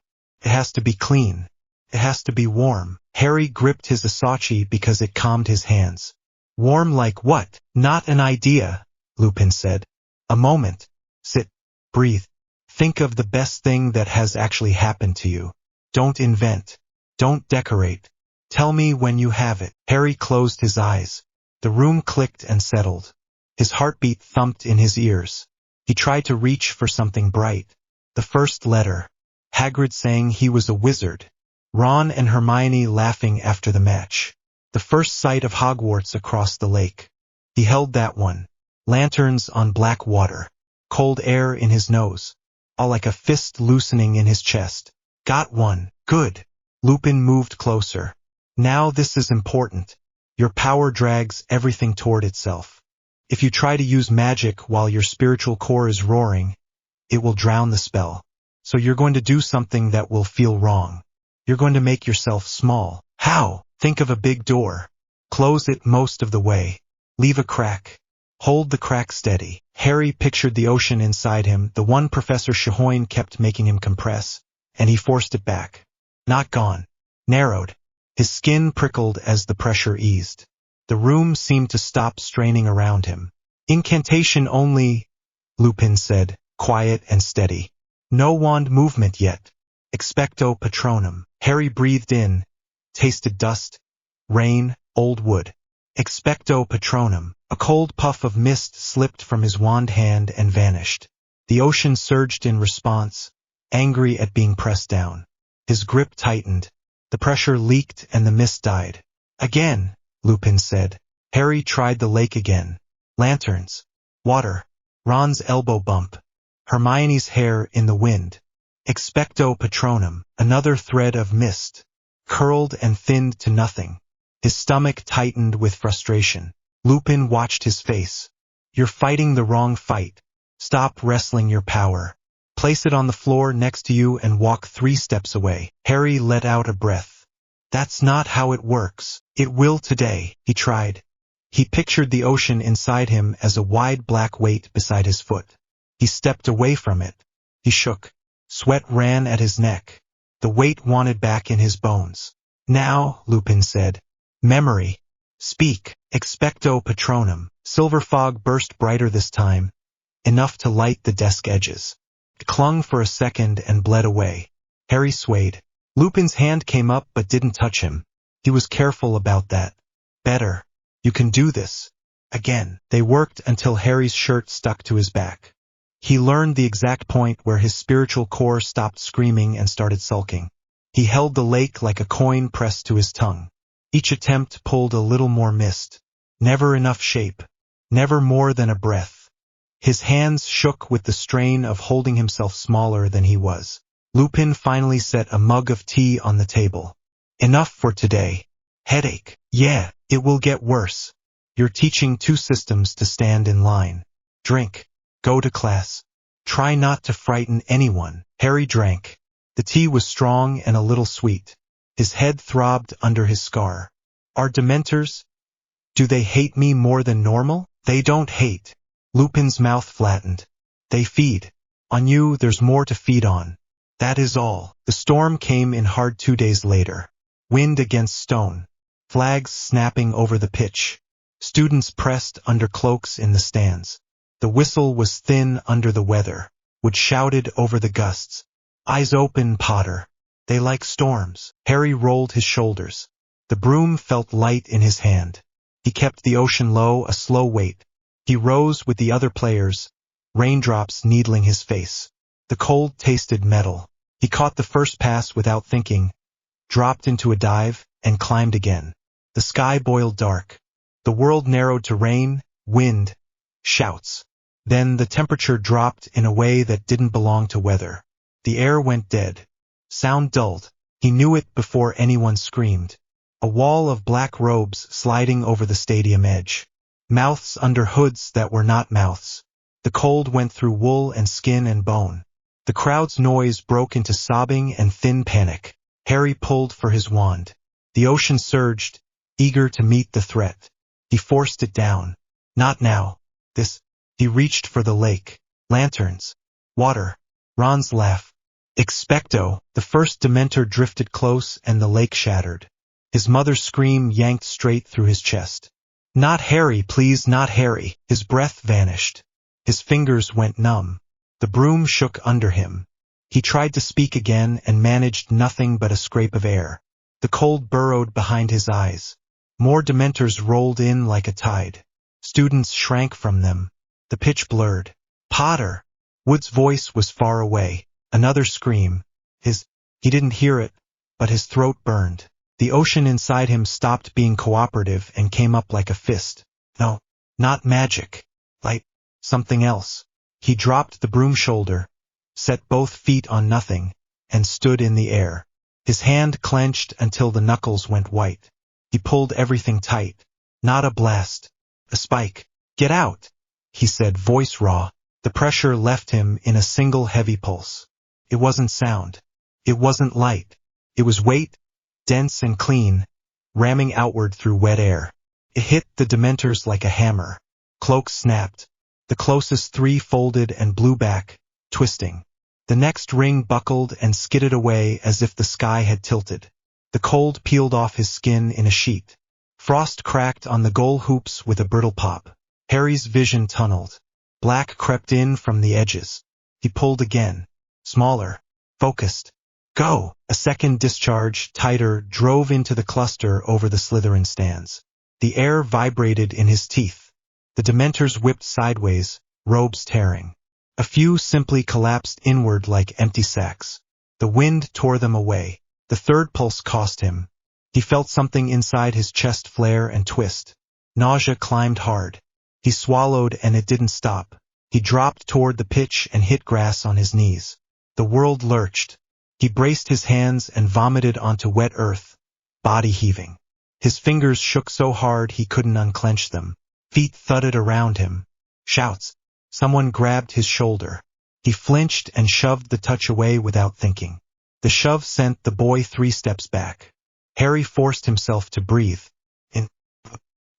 It has to be clean. It has to be warm." Harry gripped his Asachi because it calmed his hands. "Warm like what?" "Not an idea," Lupin said. "A moment. Sit. Breathe. Think of the best thing that has actually happened to you. Don't invent. Don't decorate. Tell me when you have it." Harry closed his eyes. The room clicked and settled. His heartbeat thumped in his ears. He tried to reach for something bright. The first letter. Hagrid saying he was a wizard. Ron and Hermione laughing after the match. The first sight of Hogwarts across the lake. He held that one. Lanterns on black water. Cold air in his nose. All like a fist loosening in his chest. "Got one. Good." Lupin moved closer. "Now this is important. Your power drags everything toward itself. If you try to use magic while your spiritual core is roaring, it will drown the spell. So you're going to do something that will feel wrong. You're going to make yourself small." "How?" "Think of a big door. Close it most of the way. Leave a crack. Hold the crack steady." Harry pictured the ocean inside him, the one Professor Shehorn kept making him compress, and he forced it back. Not gone. Narrowed. His skin prickled as the pressure eased. The room seemed to stop straining around him. "Incantation only," Lupin said, quiet and steady. "No wand movement yet. Expecto Patronum." Harry breathed in, tasted dust, rain, old wood. Expecto Patronum. A cold puff of mist slipped from his wand hand and vanished. The ocean surged in response, angry at being pressed down. His grip tightened. The pressure leaked and the mist died. "Again," Lupin said. Harry tried the lake again. Lanterns. Water. Ron's elbow bump. Hermione's hair in the wind. Expecto Patronum. Another thread of mist. Curled and thinned to nothing. His stomach tightened with frustration. Lupin watched his face. "You're fighting the wrong fight. Stop wrestling your power. Place it on the floor next to you and walk 3 steps away." Harry let out a breath. "That's not how it works." "It will today." He tried. He pictured the ocean inside him as a wide black weight beside his foot. He stepped away from it. He shook. Sweat ran at his neck. The weight wanted back in his bones. "Now," Lupin said. "Memory. Speak. Expecto Patronum." Silver fog burst brighter this time, enough to light the desk edges. It clung for a second and bled away. Harry swayed. Lupin's hand came up but didn't touch him. He was careful about that. Better. You can do this. Again. They worked until Harry's shirt stuck to his back. He learned the exact point where his spiritual core stopped screaming and started sulking. He held the lake like a coin pressed to his tongue. Each attempt pulled a little more mist. Never enough shape. Never more than a breath. His hands shook with the strain of holding himself smaller than he was. Lupin finally set a mug of tea on the table. Enough for today. Headache. Yeah, it will get worse. You're teaching 2 systems to stand in line. Drink. Go to class. Try not to frighten anyone. Harry drank. The tea was strong and a little sweet. His head throbbed under his scar. Are Dementors? Do they hate me more than normal? They don't hate. Lupin's mouth flattened. They feed. On you there's more to feed on. That is all. The storm came in hard 2 days later. Wind against stone. Flags snapping over the pitch. Students pressed under cloaks in the stands. The whistle was thin under the weather, which shouted over the gusts. Eyes open, Potter. They like storms. Harry rolled his shoulders. The broom felt light in his hand. He kept the ocean low, a slow weight. He rose with the other players, raindrops needling his face. The cold tasted metal. He caught the first pass without thinking, dropped into a dive, and climbed again. The sky boiled dark. The world narrowed to rain, wind, shouts. Then the temperature dropped in a way that didn't belong to weather. The air went dead. Sound dulled. He knew it before anyone screamed. A wall of black robes sliding over the stadium edge. Mouths under hoods that were not mouths. The cold went through wool and skin and bone. The crowd's noise broke into sobbing and thin panic. Harry pulled for his wand. The ocean surged, eager to meet the threat. He forced it down. Not now. This. He reached for the lake. Lanterns. Water. Ron's laugh. Expecto. The first Dementor drifted close and the lake shattered. His mother's scream yanked straight through his chest. Not Harry, please, not Harry. His breath vanished. His fingers went numb. The broom shook under him. He tried to speak again and managed nothing but a scrape of air. The cold burrowed behind his eyes. More Dementors rolled in like a tide. Students shrank from them. The pitch blurred. Potter! Wood's voice was far away. Another scream. He didn't hear it, but his throat burned. The ocean inside him stopped being cooperative and came up like a fist. No, not magic. Like something else. He dropped the broom shoulder, set both feet on nothing, and stood in the air. His hand clenched until the knuckles went white. He pulled everything tight. Not a blast. A spike. Get out, he said, voice raw. The pressure left him in a single heavy pulse. It wasn't sound. It wasn't light. It was weight, dense and clean, ramming outward through wet air. It hit the Dementors like a hammer. Cloaks snapped. The closest 3 folded and blew back, twisting. The next ring buckled and skidded away as if the sky had tilted. The cold peeled off his skin in a sheet. Frost cracked on the goal hoops with a brittle pop. Harry's vision tunneled. Black crept in from the edges. He pulled again. Smaller. Focused. Go! A second discharge, tighter, drove into the cluster over the Slytherin stands. The air vibrated in his teeth. The Dementors whipped sideways, robes tearing. A few simply collapsed inward like empty sacks. The wind tore them away. The third pulse cost him. He felt something inside his chest flare and twist. Nausea climbed hard. He swallowed and it didn't stop. He dropped toward the pitch and hit grass on his knees. The world lurched. He braced his hands and vomited onto wet earth, body heaving. His fingers shook so hard he couldn't unclench them. Feet thudded around him. Shouts. Someone grabbed his shoulder. He flinched and shoved the touch away without thinking. The shove sent the boy 3 steps back. Harry forced himself to breathe.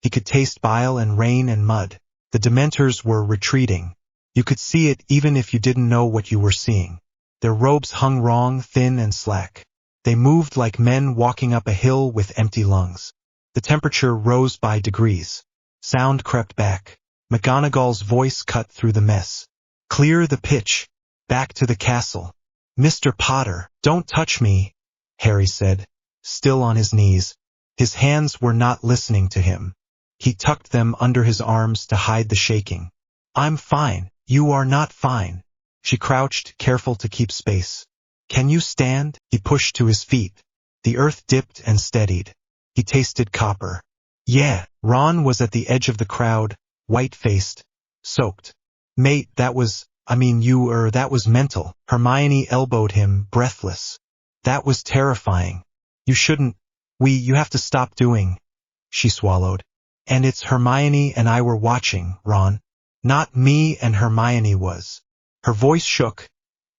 He could taste bile and rain and mud. The Dementors were retreating. You could see it even if you didn't know what you were seeing. Their robes hung wrong, thin and slack. They moved like men walking up a hill with empty lungs. The temperature rose by degrees. Sound crept back. McGonagall's voice cut through the mess. Clear the pitch. Back to the castle. Mr. Potter, don't touch me. Harry said, still on his knees. His hands were not listening to him. He tucked them under his arms to hide the shaking. I'm fine. You are not fine. She crouched, careful to keep space. Can you stand? He pushed to his feet. The earth dipped and steadied. He tasted copper. Yeah. Ron was at the edge of the crowd, white-faced, soaked. Mate, that was mental. Hermione elbowed him, breathless. That was terrifying. You shouldn't. You have to stop doing. She swallowed. And it's Hermione and I were watching, Ron. Not me and Hermione was. Her voice shook,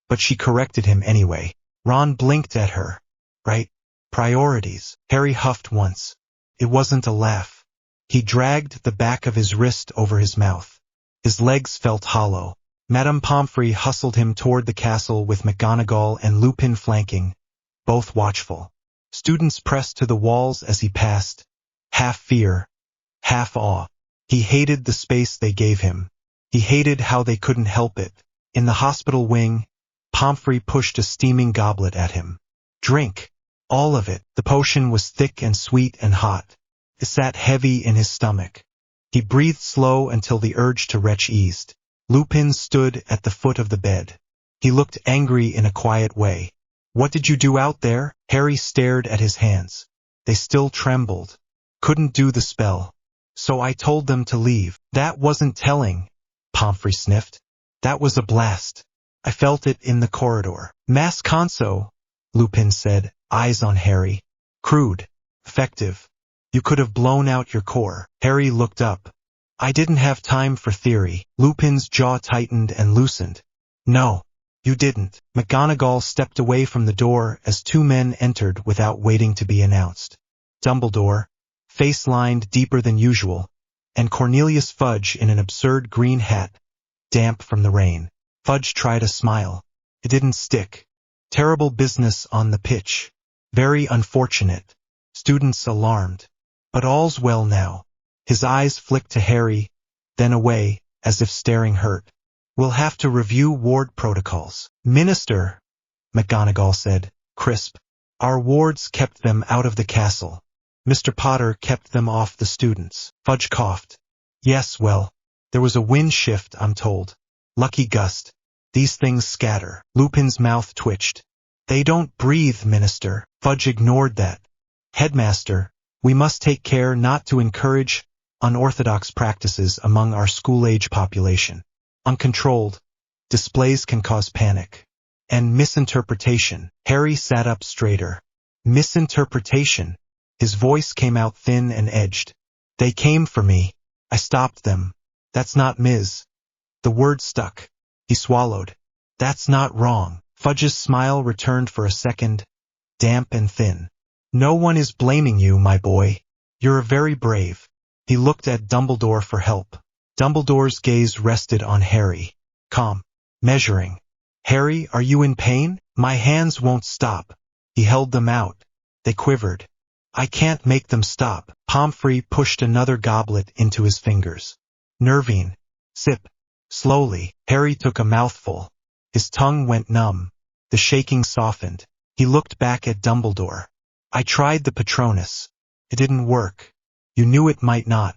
but she corrected him anyway. Ron blinked at her. Right? Priorities. Harry huffed once. It wasn't a laugh. He dragged the back of his wrist over his mouth. His legs felt hollow. Madame Pomfrey hustled him toward the castle with McGonagall and Lupin flanking, both watchful. Students pressed to the walls as he passed, half fear, half awe. He hated the space they gave him. He hated how they couldn't help it. In the hospital wing, Pomfrey pushed a steaming goblet at him. Drink. All of it. The potion was thick and sweet and hot. It sat heavy in his stomach. He breathed slow until the urge to retch eased. Lupin stood at the foot of the bed. He looked angry in a quiet way. What did you do out there? Harry stared at his hands. They still trembled. Couldn't do the spell. So I told them to leave. That wasn't telling, Pomfrey sniffed. That was a blast. I felt it in the corridor. Mass conso, Lupin said, eyes on Harry. Crude. Effective. You could have blown out your core. Harry looked up. I didn't have time for theory. Lupin's jaw tightened and loosened. No, you didn't. McGonagall stepped away from the door as two men entered without waiting to be announced. Dumbledore, face lined deeper than usual, and Cornelius Fudge in an absurd green hat, damp from the rain. Fudge tried a smile. It didn't stick. Terrible business on the pitch. Very unfortunate. Students alarmed. But all's well now. His eyes flicked to Harry, then away, as if staring hurt. We'll have to review ward protocols. Minister, McGonagall said, crisp. Our wards kept them out of the castle. Mr. Potter kept them off the students. Fudge coughed. Yes, well, there was a wind shift, I'm told. Lucky gust. These things scatter. Lupin's mouth twitched. They don't breathe, Minister. Fudge ignored that. Headmaster, we must take care not to encourage unorthodox practices among our school-age population. Uncontrolled displays can cause panic. And misinterpretation. Harry sat up straighter. Misinterpretation. His voice came out thin and edged. They came for me. I stopped them. That's not Ms. The word stuck. He swallowed. That's not wrong. Fudge's smile returned for a second, damp and thin. No one is blaming you, my boy. You're very brave. He looked at Dumbledore for help. Dumbledore's gaze rested on Harry. Calm. Measuring. Harry, are you in pain? My hands won't stop. He held them out. They quivered. I can't make them stop. Pomfrey pushed another goblet into his fingers. Nervine. Sip. Slowly. Harry took a mouthful. His tongue went numb. The shaking softened. He looked back at Dumbledore. I tried the Patronus. It didn't work. You knew it might not.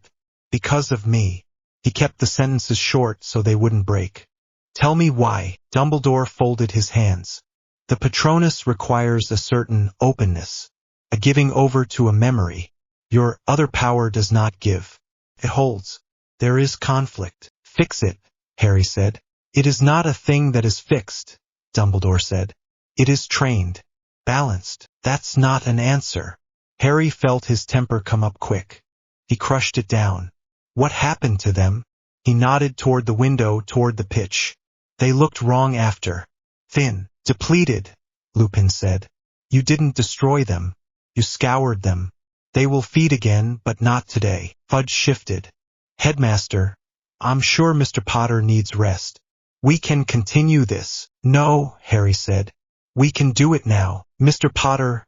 Because of me. He kept the sentences short so they wouldn't break. Tell me why. Dumbledore folded his hands. The Patronus requires a certain openness, a giving over to a memory. Your other power does not give. It holds. There is conflict. Fix it, Harry said. It is not a thing that is fixed, Dumbledore said. It is trained, balanced. That's not an answer. Harry felt his temper come up quick. He crushed it down. What happened to them? He nodded toward the window, toward the pitch. They looked wrong after. Thin, depleted, Lupin said. You didn't destroy them. You scoured them. They will feed again, but not today. Fudge shifted. Headmaster, I'm sure Mr. Potter needs rest. We can continue this. No, Harry said. We can do it now. Mr. Potter,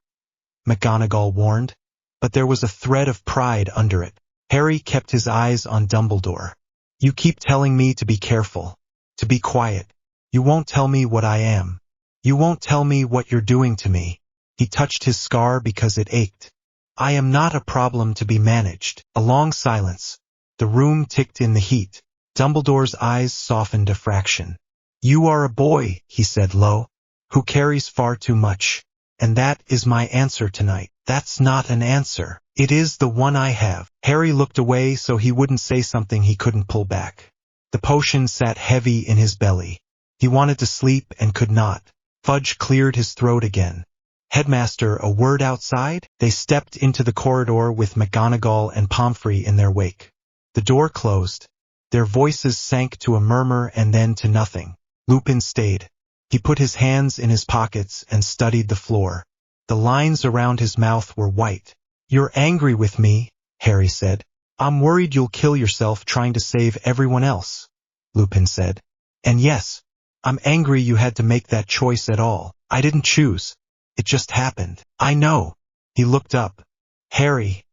McGonagall warned, but there was a thread of pride under it. Harry kept his eyes on Dumbledore. You keep telling me to be careful, to be quiet. You won't tell me what I am. You won't tell me what you're doing to me. He touched his scar because it ached. I am not a problem to be managed. A long silence. The room ticked in the heat. Dumbledore's eyes softened a fraction. You are a boy, he said low, who carries far too much. And that is my answer tonight. That's not an answer. It is the one I have. Harry looked away so he wouldn't say something he couldn't pull back. The potion sat heavy in his belly. He wanted to sleep and could not. Fudge cleared his throat again. Headmaster, a word outside? They stepped into the corridor with McGonagall and Pomfrey in their wake. The door closed. Their voices sank to a murmur and then to nothing. Lupin stayed. He put his hands in his pockets and studied the floor. The lines around his mouth were white. You're angry with me, Harry said. I'm worried you'll kill yourself trying to save everyone else, Lupin said. And yes, I'm angry you had to make that choice at all. I didn't choose. It just happened. I know. He looked up. Harry.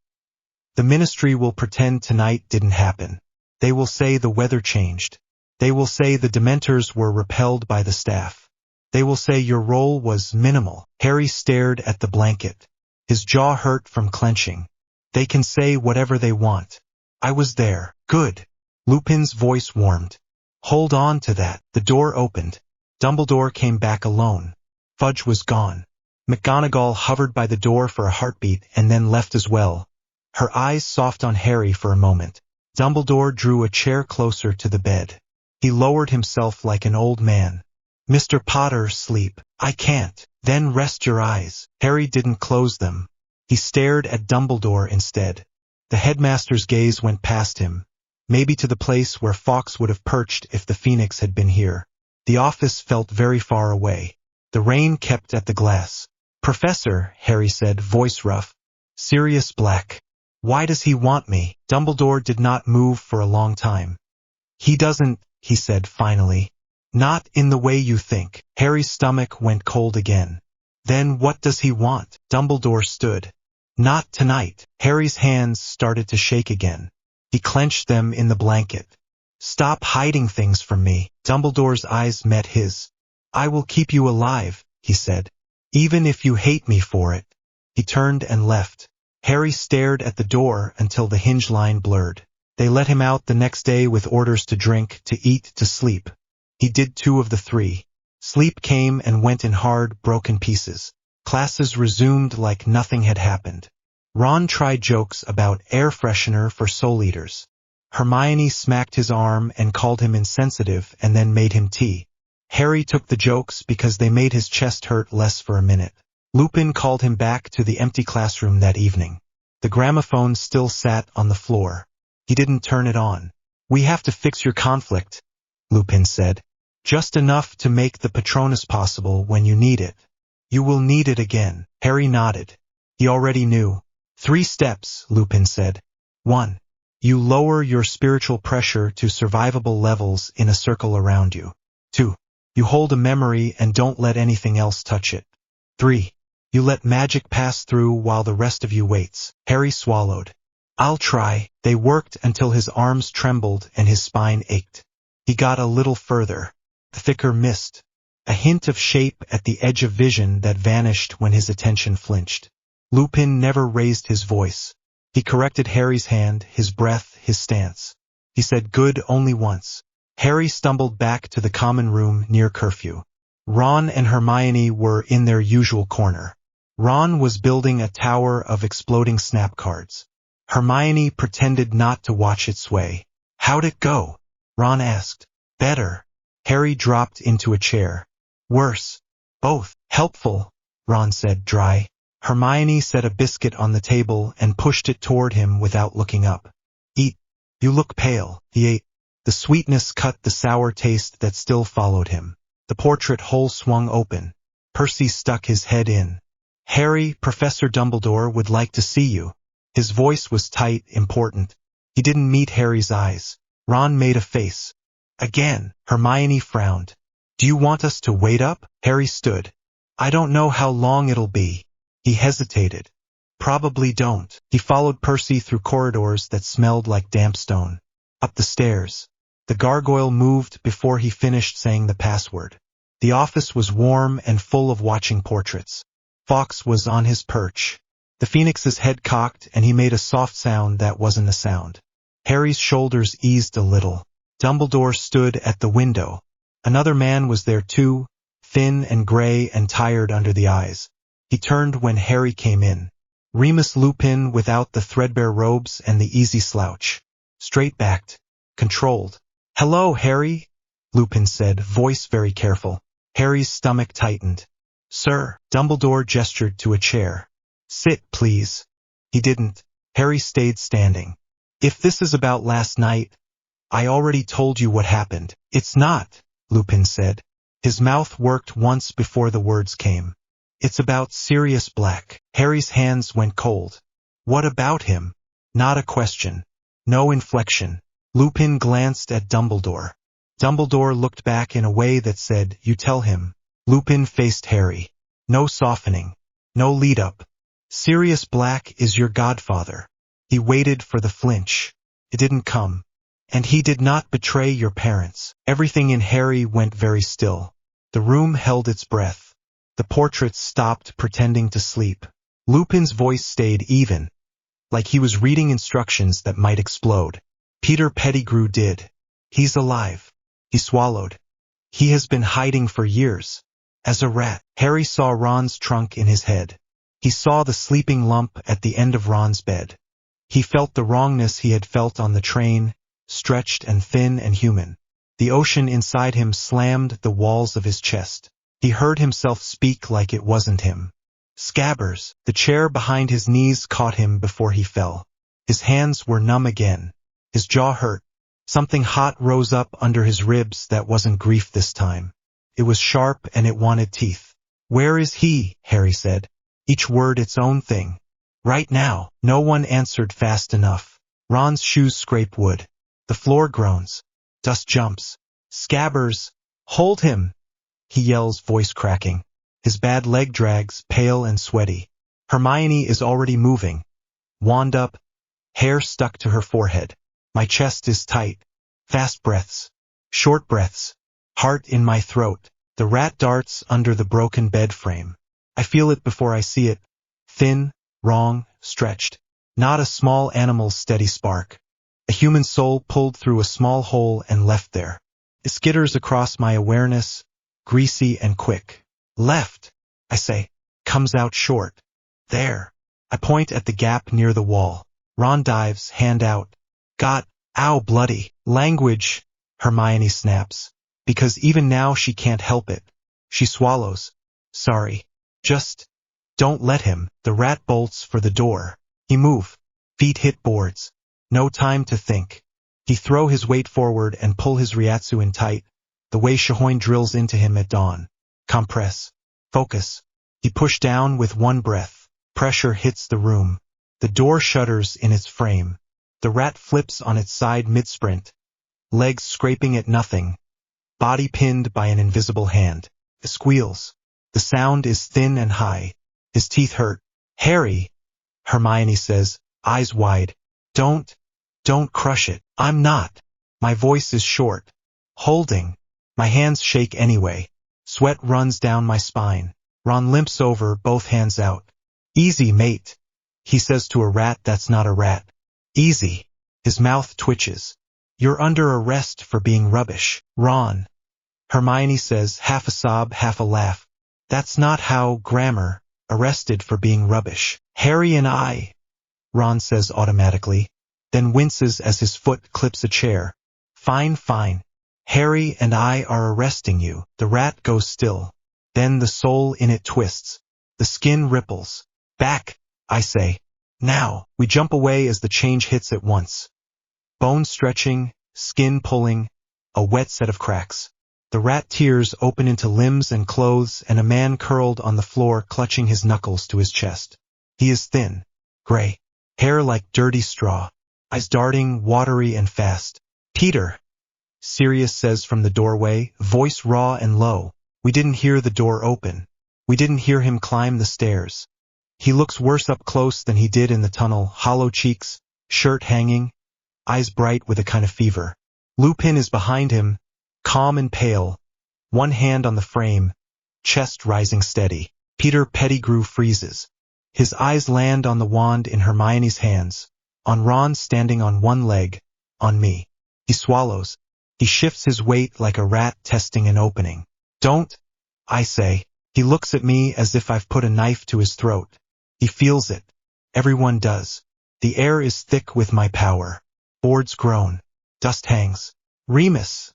The Ministry will pretend tonight didn't happen. They will say the weather changed. They will say the Dementors were repelled by the staff. They will say your role was minimal. Harry stared at the blanket. His jaw hurt from clenching. They can say whatever they want. I was there. Good. Lupin's voice warmed. Hold on to that. The door opened. Dumbledore came back alone. Fudge was gone. McGonagall hovered by the door for a heartbeat and then left as well. Her eyes soft on Harry for a moment. Dumbledore drew a chair closer to the bed. He lowered himself like an old man. Mr. Potter, sleep. I can't. Then rest your eyes. Harry didn't close them. He stared at Dumbledore instead. The headmaster's gaze went past him, maybe to the place where Fawkes would have perched if the Phoenix had been here. The office felt very far away. The rain kept at the glass. Professor, Harry said, voice rough. Sirius Black. Why does he want me? Dumbledore did not move for a long time. He doesn't, he said finally. Not in the way you think. Harry's stomach went cold again. Then what does he want? Dumbledore stood. Not tonight. Harry's hands started to shake again. He clenched them in the blanket. Stop hiding things from me. Dumbledore's eyes met his. I will keep you alive, he said. Even if you hate me for it. He turned and left. Harry stared at the door until the hinge line blurred. They let him out the next day with orders to drink, to eat, to sleep. He did 2 of the 3. Sleep came and went in hard, broken pieces. Classes resumed like nothing had happened. Ron tried jokes about air freshener for Soul Eaters. Hermione smacked his arm and called him insensitive and then made him tea. Harry took the jokes because they made his chest hurt less for a minute. Lupin called him back to the empty classroom that evening. The gramophone still sat on the floor. He didn't turn it on. We have to fix your conflict, Lupin said. Just enough to make the Patronus possible when you need it. You will need it again. Harry nodded. He already knew. 3 steps, Lupin said. 1. You lower your spiritual pressure to survivable levels in a circle around you. 2. You hold a memory and don't let anything else touch it. 3. You let magic pass through while the rest of you waits. Harry swallowed. I'll try. They worked until his arms trembled and his spine ached. He got a little further. Thicker mist. A hint of shape at the edge of vision that vanished when his attention flinched. Lupin never raised his voice. He corrected Harry's hand, his breath, his stance. He said good only once. Harry stumbled back to the common room near curfew. Ron and Hermione were in their usual corner. Ron was building a tower of exploding snap cards. Hermione pretended not to watch it sway. How'd it go? Ron asked. Better. Harry dropped into a chair. Worse. Both. Helpful, Ron said, dry. Hermione set a biscuit on the table and pushed it toward him without looking up. Eat. You look pale. He ate. The sweetness cut the sour taste that still followed him. The portrait hole swung open. Percy stuck his head in. Harry, Professor Dumbledore would like to see you. His voice was tight, important. He didn't meet Harry's eyes. Ron made a face. Again, Hermione frowned. Do you want us to wait up? Harry stood. I don't know how long it'll be. He hesitated. Probably don't. He followed Percy through corridors that smelled like damp stone. Up the stairs. The gargoyle moved before he finished saying the password. The office was warm and full of watching portraits. Fawkes was on his perch. The phoenix's head cocked and he made a soft sound that wasn't a sound. Harry's shoulders eased a little. Dumbledore stood at the window. Another man was there too, thin and gray and tired under the eyes. He turned when Harry came in. Remus Lupin without the threadbare robes and the easy slouch. Straight-backed. Controlled. "Hello, Harry," Lupin said, voice very careful. Harry's stomach tightened. "Sir," Dumbledore gestured to a chair. "Sit, please." He didn't. Harry stayed standing. "If this is about last night, I already told you what happened." "It's not," Lupin said. His mouth worked once before the words came. "It's about Sirius Black." Harry's hands went cold. "What about him?" Not a question. No inflection. Lupin glanced at Dumbledore. Dumbledore looked back in a way that said, "You tell him." Lupin faced Harry. No softening. No lead-up. "Sirius Black is your godfather." He waited for the flinch. It didn't come. "And he did not betray your parents." Everything in Harry went very still. The room held its breath. The portraits stopped pretending to sleep. Lupin's voice stayed even, like he was reading instructions that might explode. "Peter Pettigrew did. He's alive." He swallowed. "He has been hiding for years. As a rat." Harry saw Ron's trunk in his head. He saw the sleeping lump at the end of Ron's bed. He felt the wrongness he had felt on the train, stretched and thin and human. The ocean inside him slammed the walls of his chest. He heard himself speak like it wasn't him. "Scabbers." The chair behind his knees caught him before he fell. His hands were numb again. His jaw hurt. Something hot rose up under his ribs that wasn't grief this time. It was sharp and it wanted teeth. "Where is he?" Harry said. Each word its own thing. "Right now." No one answered fast enough. Ron's shoes scrape wood. The floor groans. Dust jumps. "Scabbers! Hold him!" he yells, voice cracking. His bad leg drags, pale and sweaty. Hermione is already moving. Wand up, hair stuck to her forehead. My chest is tight. Fast breaths. Short breaths. Heart in my throat. The rat darts under the broken bed frame. I feel it before I see it. Thin, wrong, stretched. Not a small animal's steady spark. A human soul pulled through a small hole and left there. It skitters across my awareness, greasy and quick. "Left," I say. Comes out short. "There." I point at the gap near the wall. Ron dives, hand out. "Got, ow, bloody." "Language," Hermione snaps. Because even now she can't help it. She swallows. "Sorry. Just don't let him." The rat bolts for the door. He move. Feet hit boards. No time to think. He throw his weight forward and pull his Riatsu in tight, the way Shahoin drills into him at dawn. Compress. Focus. He pushed down with one breath. Pressure hits the room. The door shudders in its frame. The rat flips on its side mid-sprint. Legs scraping at nothing. Body pinned by an invisible hand. It squeals. The sound is thin and high. His teeth hurt. "Harry," Hermione says, eyes wide. Don't crush it." "I'm not." My voice is short. "Holding." My hands shake anyway. Sweat runs down my spine. Ron limps over, both hands out. "Easy, mate," he says to a rat that's not a rat. "Easy." His mouth twitches. "You're under arrest for being rubbish." "Ron," Hermione says, half a sob, half a laugh. "That's not how grammar, arrested for being rubbish." "Harry and I," Ron says automatically, then winces as his foot clips a chair. Fine. Harry and I are arresting you." The rat goes still. Then the soul in it twists. The skin ripples. "Back," I say. "Now." We jump away as the change hits at once. Bone stretching, skin pulling, a wet set of cracks. The rat tears open into limbs and clothes and a man curled on the floor clutching his knuckles to his chest. He is thin, gray, hair like dirty straw, eyes darting, watery and fast. "Peter," Sirius says from the doorway, voice raw and low. We didn't hear the door open. We didn't hear him climb the stairs. He looks worse up close than he did in the tunnel, hollow cheeks, shirt hanging, eyes bright with a kind of fever. Lupin is behind him, calm and pale, one hand on the frame, chest rising steady. Peter Pettigrew freezes. His eyes land on the wand in Hermione's hands, on Ron standing on one leg, on me. He swallows. He shifts his weight like a rat testing an opening. Don't, I say. He looks at me as if I've put a knife to his throat. He feels it. Everyone does. The air is thick with my power. Boards groan. Dust hangs. Remus,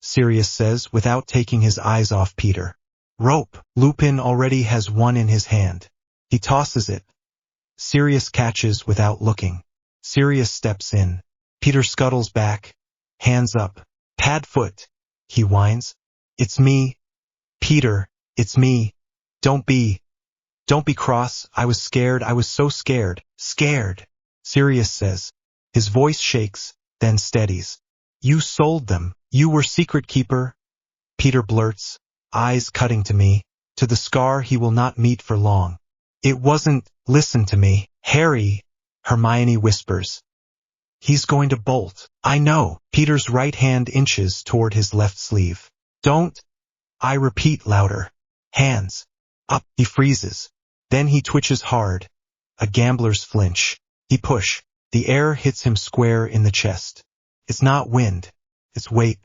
Sirius says without taking his eyes off Peter. Rope. Lupin already has one in his hand. He tosses it. Sirius catches without looking. Sirius steps in. Peter scuttles back. Hands up. Padfoot, he whines. It's me. Peter, it's me. Don't be cross. I was scared. I was so scared. Scared, Sirius says. His voice shakes, then steadies. You sold them. You were secret keeper. Peter blurts, eyes cutting to me, to the scar he will not meet for long. It wasn't, listen to me, Harry, Hermione whispers. He's going to bolt. I know. Peter's right hand inches toward his left sleeve. Don't. I repeat louder. Hands. Up. He freezes. Then he twitches hard. A gambler's flinch. He push. The air hits him square in the chest. It's not wind. It's weight.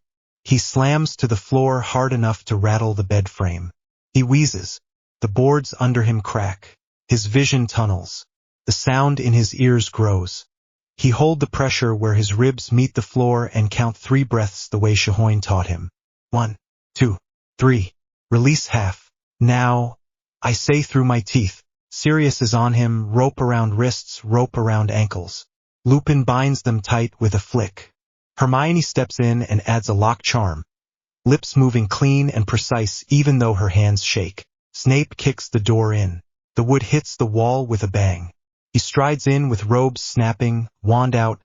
He slams to the floor hard enough to rattle the bed frame. He wheezes. The boards under him crack. His vision tunnels. The sound in his ears grows. He holds the pressure where his ribs meet the floor and count 3 breaths the way Shahoin taught him. 1, 2, 3. Release half. Now, I say through my teeth. Sirius is on him, rope around wrists, rope around ankles. Lupin binds them tight with a flick. Hermione steps in and adds a lock charm. Lips moving clean and precise even though her hands shake. Snape kicks the door in. The wood hits the wall with a bang. He strides in with robes snapping, wand out,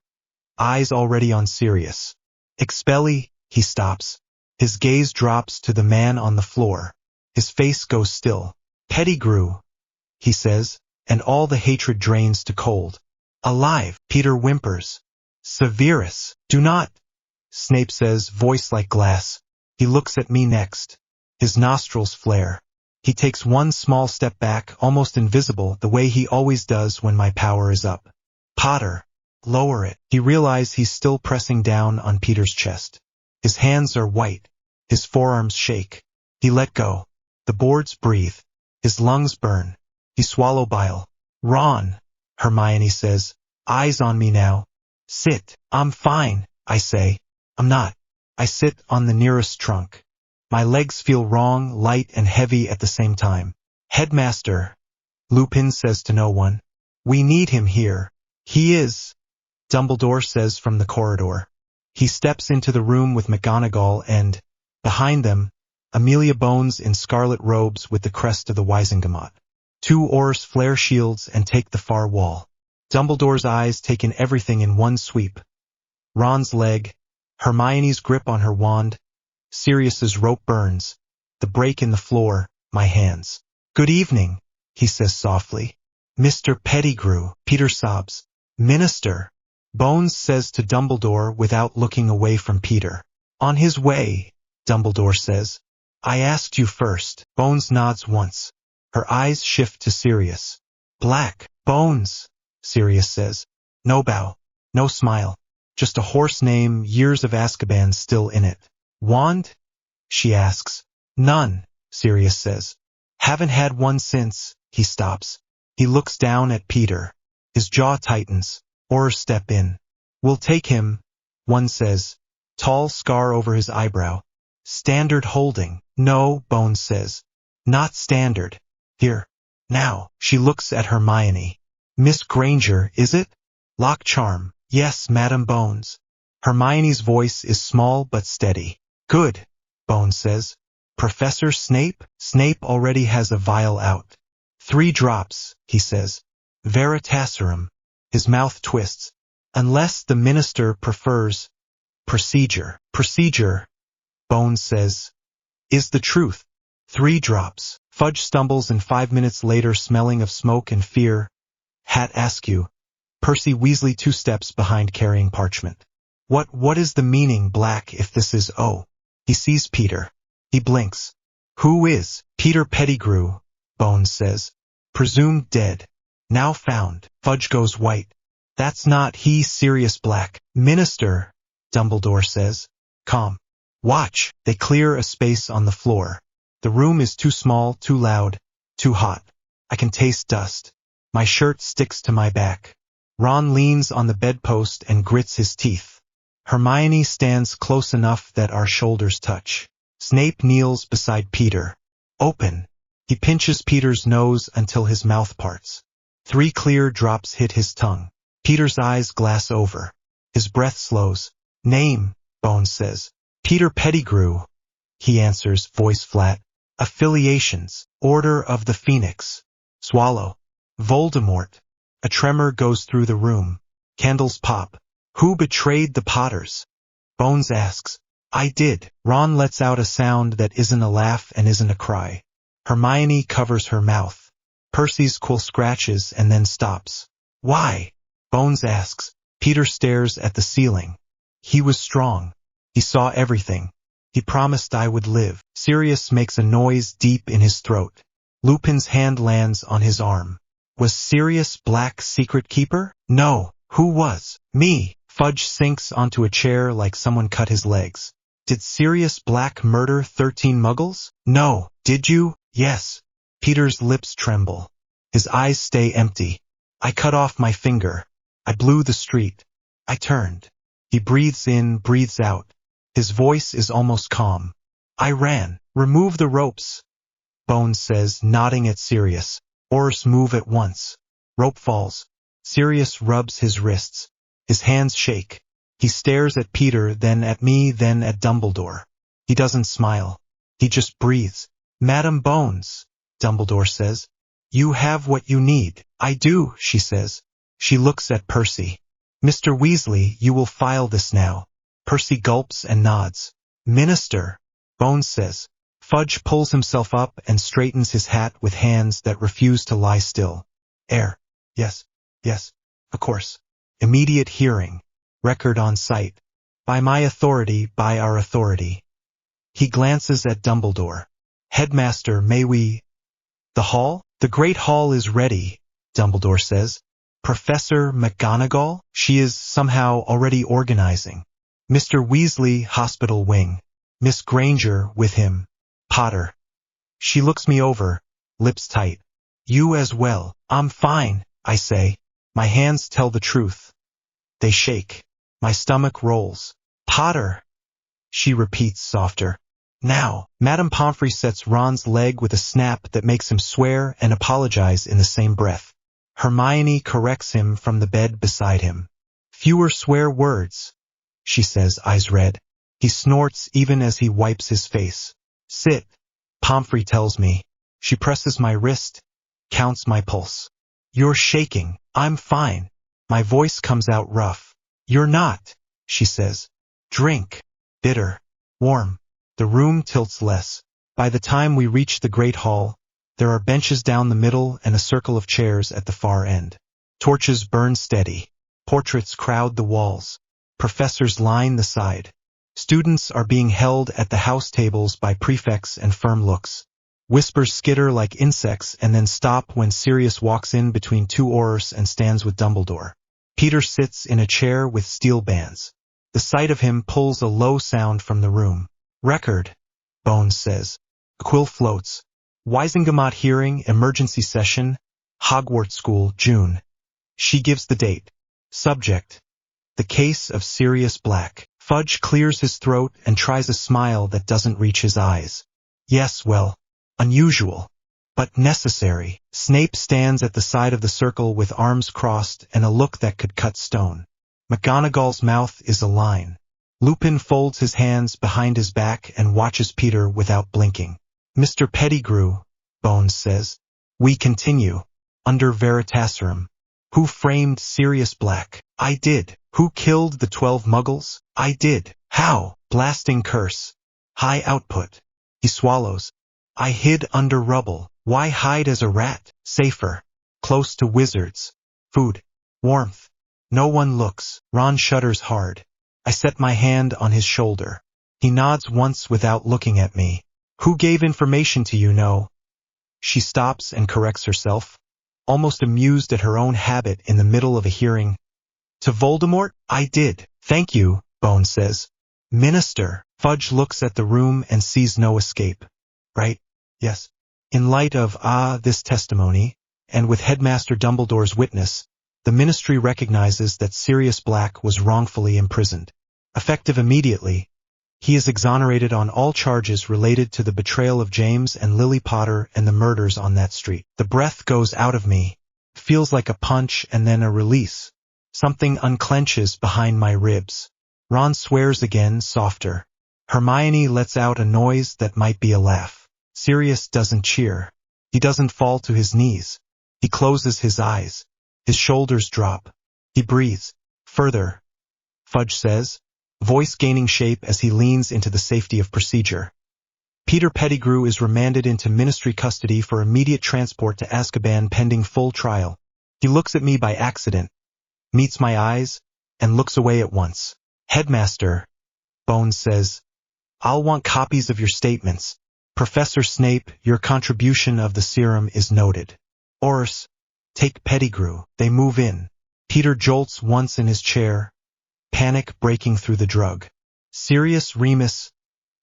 eyes already on Sirius. Expelli, he stops. His gaze drops to the man on the floor. His face goes still. Pettigrew, he says, and all the hatred drains to cold. Alive, Peter whimpers. Severus, do not, Snape says, voice like glass. He looks at me next. His nostrils flare. He takes one small step back, almost invisible, the way he always does when my power is up. Potter, lower it. He realizes he's still pressing down on Peter's chest. His hands are white. His forearms shake. He let go. The boards breathe. His lungs burn. He swallow bile. Ron, Hermione says, eyes on me now. Sit. I'm fine, I say. I'm not. I sit on the nearest trunk. My legs feel wrong, light and heavy at the same time. Headmaster, Lupin says to no one. We need him here. He is, Dumbledore says from the corridor. He steps into the room with McGonagall and, behind them, Amelia Bones in scarlet robes with the crest of the Wizengamot. 2 Aurors flare shields and take the far wall. Dumbledore's eyes take in everything in one sweep. Ron's leg, Hermione's grip on her wand, Sirius's rope burns, the break in the floor, my hands. Good evening, he says softly. Mr. Pettigrew, Peter sobs. Minister, Bones says to Dumbledore without looking away from Peter. On his way, Dumbledore says. I asked you first. Bones nods once. Her eyes shift to Sirius. Black, Bones, Sirius says. No bow, no smile. Just a hoarse name, years of Azkaban still in it. Wand? She asks. None, Sirius says. Haven't had one since, he stops. He looks down at Peter. His jaw tightens. Aurors step in. We'll take him, one says. Tall scar over his eyebrow. Standard holding. No, Bones says. Not standard. Here. Now. She looks at Hermione. Miss Granger, is it? Lock charm. Yes, Madam Bones. Hermione's voice is small but steady. Good, Bones says. Professor Snape? Snape already has a vial out. 3 drops, he says. Veritaserum. His mouth twists. Unless the minister prefers. Procedure. Procedure, Bones says. Is the truth. 3 drops. Fudge stumbles and 5 minutes later smelling of smoke and fear. Hat Askew. Percy Weasley 2 steps behind carrying parchment. What is the meaning, Black, if this is He sees Peter. He blinks. Who is? Peter Pettigrew, Bones says. Presumed dead. Now found. Fudge goes white. That's not he, Sirius Black. Minister, Dumbledore says. Calm. Watch. They clear a space on the floor. The room is too small, too loud, too hot. I can taste dust. My shirt sticks to my back. Ron leans on the bedpost and grits his teeth. Hermione stands close enough that our shoulders touch. Snape kneels beside Peter. Open. He pinches Peter's nose until his mouth parts. 3 clear drops hit his tongue. Peter's eyes glass over. His breath slows. Name, Bones says. Peter Pettigrew. He answers, voice flat. Affiliations. Order of the Phoenix. Swallow. Voldemort. A tremor goes through the room. Candles pop. Who betrayed the Potters? Bones asks. I did. Ron lets out a sound that isn't a laugh and isn't a cry. Hermione covers her mouth. Percy's quill scratches and then stops. Why? Bones asks. Peter stares at the ceiling. He was strong. He saw everything. He promised I would live. Sirius makes a noise deep in his throat. Lupin's hand lands on his arm. Was Sirius Black secret keeper? No. Who was? Me. Fudge sinks onto a chair like someone cut his legs. Did Sirius Black murder 13 muggles? No. Did you? Yes. Peter's lips tremble. His eyes stay empty. I cut off my finger. I blew the street. I turned. He breathes in, breathes out. His voice is almost calm. I ran. Remove the ropes. Bones says, nodding at Sirius. Oars move at once. Rope falls. Sirius rubs his wrists. His hands shake. He stares at Peter, then at me, then at Dumbledore. He doesn't smile. He just breathes. Madam Bones, Dumbledore says. You have what you need. I do, she says. She looks at Percy. Mr. Weasley, you will file this now. Percy gulps and nods. Minister, Bones says. Fudge pulls himself up and straightens his hat with hands that refuse to lie still. Air. Yes. Yes. Of course. Immediate hearing. Record on site. By my authority, by our authority. He glances at Dumbledore. Headmaster, may we? The hall? The Great Hall is ready, Dumbledore says. Professor McGonagall? She is somehow already organizing. Mr. Weasley, hospital wing. Miss Granger, with him. Potter. She looks me over, lips tight. You as well. I'm fine, I say. My hands tell the truth. They shake. My stomach rolls. Potter. She repeats softer. Now, Madame Pomfrey sets Ron's leg with a snap that makes him swear and apologize in the same breath. Hermione corrects him from the bed beside him. Fewer swear words, she says, eyes red. He snorts even as he wipes his face. Sit, Pomfrey tells me. She presses my wrist, counts my pulse. You're shaking. I'm fine. My voice comes out rough. You're not, she says. Drink. Bitter. Warm. The room tilts less. By the time we reach the Great Hall, there are benches down the middle and a circle of chairs at the far end. Torches burn steady. Portraits crowd the walls. Professors line the side. Students are being held at the house tables by prefects and firm looks. Whispers skitter like insects and then stop when Sirius walks in between 2 Aurors and stands with Dumbledore. Peter sits in a chair with steel bands. The sight of him pulls a low sound from the room. Record, Bones says. A quill floats. Wisengamot hearing, emergency session, Hogwarts School, June. She gives the date. Subject. The case of Sirius Black. Fudge clears his throat and tries a smile that doesn't reach his eyes. Yes, well, unusual, but necessary. Snape stands at the side of the circle with arms crossed and a look that could cut stone. McGonagall's mouth is a line. Lupin folds his hands behind his back and watches Peter without blinking. Mr. Pettigrew, Bones says. We continue. Under Veritaserum. Who framed Sirius Black? I did. Who killed the 12 muggles? I did. How? Blasting curse. High output. He swallows. I hid under rubble. Why hide as a rat? Safer. Close to wizards. Food. Warmth. No one looks. Ron shudders hard. I set my hand on his shoulder. He nods once without looking at me. Who gave information to you? No. She stops and corrects herself, almost amused at her own habit in the middle of a hearing. To Voldemort? I did. Thank you, Bones says. Minister. Fudge looks at the room and sees no escape. Right? Yes. In light of, this testimony, and with Headmaster Dumbledore's witness, the Ministry recognizes that Sirius Black was wrongfully imprisoned. Effective immediately, he is exonerated on all charges related to the betrayal of James and Lily Potter and the murders on that street. The breath goes out of me, feels like a punch and then a release. Something unclenches behind my ribs. Ron swears again, softer. Hermione lets out a noise that might be a laugh. Sirius doesn't cheer. He doesn't fall to his knees. He closes his eyes. His shoulders drop. He breathes. Further. Fudge says, voice gaining shape as he leans into the safety of procedure. Peter Pettigrew is remanded into Ministry custody for immediate transport to Azkaban pending full trial. He looks at me by accident, meets my eyes, and looks away at once. Headmaster, Bones says, I'll want copies of your statements. Professor Snape, your contribution of the serum is noted. Aurors, take Pettigrew. They move in. Peter jolts once in his chair, panic breaking through the drug. Sirius Remus,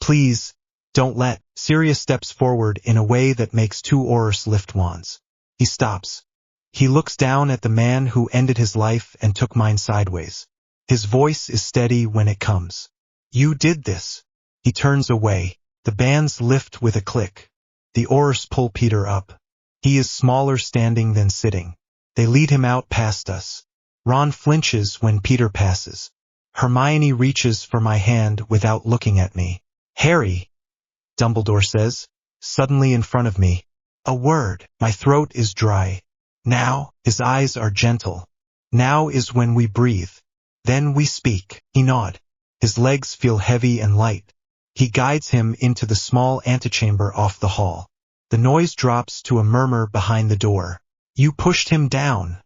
please, don't let. Sirius steps forward in a way that makes two Aurors lift wands. He stops. He looks down at the man who ended his life and took mine sideways. His voice is steady when it comes. You did this. He turns away. The bands lift with a click. The Aurors pull Peter up. He is smaller standing than sitting. They lead him out past us. Ron flinches when Peter passes. Hermione reaches for my hand without looking at me. Harry, Dumbledore says, suddenly in front of me. A word. My throat is dry. Now, his eyes are gentle. Now is when we breathe. Then we speak. He nod. His legs feel heavy and light. He guides him into the small antechamber off the hall. The noise drops to a murmur behind the door. You pushed him down,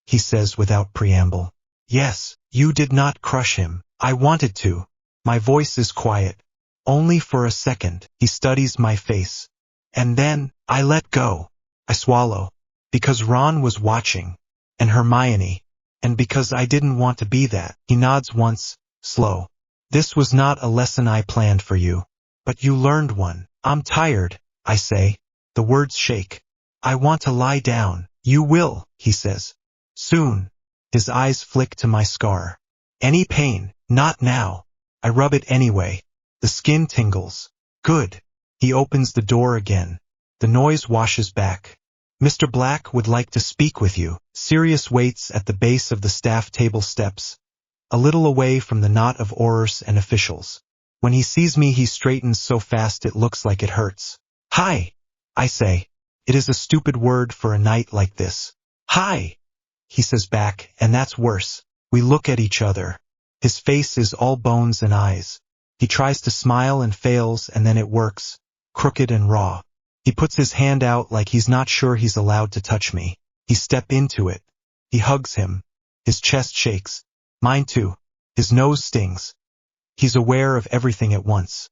he says without preamble. Yes, you did not crush him. I wanted to. My voice is quiet. Only for a second. He studies my face. And then, I let go. I swallow. Because Ron was watching. And Hermione. And because I didn't want to be that. He nods once, slow. This was not a lesson I planned for you. But you learned one. I'm tired, I say. The words shake. I want to lie down. You will, he says. Soon. His eyes flick to my scar. Any pain? Not now. I rub it anyway. The skin tingles. Good. He opens the door again. The noise washes back. Mr. Black would like to speak with you. Sirius waits at the base of the staff table steps, a little away from the knot of Aurors and officials. When he sees me, he straightens so fast it looks like it hurts. Hi, I say. It is a stupid word for a night like this. Hi, he says back, and that's worse. We look at each other. His face is all bones and eyes. He tries to smile and fails, and then it works, crooked and raw. He puts his hand out like he's not sure he's allowed to touch me. He step into it. He hugs him. His chest shakes. Mine too. His nose stings. He's aware of everything at once.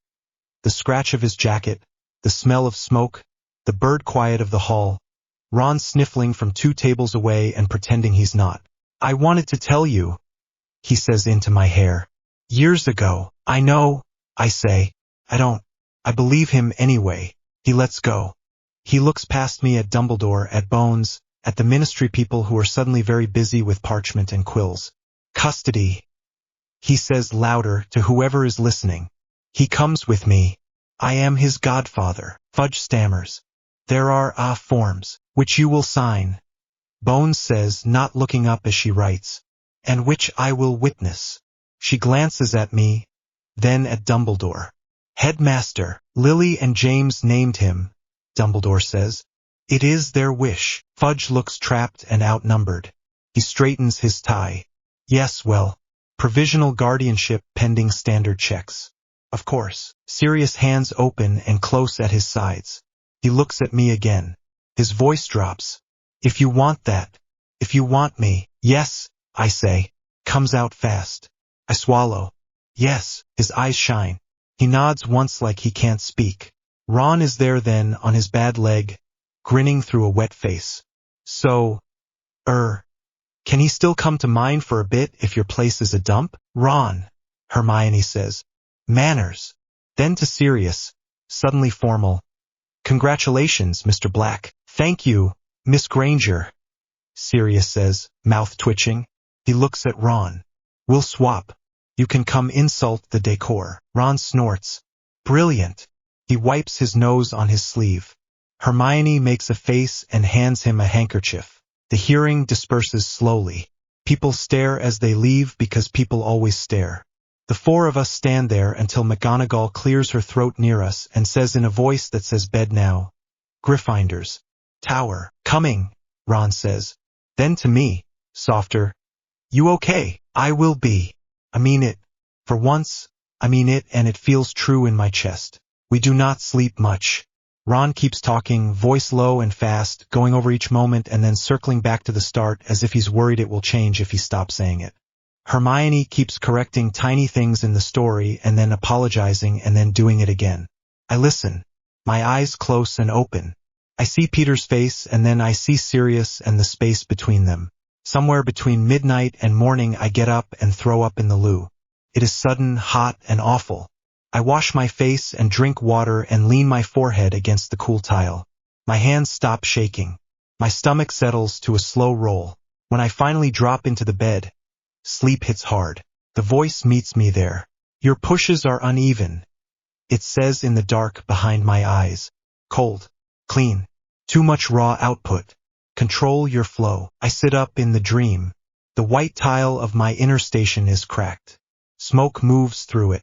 The scratch of his jacket, the smell of smoke, the bird quiet of the hall, Ron sniffling from 2 tables away and pretending he's not. I wanted to tell you, he says into my hair. Years ago. I know, I say. I don't. I believe him anyway. He lets go. He looks past me at Dumbledore, at Bones, at the Ministry people who are suddenly very busy with parchment and quills. Custody, he says louder to whoever is listening. He comes with me. I am his godfather. Fudge stammers. There are forms, which you will sign. Bones says, not looking up as she writes, and which I will witness. She glances at me, then at Dumbledore. Headmaster, Lily and James named him, Dumbledore says. It is their wish. Fudge looks trapped and outnumbered. He straightens his tie. Yes, well, provisional guardianship pending standard checks. Of course. Sirius hands open and close at his sides. He looks at me again. His voice drops. If you want that. If you want me. Yes, I say. Comes out fast. I swallow. Yes, his eyes shine. He nods once like he can't speak. Ron is there then, on his bad leg, grinning through a wet face. So, can he still come to mine for a bit if your place is a dump? Ron, Hermione says. Manners. Then to Sirius, suddenly formal. Congratulations, Mr. Black. Thank you, Miss Granger. Sirius says, mouth twitching. He looks at Ron. We'll swap. You can come insult the decor. Ron snorts. Brilliant. He wipes his nose on his sleeve. Hermione makes a face and hands him a handkerchief. The hearing disperses slowly. People stare as they leave because people always stare. The four of us stand there until McGonagall clears her throat near us and says in a voice that says bed now. Gryffindors. Tower. Coming, Ron says. Then to me, softer. You okay? I will be. I mean it. For once, I mean it, and it feels true in my chest. We do not sleep much. Ron keeps talking, voice low and fast, going over each moment and then circling back to the start as if he's worried it will change if he stops saying it. Hermione keeps correcting tiny things in the story and then apologizing and then doing it again. I listen, my eyes close and open. I see Peter's face and then I see Sirius and the space between them. Somewhere between midnight and morning I get up and throw up in the loo. It is sudden, hot, and awful. I wash my face and drink water and lean my forehead against the cool tile. My hands stop shaking. My stomach settles to a slow roll. When I finally drop into the bed, sleep hits hard. The voice meets me there. Your pushes are uneven. It says in the dark behind my eyes. Cold. Clean. Too much raw output. Control your flow. I sit up in the dream. The white tile of my inner station is cracked. Smoke moves through it.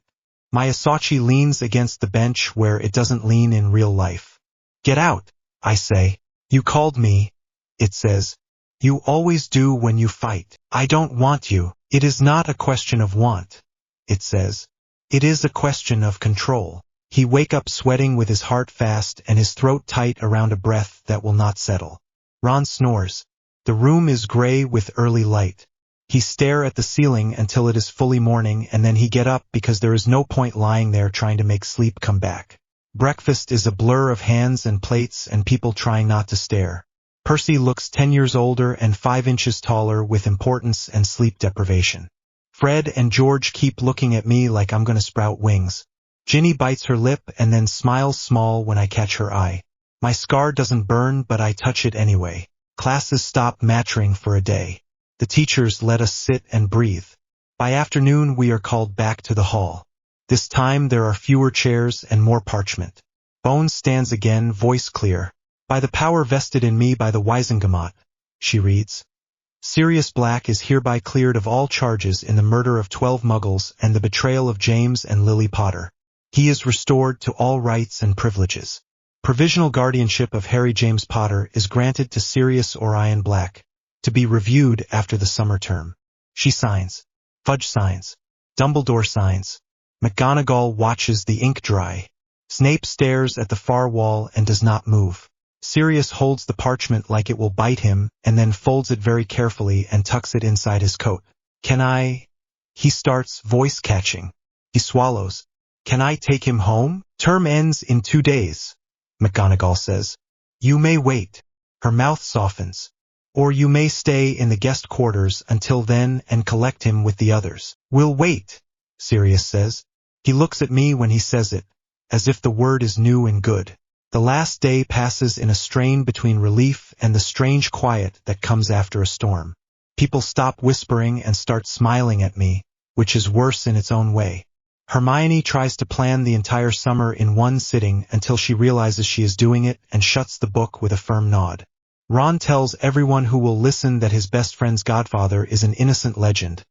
My Asachi leans against the bench where it doesn't lean in real life. Get out, I say. You called me, it says. You always do when you fight. I don't want you. It is not a question of want, it says. It is a question of control. He wake up sweating with his heart fast and his throat tight around a breath that will not settle. Ron snores. The room is gray with early light. He stare at the ceiling until it is fully morning and then he get up because there is no point lying there trying to make sleep come back. Breakfast is a blur of hands and plates and people trying not to stare. Percy looks 10 years older and 5 inches taller with importance and sleep deprivation. Fred and George keep looking at me like I'm gonna sprout wings. Ginny bites her lip and then smiles small when I catch her eye. My scar doesn't burn but I touch it anyway. Classes stop matching for a day. The teachers let us sit and breathe. By afternoon we are called back to the hall. This time there are fewer chairs and more parchment. Bones stands again, voice clear. By the power vested in me by the Wizengamot, she reads. Sirius Black is hereby cleared of all charges in the murder of 12 Muggles and the betrayal of James and Lily Potter. He is restored to all rights and privileges. Provisional guardianship of Harry James Potter is granted to Sirius Orion Black, to be reviewed after the summer term. She signs. Fudge signs. Dumbledore signs. McGonagall watches the ink dry. Snape stares at the far wall and does not move. Sirius holds the parchment like it will bite him and then folds it very carefully and tucks it inside his coat. Can I? He starts, voice catching. He swallows. Can I take him home? Term ends in 2 days, McGonagall says. You may wait. Her mouth softens. Or you may stay in the guest quarters until then and collect him with the others. We'll wait, Sirius says. He looks at me when he says it, as if the word is new and good. The last day passes in a strain between relief and the strange quiet that comes after a storm. People stop whispering and start smiling at me, which is worse in its own way. Hermione tries to plan the entire summer in one sitting until she realizes she is doing it and shuts the book with a firm nod. Ron tells everyone who will listen that his best friend's godfather is an innocent legend,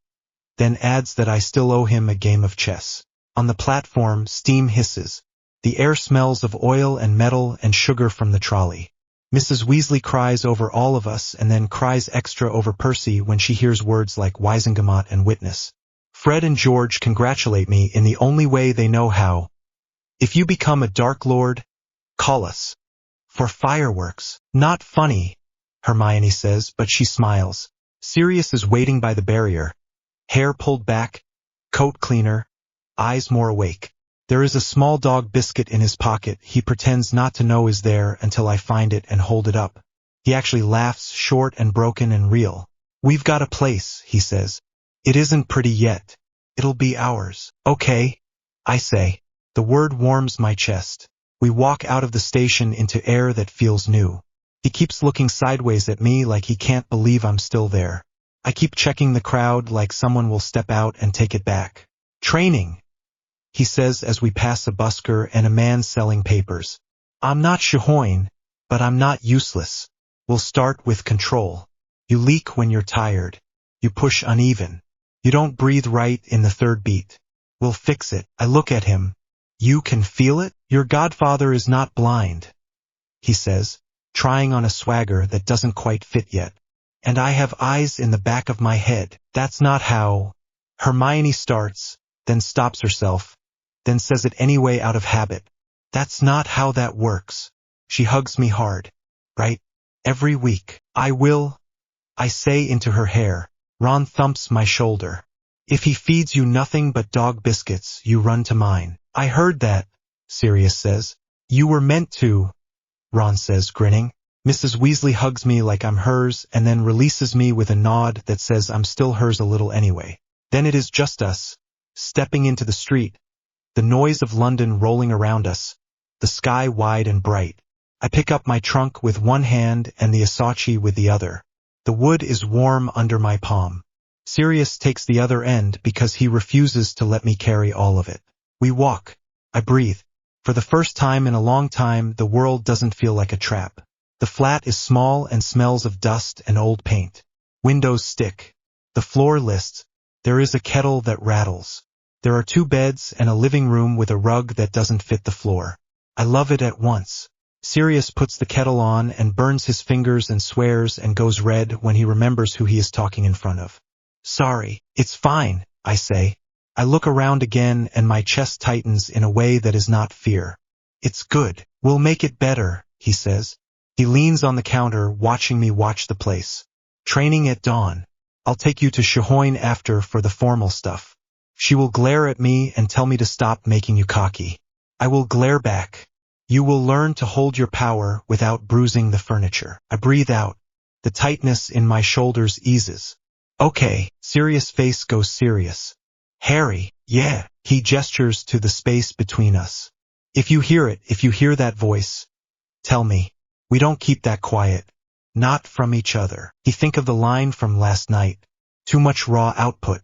then adds that I still owe him a game of chess. On the platform, steam hisses. The air smells of oil and metal and sugar from the trolley. Mrs. Weasley cries over all of us and then cries extra over Percy when she hears words like Wizengamot and witness. Fred and George congratulate me in the only way they know how. If you become a Dark Lord, call us. For fireworks. Not funny, Hermione says, but she smiles. Sirius is waiting by the barrier. Hair pulled back, coat cleaner, eyes more awake. There is a small dog biscuit in his pocket. He pretends not to know is there until I find it and hold it up. He actually laughs, short and broken and real. We've got a place, he says. It isn't pretty yet. It'll be ours. Okay, I say. The word warms my chest. We walk out of the station into air that feels new. He keeps looking sideways at me like he can't believe I'm still there. I keep checking the crowd like someone will step out and take it back. Training, he says as we pass a busker and a man selling papers. I'm not Shohoin, but I'm not useless. We'll start with control. You leak when you're tired. You push uneven. You don't breathe right in the third beat. We'll fix it. I look at him. You can feel it? Your godfather is not blind, he says, trying on a swagger that doesn't quite fit yet. And I have eyes in the back of my head. That's not how. Hermione starts, then stops herself, then says it anyway out of habit. That's not how that works. She hugs me hard. Right? Every week. I will, I say into her hair. Ron thumps my shoulder. If he feeds you nothing but dog biscuits, you run to mine. I heard that, Sirius says. You were meant to, Ron says, grinning. Mrs. Weasley hugs me like I'm hers and then releases me with a nod that says I'm still hers a little anyway. Then it is just us, stepping into the street, the noise of London rolling around us, the sky wide and bright. I pick up my trunk with one hand and the Asachi with the other. The wood is warm under my palm. Sirius takes the other end because he refuses to let me carry all of it. We walk. I breathe. For the first time in a long time, the world doesn't feel like a trap. The flat is small and smells of dust and old paint. Windows stick. The floor lists. There is a kettle that rattles. There are 2 beds and a living room with a rug that doesn't fit the floor. I love it at once. Sirius puts the kettle on and burns his fingers and swears and goes red when he remembers who he is talking in front of. Sorry, it's fine, I say. I look around again and my chest tightens in a way that is not fear. It's good. We'll make it better, he says. He leans on the counter, watching me watch the place. Training at dawn. I'll take you to Shohoin after for the formal stuff. She will glare at me and tell me to stop making you cocky. I will glare back. You will learn to hold your power without bruising the furniture. I breathe out. The tightness in my shoulders eases. Okay, Sirius' face goes serious. Harry, yeah, he gestures to the space between us. If you hear that voice, tell me. We don't keep that quiet. Not from each other. He think of the line from last night. Too much raw output.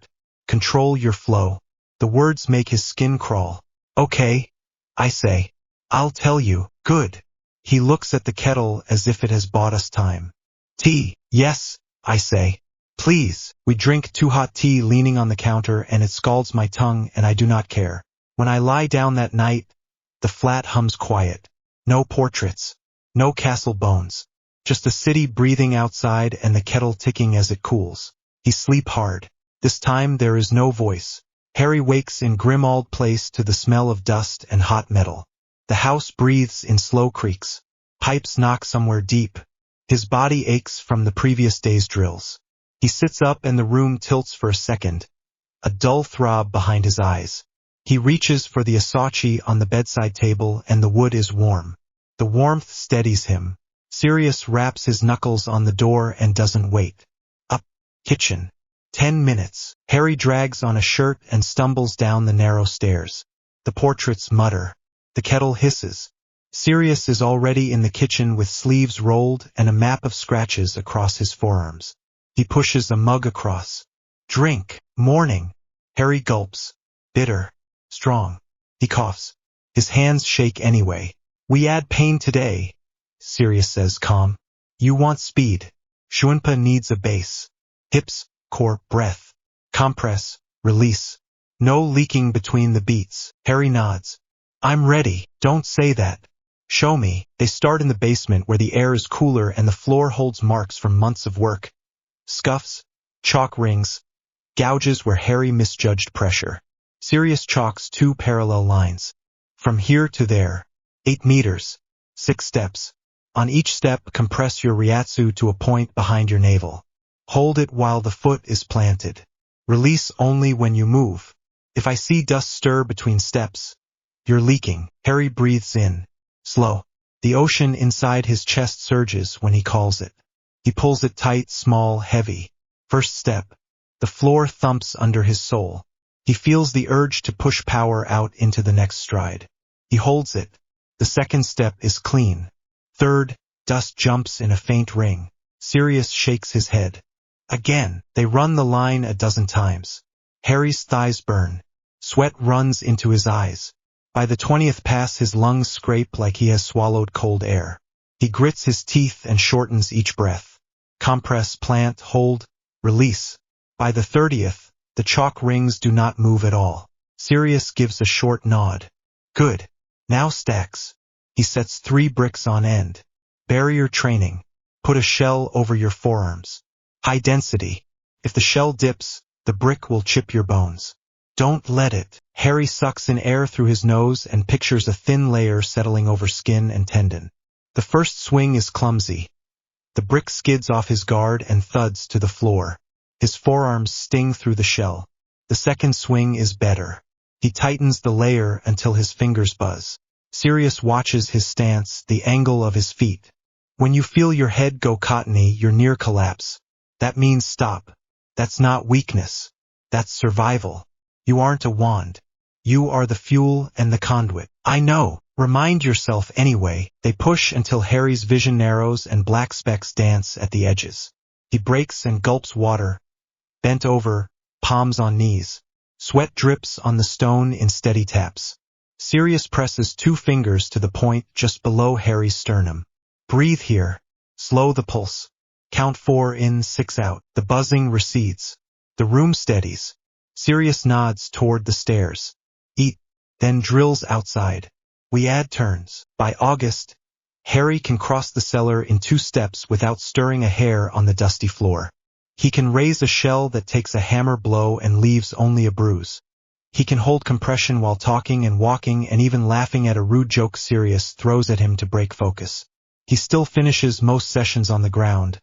Control your flow. The words make his skin crawl. Okay, I say. I'll tell you. Good. He looks at the kettle as if it has bought us time. Tea. Yes, I say. Please. We drink 2 hot tea leaning on the counter and it scalds my tongue and I do not care. When I lie down that night, the flat hums quiet. No portraits. No castle bones. Just the city breathing outside and the kettle ticking as it cools. He sleep hard. This time there is no voice. Harry wakes in Grimmauld Place to the smell of dust and hot metal. The house breathes in slow creaks. Pipes knock somewhere deep. His body aches from the previous day's drills. He sits up and the room tilts for a second. A dull throb behind his eyes. He reaches for the Asachi on the bedside table and the wood is warm. The warmth steadies him. Sirius raps his knuckles on the door and doesn't wait. Up. Kitchen. 10 minutes. Harry drags on a shirt and stumbles down the narrow stairs. The portraits mutter. The kettle hisses. Sirius is already in the kitchen with sleeves rolled and a map of scratches across his forearms. He pushes a mug across. Drink. Morning. Harry gulps. Bitter. Strong. He coughs. His hands shake anyway. We add pain today, Sirius says calm. You want speed. Shuinpa needs a base. Hips, core, breath. Compress, release. No leaking between the beats. Harry nods. I'm ready. Don't say that. Show me. They start in the basement where the air is cooler and the floor holds marks from months of work. Scuffs, chalk rings, gouges where Harry misjudged pressure. Sirius chalks 2 parallel lines. From here to there. 8 meters. 6 steps. On each step, compress your Ryatsu to a point behind your navel. Hold it while the foot is planted. Release only when you move. If I see dust stir between steps, You're leaking. Harry breathes in. Slow. The ocean inside his chest surges when he calls it. He pulls it tight, small, heavy. First step. The floor thumps under his soul. He feels the urge to push power out into the next stride. He holds it. The second step is clean. Third, dust jumps in a faint ring. Sirius shakes his head. Again, they run the line a dozen times. Harry's thighs burn. Sweat runs into his eyes. By the 20th pass his lungs scrape like he has swallowed cold air. He grits his teeth and shortens each breath. Compress, plant, hold, release. By the 30th, the chalk rings do not move at all. Sirius gives a short nod. Good. Now stacks. He sets 3 bricks on end. Barrier training. Put a shell over your forearms. High density. If the shell dips, the brick will chip your bones. Don't let it. Harry sucks in air through his nose and pictures a thin layer settling over skin and tendon. The first swing is clumsy. The brick skids off his guard and thuds to the floor. His forearms sting through the shell. The second swing is better. He tightens the layer until his fingers buzz. Sirius watches his stance, the angle of his feet. When you feel your head go cottony, you're near collapse. That means stop. That's not weakness. That's survival. You aren't a wand. You are the fuel and the conduit. I know. Remind yourself anyway. They push until Harry's vision narrows and black specks dance at the edges. He breaks and gulps water. Bent over, palms on knees. Sweat drips on the stone in steady taps. Sirius presses 2 fingers to the point just below Harry's sternum. Breathe here. Slow the pulse. Count 4 in, 6 out. The buzzing recedes. The room steadies. Sirius nods toward the stairs. Eat, then drills outside. We add turns. By August, Harry can cross the cellar in 2 steps without stirring a hair on the dusty floor. He can raise a shell that takes a hammer blow and leaves only a bruise. He can hold compression while talking and walking and even laughing at a rude joke Sirius throws at him to break focus. He still finishes most sessions on the ground,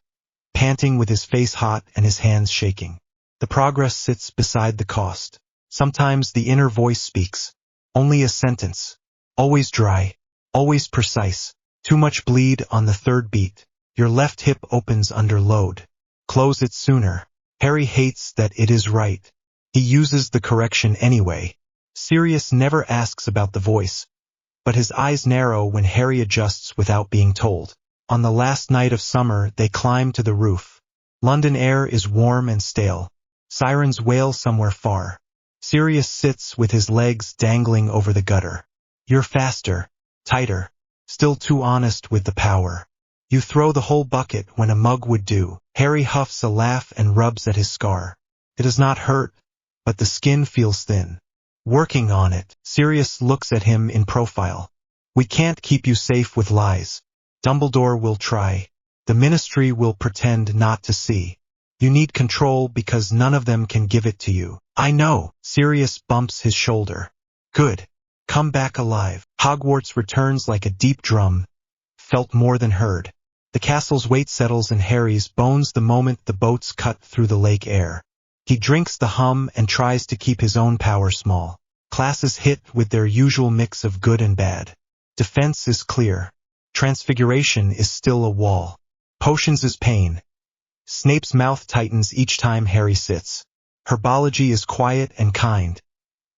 panting with his face hot and his hands shaking. The progress sits beside the cost. Sometimes the inner voice speaks. Only a sentence. Always dry. Always precise. Too much bleed on the 3rd beat. Your left hip opens under load. Close it sooner. Harry hates that it is right. He uses the correction anyway. Sirius never asks about the voice, but his eyes narrow when Harry adjusts without being told. On the last night of summer, they climb to the roof. London air is warm and stale. Sirens wail somewhere far. Sirius sits with his legs dangling over the gutter. You're faster, tighter, still too honest with the power. You throw the whole bucket when a mug would do. Harry huffs a laugh and rubs at his scar. It does not hurt, but the skin feels thin. Working on it. Sirius looks at him in profile. We can't keep you safe with lies. Dumbledore will try. The Ministry will pretend not to see. You need control because none of them can give it to you. I know. Sirius bumps his shoulder. Good. Come back alive. Hogwarts returns like a deep drum, felt more than heard. The castle's weight settles in Harry's bones the moment the boats cut through the lake air. He drinks the hum and tries to keep his own power small. Classes hit with their usual mix of good and bad. Defense is clear. Transfiguration is still a wall. Potions is pain. Snape's mouth tightens each time Harry sits. Herbology is quiet and kind.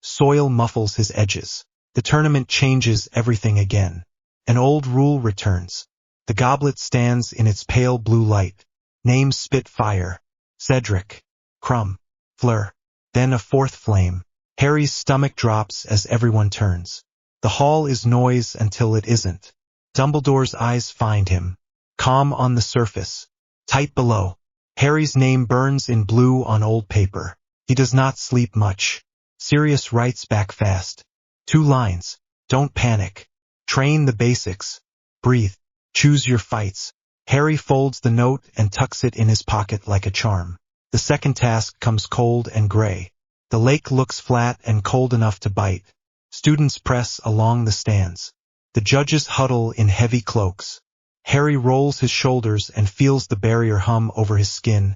Soil muffles his edges. The tournament changes everything again. An old rule returns. The goblet stands in its pale blue light. Names spit fire. Cedric. Crumb. Fleur. Then a 4th flame. Harry's stomach drops as everyone turns. The hall is noise until it isn't. Dumbledore's eyes find him. Calm on the surface. Tight below. Harry's name burns in blue on old paper. He does not sleep much. Sirius writes back fast. 2 lines. Don't panic. Train the basics. Breathe. Choose your fights. Harry folds the note and tucks it in his pocket like a charm. The second task comes cold and gray. The lake looks flat and cold enough to bite. Students press along the stands. The judges huddle in heavy cloaks. Harry rolls his shoulders and feels the barrier hum over his skin,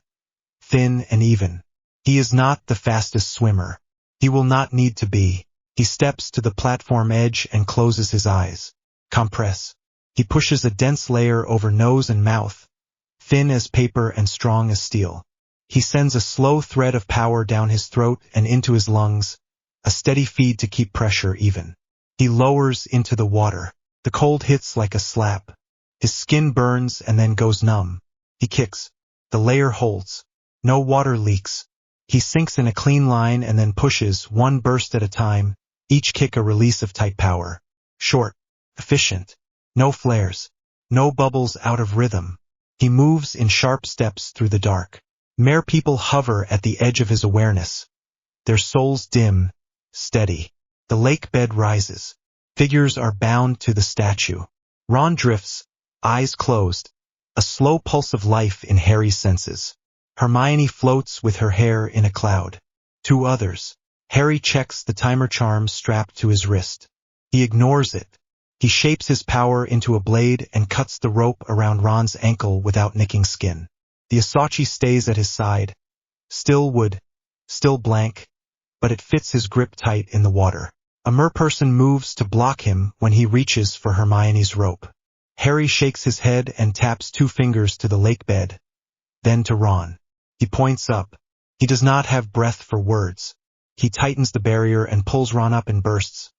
thin and even. He is not the fastest swimmer. He will not need to be. He steps to the platform edge and closes his eyes. Compress. He pushes a dense layer over nose and mouth, thin as paper and strong as steel. He sends a slow thread of power down his throat and into his lungs, a steady feed to keep pressure even. He lowers into the water. The cold hits like a slap. His skin burns and then goes numb. He kicks. The layer holds. No water leaks. He sinks in a clean line and then pushes, one burst at a time, each kick a release of tight power. Short. Efficient. No flares. No bubbles out of rhythm. He moves in sharp steps through the dark. Mere people hover at the edge of his awareness. Their souls dim, steady. The lake bed rises. Figures are bound to the statue. Ron drifts, eyes closed. A slow pulse of life in Harry's senses. Hermione floats with her hair in a cloud. 2 others. Harry checks the timer charm strapped to his wrist. He ignores it. He shapes his power into a blade and cuts the rope around Ron's ankle without nicking skin. The Asachi stays at his side. Still wood, still blank, but it fits his grip tight in the water. A merperson moves to block him when he reaches for Hermione's rope. Harry shakes his head and taps 2 fingers to the lake bed, then to Ron. He points up. He does not have breath for words. He tightens the barrier and pulls Ron up in bursts.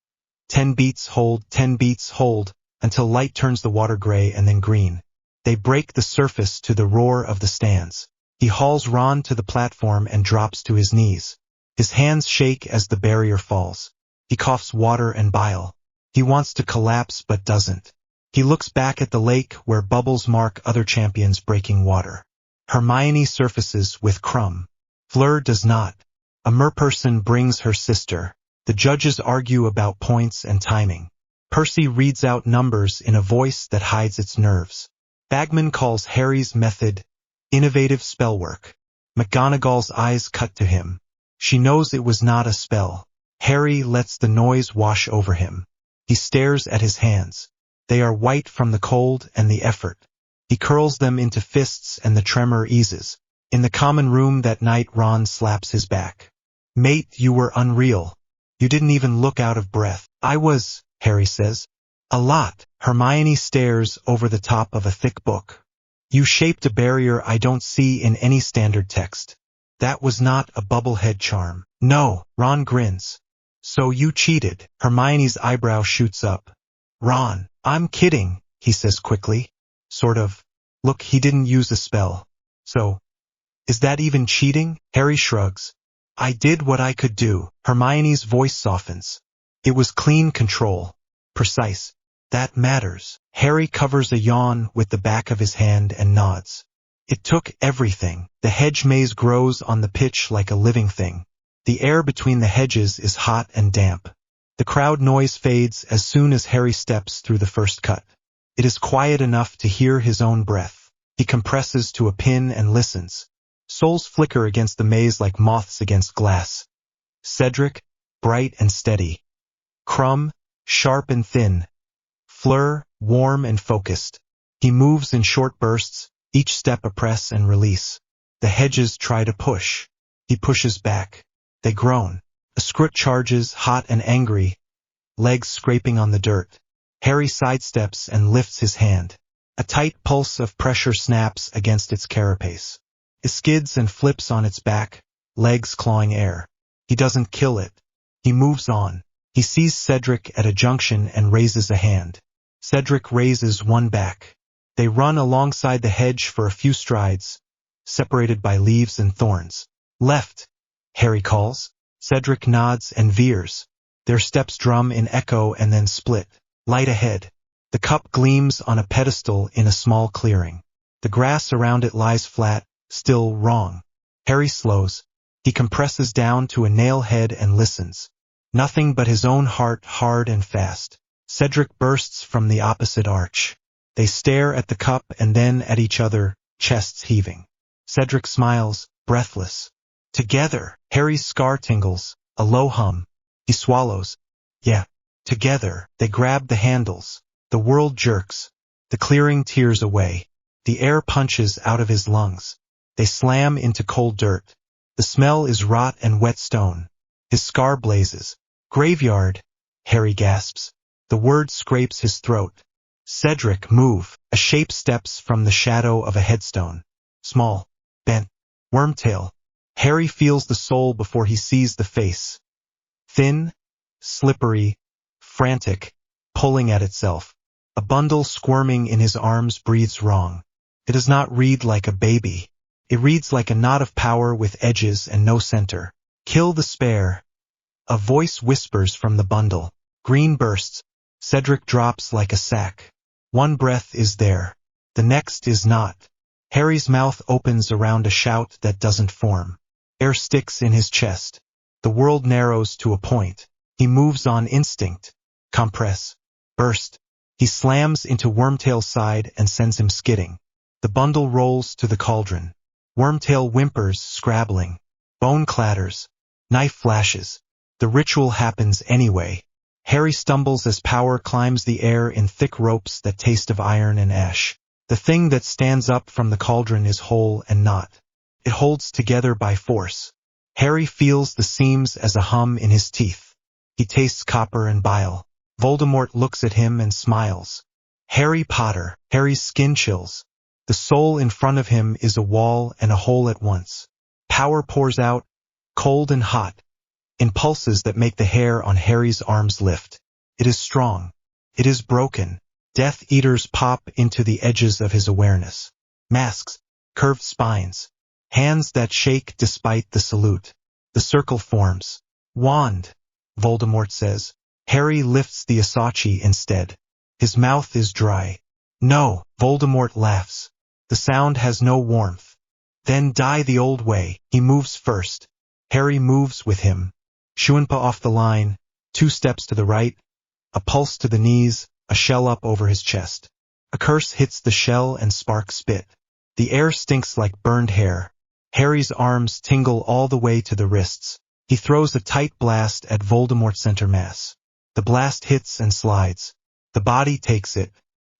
10 beats hold, 10 beats hold, until light turns the water gray and then green. They break the surface to the roar of the stands. He hauls Ron to the platform and drops to his knees. His hands shake as the barrier falls. He coughs water and bile. He wants to collapse but doesn't. He looks back at the lake where bubbles mark other champions breaking water. Hermione surfaces with Crumb. Fleur does not. A merperson brings her sister. The judges argue about points and timing. Percy reads out numbers in a voice that hides its nerves. Bagman calls Harry's method innovative spellwork. McGonagall's eyes cut to him. She knows it was not a spell. Harry lets the noise wash over him. He stares at his hands. They are white from the cold and the effort. He curls them into fists and the tremor eases. In the common room that night, Ron slaps his back. Mate, you were unreal. You didn't even look out of breath. I was, Harry says. A lot. Hermione stares over the top of a thick book. You shaped a barrier I don't see in any standard text. That was not a bubblehead charm. No, Ron grins. So you cheated. Hermione's eyebrow shoots up. Ron, I'm kidding, he says quickly. Sort of. Look, he didn't use a spell. So, is that even cheating? Harry shrugs. I did what I could do. Hermione's voice softens. It was clean control. Precise. That matters. Harry covers a yawn with the back of his hand and nods. It took everything. The hedge maze grows on the pitch like a living thing. The air between the hedges is hot and damp. The crowd noise fades as soon as Harry steps through the first cut. It is quiet enough to hear his own breath. He compresses to a pin and listens. Souls flicker against the maze like moths against glass. Cedric, bright and steady. Crumb, sharp and thin. Fleur, warm and focused. He moves in short bursts, each step a press and release. The hedges try to push. He pushes back. They groan. A Skrut charges, hot and angry, legs scraping on the dirt. Harry sidesteps and lifts his hand. A tight pulse of pressure snaps against its carapace. It skids and flips on its back, legs clawing air. He doesn't kill it. He moves on. He sees Cedric at a junction and raises a hand. Cedric raises one back. They run alongside the hedge for a few strides, separated by leaves and thorns. Left, Harry calls. Cedric nods and veers. Their steps drum in echo and then split. Light ahead. The cup gleams on a pedestal in a small clearing. The grass around it lies flat, still wrong. Harry slows. He compresses down to a nail head and listens. Nothing but his own heart, hard and fast. Cedric bursts from the opposite arch. They stare at the cup and then at each other, chests heaving. Cedric smiles, breathless. Together. Harry's scar tingles, a low hum. He swallows. Yeah. Together. They grab the handles. The world jerks. The clearing tears away. The air punches out of his lungs. They slam into cold dirt. The smell is rot and wet stone. His scar blazes. Graveyard, Harry gasps. The word scrapes his throat. Cedric, move. A shape steps from the shadow of a headstone. Small, bent, Wormtail. Harry feels the soul before he sees the face. Thin, slippery, frantic, pulling at itself. A bundle squirming in his arms breathes wrong. It does not read like a baby. It reads like a knot of power with edges and no center. Kill the spare. A voice whispers from the bundle. Green bursts. Cedric drops like a sack. One breath is there. The next is not. Harry's mouth opens around a shout that doesn't form. Air sticks in his chest. The world narrows to a point. He moves on instinct. Compress. Burst. He slams into Wormtail's side and sends him skidding. The bundle rolls to the cauldron. Wormtail whimpers, scrabbling. Bone clatters. Knife flashes. The ritual happens anyway. Harry stumbles as power climbs the air in thick ropes that taste of iron and ash. The thing that stands up from the cauldron is whole and not. It holds together by force. Harry feels the seams as a hum in his teeth. He tastes copper and bile. Voldemort looks at him and smiles. Harry Potter. Harry's skin chills. The soul in front of him is a wall and a hole at once. Power pours out, cold and hot, in pulses that make the hair on Harry's arms lift. It is strong. It is broken. Death Eaters pop into the edges of his awareness. Masks, curved spines, hands that shake despite the salute. The circle forms. Wand, Voldemort says. Harry lifts the Asachi instead. His mouth is dry. No, Voldemort laughs. The sound has no warmth. Then die the old way. He moves first. Harry moves with him. Shuanpa off the line, 2 steps to the right, a pulse to the knees, a shell up over his chest. A curse hits the shell and sparks spit. The air stinks like burned hair. Harry's arms tingle all the way to the wrists. He throws a tight blast at Voldemort's center mass. The blast hits and slides. The body takes it.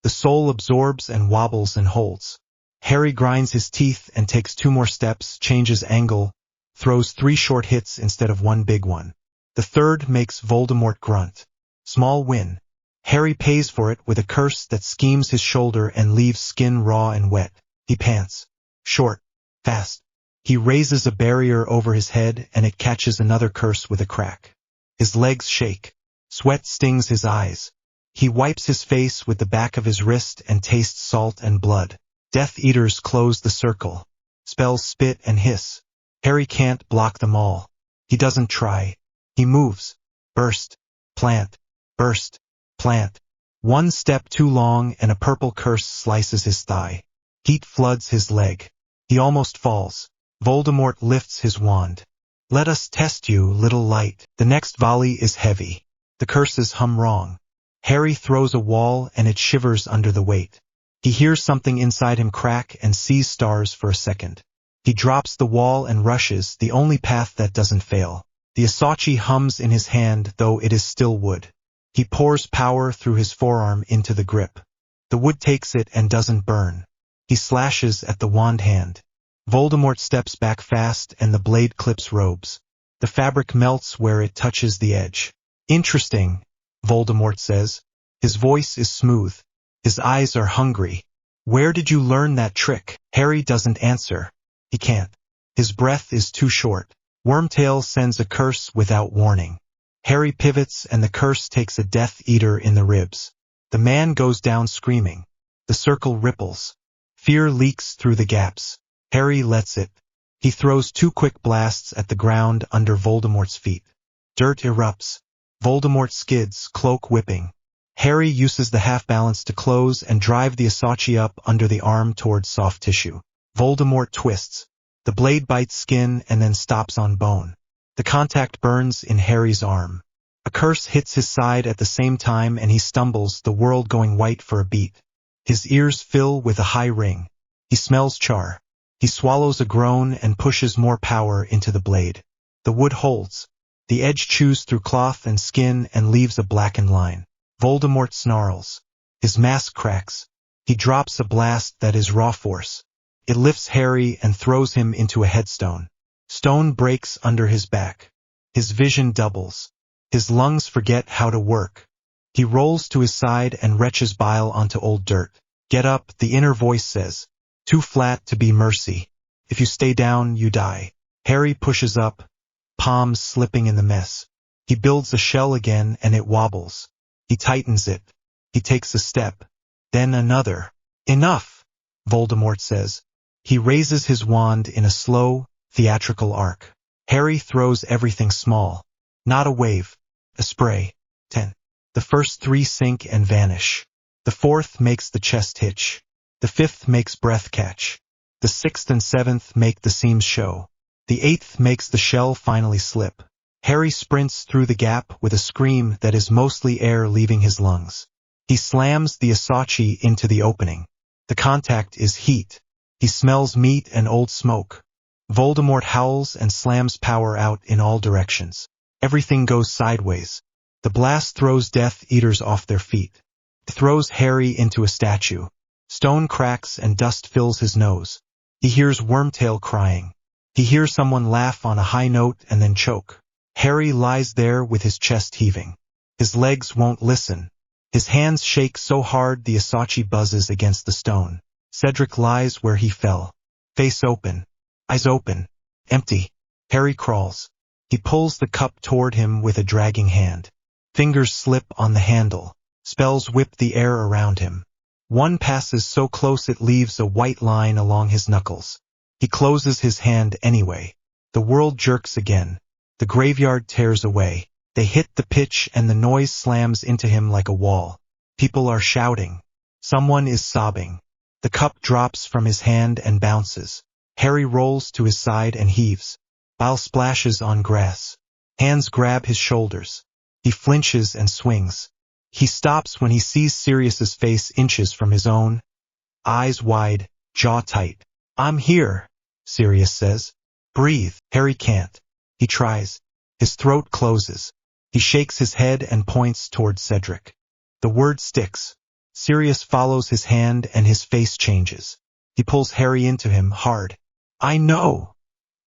The soul absorbs and wobbles and holds. Harry grinds his teeth and takes 2 more steps, changes angle, throws 3 short hits instead of 1 big one. The third makes Voldemort grunt. Small win. Harry pays for it with a curse that schemes his shoulder and leaves skin raw and wet. He pants. Short. Fast. He raises a barrier over his head and it catches another curse with a crack. His legs shake. Sweat stings his eyes. He wipes his face with the back of his wrist and tastes salt and blood. Death Eaters close the circle. Spells spit and hiss. Harry can't block them all. He doesn't try. He moves. Burst. Plant. Burst. Plant. 1 step too long and a purple curse slices his thigh. Heat floods his leg. He almost falls. Voldemort lifts his wand. Let us test you, little light. The next volley is heavy. The curses hum wrong. Harry throws a wall and it shivers under the weight. He hears something inside him crack and sees stars for a second. He drops the wall and rushes, the only path that doesn't fail. The Asachi hums in his hand, though it is still wood. He pours power through his forearm into the grip. The wood takes it and doesn't burn. He slashes at the wand hand. Voldemort steps back fast and the blade clips robes. The fabric melts where it touches the edge. Interesting, Voldemort says. His voice is smooth. His eyes are hungry. Where did you learn that trick? Harry doesn't answer. He can't. His breath is too short. Wormtail sends a curse without warning. Harry pivots and the curse takes a Death Eater in the ribs. The man goes down screaming. The circle ripples. Fear leaks through the gaps. Harry lets it. He throws 2 quick blasts at the ground under Voldemort's feet. Dirt erupts. Voldemort skids, cloak whipping. Harry uses the half-balance to close and drive the Asachi up under the arm towards soft tissue. Voldemort twists. The blade bites skin and then stops on bone. The contact burns in Harry's arm. A curse hits his side at the same time and he stumbles, the world going white for a beat. His ears fill with a high ring. He smells char. He swallows a groan and pushes more power into the blade. The wood holds. The edge chews through cloth and skin and leaves a blackened line. Voldemort snarls. His mask cracks. He drops a blast that is raw force. It lifts Harry and throws him into a headstone. Stone breaks under his back. His vision doubles. His lungs forget how to work. He rolls to his side and retches bile onto old dirt. Get up, the inner voice says. Too flat to be mercy. If you stay down, you die. Harry pushes up, palms slipping in the mess. He builds a shell again and it wobbles. He tightens it. He takes a step. Then another. Enough, Voldemort says. He raises his wand in a slow, theatrical arc. Harry throws everything small. Not a wave. A spray. 10. The first 3 sink and vanish. The 4th makes the chest hitch. The 5th makes breath catch. The 6th and 7th make the seams show. The 8th makes the shell finally slip. Harry sprints through the gap with a scream that is mostly air leaving his lungs. He slams the Asachi into the opening. The contact is heat. He smells meat and old smoke. Voldemort howls and slams power out in all directions. Everything goes sideways. The blast throws Death Eaters off their feet. It throws Harry into a statue. Stone cracks and dust fills his nose. He hears Wormtail crying. He hears someone laugh on a high note and then choke. Harry lies there with his chest heaving. His legs won't listen. His hands shake so hard the Asachi buzzes against the stone. Cedric lies where he fell. Face open. Eyes open. Empty. Harry crawls. He pulls the cup toward him with a dragging hand. Fingers slip on the handle. Spells whip the air around him. One passes so close it leaves a white line along his knuckles. He closes his hand anyway. The world jerks again. The graveyard tears away. They hit the pitch and the noise slams into him like a wall. People are shouting. Someone is sobbing. The cup drops from his hand and bounces. Harry rolls to his side and heaves. Bile splashes on grass. Hands grab his shoulders. He flinches and swings. He stops when he sees Sirius's face inches from his own. Eyes wide, jaw tight. I'm here, Sirius says. Breathe. Harry can't. He tries. His throat closes. He shakes his head and points toward Cedric. The word sticks. Sirius follows his hand and his face changes. He pulls Harry into him hard. I know,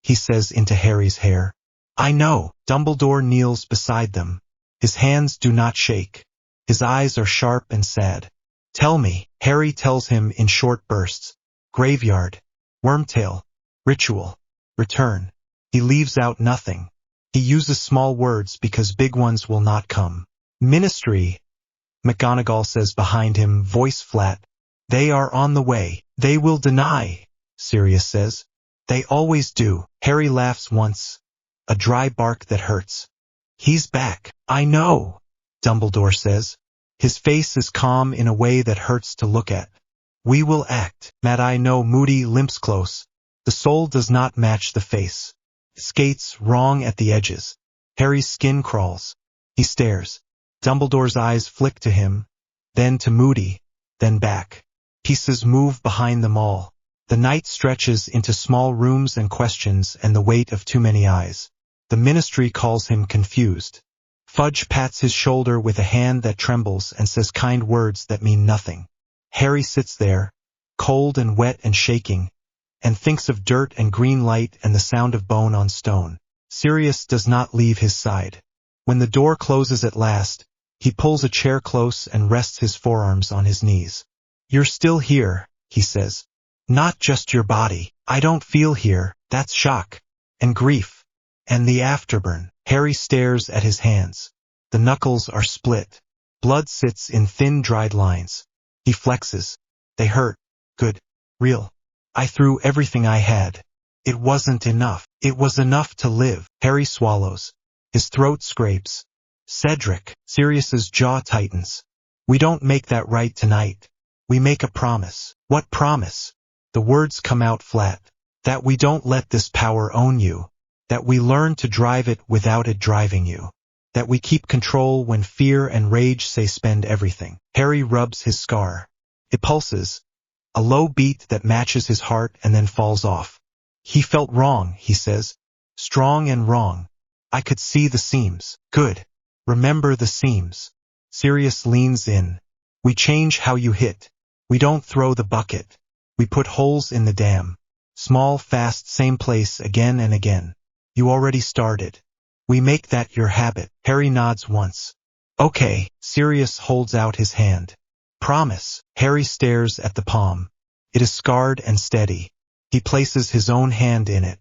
he says into Harry's hair. I know. Dumbledore kneels beside them. His hands do not shake. His eyes are sharp and sad. Tell me, Harry tells him in short bursts. Graveyard. Wormtail. Ritual. Return. He leaves out nothing. He uses small words because big ones will not come. Ministry. McGonagall says behind him, voice flat. They are on the way. They will deny, Sirius says. They always do. Harry laughs once. A dry bark that hurts. He's back. I know, Dumbledore says. His face is calm in a way that hurts to look at. We will act. Mad Eye No Moody limps close. The soul does not match the face. Skates wrong at the edges. Harry's skin crawls. He stares. Dumbledore's eyes flick to him, then to Moody, then back. Pieces move behind them all. The night stretches into small rooms and questions and the weight of too many eyes. The Ministry calls him confused. Fudge pats his shoulder with a hand that trembles and says kind words that mean nothing. Harry sits there, cold and wet and shaking, and thinks of dirt and green light and the sound of bone on stone. Sirius does not leave his side. When the door closes at last, he pulls a chair close and rests his forearms on his knees. You're still here, he says. Not just your body. I don't feel here. That's shock. And grief. And the afterburn. Harry stares at his hands. The knuckles are split. Blood sits in thin dried lines. He flexes. They hurt. Good. Real. I threw everything I had. It wasn't enough. It was enough to live. Harry swallows. His throat scrapes. Cedric. Sirius's jaw tightens. We don't make that right tonight. We make a promise. What promise? The words come out flat. That we don't let this power own you. That we learn to drive it without it driving you. That we keep control when fear and rage say spend everything. Harry rubs his scar. It pulses. A low beat that matches his heart and then falls off. He felt wrong, he says. Strong and wrong. I could see the seams. Good. Remember the seams. Sirius leans in. We change how you hit. We don't throw the bucket. We put holes in the dam. Small, fast, same place again and again. You already started. We make that your habit. Harry nods once. Okay. Sirius holds out his hand. Promise. Harry stares at the palm. It is scarred and steady. He places his own hand in it.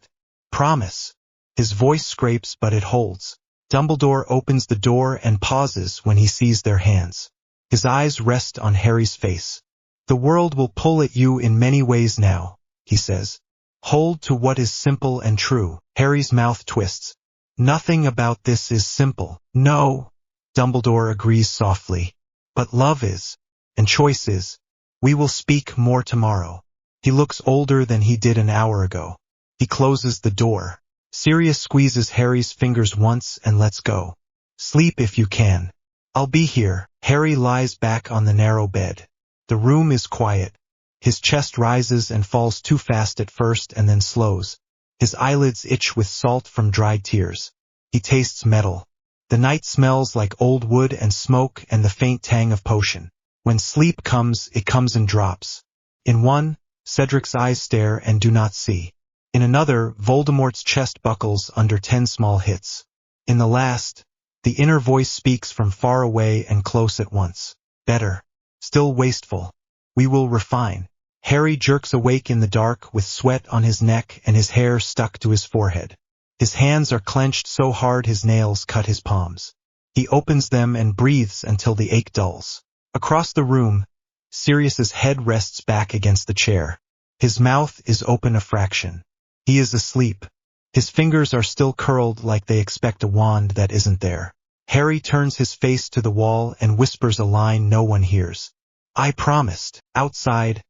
Promise. His voice scrapes, but it holds. Dumbledore opens the door and pauses when he sees their hands. His eyes rest on Harry's face. The world will pull at you in many ways now, he says. Hold to what is simple and true. Harry's mouth twists. Nothing about this is simple. No. Dumbledore agrees softly. But love is, and choice is. We will speak more tomorrow. He looks older than he did an hour ago. He closes the door. Sirius squeezes Harry's fingers once and lets go. Sleep if you can. I'll be here. Harry lies back on the narrow bed. The room is quiet. His chest rises and falls too fast at first and then slows. His eyelids itch with salt from dried tears. He tastes metal. The night smells like old wood and smoke and the faint tang of potion. When sleep comes, it comes in drops. In one, Cedric's eyes stare and do not see. In another, Voldemort's chest buckles under 10 small hits. In the last, the inner voice speaks from far away and close at once. Better. Still wasteful. We will refine. Harry jerks awake in the dark with sweat on his neck and his hair stuck to his forehead. His hands are clenched so hard his nails cut his palms. He opens them and breathes until the ache dulls. Across the room, Sirius's head rests back against the chair. His mouth is open a fraction. He is asleep. His fingers are still curled like they expect a wand that isn't there. Harry turns his face to the wall and whispers a line no one hears. I promised. Outside,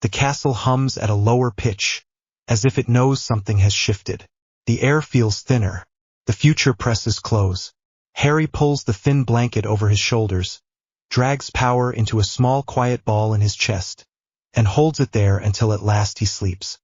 the castle hums at a lower pitch, as if it knows something has shifted. The air feels thinner. The future presses close. Harry pulls the thin blanket over his shoulders, drags power into a small quiet ball in his chest, and holds it there until at last he sleeps.